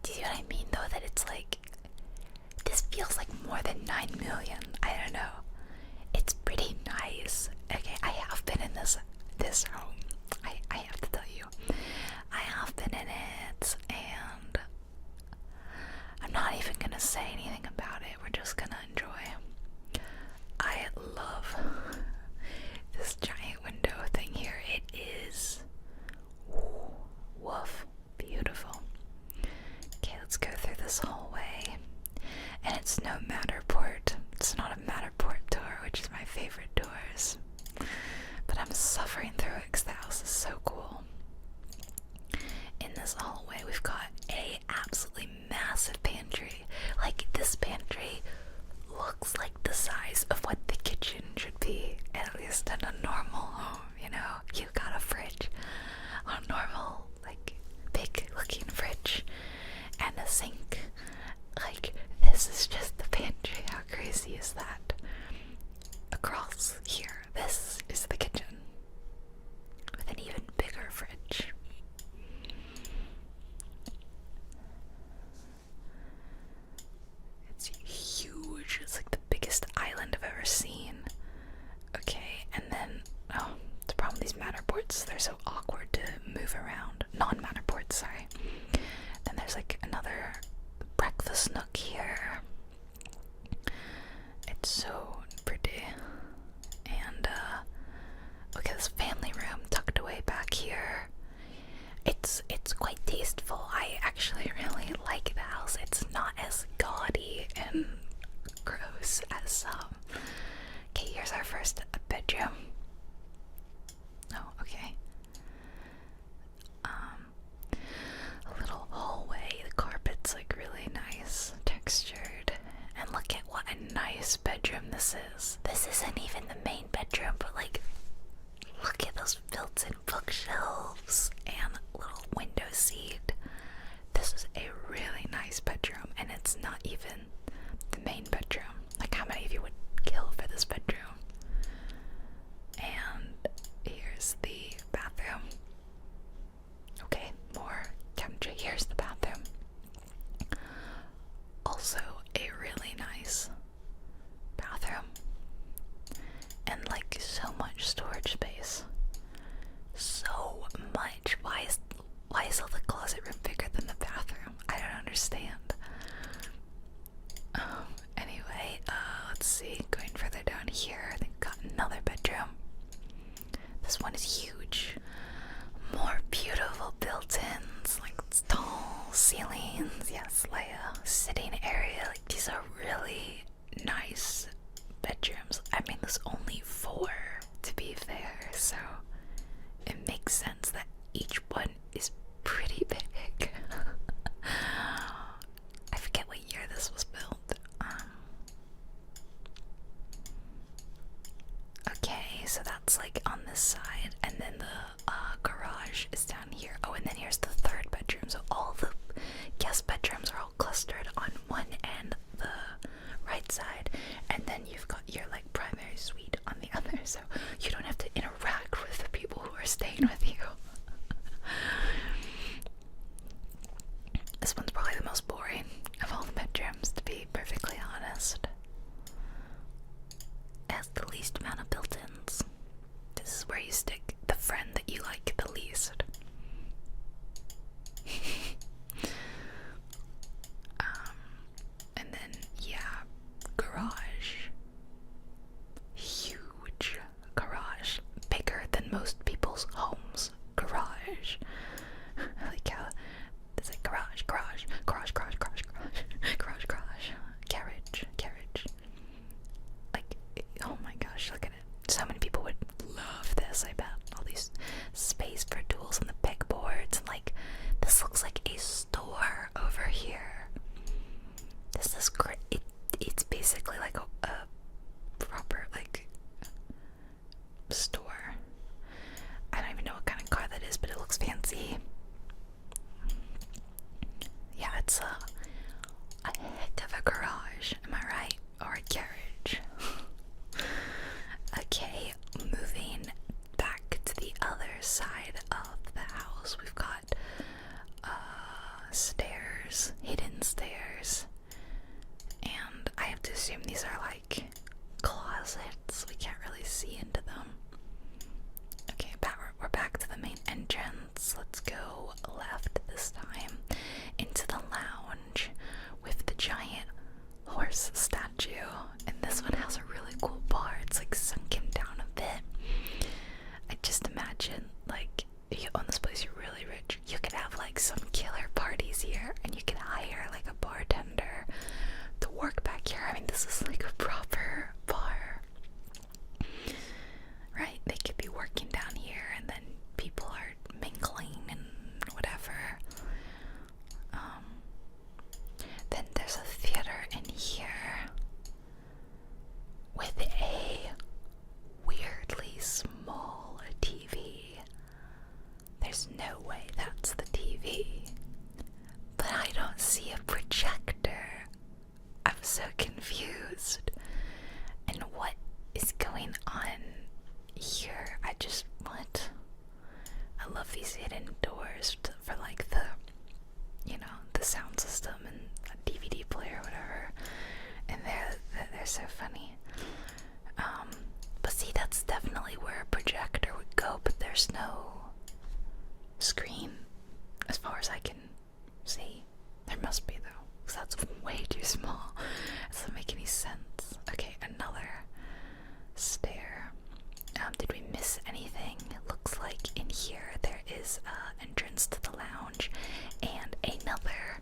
Do you see what I mean though? That it's like, this feels like more than 9 million. I don't know. It's pretty nice. Okay, I have been in this home. I have to tell you. I have been in it, and I'm not even gonna say anything about it. We're just gonna enjoy. I love this giant window thing here. It is woof, beautiful. Okay, let's go through this hallway. And it's no Matterport. It's not a Matterport tour, which is my favorite tours. But I'm suffering through it because the house is so cool. In this hallway, we've got a absolutely massive pantry. Like, this pantry looks like the size of what the kitchen should be, at least in a normal home, you know? You've got a fridge, a normal, like, big looking fridge, and a sink. Like, this is just the pantry. How crazy is that? Across here, this is the kitchen with an even bigger fridge. It's huge. It's like the biggest island I've ever seen. Okay, and then, oh, the problem with these Matterports, they're so awkward to move around. Non-Matterports, sorry. Then there's like another breakfast nook here. It's so pretty. And look at this family room tucked away back here. It's quite tasteful. I actually really like the house. It's not as gaudy and gross as some. Okay, here's our first bedroom. Oh, okay. nice bedroom this is. This isn't even the main bedroom, but like, look at those built-in bookshelves and little window seat. This is a really nice bedroom, and it's not even the main bedroom. Like, how many of you would kill for this bedroom? And here's the bathroom. Okay, more country. Here's the bathroom. Also, a really nice bathroom. And like, so much storage space. So much. Why is all the closet room bigger than the bathroom? I don't understand. Anyway, let's see. Going further down here, they've got another bedroom. This one is huge. More beautiful built-ins, like tall ceilings. Yes, like a sitting area. Like, these are really nice bedrooms. I mean, there's only 4 to be fair, so it makes sense that each one is pretty big. I forget what year this was built. Okay, so that's like on this side, and then the garage is down here. Oh, and then here's the 3rd bedroom. So all the guest bedrooms are all clustered on one end, the right side, and then you've got your like primary suite on the other, so you don't have to interact with the people who are staying with you. This one's probably the most boring of all the bedrooms, to be perfectly honest. It has the least amount of built-ins. This is where you stick the friend that you like the least. And then, yeah, garage. Huge garage. Bigger than most people's homes. Garage. I like how there's like garage, garage, garage, garage, garage, garage, garage, garage, carriage. Like, oh my gosh, look at it. So many people would love this, I bet. All these space for tools and the pegboards, and like, this looks like a store over here. This is great. It's basically like a proper, like, store. I don't even know what kind of car that is, but it looks fancy. Yeah, it's a heck of a garage, am I right? Or a garage. Okay, moving back to the other side of the house, we've got stairs, hidden stairs, and I have to assume these are like closets. We can't really see into them. Okay, we're back to the main entrance. Let's go left this time into the lounge with the giant horse statue. And this one has a really cool bar. It's like sunken down a bit. I just imagine, like, if you own this place, you're really rich. You could have like some killer parties here, and you could hire like a bartender to work back here. I mean, this is like a proper bar. Right? They could be working down here, and then people are mingling and whatever. Then there's a theater in here with a weirdly small TV. There's no way that's the TV, but I don't see a projector. I'm so confused. And what is going on here? What? I love these hidden doors for like the, the sound system and a DVD player or whatever. And they're so funny. But see, that's definitely where a projector would go, but there's no screen as far as I can see. There must be though, because that's way too small. It doesn't make any sense. Okay, another stair. Did we miss anything? It looks like in here there is an entrance to the lounge and another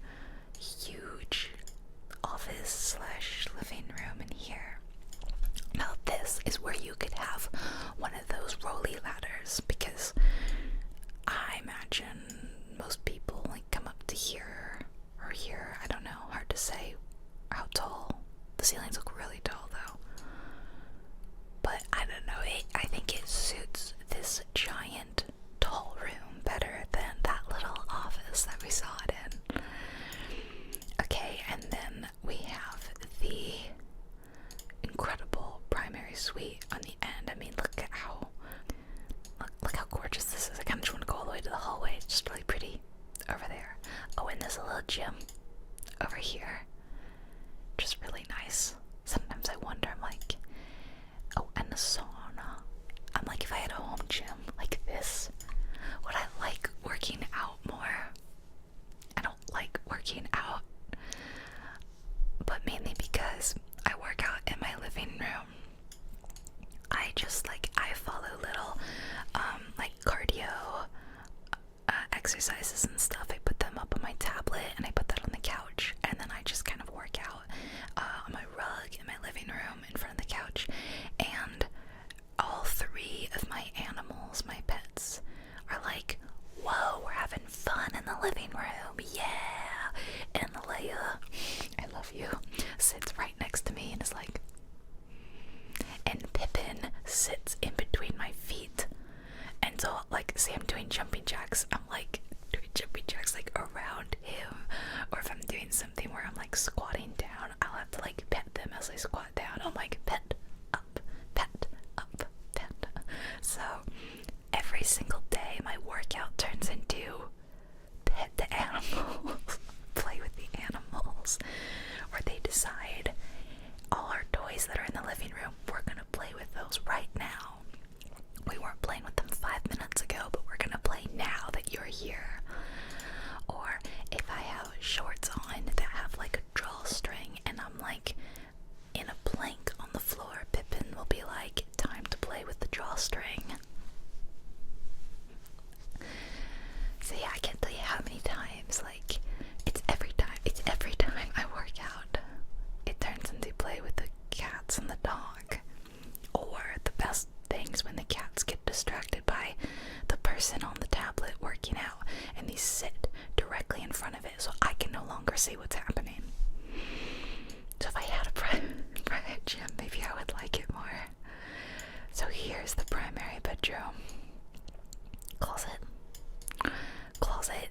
huge office / living room in here. Now this is where you could have one of those rolly ladders, because I imagine most people like come up to here or here. I don't know, hard to say how tall. The ceilings look really tall though. this giant tall room better than that little office that we saw it in. Okay, and then we have the incredible primary suite on the end. I mean, look how gorgeous this is. I kind of just want to go all the way to the hallway. It's just really pretty over there. Oh, and there's a little gym over here. Just really nice. Sometimes I wonder, I'm like, oh, and the sauna. I'm like, if I had a home gym like this, would I like working out more? I don't like working out, but mainly because I work out in my living room. I follow little like cardio exercises and stuff. I put them up on my tablet and I put that on the couch, and then I just kind of work out on my rug in my living room in front of the couch. And all three of my animals, my pets, are like, whoa, we're having fun in the living room, yeah. And Leia, I love you, sits right next to me and is like, and Pippin sits in between my feet. And so, like, say I'm doing jumping jacks, I'm like doing jumping jacks like around him. Or if I'm doing something where I'm like squatting down, I'll have to like pet them as I squat down. I'm like, pet up, pet up, pet. So every single day my workout turns into pet the animals, play with the animals, or they decide all our toys that are in the living room, we're gonna play with those right now. We weren't playing with them 5 minutes ago, but we're gonna play now that you're here. Or if I have shorts on that have like a drawstring and I'm like in a plank on the floor, Pippin will be like, time to play with the drawstring. So yeah, I can't tell you how many times, like, it's every time I work out, it turns into play with the cats and the dog. Or the best things when the cats get distracted by the person on the tablet working out and they sit directly in front of it so I can no longer see what's happening. So if I had a private gym, maybe I would like it more. So here's the primary bedroom. Closet,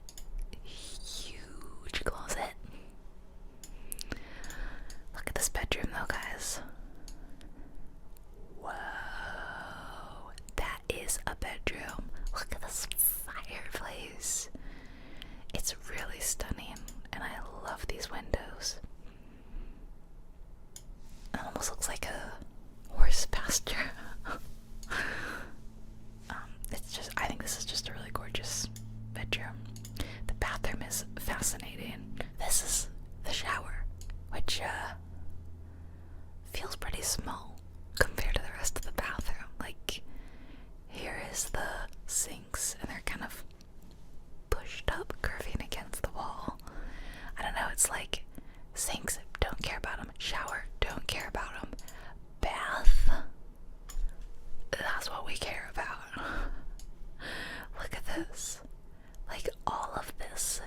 huge closet. Look at this bedroom though, guys. Whoa, that is a bedroom. Look at this fireplace. It's really stunning, and I love these windows. It almost looks like a horse pasture. I think this is just a really gorgeous bedroom. The bathroom is fascinating. This is the shower, which feels pretty small compared to the rest of the bathroom. Like, here is the sinks, and they're kind of pushed up, curving against the wall. I don't know, it's like sinks, don't care about them. Shower, don't care about them. Bath, that's what we care about. Look at this. Like, all of this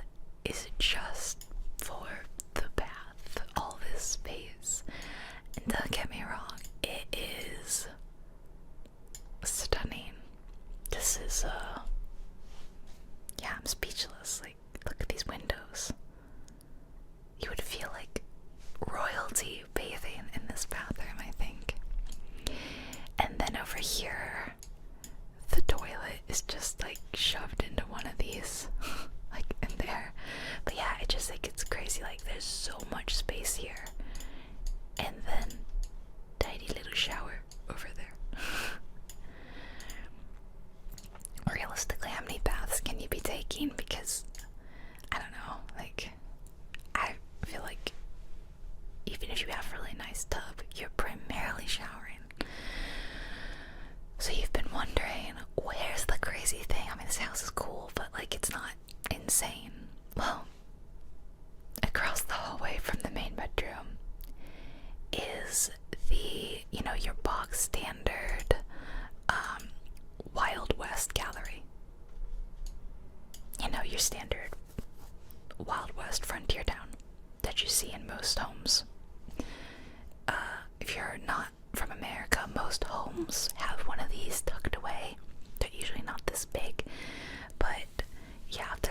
is just for the bath. All this space. And don't get me wrong, it is stunning. This is, yeah, I'm speechless. Like, look at these windows. You would feel like royalty bathing in this bathroom, I think. And then over here, the toilet is just like shoved into one of these, like in there. But yeah, I just think it's crazy. Like, there's so much space here, and then tiny little shower over there. Realistically, how many baths can you be taking? Because I don't know. Like, I feel like even if you have a really nice tub, you're primarily showering. So you've been wondering, where's the crazy thing? I mean, this house is cool, but like, it's not insane. Well, across the hallway from the main bedroom is the, you know, your box standard Wild West gallery. You know, your standard Wild West frontier town that you see in most homes. If you're not from America, most homes have one of these tucked away. They're usually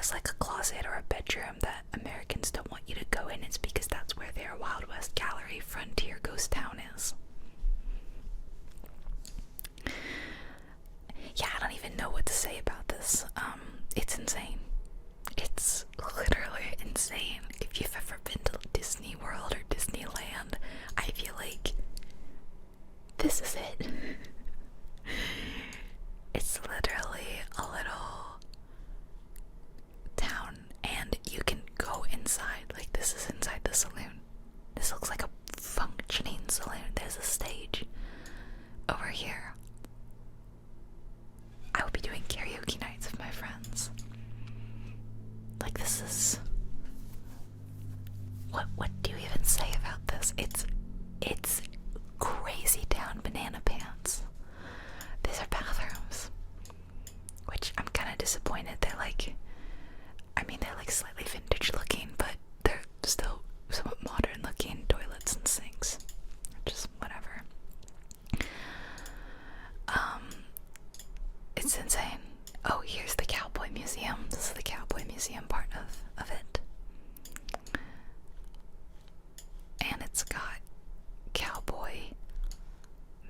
there's like a closet or a bedroom that Americans don't want you to go in, it's because that's where their Wild West Gallery Frontier Ghost Town is. Yeah, I don't even know what to say about this. It's insane. It's literally insane. If you've ever been to Disney World or Disneyland, I feel like this is it. It's literally a little town, and you can go inside. Like, this is inside the saloon. This looks like a functioning saloon. There's a stage over here. I would be doing karaoke nights with my friends. Like, this is... What do you even say about this? It's crazy town banana pants. These are bathrooms, which I'm kind of disappointed. They're like, they're like slightly vintage looking, but they're still somewhat modern looking toilets and sinks. Just whatever. It's insane. Oh, here's the Cowboy Museum. This is the Cowboy Museum part of it. And it's got cowboy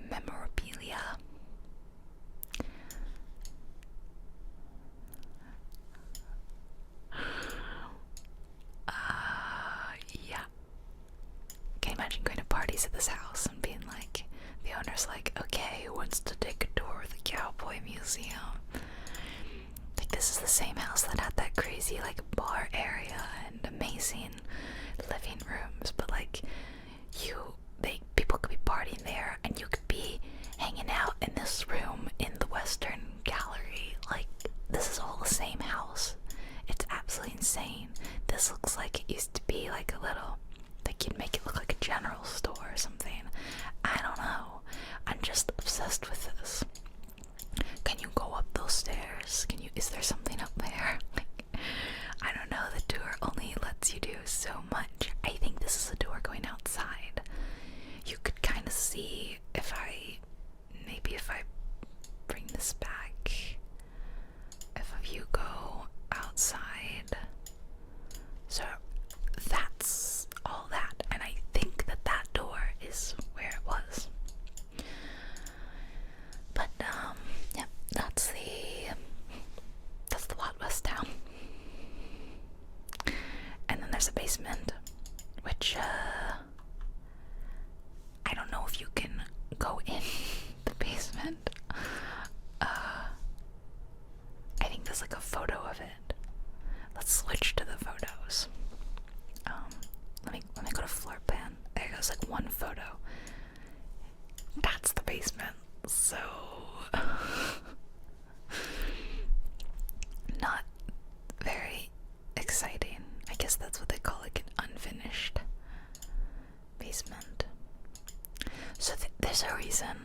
memorabilia. Yeah. Can you imagine going to parties at this house and being like, the owner's like, okay, who wants to take a tour of the Cowboy Museum? Like, this is the same house that had that crazy, like, bar area and amazing living rooms, but, like, people could be partying there, and you could be hanging out in this room in the Western Gallery. Like, this is all the same house. It's absolutely insane. This looks like it used to be, like, a little, like, you'd make it look like a general store or something. I don't know. I'm just obsessed with this. Can you go up those stairs? Is there something up there? Like, I don't know, the tour only lets you do so much. I think this is a tour going outside. You could kind of see if I bring this back, if you go outside. So that's all that, and I think that door is where it was. But yeah, that's the Wild West town. And then there's a basement, which I don't know if you can go in the basement. I think there's like a photo of it. Let's switch to the photos. Let me go to floor plan. There goes like one photo. That's the basement. So not very exciting. I guess that's what they call like an unfinished basement. So there's a reason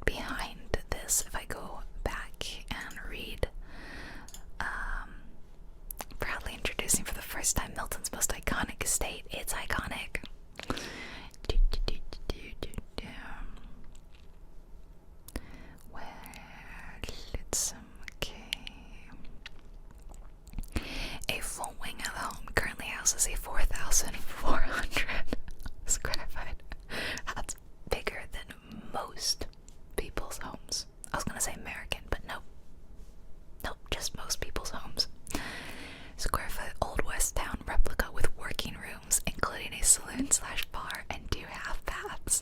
behind this. If I go back and read, proudly introducing for the first time Milton's most iconic estate. It's iconic. A full wing of the home currently houses a 4,400 square foot. That's bigger than most people's homes. I was gonna say American, but nope. Nope, just most people's homes. Square foot Old West Town replica with working rooms, including a saloon/bar and 2 half baths.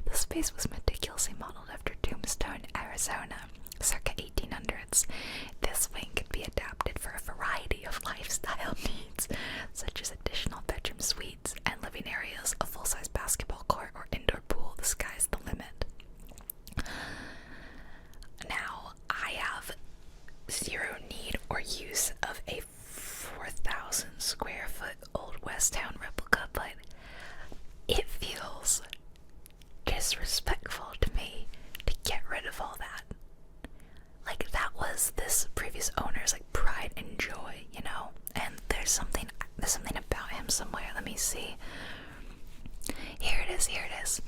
The space was meticulously modeled after Tombstone, Arizona, circa 1800s. This wing could be adapted for a variety of lifestyle needs, such as additional bedroom suites and living areas, a full-size basketball court or indoor pool. The sky's the limit. Now, I have zero need or use of a 4,000 square foot Old West Town replica, but it feels disrespectful to me to get rid of all that. Like, that was this previous owner's like pride and joy, you know? And there's something about him somewhere. Let me see. Here it is.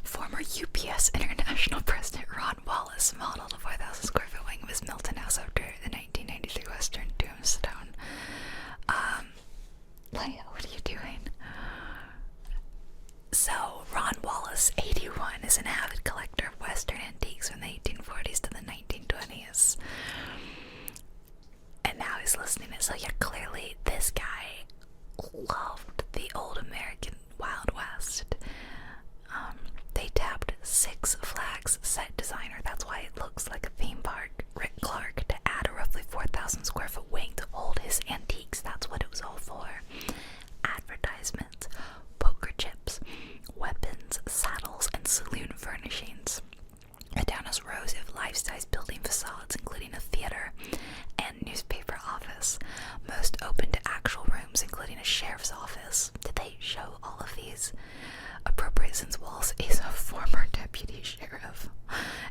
Former UPS International President Ron Wallace modeled a 4,000 square foot wing of his Milton house after the 1990 83 Western Tombstone. Leia, what are you doing? So, Ron Wallace, 81, is an avid collector of Western antiques from the 1840s to the 1920s. And now he's listening to it. So, yeah, clearly this guy loved the old American Wild West. They tapped Six Flags set designer, that's why it looks like a theme park, Rick Clark, to add a roughly 4,000 square foot wing to hold his antiques. That's what it was all for. Advertisements, poker chips, weapons, saddles, and saloon furnishings. The town has rows of life-size building facades, including a theater and newspaper office, most open to actual rooms, including a sheriff's office. Did they show all of these? Appropriate, since Wallace is a former deputy sheriff.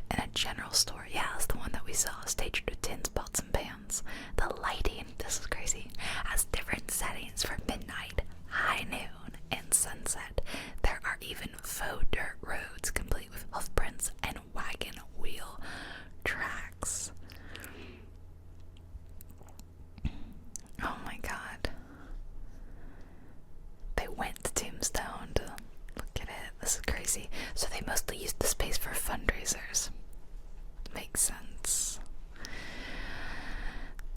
And a general store, yeah, it's the one that we saw, staged with tins, pots, and pans. The lighting, this is crazy, has different settings for midnight, high noon, and sunset. There are even faux dirt roads complete with hoof prints and wagon wheel tracks. Oh my god. They went to Tombstone to look at it. This is crazy. So they mostly used the space for fundraisers. Makes sense.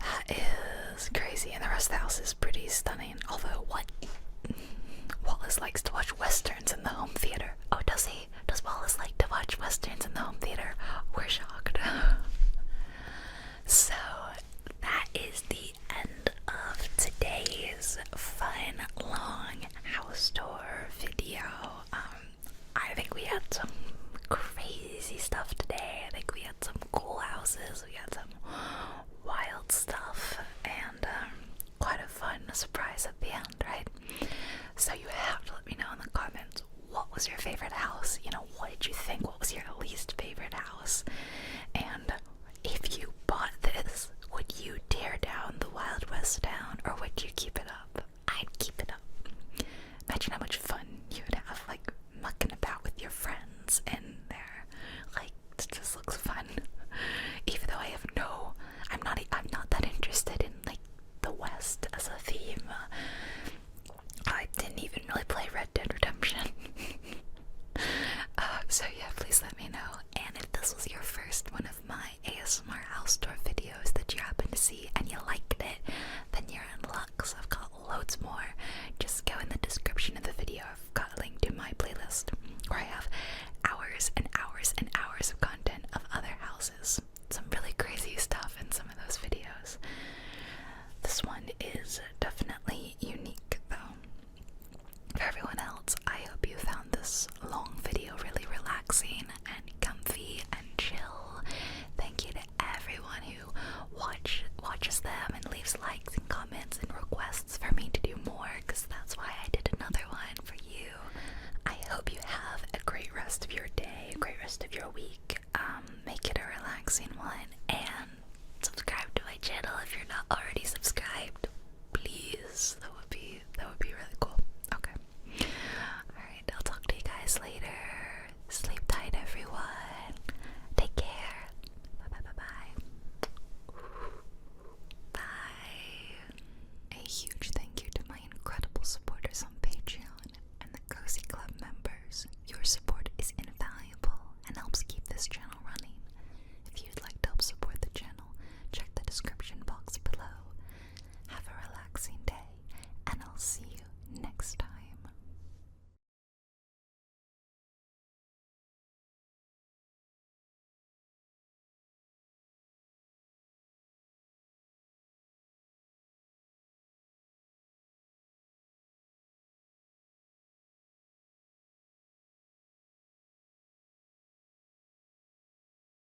That is crazy. And the rest of the house is pretty stunning. Although, what? Wallace likes to watch westerns in the home theater. Oh, does he? Does Wallace like to watch westerns in the home theater? We're shocked. So, that is the end of today's fun, long house tour video. I think we had some crazy stuff today. I think we had some cool houses. We had some wild stuff. And quite a fun surprise at the end, right? So you have to let me know in the comments, what was your favorite house? You know, what did you think